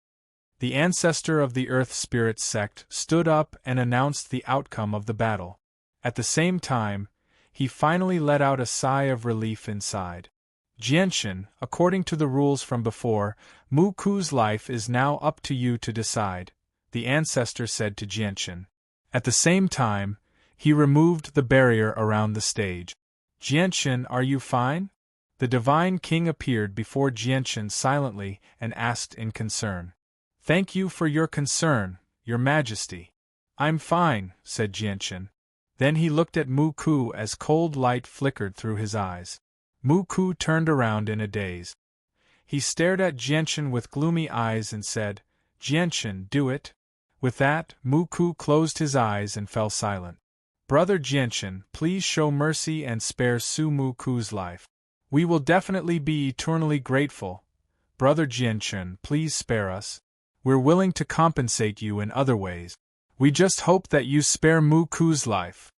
Speaker 1: The ancestor of the Earth Spirit sect stood up and announced the outcome of the battle. At the same time, he finally let out a sigh of relief inside. Jianshin, according to the rules from before, Mu Ku's life is now up to you to decide, the ancestor said to Jianshin. At the same time, he removed the barrier around the stage. Jianshin, are you fine? The Divine King appeared before Jianshin silently and asked in concern. Thank you for your concern, Your Majesty. I'm fine, said Jianshin. Then he looked at Mu Ku as cold light flickered through his eyes. Mu Ku turned around in a daze. He stared at Jianshin with gloomy eyes and said, Jianshin, do it. With that, Mu Ku closed his eyes and fell silent. Brother Jianshin, please show mercy and spare Su Mu Ku's life. We will definitely be eternally grateful. Brother Jianshin, please spare us. We're willing to compensate you in other ways. We just hope that you spare Mu Ku's life.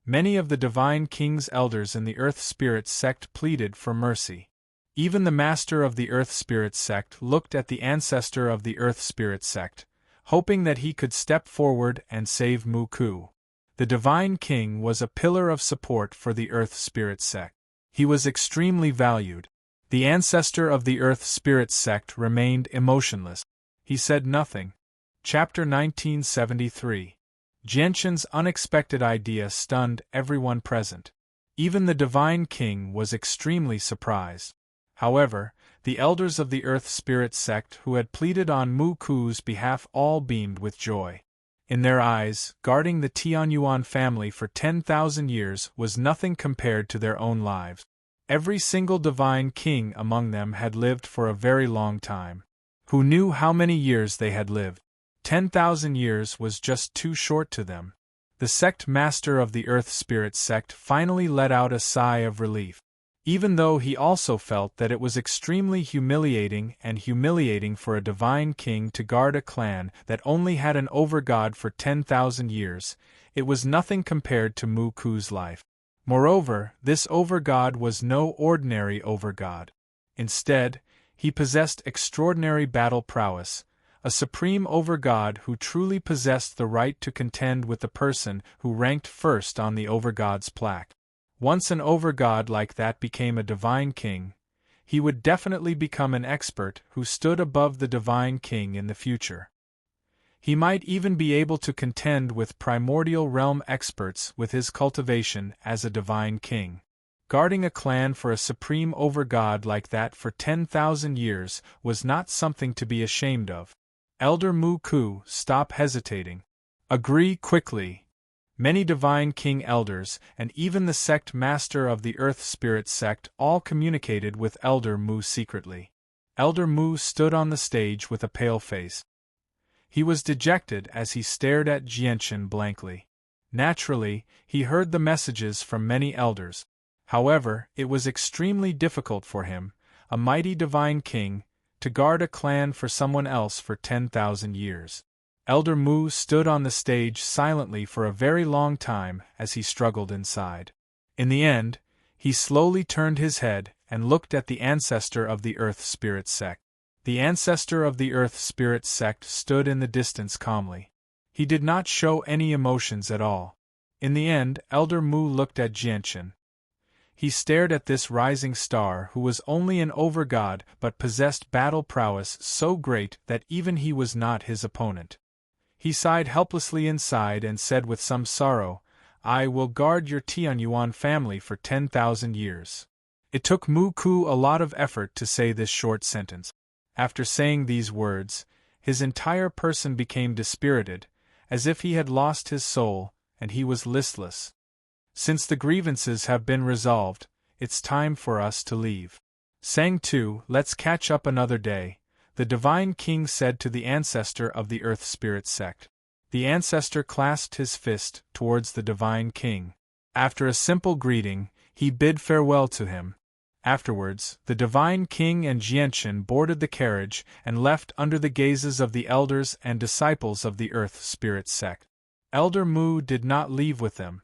Speaker 1: Many of the Divine King's elders in the Earth Spirit sect pleaded for mercy. Even the master of the Earth Spirit sect looked at the ancestor of the Earth Spirit sect, hoping that he could step forward and save Mu Ku. The Divine King was a pillar of support for the Earth Spirit sect. He was extremely valued. The ancestor of the Earth Spirit sect remained emotionless. He said nothing. Chapter 1973. Jianshin's unexpected idea stunned everyone present. Even the Divine King was extremely surprised. However, the elders of the Earth Spirit sect who had pleaded on Mu Ku's behalf all beamed with joy. In their eyes, guarding the Tianyuan family for 10,000 years was nothing compared to their own lives. Every single Divine King among them had lived for a very long time. Who knew how many years they had lived? 10,000 years was just too short to them. The sect master of the Earth Spirit sect finally let out a sigh of relief. Even though he also felt that it was extremely humiliating for a Divine King to guard a clan that only had an overgod for 10,000 years, it was nothing compared to Mu Ku's life. Moreover, this overgod was no ordinary overgod. Instead, he possessed extraordinary battle prowess, a supreme overgod who truly possessed the right to contend with the person who ranked first on the overgod's plaque. Once an overgod like that became a Divine King, he would definitely become an expert who stood above the Divine King in the future. He might even be able to contend with primordial realm experts with his cultivation as a Divine King. Guarding a clan for a supreme overgod like that for 10,000 years was not something to be ashamed of. Elder Mu Ku, stop hesitating. Agree quickly. Many Divine King elders, and even the sect master of the Earth Spirit sect all communicated with Elder Mu secretly. Elder Mu stood on the stage with a pale face. He was dejected as he stared at Jianshin blankly. Naturally, he heard the messages from many elders. However, it was extremely difficult for him, a mighty Divine King, to guard a clan for someone else for 10,000 years. Elder Mu stood on the stage silently for a very long time as he struggled inside. In the end, he slowly turned his head and looked at the ancestor of the Earth Spirit sect. The ancestor of the Earth Spirit sect stood in the distance calmly. He did not show any emotions at all. In the end, Elder Mu looked at Jianshin. He stared at this rising star who was only an overgod but possessed battle prowess so great that even he was not his opponent. He sighed helplessly inside and said with some sorrow, I will guard your Tianyuan family for 10,000 years. It took Mu Ku a lot of effort to say this short sentence. After saying these words, his entire person became dispirited, as if he had lost his soul, and he was listless. Since the grievances have been resolved, it's time for us to leave. Sang 2, let's catch up another day, the Divine King said to the ancestor of the Earth Spirit sect. The ancestor clasped his fist towards the Divine King. After a simple greeting, he bid farewell to him. Afterwards, the Divine King and Jianchen boarded the carriage and left under the gazes of the elders and disciples of the Earth Spirit sect. Elder Mu did not leave with them.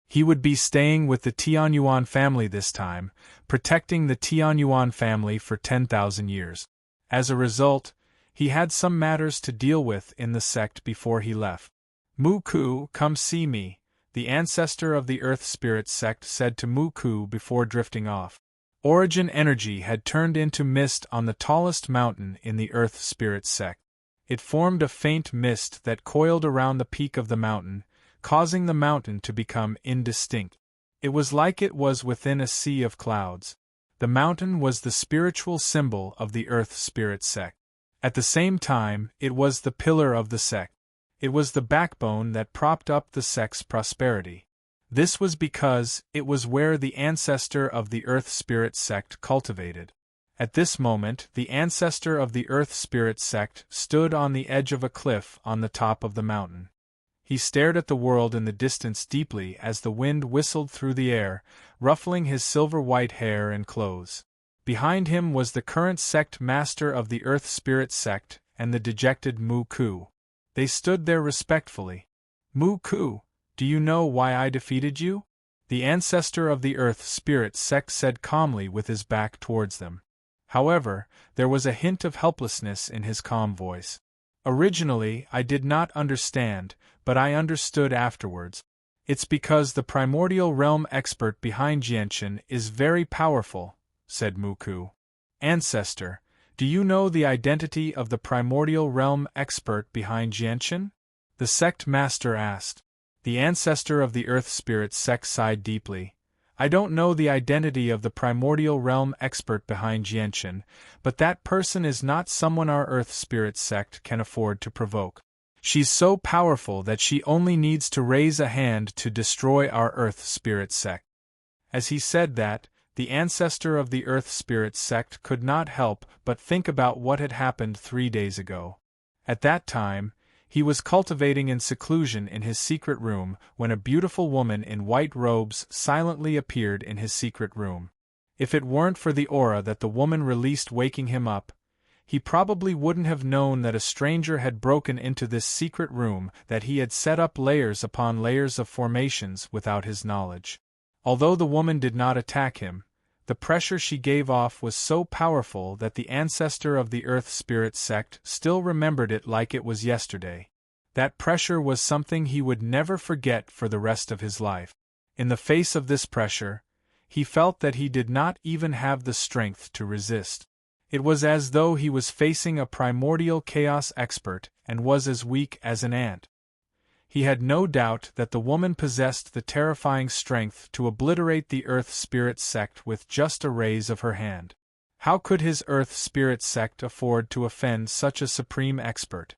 Speaker 1: He would be staying with the Tianyuan family this time, protecting the Tianyuan family for 10,000 years. As a result, he had some matters to deal with in the sect before he left. Mu Ku, come see me, the ancestor of the Earth Spirit sect said to Mu Ku before drifting off. Origin energy had turned into mist on the tallest mountain in the Earth Spirit sect. It formed a faint mist that coiled around the peak of the mountain, causing the mountain to become indistinct. It was like it was within a sea of clouds. The mountain was the spiritual symbol of the Earth Spirit sect. At the same time, it was the pillar of the sect. It was the backbone that propped up the sect's prosperity. This was because it was where the ancestor of the Earth Spirit sect cultivated. At this moment, the ancestor of the Earth Spirit sect stood on the edge of a cliff on the top of the mountain. He stared at the world in the distance deeply as the wind whistled through the air, ruffling his silver-white hair and clothes. Behind him was the current sect master of the Earth Spirit sect and the dejected Mu Ku. They stood there respectfully. Mu Ku, do you know why I defeated you? The ancestor of the Earth Spirit sect said calmly with his back towards them. However, there was a hint of helplessness in his calm voice. Originally, I did not understand, but I understood afterwards. It's because the primordial realm expert behind Jianchen is very powerful, said Mu Ku. Ancestor, do you know the identity of the primordial realm expert behind Jianchen? The sect master asked. The ancestor of the Earth Spirit sect sighed deeply. I don't know the identity of the primordial realm expert behind Jianchen, but that person is not someone our Earth Spirit sect can afford to provoke. She's so powerful that she only needs to raise a hand to destroy our Earth Spirit sect. As he said that, the ancestor of the Earth Spirit sect could not help but think about what had happened 3 days ago. At that time, he was cultivating in seclusion in his secret room when a beautiful woman in white robes silently appeared in his secret room. If it weren't for the aura that the woman released waking him up, he probably wouldn't have known that a stranger had broken into this secret room, that he had set up layers upon layers of formations without his knowledge. Although the woman did not attack him, the pressure she gave off was so powerful that the ancestor of the Earth Spirit sect still remembered it like it was yesterday. That pressure was something he would never forget for the rest of his life. In the face of this pressure, he felt that he did not even have the strength to resist. It was as though he was facing a primordial chaos expert and was as weak as an ant. He had no doubt that the woman possessed the terrifying strength to obliterate the Earth Spirit sect with just a raise of her hand. How could his Earth Spirit sect afford to offend such a supreme expert?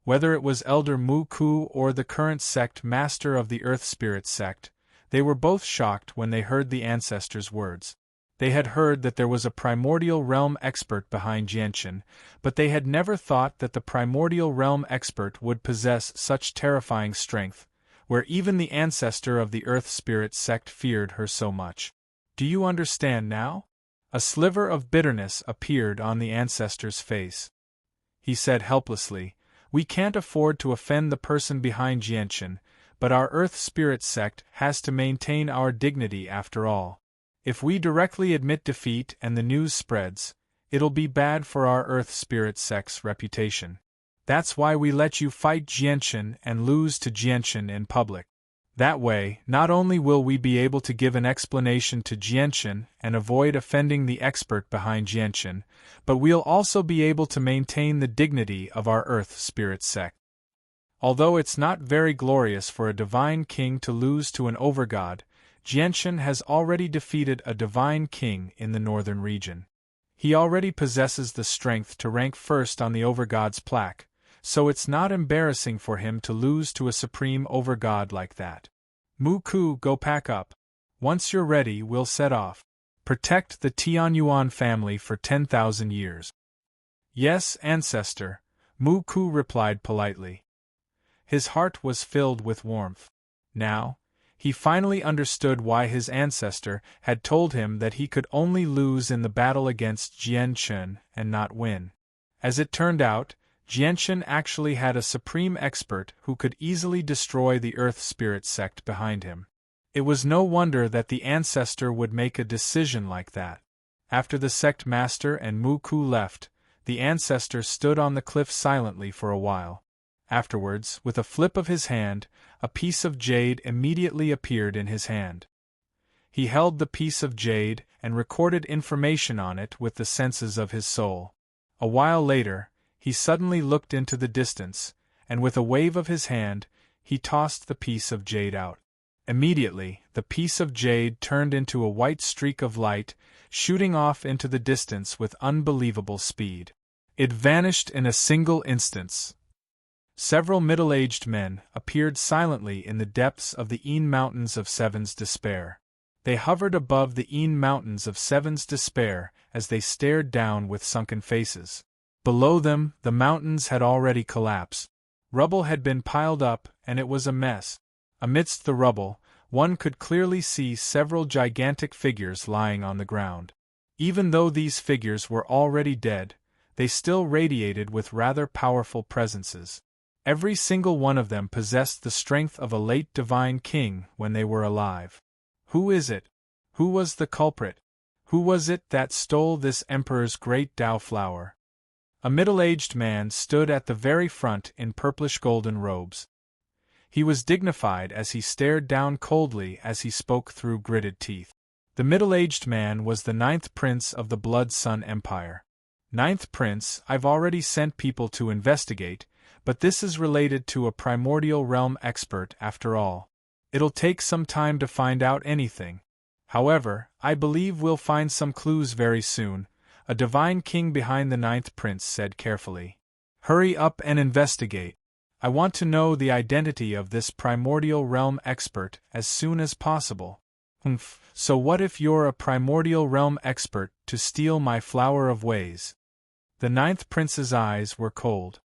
Speaker 1: Whether it was Elder Mu Ku or the current sect master of the Earth Spirit sect, they were both shocked when they heard the ancestors' words. They had heard that there was a primordial realm expert behind Jianchen, but they had never thought that the primordial realm expert would possess such terrifying strength, where even the ancestor of the Earth Spirit sect feared her so much. Do you understand now? A sliver of bitterness appeared on the ancestor's face. He said helplessly, we can't afford to offend the person behind Jianchen, but our Earth Spirit sect has to maintain our dignity after all. If we directly admit defeat and the news spreads, it'll be bad for our Earth Spirit sect's reputation. That's why we let you fight Jianchen and lose to Jianchen in public. That way, not only will we be able to give an explanation to Jianchen and avoid offending the expert behind Jianchen, but we'll also be able to maintain the dignity of our Earth Spirit sect. Although it's not very glorious for a divine king to lose to an overgod, Jianshan has already defeated a divine king in the northern region. He already possesses the strength to rank first on the overgod's plaque, so it's not embarrassing for him to lose to a supreme overgod like that. Mu Ku, go pack up. Once you're ready, we'll set off. Protect the Tianyuan family for 10,000 years. Yes, ancestor, Mu Ku replied politely. His heart was filled with warmth. Now, he finally understood why his ancestor had told him that he could only lose in the battle against Jianshan and not win. As it turned out, Jianshan actually had a supreme expert who could easily destroy the Earth Spirit sect behind him. It was no wonder that the ancestor would make a decision like that. After the sect master and Mu Ku left, the ancestor stood on the cliff silently for a while. Afterwards, with a flip of his hand, a piece of jade immediately appeared in his hand. He held the piece of jade and recorded information on it with the senses of his soul. A while later, he suddenly looked into the distance, and with a wave of his hand, he tossed the piece of jade out. Immediately, the piece of jade turned into a white streak of light, shooting off into the distance with unbelievable speed. It vanished in a single instant. Several middle-aged men appeared silently in the depths of the Een Mountains of Seven's Despair. They hovered above the Een Mountains of Seven's Despair as they stared down with sunken faces. Below them, the mountains had already collapsed. Rubble had been piled up, and it was a mess. Amidst the rubble, one could clearly see several gigantic figures lying on the ground. Even though these figures were already dead, they still radiated with rather powerful presences. Every single one of them possessed the strength of a late divine king when they were alive. Who is it? Who was the culprit? Who was it that stole this emperor's great Tao flower? A middle-aged man stood at the very front in purplish-golden robes. He was dignified as he stared down coldly as he spoke through gritted teeth. The middle-aged man was the 9th prince of the Blood Sun Empire. 9th prince, I've already sent people to investigate, but this is related to a primordial realm expert after all. It'll take some time to find out anything. However, I believe we'll find some clues very soon, a divine king behind the 9th prince said carefully. Hurry up and investigate. I want to know the identity of this primordial realm expert as soon as possible. So what if you're a primordial realm expert to steal my flower of ways? The 9th prince's eyes were cold.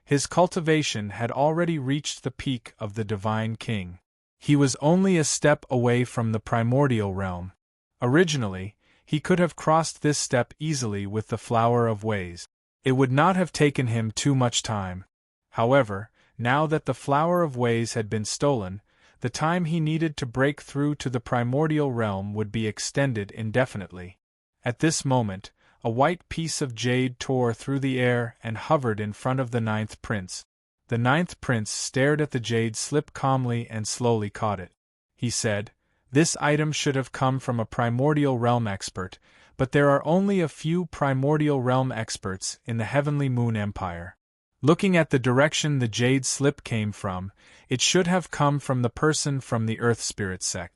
Speaker 1: His cultivation had already reached the peak of the divine king. He was only a step away from the primordial realm. Originally, he could have crossed this step easily with the flower of ways. It would not have taken him too much time. However, now that the flower of ways had been stolen, the time he needed to break through to the primordial realm would be extended indefinitely. At this moment, a white piece of jade tore through the air and hovered in front of the 9th prince. The 9th prince stared at the jade slip calmly and slowly caught it. He said, "This item should have come from a primordial realm expert, but there are only a few primordial realm experts in the Heavenly Moon Empire. Looking at the direction the jade slip came from, it should have come from the person from the Earth Spirit sect."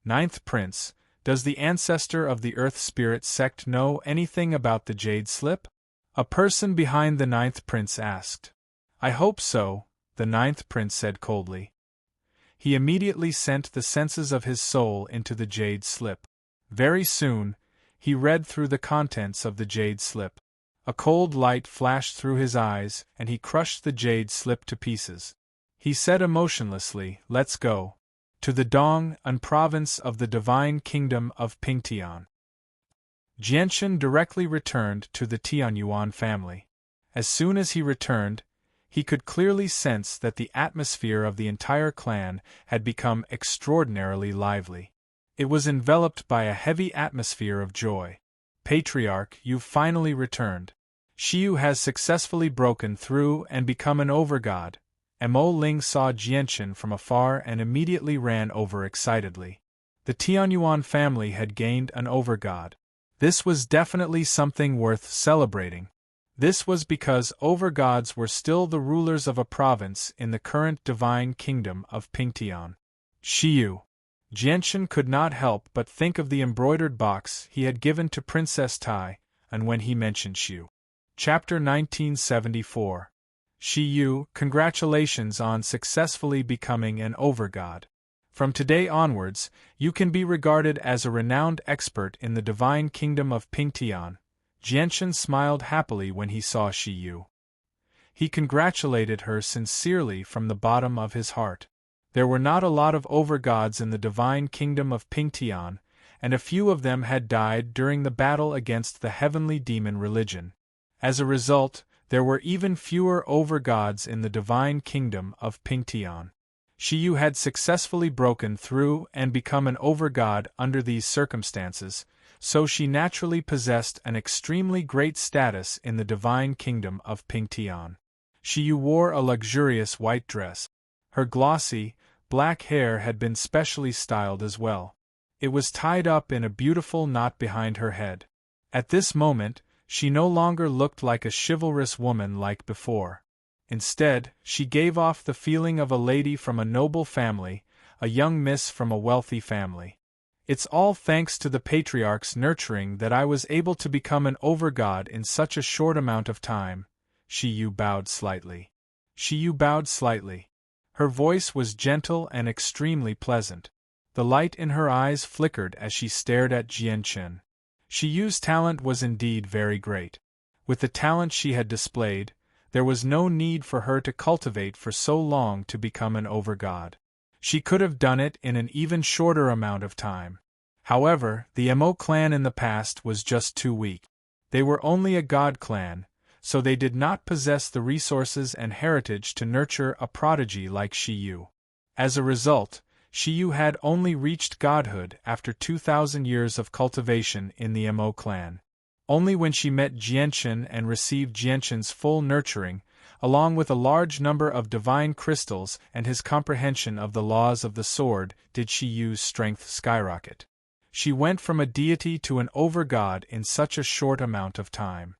Speaker 1: 9th prince, does the ancestor of the Earth Spirit sect know anything about the jade slip? A person behind the 9th prince asked. I hope so, the 9th prince said coldly. He immediately sent the senses of his soul into the jade slip. Very soon, he read through the contents of the jade slip. A cold light flashed through his eyes, and he crushed the jade slip to pieces. He said emotionlessly, "Let's go. To the Dong, a province of the divine kingdom of Pingtian." Jianshan directly returned to the Tianyuan family. As soon as he returned, he could clearly sense that the atmosphere of the entire clan had become extraordinarily lively. It was enveloped by a heavy atmosphere of joy. "Patriarch, you've finally returned. Xiu has successfully broken through and become an overgod." Mo Ling saw Jianshan from afar and immediately ran over excitedly. The Tianyuan family had gained an overgod. This was definitely something worth celebrating. This was because overgods were still the rulers of a province in the current divine kingdom of Pingtian. Shiyu. Jianchen could not help but think of the embroidered box he had given to Princess Tai, and when he mentioned Shiyu. Chapter 1974. Shiyu, congratulations on successfully becoming an overgod. From today onwards, you can be regarded as a renowned expert in the divine kingdom of Pingtian. Jianchen smiled happily when he saw Shiyu. He congratulated her sincerely from the bottom of his heart. There were not a lot of overgods in the divine kingdom of Pingtian, and a few of them had died during the battle against the heavenly demon religion. As a result, there were even fewer overgods in the divine kingdom of Pingtian. Shiyu had successfully broken through and become an overgod under these circumstances, so she naturally possessed an extremely great status in the divine kingdom of Pingtian. Shiyu wore a luxurious white dress. Her glossy, black hair had been specially styled as well. It was tied up in a beautiful knot behind her head. At this moment, she no longer looked like a chivalrous woman like before. Instead, she gave off the feeling of a lady from a noble family, a young miss from a wealthy family. It's all thanks to the patriarch's nurturing that I was able to become an overgod in such a short amount of time. Shiyu bowed slightly. Her voice was gentle and extremely pleasant. The light in her eyes flickered as she stared at Jianchen. Shiyu's talent was indeed very great. With the talent she had displayed, there was no need for her to cultivate for so long to become an overgod. She could have done it in an even shorter amount of time. However, the Mo clan in the past was just too weak. They were only a god clan, so they did not possess the resources and heritage to nurture a prodigy like Shiyu. As a result, Shiyu had only reached godhood after 2,000 years of cultivation in the Mo clan. Only when she met Jianchen and received Jianchen's full nurturing, along with a large number of divine crystals and his comprehension of the laws of the sword, did Shiyu's strength skyrocket. She went from a deity to an overgod in such a short amount of time.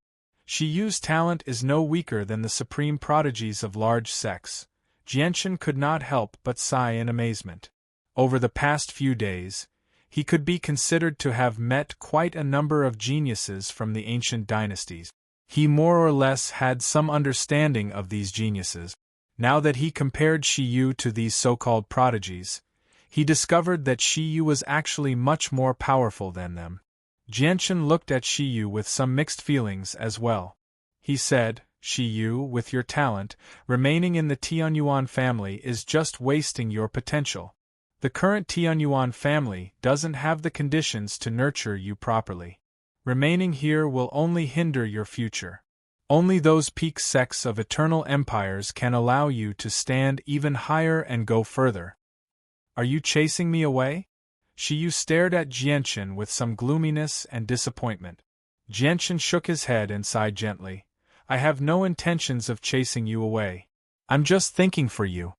Speaker 1: Shiyu's talent is no weaker than the supreme prodigies of large sects. Jianchen could not help but sigh in amazement. Over the past few days, he could be considered to have met quite a number of geniuses from the ancient dynasties. He more or less had some understanding of these geniuses. Now that he compared Shiyu to these so-called prodigies, he discovered that Shiyu was actually much more powerful than them. Jianchen looked at Shiyu with some mixed feelings as well. He said, "Shiyu, with your talent, remaining in the Tianyuan family is just wasting your potential. The current Tianyuan family doesn't have the conditions to nurture you properly. Remaining here will only hinder your future. Only those peak sects of eternal empires can allow you to stand even higher and go further." "Are you chasing me away?" Shiyu stared at Jianchen with some gloominess and disappointment. Jianchen shook his head and sighed gently. "I have no intentions of chasing you away. I'm just thinking for you.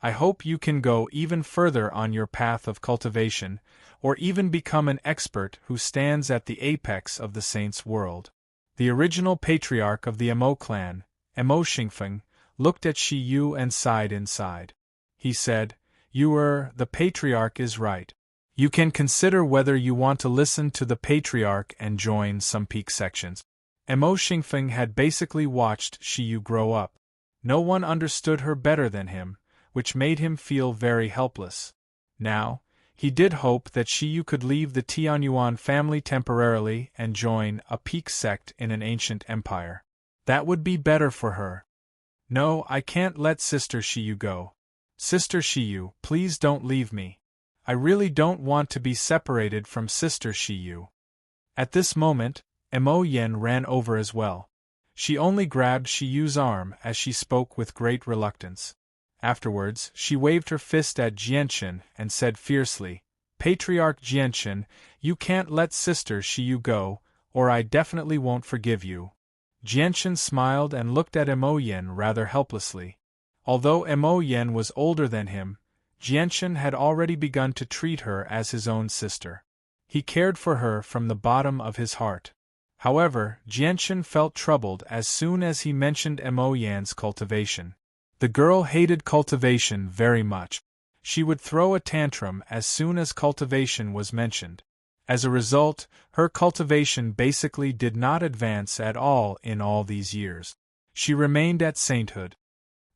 Speaker 1: I hope you can go even further on your path of cultivation, or even become an expert who stands at the apex of the saints' world." The original patriarch of the Mo clan, Mo Xingfeng, looked at Shiyu and sighed inside. He said, The patriarch is right. You can consider whether you want to listen to the patriarch and join some peak sections." Mo Xingfeng had basically watched Shiyu grow up. No one understood her better than him, which made him feel very helpless. Now, he did hope that Shiyu could leave the Tianyuan family temporarily and join a peak sect in an ancient empire. That would be better for her. "No, I can't let Sister Shiyu go. Sister Shiyu, please don't leave me. I really don't want to be separated from Sister Shiyu." At this moment, Mo Yen ran over as well. She only grabbed Shiyu's arm as she spoke with great reluctance. Afterwards, she waved her fist at Jianchen and said fiercely, "Patriarch Jianchen, you can't let Sister Shiyu go, or I definitely won't forgive you." Jianchen smiled and looked at Mo Yen rather helplessly. Although Mo Yen was older than him, Jianchen had already begun to treat her as his own sister. He cared for her from the bottom of his heart. However, Jianchen felt troubled as soon as he mentioned Mo Yan's cultivation. The girl hated cultivation very much. She would throw a tantrum as soon as cultivation was mentioned. As a result, her cultivation basically did not advance at all in all these years. She remained at sainthood.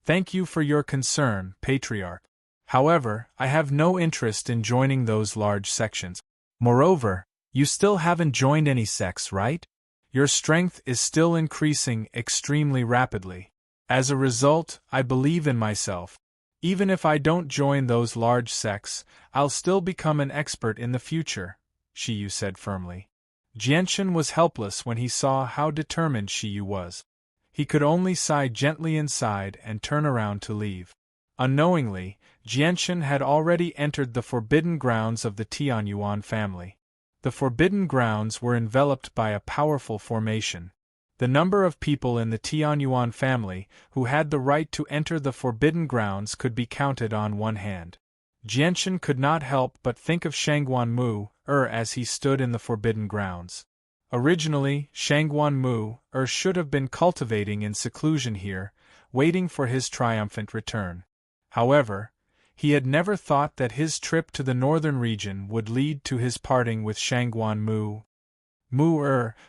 Speaker 1: Thank you for your concern, Patriarch. However, I have no interest in joining those large sections. Moreover, you still haven't joined any sects, right? Your strength is still increasing extremely rapidly. As a result, I believe in myself. Even if I don't join those large sects, I'll still become an expert in the future, Shiyu said firmly. Jianchen was helpless when he saw how determined Shiyu was. He could only sigh gently inside and turn around to leave. Unknowingly, Jianchen had already entered the forbidden grounds of the Tianyuan family. The forbidden grounds were enveloped by a powerful formation. The number of people in the Tianyuan family who had the right to enter the forbidden grounds could be counted on one hand. Jianchen could not help but think of Shangguan Mu as he stood in the forbidden grounds. Originally, Shangguan Mu should have been cultivating in seclusion here, waiting for his triumphant return. However, he had never thought that his trip to the northern region would lead to his parting with Shangguan Mu.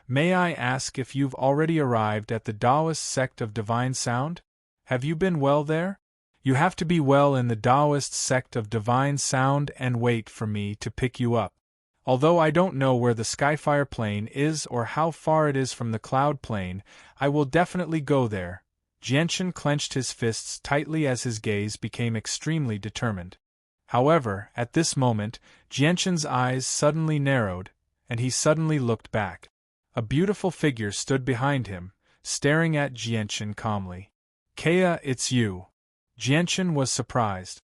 Speaker 1: May I ask if you've already arrived at the Taoist sect of Divine Sound? Have you been well there? You have to be well in the Taoist sect of Divine Sound and wait for me to pick you up. Although I don't know where the Skyfire Plain is or how far it is from the Cloud Plain, I will definitely go there. Jianchen clenched his fists tightly as his gaze became extremely determined. However, at this moment, Jianchen's eyes suddenly narrowed, and he suddenly looked back. A beautiful figure stood behind him, staring at Jianchen calmly. Kea, it's you. Jianchen was surprised.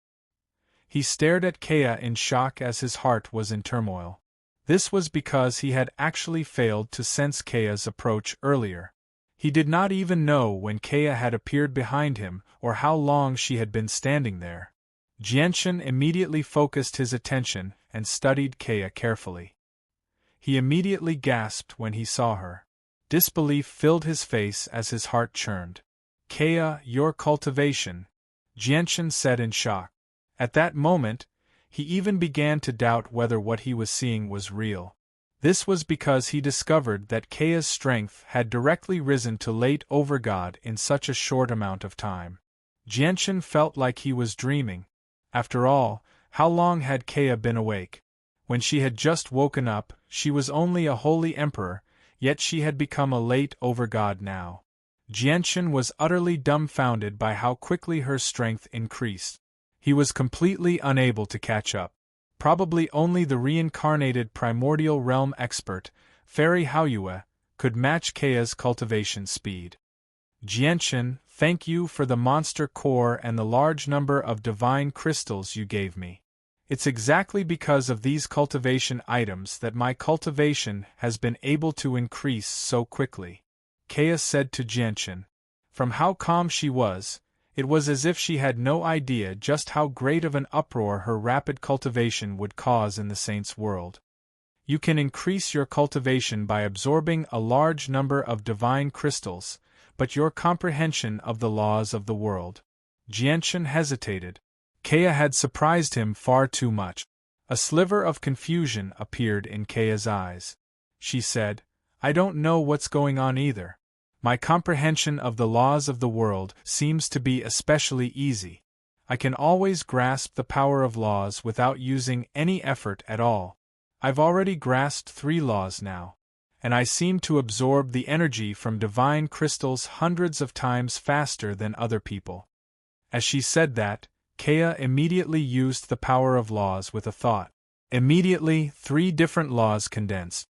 Speaker 1: He stared at Kea in shock as his heart was in turmoil. This was because he had actually failed to sense Kea's approach earlier. He did not even know when Kea had appeared behind him or how long she had been standing there. Jianchen immediately focused his attention and studied Kea carefully. He immediately gasped when he saw her. Disbelief filled his face as his heart churned. Kea, your cultivation, Jianchen said in shock. At that moment, he even began to doubt whether what he was seeing was real. This was because he discovered that Kea's strength had directly risen to late overgod in such a short amount of time. Jianchen felt like he was dreaming. After all, how long had Kea been awake? When she had just woken up, she was only a holy emperor, yet she had become a late overgod now. Jianchen was utterly dumbfounded by how quickly her strength increased. He was completely unable to catch up. Probably only the reincarnated primordial realm expert, Fairy Haoyue, could match Kea's cultivation speed. Jianchen, thank you for the monster core and the large number of divine crystals you gave me. It's exactly because of these cultivation items that my cultivation has been able to increase so quickly, Kea said to Jianchen. From how calm she was, it was as if she had no idea just how great of an uproar her rapid cultivation would cause in the saint's world. You can increase your cultivation by absorbing a large number of divine crystals, but your comprehension of the laws of the world. Jianchen hesitated. Kea had surprised him far too much. A sliver of confusion appeared in Kea's eyes. She said, I don't know what's going on either. My comprehension of the laws of the world seems to be especially easy. I can always grasp the power of laws without using any effort at all. I've already grasped 3 laws now, and I seem to absorb the energy from divine crystals hundreds of times faster than other people. As she said that, Kea immediately used the power of laws with a thought. Immediately, 3 different laws condensed.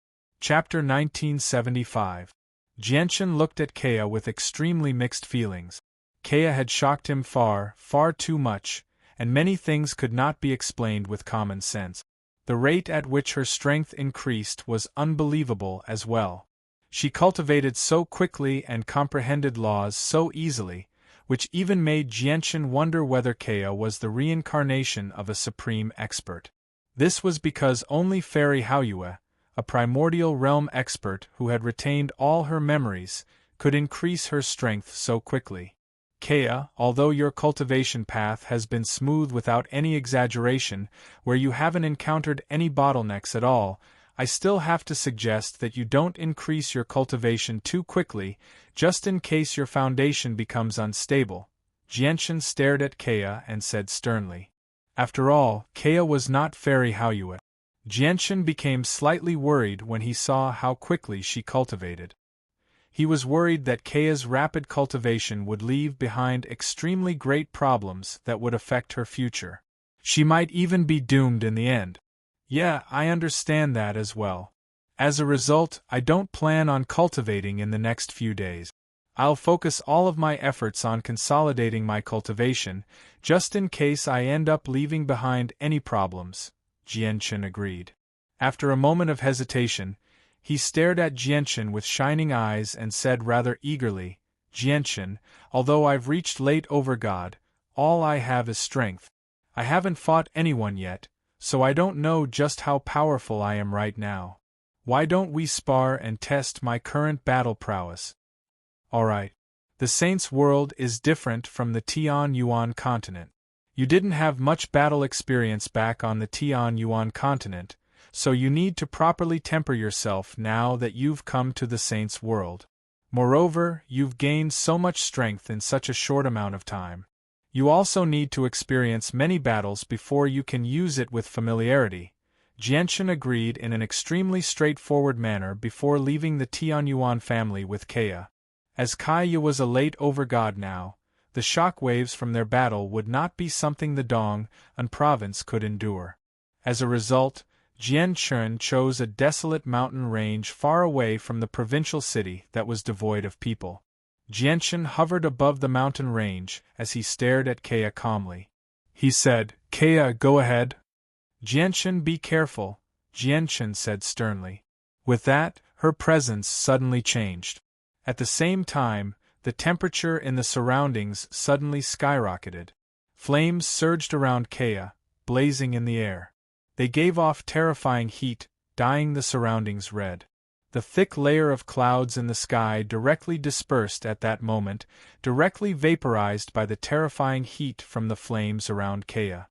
Speaker 1: Chapter 1975. Jianchen looked at Kea with extremely mixed feelings. Kea had shocked him far too much, and many things could not be explained with common sense. The rate at which her strength increased was unbelievable as well. She cultivated so quickly and comprehended laws so easily, which even made Jianchen wonder whether Kea was the reincarnation of a supreme expert. This was because only Fairy Haoyue, a primordial realm expert who had retained all her memories, could increase her strength so quickly. Kea, although your cultivation path has been smooth without any exaggeration, where you haven't encountered any bottlenecks at all, I still have to suggest that you don't increase your cultivation too quickly, just in case your foundation becomes unstable. Jianchen stared at Kea and said sternly. After all, Kea was not Fairy Haoyue. Jianchen became slightly worried when he saw how quickly she cultivated. He was worried that Kea's rapid cultivation would leave behind extremely great problems that would affect her future. She might even be doomed in the end. Yeah, I understand that as well. As a result, I don't plan on cultivating in the next few days. I'll focus all of my efforts on consolidating my cultivation, just in case I end up leaving behind any problems, Jianchen agreed. After a moment of hesitation, he stared at Jianchen with shining eyes and said rather eagerly, Jianchen, although I've reached late over God, all I have is strength. I haven't fought anyone yet, so I don't know just how powerful I am right now. Why don't we spar and test my current battle prowess? Alright. The Saints' world is different from the Tian Yuan continent. You didn't have much battle experience back on the Tian Yuan continent, so you need to properly temper yourself now that you've come to the Saints' world. Moreover, you've gained so much strength in such a short amount of time. You also need to experience many battles before you can use it with familiarity. Jianchen agreed in an extremely straightforward manner before leaving the Tianyuan family with Kea. As Kaya was a late overgod now, the shock waves from their battle would not be something the Dong and province could endure. As a result, Jianchen chose a desolate mountain range far away from the provincial city that was devoid of people. Jianchen hovered above the mountain range as he stared at Kea calmly. He said, Kea, go ahead. Jianchen, be careful, Jianchen said sternly. With that, her presence suddenly changed. At the same time, the temperature in the surroundings suddenly skyrocketed. Flames surged around Kea, blazing in the air. They gave off terrifying heat, dyeing the surroundings red. The thick layer of clouds in the sky directly dispersed at that moment, directly vaporized by the terrifying heat from the flames around Kea.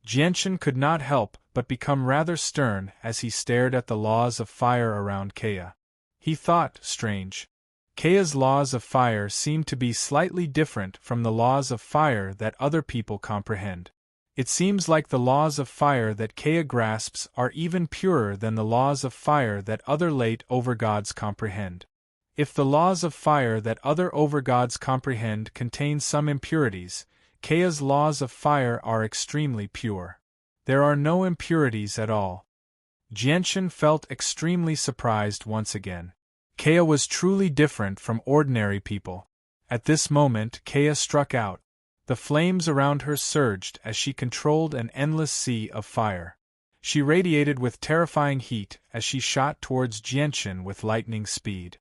Speaker 1: Jianchen could not help but become rather stern as he stared at the laws of fire around Kea. He thought, strange. Kea's laws of fire seemed to be slightly different from the laws of fire that other people comprehend. It seems like the laws of fire that Kea grasps are even purer than the laws of fire that other late overgods comprehend. If the laws of fire that other overgods comprehend contain some impurities, Kea's laws of fire are extremely pure. There are no impurities at all. Jianchen felt extremely surprised once again. Kea was truly different from ordinary people. At this moment, Kea struck out. The flames around her surged as she controlled an endless sea of fire. She radiated with terrifying heat as she shot towards Jianchen with lightning speed.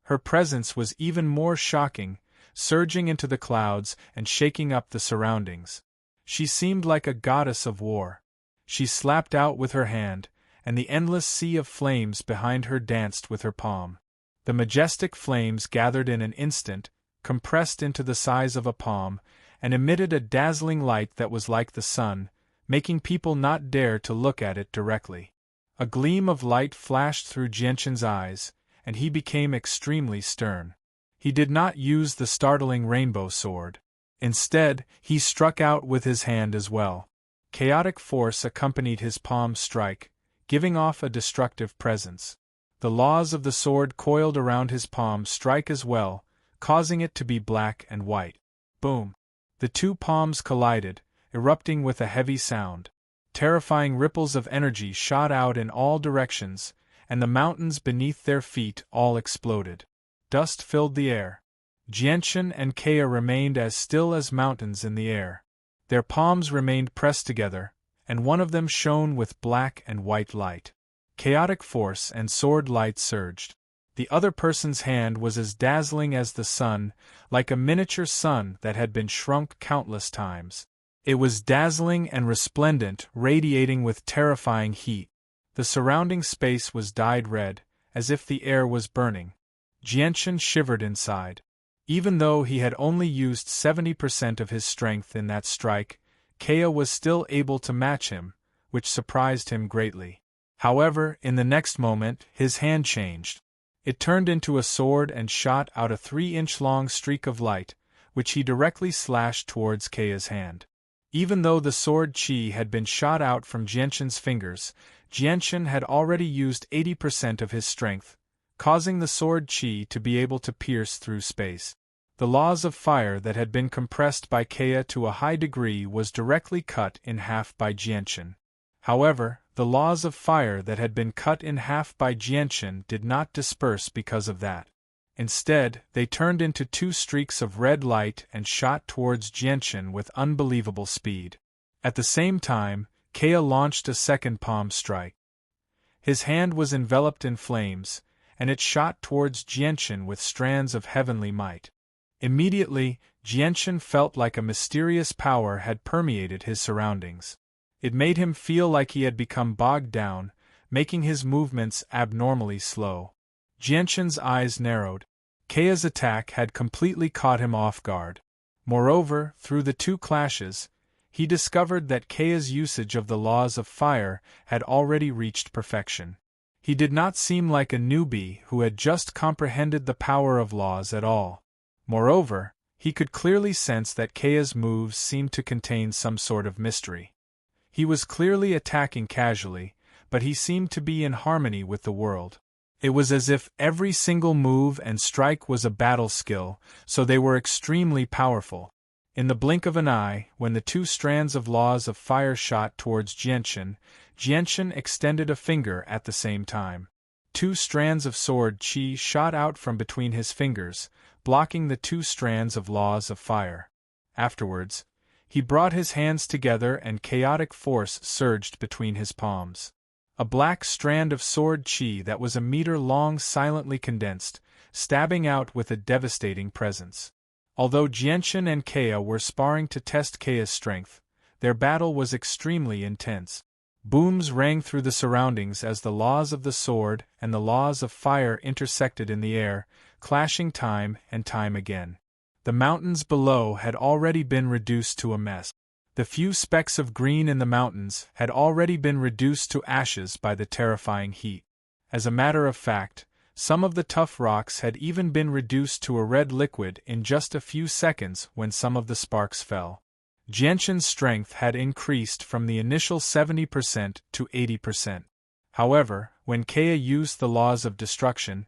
Speaker 1: Her presence was even more shocking, surging into the clouds and shaking up the surroundings. She seemed like a goddess of war. She slapped out with her hand, and the endless sea of flames behind her danced with her palm. The majestic flames gathered in an instant, compressed into the size of a palm, and emitted a dazzling light that was like the sun, making people not dare to look at it directly. A gleam of light flashed through Jianchen's eyes, and he became extremely stern. He did not use the startling rainbow sword. Instead, he struck out with his hand as well. Chaotic force accompanied his palm strike, giving off a destructive presence. The laws of the sword coiled around his palm strike as well, causing it to be black and white. Boom! The two palms collided, erupting with a heavy sound. Terrifying ripples of energy shot out in all directions, and the mountains beneath their feet all exploded. Dust filled the air. Jianchen and Kea remained as still as mountains in the air. Their palms remained pressed together, and one of them shone with black and white light. Chaotic force and sword light surged. The other person's hand was as dazzling as the sun, like a miniature sun that had been shrunk countless times. It was dazzling and resplendent, radiating with terrifying heat. The surrounding space was dyed red, as if the air was burning. Jianchen shivered inside. Even though he had only used 70% of his strength in that strike, Kea was still able to match him, which surprised him greatly. However, in the next moment, his hand changed. It turned into a sword and shot out a 3-inch-long streak of light, which he directly slashed towards Kea's hand. Even though the sword chi had been shot out from Jianchen's fingers, Jianchen had already used 80% of his strength, causing the sword chi to be able to pierce through space. The laws of fire that had been compressed by Kea to a high degree was directly cut in half by Jianchen. However, the laws of fire that had been cut in half by Jianchen did not disperse because of that. Instead, they turned into 2 streaks of red light and shot towards Jianchen with unbelievable speed. At the same time, Kea launched a second palm strike. His hand was enveloped in flames, and it shot towards Jianchen with strands of heavenly might. Immediately, Jianchen felt like a mysterious power had permeated his surroundings. It made him feel like he had become bogged down, making his movements abnormally slow. Jianchen's eyes narrowed. Kea's attack had completely caught him off guard. Moreover, through the 2 clashes, he discovered that Kea's usage of the laws of fire had already reached perfection. He did not seem like a newbie who had just comprehended the power of laws at all. Moreover, he could clearly sense that Kea's moves seemed to contain some sort of mystery. He was clearly attacking casually, but he seemed to be in harmony with the world. It was as if every single move and strike was a battle skill, so they were extremely powerful. In the blink of an eye, when the 2 strands of laws of fire shot towards Jianchen, Jianchen extended a finger at the same time. 2 strands of sword chi shot out from between his fingers, blocking the 2 strands of laws of fire. Afterwards, he brought his hands together and chaotic force surged between his palms. A black strand of sword chi that was a meter long silently condensed, stabbing out with a devastating presence. Although Jianchen and Kea were sparring to test Kea's strength, their battle was extremely intense. Booms rang through the surroundings as the laws of the sword and the laws of fire intersected in the air, clashing time and time again. The mountains below had already been reduced to a mess. The few specks of green in the mountains had already been reduced to ashes by the terrifying heat. As a matter of fact, some of the tough rocks had even been reduced to a red liquid in just a few seconds when some of the sparks fell. Jianchen's strength had increased from the initial 70% to 80%. However, when Kea used the laws of destruction,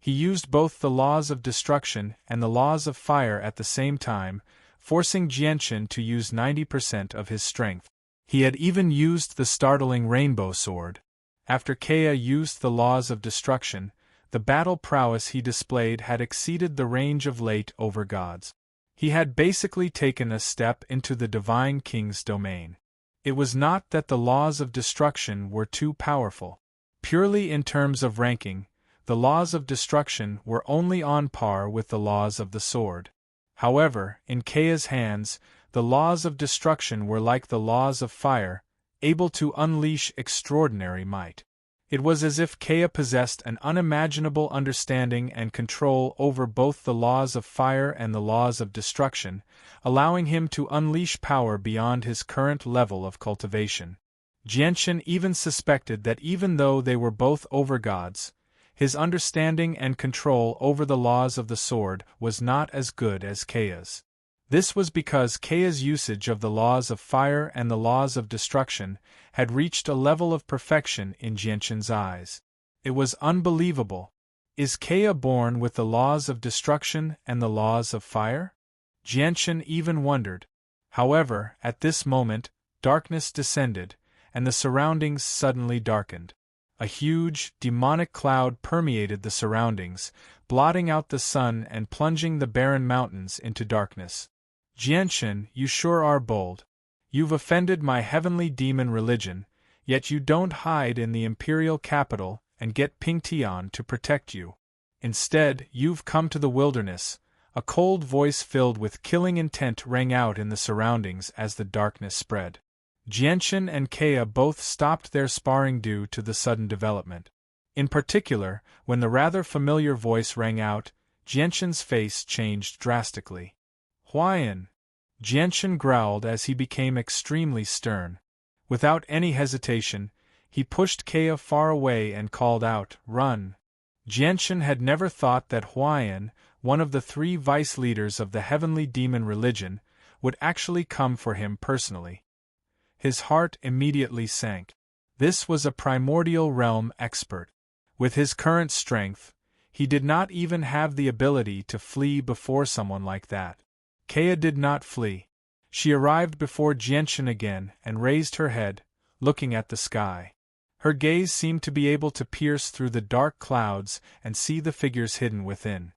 Speaker 1: he used both the laws of destruction and the laws of fire at the same time, forcing Jianchen to use 90% of his strength. He had even used the startling rainbow sword. After Kea used the laws of destruction, the battle prowess he displayed had exceeded the range of late over gods. He had basically taken a step into the Divine King's domain. It was not that the laws of destruction were too powerful. Purely in terms of ranking, the laws of destruction were only on par with the laws of the sword. However, in Kea's hands, the laws of destruction were like the laws of fire, able to unleash extraordinary might. It was as if Kea possessed an unimaginable understanding and control over both the laws of fire and the laws of destruction, allowing him to unleash power beyond his current level of cultivation. Jianchen even suspected that even though they were both overgods, his understanding and control over the laws of the sword was not as good as Kea's. This was because Kea's usage of the laws of fire and the laws of destruction had reached a level of perfection in Jianchen's eyes. It was unbelievable. Is Kea born with the laws of destruction and the laws of fire? Jianchen even wondered. However, at this moment, darkness descended, and the surroundings suddenly darkened. A huge, demonic cloud permeated the surroundings, blotting out the sun and plunging the barren mountains into darkness. Jianchen, you sure are bold. You've offended my heavenly demon religion, yet you don't hide in the imperial capital and get Ping Tian to protect you. Instead, you've come to the wilderness. A cold voice filled with killing intent rang out in the surroundings as the darkness spread. Jianchen and Kea both stopped their sparring due to the sudden development. In particular, when the rather familiar voice rang out, Jianchen's face changed drastically. Huayan! Jianchen growled as he became extremely stern. Without any hesitation, he pushed Kea far away and called out, "Run!" Jianchen had never thought that Huayan, one of the 3 vice leaders of the heavenly demon religion, would actually come for him personally. His heart immediately sank. This was a primordial realm expert. With his current strength, he did not even have the ability to flee before someone like that. Kea did not flee. She arrived before Jianchen again and raised her head, looking at the sky. Her gaze seemed to be able to pierce through the dark clouds and see the figures hidden within.